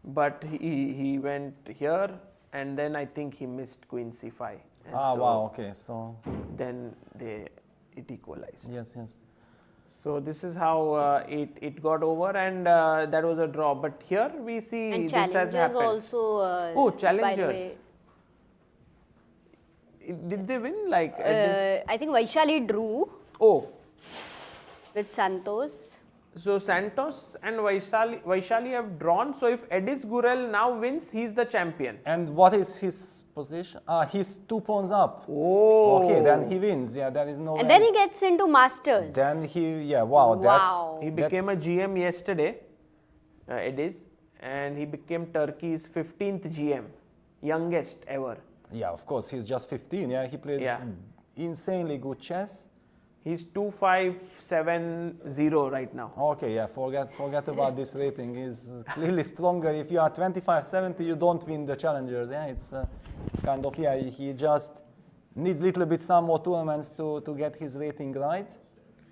But he went here, and then I think he missed queen c5. And so Wow. Okay. So then it equalized. yes. So this is how it got over, and that was a draw. But here we see And this has challengers happened. also. Oh, By the challengers. way, Did they win? Like at this- I think Vaishali drew oh, with Santos. so Santos and Vaishali have drawn. So if Edis Gurel now wins, he's the champion. And what is his position? He's 2 pawns up. Oh, Okay, then he wins. Yeah, there is no. And way. then he gets into Masters. Then wow, Wow. he became a that's- GM yesterday, Edis, and he became Turkey's 15th GM, youngest ever. Yeah, of course, he's just 15. Yeah, he plays Yeah. insanely good chess. He's 2570 right now. Okay, yeah, forget about this rating. He's clearly stronger. If you are 2570, you don't win the challengers. Yeah, it's kind of, he just needs a little bit some more tournaments to get his rating right.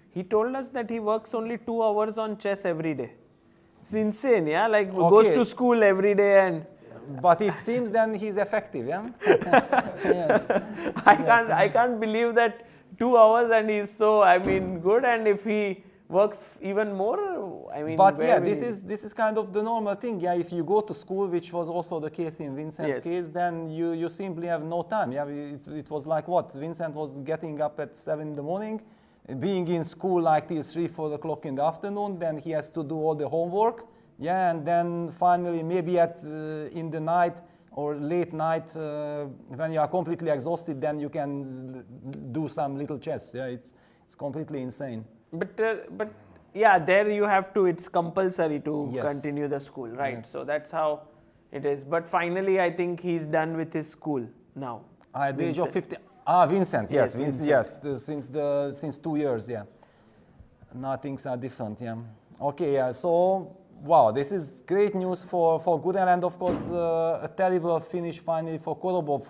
He told us that he works only 2 hours on chess every day. It's insane, yeah? Like goes Okay. to school every day, and But it seems then he's effective, yeah? Yes. I can't believe that 2 hours and he's so, good. And if he works even more. I mean, But where yeah, will this is kind of the normal thing. Yeah, if you go to school, which was also the case in Vincent's Yes. case, then you simply have no time. Yeah, it was like what Vincent was getting up at 7 in the morning, being in school like till 3, 4 o'clock in the afternoon. Then he has to do all the homework. Yeah, and then finally maybe at in the night or late night when you are completely exhausted, then you can do some little chess. Yeah, it's completely insane. But yeah, there you have to. It's compulsory to Yes. continue the school, right? Yes. So that's how it is. But finally, I think he's done with his school now. At the age of Vincent. 50. Vincent, yes, Yes, Vincent, Vincent. yes, since 2 years, yeah. Now things are different, yeah. Okay, yeah, so, wow, this is great news for Gudel, and of course, a terrible finish finally for Korobov,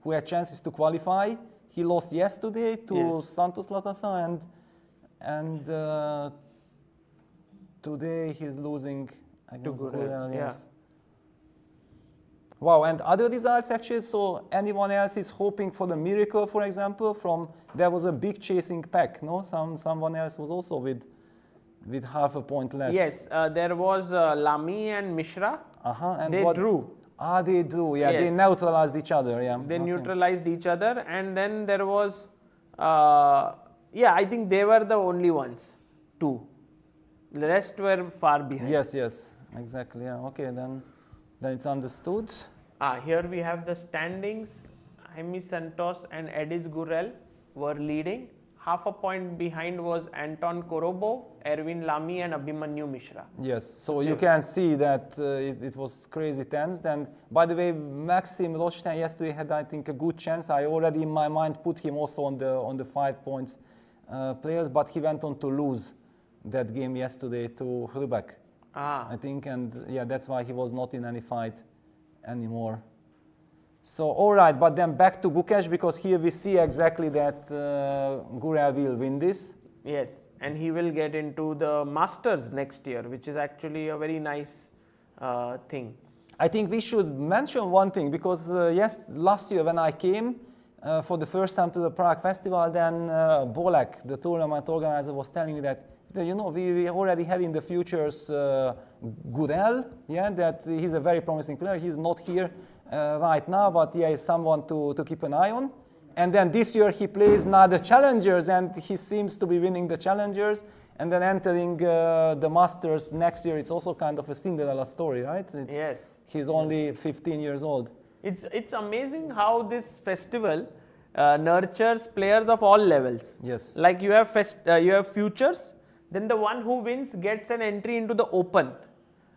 who had chances to qualify. He lost yesterday to Yes. Santos Latasa, and today he's losing against Gudel, Gudel, yeah. yes. Wow, and other results actually, so anyone else is hoping for the miracle, for example, there was a big chasing pack, no? Someone else was also with half a point less. Yes, there was Lamy and Mishra. And They drew. They drew, yeah, they Yes. neutralized each other, yeah. They Okay. neutralized each other, and then there was, yeah, I think they were the only ones, 2. The rest were far behind. Yes, exactly, yeah, okay, then it's understood. Here we have the standings. Jaime Santos and Edis Gurel were leading. Half a point behind was Anton Korobov, Erwin Lamy and Abhimanyu Mishra. Yes, so you can see that it was crazy tense. And by the way, Maxim Rothstein yesterday had, I think, a good chance. I already in my mind put him also on the 5 points players, but he went on to lose that game yesterday to Hrubek, I think, and yeah, that's why he was not in any fight anymore. So, all right, but then back to Gukesh, because here we see exactly that Gurel will win this. Yes, and he will get into the Masters next year, which is actually a very nice thing. I think we should mention one thing, because yes, last year when I came for the first time to the Prague festival, then Bolek, the tournament organizer, was telling me that, you know, we already had in the futures Gurel, yeah, that he's a very promising player. He's not here right now, but yeah, he's someone to keep an eye on. And then this year he plays now the Challengers, and he seems to be winning the Challengers, and then entering the Masters next year. It's also kind of a Cinderella story, right? Yes. He's only 15 years old. It's amazing how this festival nurtures players of all levels. Yes. Like you have futures, then the one who wins gets an entry into the Open.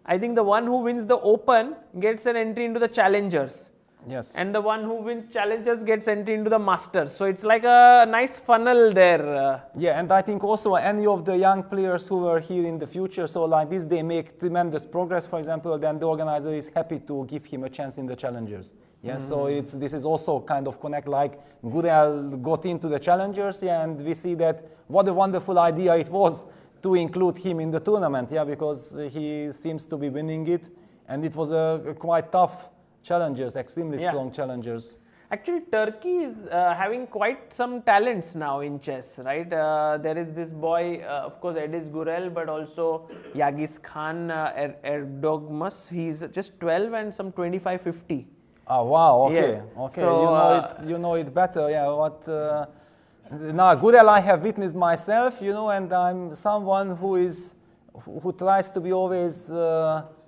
I think the one who wins the Open gets an entry into the Challengers. Yes. And the one who wins Challengers gets entry into the Masters. So it's like a nice funnel there. Yeah, and I think also any of the young players who were here in the future, so like this, they make tremendous progress, for example, then the organizer is happy to give him a chance in the Challengers. Yeah, so this is also kind of connect, like Gudel got into the Challengers, yeah, and we see that what a wonderful idea it was to include him in the tournament, yeah, because he seems to be winning it, and it was a quite tough Challengers, extremely strong Challengers. Actually, Turkey is having quite some talents now in chess, right? There is this boy, of course, Edis Gurel, but also Yagis Khan Erdogmus. He's just 12 and some 25-50. Oh wow! Okay, Yes. okay. So, you know it better. Yeah. What? Now, Gudel, I have witnessed myself. You know, and I'm someone who tries to be always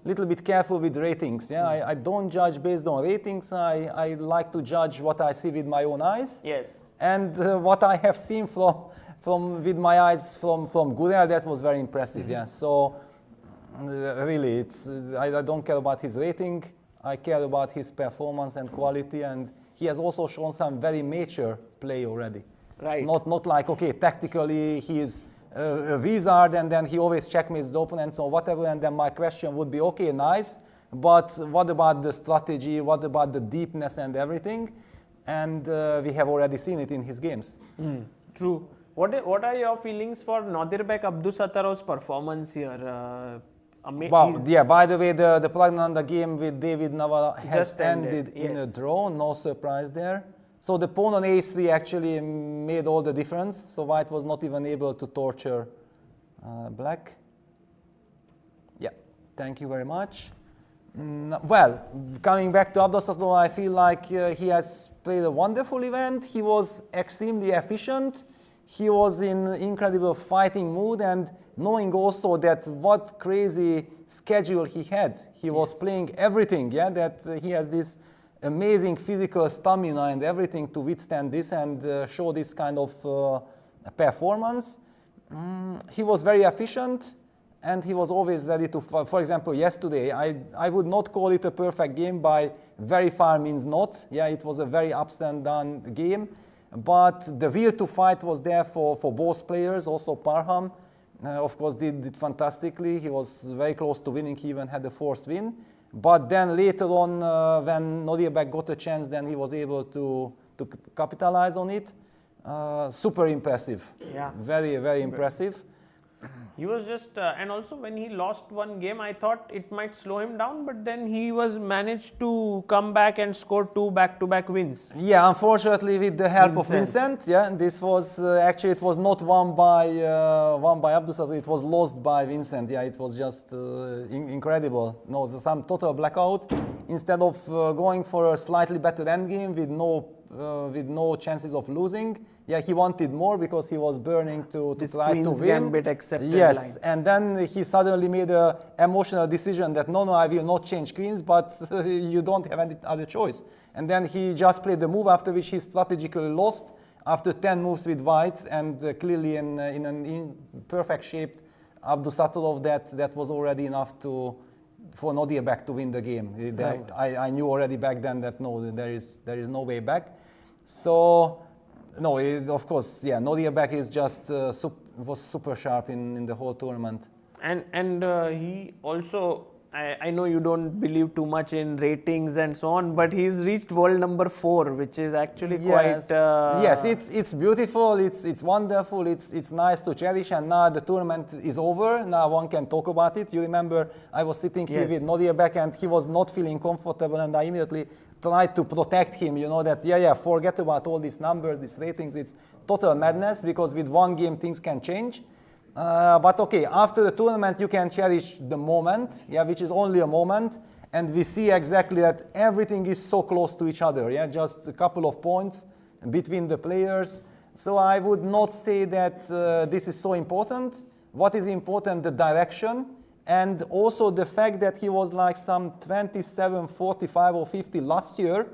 little bit careful with ratings. Yeah, I don't judge based on ratings. I like to judge what I see with my own eyes. Yes. And what I have seen from with my eyes from Gudel, that was very impressive. Yeah. So really, I don't care about his rating. I care about his performance and quality, and he has also shown some very mature play already. Right. It's not like, okay, tactically he is a wizard and then he always checkmates the opponents or whatever, and then my question would be, okay, nice, but what about the strategy, what about the deepness and everything? And we have already seen it in his games. True. What are your feelings for Nadirbek Abdusatarov's performance here? Well, yeah, by the way, the Pragnanda game with David Navarra has Just ended, in a yes. draw, no surprise there. So the pawn on a3 actually made all the difference, so White was not even able to torture Black. Yeah, thank you very much. Well, coming back to Abdusatov, I feel like he has played a wonderful event. He was extremely efficient. He was in incredible fighting mood, and knowing also that what crazy schedule he had. He was playing everything, yeah, that he has this amazing physical stamina and everything to withstand this and show this kind of performance. He was very efficient, and he was always ready to, for example, yesterday, I would not call it a perfect game. By very far means not. Yeah, it was a very ups and down game. But the will to fight was there for both players. Also Parham, of course, did fantastically. He was very close to winning. He even had the fourth win. But then later on, when Nodiebek got a chance, then he was able to capitalize on it. Super impressive. Yeah. Very, very impressive. He was just, and also when he lost one game, I thought it might slow him down, but then he was managed to come back and score 2 back-to-back wins. Yeah, unfortunately, with the help of Vincent. Vincent, yeah, this was actually it was not won by Abdusatov. It was lost by Vincent. Yeah, it was just incredible. No, some total blackout. Instead of going for a slightly better endgame with no chances of losing, yeah, he wanted more because he was burning to try to Queen's win. Gambit accepted Yes, line. and then he suddenly made an emotional decision that no, I will not change queens, but you don't have any other choice. And then he just played the move, after which he strategically lost after 10 moves with white, and clearly in perfect shape Abdusatov that was already enough for Nodiebek to win the game. Right. I knew already back then that no, there is no way back. So no, of course, yeah, Nodiebek is just was super sharp in the whole tournament. And he also, I know you don't believe too much in ratings and so on, but he's reached world number 4, which is actually Yes. quite... yes, it's beautiful, it's wonderful, it's nice to cherish, and now the tournament is over. Now one can talk about it. You remember I was sitting here Yes. with Nodiebek, and he was not feeling comfortable, and I immediately tried to protect him, you know, that forget about all these numbers, these ratings. It's total madness, because with one game things can change. But okay, after the tournament you can cherish the moment, yeah, which is only a moment, and we see exactly that everything is so close to each other, yeah, just a couple of points between the players. So I would not say that this is so important. What is important, the direction, and also the fact that he was like some 27, 45 or 50 last year,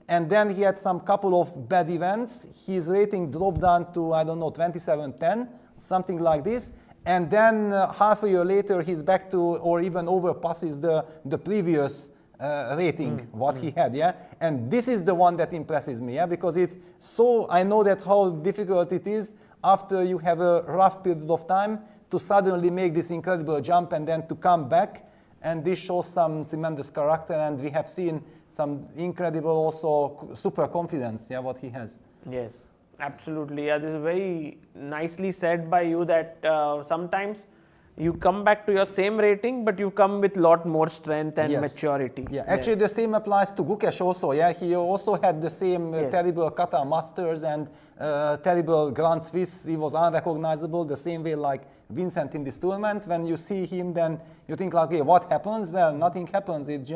and then he had some couple of bad events. His rating dropped down to, I don't know, 27-10, something like this. And then half a year later, he's back to, or even overpasses the previous rating, what he had, yeah? And this is the one that impresses me, yeah? Because it's so, I know that how difficult it is after you have a rough period of time to suddenly make this incredible jump and then to come back. And this shows some tremendous character, and we have seen some incredible also super confidence, yeah, what he has. Yes, absolutely. Yeah, this is very nicely said by you that sometimes you come back to your same rating, but you come with lot more strength and maturity. Yeah, actually the same applies to Gukesh also. Yeah, he also had the same terrible Qatar Masters and terrible Grand Swiss. He was unrecognizable, the same way like Vincent in this tournament. When you see him, then you think like, okay, what happens? Well, nothing happens. It's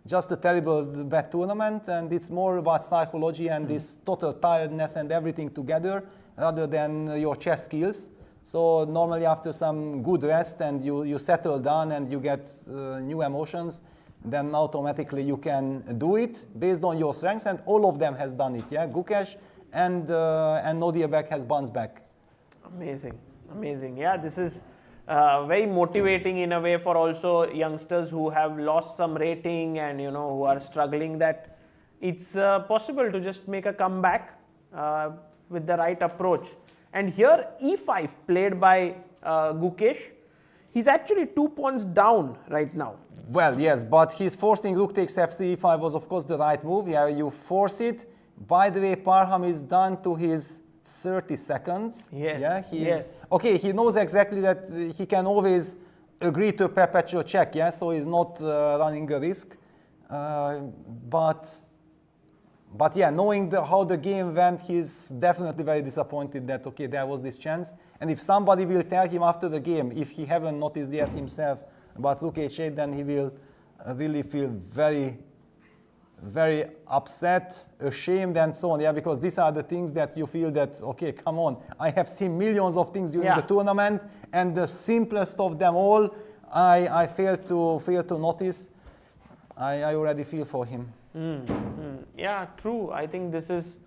just a terrible bad tournament, and it's more about psychology and this total tiredness and everything together rather than your chess skills. So normally after some good rest and you settle down and you get new emotions, then automatically you can do it based on your strengths, and all of them has done it. Yeah, Gukesh and Nodiebek has bounced back. Amazing, amazing. Yeah, this is very motivating in a way for also youngsters who have lost some rating and who are struggling, that it's possible to just make a comeback with the right approach. And here e5 played by Gukesh, he's actually 2 points down right now. Well, yes, but his forcing rook takes f3, e5 was of course the right move. Yeah, you force it. By the way, Parham is down to his 30 seconds. Yes. Yeah, yes. Okay, he knows exactly that he can always agree to a perpetual check. Yeah, so he's not running a risk. But But yeah, knowing how the game went, he's definitely very disappointed that, okay, there was this chance. And if somebody will tell him after the game, if he haven't noticed yet himself about Rook H8, then he will really feel very, very upset, ashamed, and so on. Yeah, because these are the things that you feel that, okay, come on, I have seen millions of things during the tournament, and the simplest of them all, I failed to notice. I already feel for him. Yeah, true. I think this is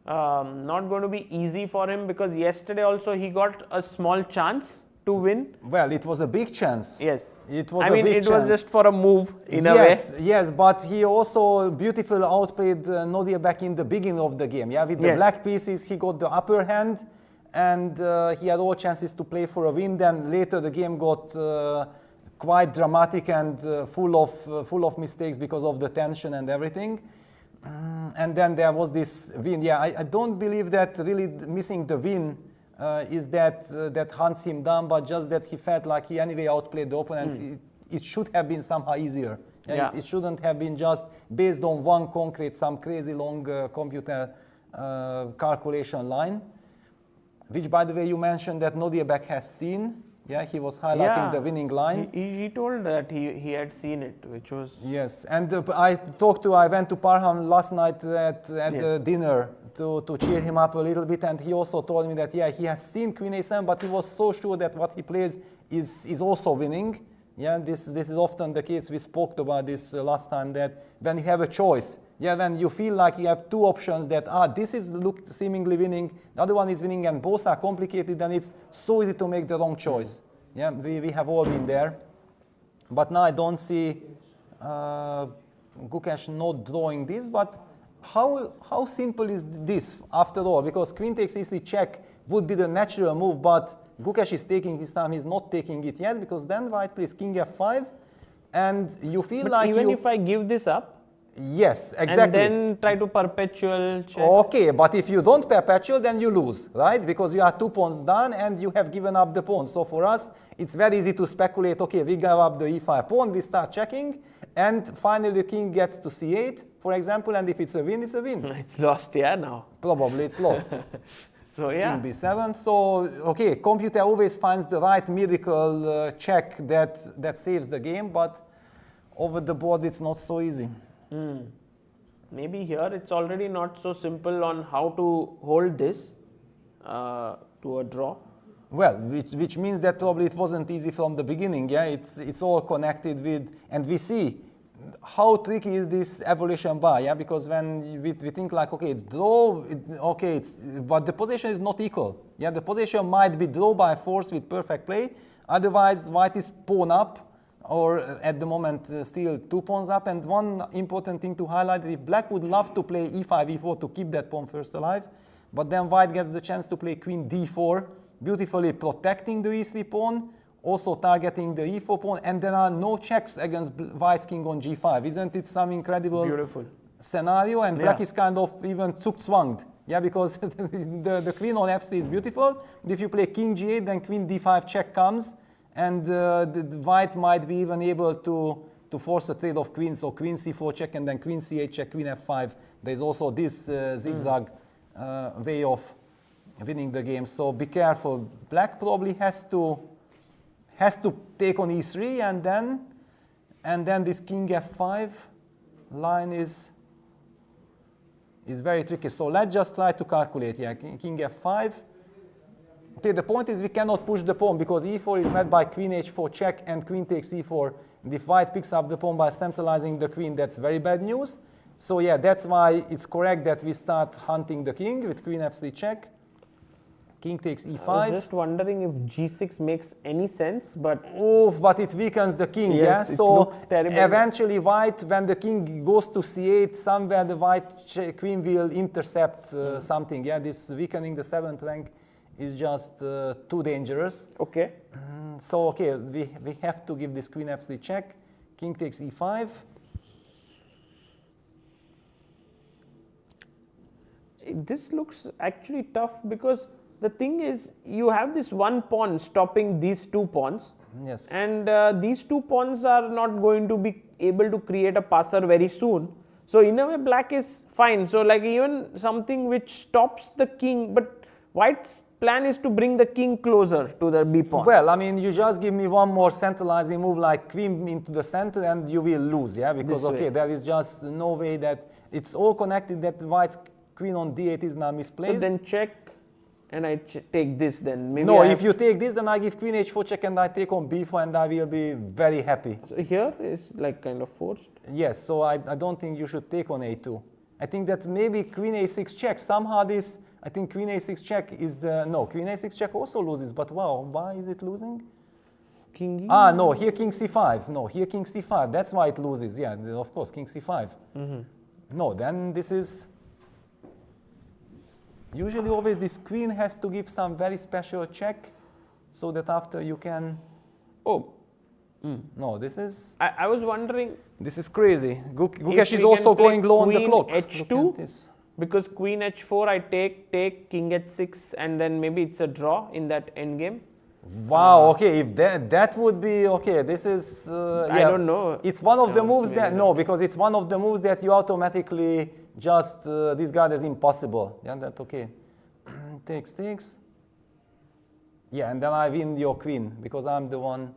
not going to be easy for him, because yesterday also he got a small chance to win. Well, it was a big chance. Yes. It was I a mean, big it chance. was just for a move in a way. Yes, but he also beautifully outplayed Nodia back in the beginning of the game. Yeah, with the black pieces, he got the upper hand, and he had all chances to play for a win. Then later the game got quite dramatic and full of mistakes because of the tension and everything. And then there was this win. Yeah, I don't believe that really missing the win is that hunts him down, but just that he felt like he anyway outplayed the opponent. It should have been somehow easier. It shouldn't have been just based on one concrete, some crazy long computer calculation line, which, by the way, you mentioned that Nodiabek has seen. Yeah, he was highlighting the winning line. He told that he had seen it, which was... Yes, and I went to Parham last night at the dinner to cheer him up a little bit, and he also told me that, yeah, he has seen Queen A7, but he was so sure that what he plays is also winning. Yeah, this is often the case. We spoke about this last time, that when you have a choice, yeah, when you feel like you have two options that, this is looked seemingly winning, the other one is winning, and both are complicated, then it's so easy to make the wrong choice. Yeah, we have all been there. But now I don't see Gukesh not drawing this, but how simple is this after all? Because queen takes easily check would be the natural move, but Gukesh is taking his time, he's not taking it yet, because then white plays king f5, and you feel like even if I give this up, yes, exactly. and then try to perpetual check. Okay, but if you don't perpetual, then you lose, right? Because you are 2 pawns down and you have given up the pawn. So for us, it's very easy to speculate, okay, we give up the e5 pawn, we start checking, and finally the king gets to c8, for example, and if it's a win, it's a win. It's lost, yeah, now. Probably it's lost. So yeah. King b7, so, okay, computer always finds the right miracle check that saves the game, but over the board it's not so easy. Maybe here it's already not so simple on how to hold this to a draw. Well, which means that probably it wasn't easy from the beginning. Yeah, it's all connected with, and we see how tricky is this evolution bar. Yeah, because when we think like, okay, it's draw, but the position is not equal. Yeah, the position might be draw by force with perfect play. Otherwise, white is pawn up, or at the moment still 2 pawns up. And one important thing to highlight is if black would love to play e5, e4 to keep that pawn first alive, but then white gets the chance to play queen d4, beautifully protecting the e3 pawn, also targeting the e4 pawn, and there are no checks against white's king on g5. Isn't it some incredible scenario? And black is kind of even zugzwanged. Yeah, because the queen on f3 is beautiful. If you play king g8, then queen d5 check comes, and the white might be even able to force a trade of queens, so queen c4 check, and then queen c8 check, queen f5. There's also this zigzag way of winning the game. So be careful. Black probably has to take on e3, and then this king f5 line is very tricky. So let's just try to calculate. Yeah, king f5. Okay, the point is we cannot push the pawn because e4 is met by queen h4 check and queen takes e4. And if white picks up the pawn by centralizing the queen, that's very bad news. So yeah, that's why it's correct that we start hunting the king with queen f3 check. King takes e5. I was just wondering if g6 makes any sense, but... Oh, but it weakens the king, yes, yeah? It So looks terrible. eventually white, when the king goes to c8, somewhere the white queen will intercept something, yeah? This weakening the 7th rank is just too dangerous. Okay. So, okay, we have to give this queen f3 check. King takes e5. This looks actually tough because the thing is you have this one pawn stopping these 2 pawns. Yes. And these 2 pawns are not going to be able to create a passer very soon. So in a way, black is fine. So like even something which stops the king, but white's plan is to bring the king closer to the b pawn. Well, I mean, you just give me one more centralizing move like queen into the center and you will lose, yeah? Because, This okay, way. there is just no way that it's all connected that white's queen on d8 is now So misplaced. then check, and I take this then. Maybe No, I if you take this, then I give queen h4 check and I take on b4 and I will be very happy. So here is like kind of forced. Yes, so I don't think you should take on a2. I think that maybe queen a6 check, somehow this, I think queen a6 check is the, no, queen a6 check also loses, but wow, why is it losing? King E. Ah, no, here king c5, no, here king c5, that's why it loses, yeah, of course, king c5. No, then this is, usually always this queen has to give some very special check so that after you can, Oh, no, this is, I was wondering this is crazy. Gukesh we is can also play going low on the queen clock. h2? Look at this. because queen h4 I take king h6 and then maybe it's a draw in that endgame. Wow, okay, if that would be, okay, this is, I yeah, don't know. It's one of the No, moves it's that, very no, because it's one of the moves that you automatically just discard as impossible. Yeah, that, okay, takes. Yeah, and then I win your queen because I'm the one.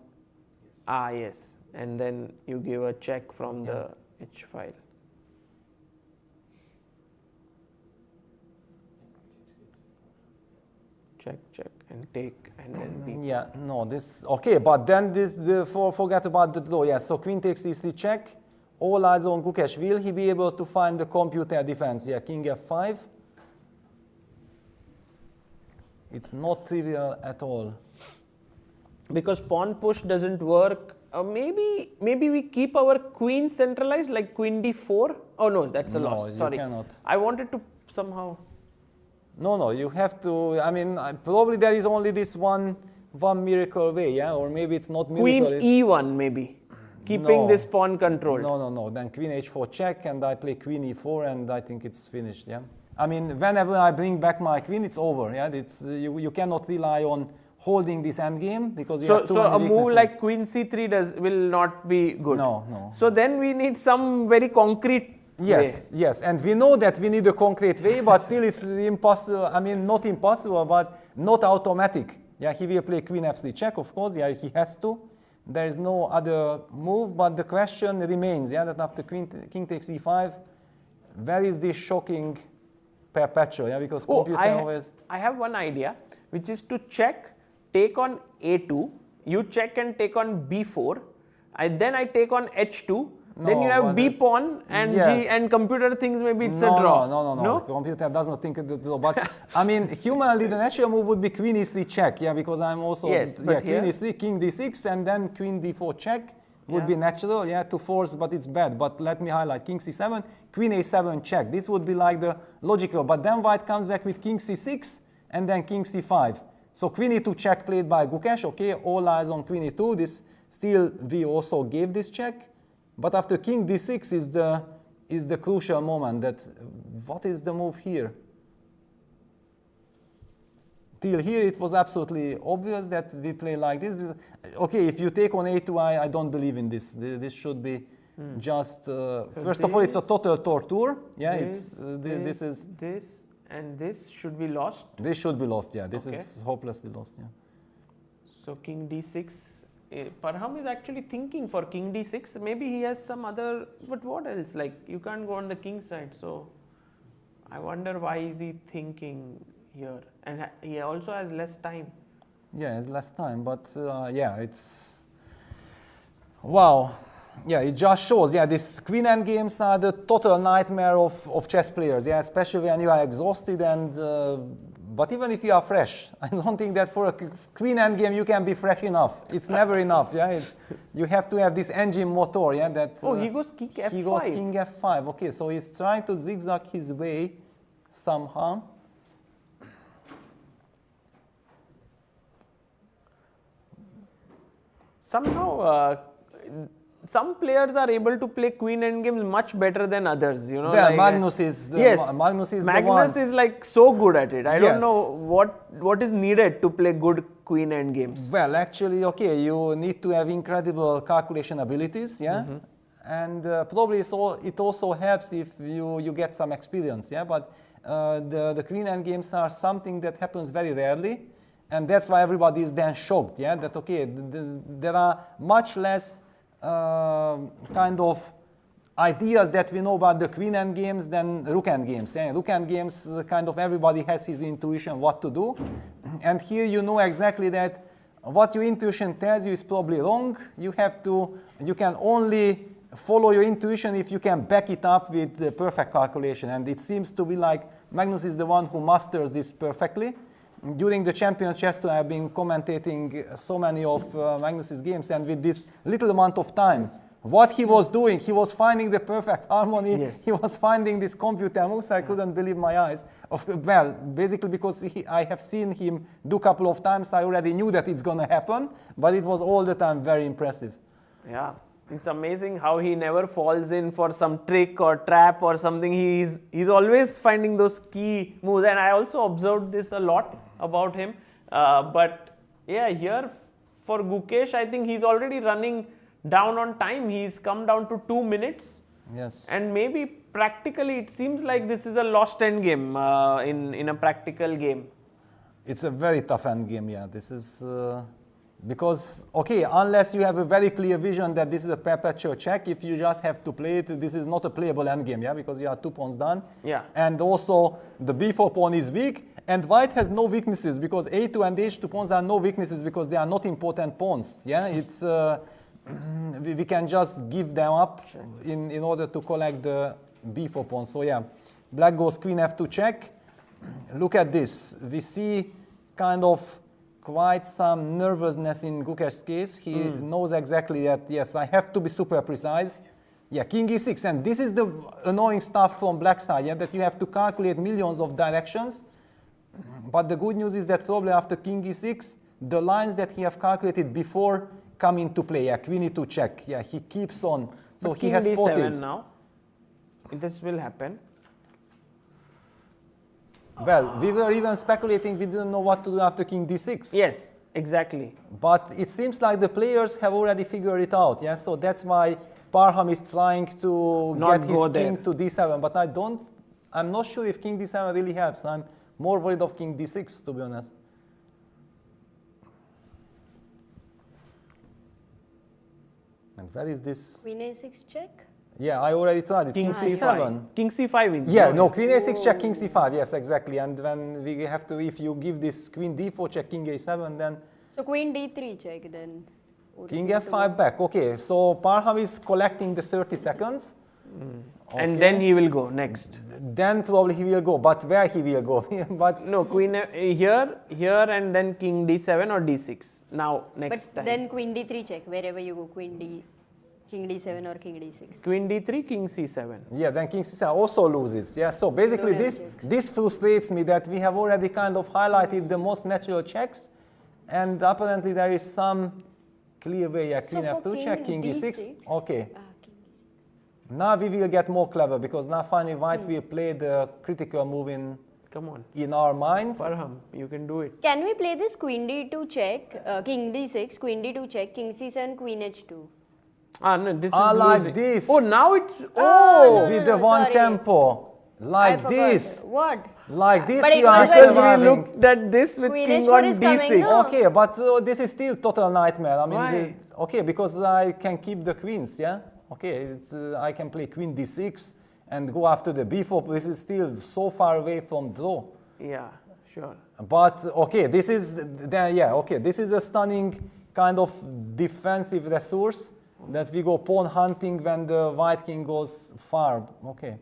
Ah, yes. And then you give a check from the h file. Check and take and then b. Yeah, no, this, okay, but then this, forget about the draw, yeah, so queen takes easily check, all eyes on Gukesh, will he be able to find the computer defense? Yeah, king f5. It's not trivial at all. Because pawn push doesn't work. Maybe we keep our queen centralized like queen d4. Oh no, that's a No, loss. you Sorry. cannot. I wanted to somehow. No, you have to, I mean, probably there is only this one miracle way, yeah, or maybe it's not Queen miracle. e1 maybe. Keeping No. this pawn controlled. No, then queen h4 check and I play queen e4 and I think it's finished, yeah. I mean, whenever I bring back my queen, it's over, yeah. It's, you cannot rely on holding this endgame because you have too So many a move weaknesses. like queen c3 will not be good. No. So then we need some very concrete Yes, yes, and we know that we need a concrete way, but still it's impossible, I mean, not impossible, but not automatic. Yeah, he will play queen f3 check, of course, yeah, he has to. There is no other move, but the question remains, yeah, that after king takes e5, where is this shocking perpetual, yeah, because computer always... I have one idea, which is to check, take on a2, you check and take on b4, then I take on h2, then you have b pawn and yes. g and computer thinks maybe it's a No, draw. no, computer does not think of the draw. But I mean, humanly, the natural move would be queen e3 check, yeah, because I'm also, Yes, yeah, but queen here- e3, king d6, and then queen d4 check would be natural, yeah, to force, but it's bad. But let me highlight king c7, queen a7 check. This would be like the logical, but then white comes back with king c6 and then king c5. So queen e2 check played by Gukesh, okay, all eyes on queen e2. This still, we also gave this check. But after king d6 is the crucial moment that what is the move here? Till here it was absolutely obvious that we play like this. Okay, if you take on a2, I don't believe in this. This should be just, first of all, it's a total torture. Yeah, this is... This and this should be lost. This should be lost, yeah. This Okay. is hopelessly lost, yeah. So king d6. Parham is actually thinking for king d6. Maybe he has some other, but what else? Like you can't go on the king side. So I wonder why is he thinking here? And he also has less time. Yeah, it's less time, but yeah, it's... Wow. Yeah, it just shows, yeah, these queen endgames are the total nightmare of chess players, yeah, especially when you are exhausted and... but even if you are fresh, I don't think that for a queen endgame you can be fresh enough. It's never enough, yeah. You have to have this engine motor, yeah. That. He goes king f5. He goes king f5. Okay, so he's trying to zigzag his way somehow. Somehow, some players are able to play queen endgames much better than others. You know, Well, like, Magnus is the Magnus the one. is like so good at it. I don't Yes. know what is needed to play good queen endgames. Well, actually, okay, you need to have incredible calculation abilities, yeah. and probably it also helps if you get some experience, yeah. But the queen endgames are something that happens very rarely, and that's why everybody is then shocked, yeah. That okay, there are much less kind of ideas that we know about the queen endgames than rook endgames. Yeah? Rook endgames, kind of everybody has his intuition what to do, and here you know exactly that what your intuition tells you is probably wrong. You can only follow your intuition if you can back it up with the perfect calculation, and it seems to be like Magnus is the one who masters this perfectly. During the Champion Chess Tour, I've been commentating so many of Magnus's games, and with this little amount of time, what he was doing, he was finding the perfect harmony, Yes. he was finding this computer moves, I couldn't believe my eyes. Well, basically because I have seen him do a couple of times, I already knew that it's gonna happen, but it was all the time very impressive. Yeah, it's amazing how he never falls in for some trick or trap or something. He's always finding those key moves, and I also observed this a lot about him. But yeah, here for Gukesh, I think he's already running down on time. He's come down to 2 minutes. Yes. And maybe practically it seems like this is a lost endgame in a practical game. It's a very tough endgame, yeah. This is because, okay, unless you have a very clear vision that this is a perpetual check, if you just have to play it, this is not a playable endgame, yeah, because you are 2 pawns done. Yeah. And also the b4 pawn is weak, and white has no weaknesses because a2 and h2 pawns are no weaknesses because they are not important pawns, yeah. It's we can just give them up in order to collect the b4 pawn. So yeah, black goes queen f2 check. Look at this. We see kind of quite some nervousness in Gukesh's case. He knows exactly that, yes, I have to be super precise. Yeah, king e6, and this is the annoying stuff from black side, yeah, that you have to calculate millions of directions. But the good news is that probably after king e6, the lines that he have calculated before come into play. Yeah, queen e2 check. Yeah, he keeps on. So But he has king d7 spotted. now. This will happen. Well, we were even speculating, we didn't know what to do after king d6. Yes, exactly. But it seems like the players have already figured it out. Yeah, so that's why Parham is trying to Not get his go king there. to d7. But I'm not sure if king d7 really helps. I'm more worried of king d6, to be honest. And where is this? Queen a6 check. Yeah, I already tried it. King c5. King c5 wins. Yeah, no, queen a6 check, king c5. Yes, exactly. And when we have to, if you give this queen d4 check, king a7, then So queen d3 check then. Would king seem to f5 back. Okay, so Parham is collecting the 30 seconds. And Okay. then he will go next. Then probably he will go, but where he will go? But No, queen here, and then king d7 or d6. Now, next But time. then queen d3 check, wherever you go, king d7 or king d6. Queen d3, king c7. yeah, then king c7 also loses. Yeah, so basically Don't have this frustrates me that we have already kind of highlighted the most natural checks, and apparently there is some clear way. Yeah, queen So for f2 check, king e6. d6, Okay. king d6. Now we will get more clever because now finally white will play the critical move Come on. in our minds. Parham, you can do it. Can we play this queen d2 check, king d6, queen d2 check, king c7, queen h2? Ah, no, this Ah, is like losing. this. Oh, now it's. no, Oh! With no, the one sorry. tempo. I Like forgot. this. What? Like this But it you are was Because we surviving. looked at this with Queen king h4 on is coming, d6. no? Okay, but this is still total nightmare. I mean, Why? okay, because I can keep the queens, yeah? Okay, I can play queen d6 and go after the b4. This is still so far away from draw. Yeah, sure. But okay, this is this is a stunning kind of defensive resource that we go pawn hunting when the white king goes far. Okay.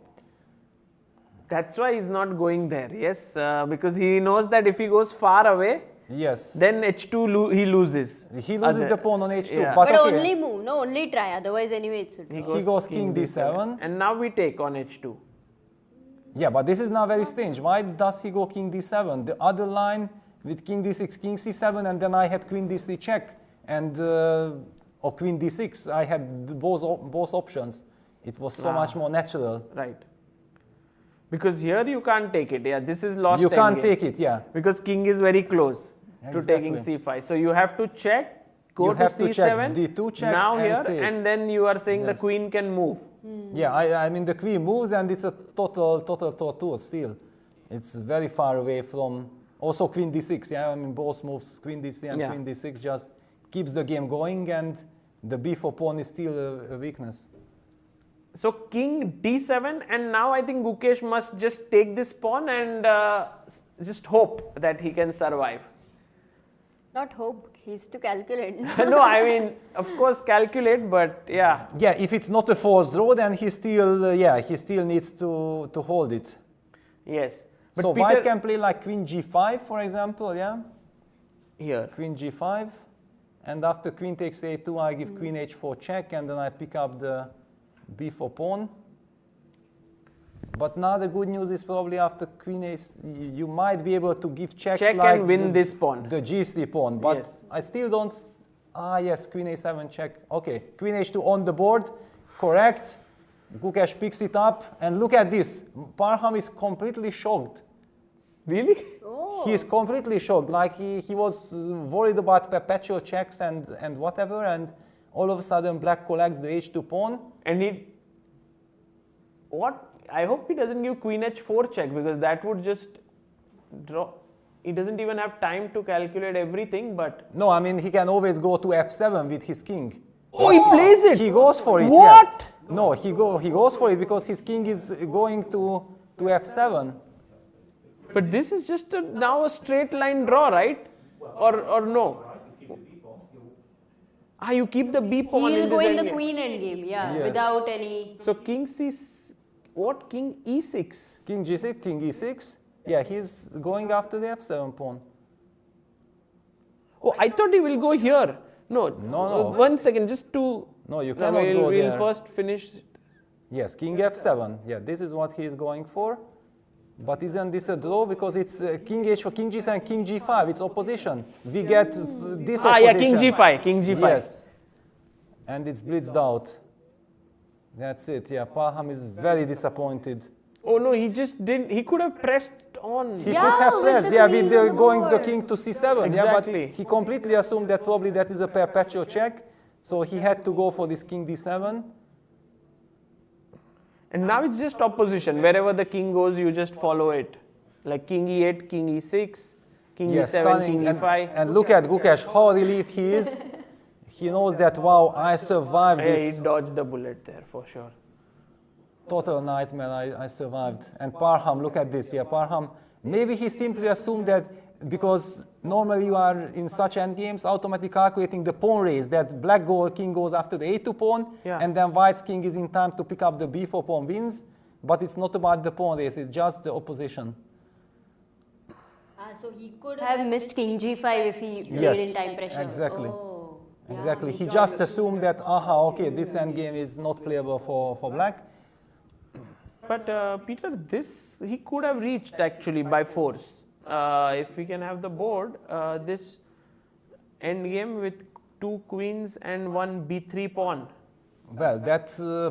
That's why he's not going there, yes, because he knows that if he goes far away, Yes. then h2 he loses. He loses the pawn on h2. Yeah. But But okay, only move, no, only try. Otherwise, anyway, it's a draw. he goes king d7. And now we take on h2. Yeah, but this is now very strange. Why does he go king d7? The other line with king d6, king c7, and then I had queen d3 check, and or queen d6. I had both options. It was so much more natural. Right. Because here you can't take it. Yeah, this is lost. You can't endgame. take it, yeah. Because king is very close to taking Exactly. c5. So you have to check go You to have to check c7, D2 check now and here, take. and then you are saying the Yes. queen can move. Yeah, I mean the queen moves and it's a total torture still. It's very far away from, also queen d6, yeah, I mean both moves, queen d3 and Yeah. queen d6 just keeps the game going, and the b4 pawn is still a weakness. So king d7, and now I think Gukesh must just take this pawn and just hope that he can survive. Not hope, he's to calculate. No, I mean, of course, calculate, but yeah. Yeah, if it's not a forced draw, then he still, he still needs to hold it. Yes. But So Peter, white can play like queen g5, for example, yeah? here. Queen g5, and after queen takes a2, I give queen h4 check, and then I pick up the b4 pawn. But now the good news is probably after queen a, you might be able to give checks Check like and win this pawn. the g3 pawn, but Yes. I still don't. Yes, queen a7 check. Okay, queen h2 on the board, correct. Gukesh picks it up, and look at this. Parham is completely shocked. Really? He is completely shocked. Like he was worried about perpetual checks and whatever, and all of a sudden black collects the h2 pawn. And he, what? I hope he doesn't give queen h4 check, because that would just draw. He doesn't even have time to calculate everything, but. No, I mean he can always go to f7 with his king. Oh, he plays it! He goes for it. What? Yes. No, he goes for it because his king is going to f7. But this is just now a straight line draw, right? Or no? You keep the b pawn He'll in go this in the endgame. queen endgame, yeah, Yes. without any. So king c, what? King e6. King g6, king e6. Yeah, he's going after the f7 pawn. Oh, I thought he will go here. No. No. 1 second, just to. No, you No, cannot go we'll there. first finish. Yes, king f7. Yeah, this is what he is going for. But isn't this a draw? Because it's king h4, king g7, king g5. It's opposition. We get this opposition. Yeah, king g5, king g5. Yes. And it's blitzed out. That's it. Yeah, Parham is very disappointed. Oh no, he just didn't. He could have pressed on. He Yeah, could have with pressed, the yeah, queen with the, on the going the board. king to c7. Yeah, Exactly. but he completely assumed that probably that is a perpetual check. So he had to go for this king d7. And now it's just opposition. Wherever the king goes, you just follow it. Like king e8, king e6, king Yes, e7, stunning. king e5. And look at Gukesh, how relieved he is. He knows that, wow, I survived Yeah, this he dodged the bullet there for sure. total nightmare. I survived. And Parham, look at this. Yeah, Parham, maybe he simply assumed that because normally you are in such endgames automatically calculating the pawn raise, that black king goes after the a2 pawn, Yeah. and then white's king is in time to pick up the b4 pawn wins. But it's not about the pawn raise, it's just the opposition. So he could have missed king g5 if he played Yes, in time pressure. exactly. Oh, yeah. Exactly. He just assumed that, okay, this endgame is not playable for black. But Peter, this he could have reached actually by force. If we can have the board, this endgame with 2 queens and 1 b3 pawn. Well, that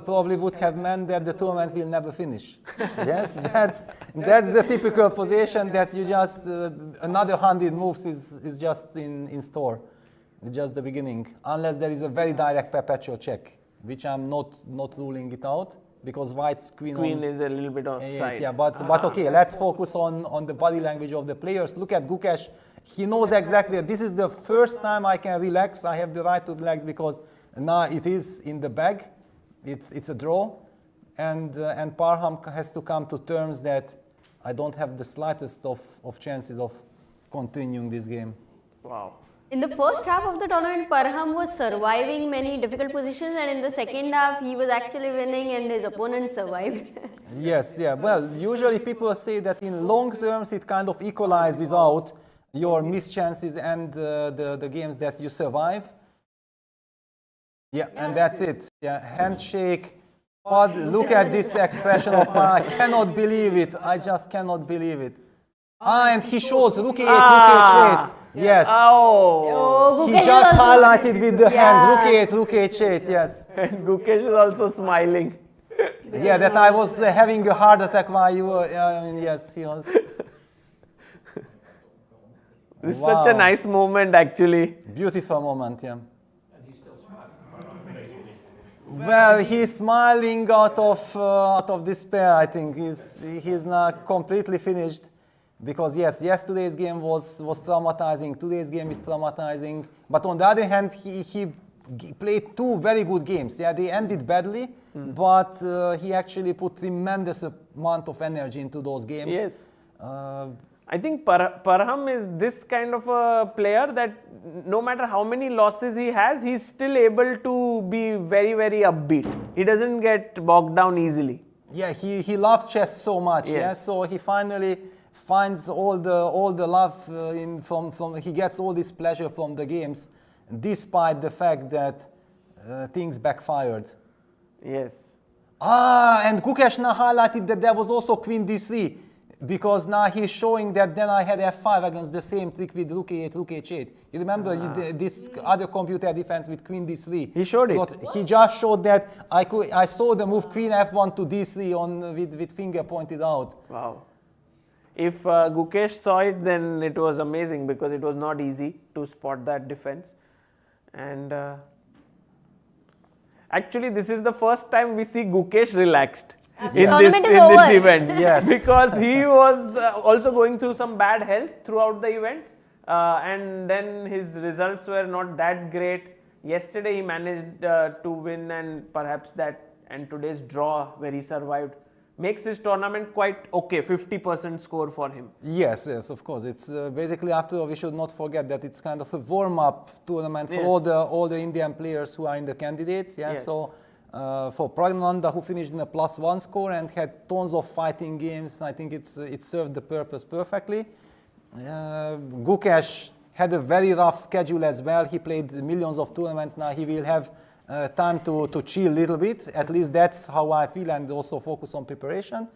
probably would have meant that the tournament will never finish. Yes, that's the typical position that you just, another 100 moves is just in store. It's just the beginning. Unless there is a very direct perpetual check, which I'm not ruling it out, because white's queen on Is a little bit on a8, side. yeah, but okay, let's focus on the body language of the players. Look at Gukesh. He knows exactly that this is the first time I can relax. I have the right to relax because now it is in the bag. It's a draw. And Parham has to come to terms that I don't have the slightest of chances of continuing this game. Wow. In the first half of the tournament, Parham was surviving many difficult positions, and in the second half, he was actually winning and his opponent survived. Yes, yeah. Well, usually people say that in long terms it kind of equalizes out your missed chances and the games that you survive. Yeah, and that's it. Yeah, handshake. But look at this expression of I cannot believe it. I just cannot believe it. And he shows rook a8, rook h8. Yes. Oh, He Gukesh just is also- highlighted with the hand. Yeah. Rook a8, rook h8. Yes. And Gukesh is also smiling. Yeah, that I was having a heart attack while you were. I mean, yes, he was. This is such a Wow. nice moment actually. Beautiful moment, yeah. Well, he's smiling out of despair. I think he's now completely finished, because yes, yesterday's game was traumatizing. Today's game is traumatizing. But on the other hand, he played two very good games. Yeah, they ended badly, but he actually put tremendous amount of energy into those games. Yes. I think Parham is this kind of a player that no matter how many losses he has, he's still able to be very, very upbeat. He doesn't get bogged down easily. Yeah, he loves chess so much. Yes. Yeah, so he finally finds all the love from he gets all this pleasure from the games, despite the fact that things backfired. Yes. And Gukesh now highlighted that there was also Queen D3, because now he's showing that then I had F5 against the same trick with Rook A8, Rook H8. You remember this other computer defense with Queen D3? He showed it. But he just showed that I saw the move Queen F1 to D3 with finger pointed out. Wow. If Gukesh saw it, then it was amazing, because it was not easy to spot that defense. And actually, this is the first time we see Gukesh relaxed in this event. Yes. Because he was also going through some bad health throughout the event, and then his results were not that great. Yesterday he managed to win, and perhaps that and today's draw where he survived makes his tournament quite okay. 50% score for him. Yes, of course. It's basically, after all, we should not forget that it's kind of a warm-up tournament for Yes. all the Indian players who are in the candidates. Yeah, Yes. so for Pragnananda, who finished in a +1 score and had tons of fighting games, I think it served the purpose perfectly. Gukesh had a very rough schedule as well. He played millions of tournaments. Now he will have time to chill a little bit. At least that's how I feel, and also focus on preparation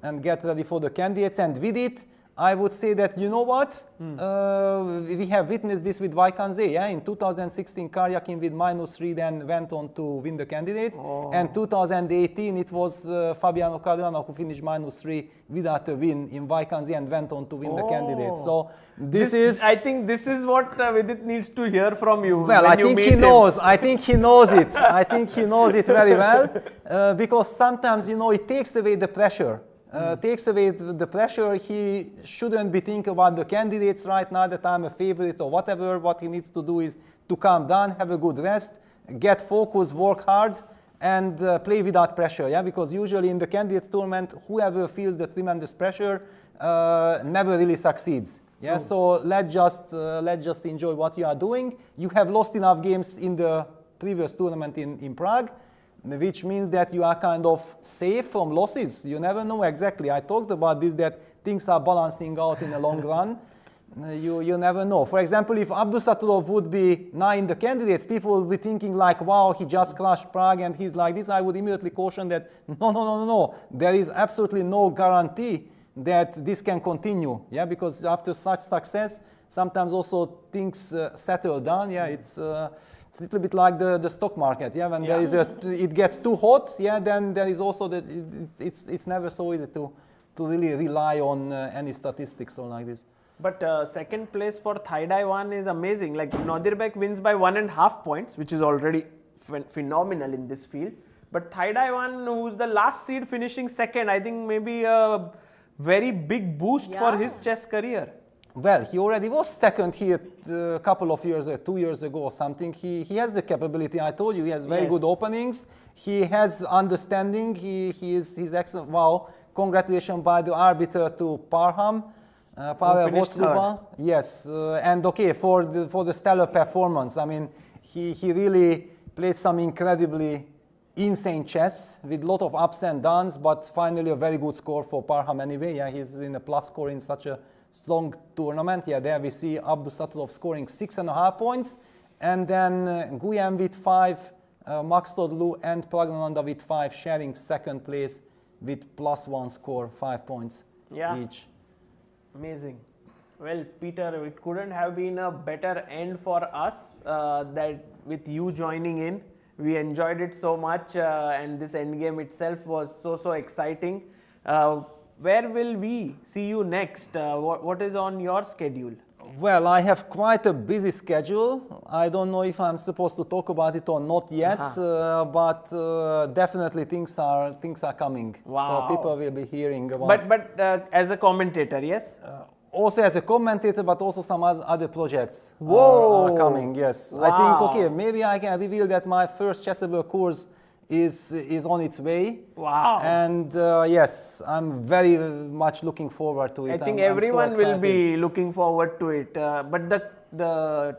and get ready for the candidates. And Vidit, I would say that, you know what, we have witnessed this with Vaikanze. Yeah? In 2016, Karyakin with -3 then went on to win the candidates. And 2018, it was Fabiano Caruana who finished -3 without a win in Vaikanze and went on to win the candidates. So this is... I think this is what Vidit needs to hear from you. Well, when I you think meet he him. knows. I think he knows it. I think he knows it very well, because sometimes, it takes away the pressure. Takes away the pressure. He shouldn't be thinking about the candidates right now, that I'm a favorite or whatever. What he needs to do is to calm down, have a good rest, get focused, work hard, and play without pressure. Yeah, because usually in the candidates tournament, whoever feels the tremendous pressure never really succeeds. Yeah, so let's just enjoy what you are doing. You have lost enough games in the previous tournament in Prague, which means that you are kind of safe from losses. You never know exactly. I talked about this, that things are balancing out in the long run. You never know. For example, if Abdusatulov would be now in the candidates, people would be thinking like, wow, he just crushed Prague and he's like this. I would immediately caution that no. There is absolutely no guarantee that this can continue. Yeah, because after such success, sometimes also things settle down. Yeah, it's a little bit like the stock market. Yeah, when there is it gets too hot. Yeah, then there is also that it's never so easy to really rely on any statistics or like this. But second place for Thaidai is amazing. Like Nodirbek wins by 1.5 points, which is already phenomenal in this field. But Thaidai, who's the last seed, finishing second, I think maybe a very big boost for his chess career. Well, he already was second here a couple of years, 2 years ago or something. He has the capability. I told you, he has very good openings. He has understanding. He's excellent. Wow! Congratulations by the arbiter to Parham. Pavel Votruba. Yes, and okay, for the stellar performance. I mean, he really played some incredibly insane chess with a lot of ups and downs, but finally a very good score for Parham anyway. Yeah, he's in a plus score in such a strong tournament. Yeah, there we see Abdusatulov scoring 6.5 points, and then Guan with 5, Max Todlu and Pragnananda with 5, sharing second place with +1 score, 5 points each. Amazing. Well, Peter, it couldn't have been a better end for us that with you joining in. We enjoyed it so much, and this endgame itself was so exciting. Where will we see you next? What is on your schedule? Well, I have quite a busy schedule. I don't know if I'm supposed to talk about it or not yet, but definitely things are coming. Wow. So people will be hearing about. But as a commentator, yes? Also as a commentator, but also some other projects Whoa. are coming. Yes, Wow. I think okay, maybe I can reveal that my first chessable course is on its way. Wow. And yes, I'm very much looking forward to it. I think I'm so everyone will excited. be looking forward to it. But the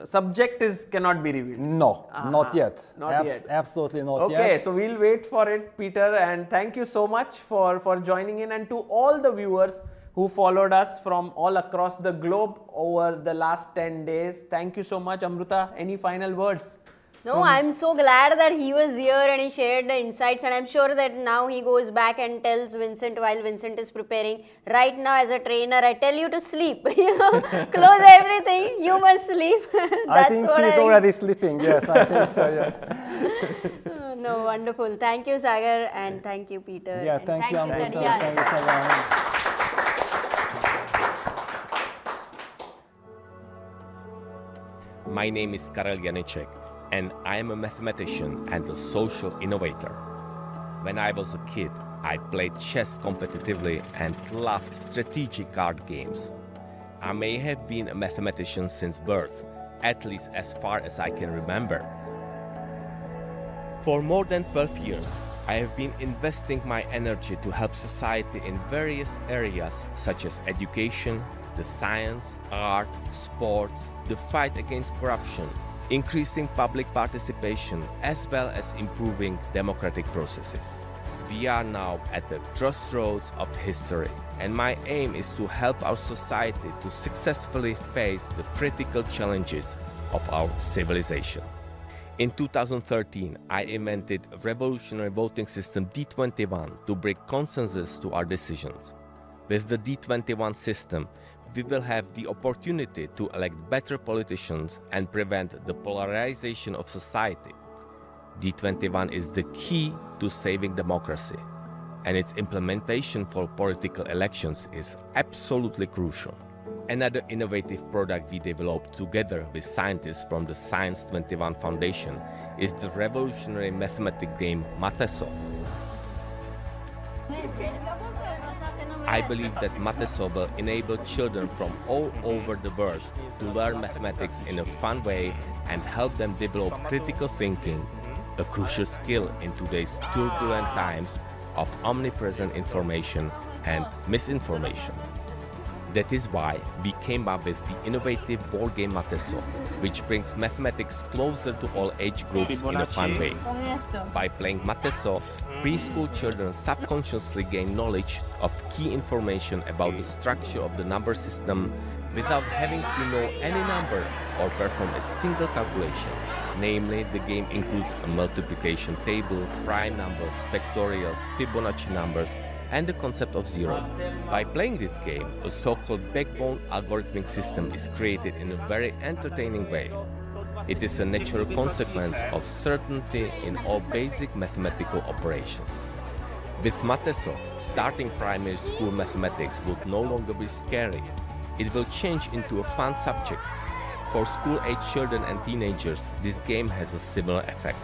subject cannot be revealed. No, not yet. Not yet. Absolutely not yet. Okay, so we'll wait for it, Peter, and thank you so much for joining in, and to all the viewers who followed us from all across the globe over the last 10 days. Thank you so much. Amruta, any final words? No, I'm so glad that he was here and he shared the insights, and I'm sure that now he goes back and tells Vincent while Vincent is preparing. Right now, as a trainer, I tell you to sleep. Close everything. You must sleep. I think he's already sleeping. Yes, I think so. Yes. No, wonderful. Thank you, Sagar, and thank you, Peter. Yeah, and thank you, Amruta. Tanya. Thank you, Sagar. My name is Karel Janicek, and I am a mathematician and a social innovator. When I was a kid, I played chess competitively and loved strategic card games. I may have been a mathematician since birth, at least as far as I can remember. For more than 12 years, I have been investing my energy to help society in various areas such as education, the science, art, sports, the fight against corruption, increasing public participation, as well as improving democratic processes. We are now at the crossroads of history, and my aim is to help our society to successfully face the critical challenges of our civilization. In 2013, I invented a revolutionary voting system D21 to bring consensus to our decisions. With the D21 system, we will have the opportunity to elect better politicians and prevent the polarization of society. D21 is the key to saving democracy, and its implementation for political elections is absolutely crucial. Another innovative product we developed together with scientists from the Science 21 Foundation is the revolutionary mathematic game Mateso. I believe that Mateso will enable children from all over the world to learn mathematics in a fun way and help them develop critical thinking, a crucial skill in today's turbulent times of omnipresent information and misinformation. That is why we came up with the innovative board game Mateso, which brings mathematics closer to all age groups in a fun way. By playing Mateso, preschool children subconsciously gain knowledge of key information about the structure of the number system without having to know any number or perform a single calculation. Namely, the game includes a multiplication table, prime numbers, factorials, Fibonacci numbers, and the concept of zero. By playing this game, a so-called backbone algorithmic system is created in a very entertaining way. It is a natural consequence of certainty in all basic mathematical operations. With Mateso, starting primary school mathematics would no longer be scary. It will change into a fun subject. For school-age children and teenagers, this game has a similar effect.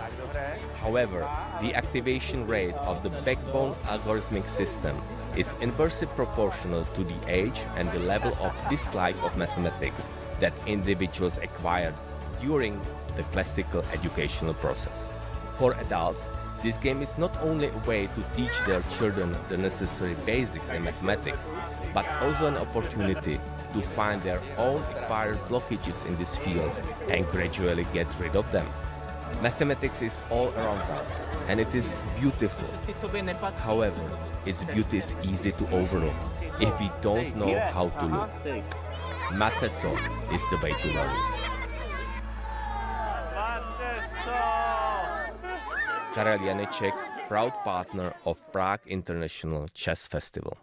However, the activation rate of the backbone algorithmic system is inversely proportional to the age and the level of dislike of mathematics that individuals acquired during the classical educational process. For adults, this game is not only a way to teach their children the necessary basics in mathematics, but also an opportunity to find their own acquired blockages in this field and gradually get rid of them. Mathematics is all around us, and it is beautiful. However, its beauty is easy to overlook if we don't know how to look. Mateso is the way to learn it. Karel Janicek, proud partner of Prague International Chess Festival.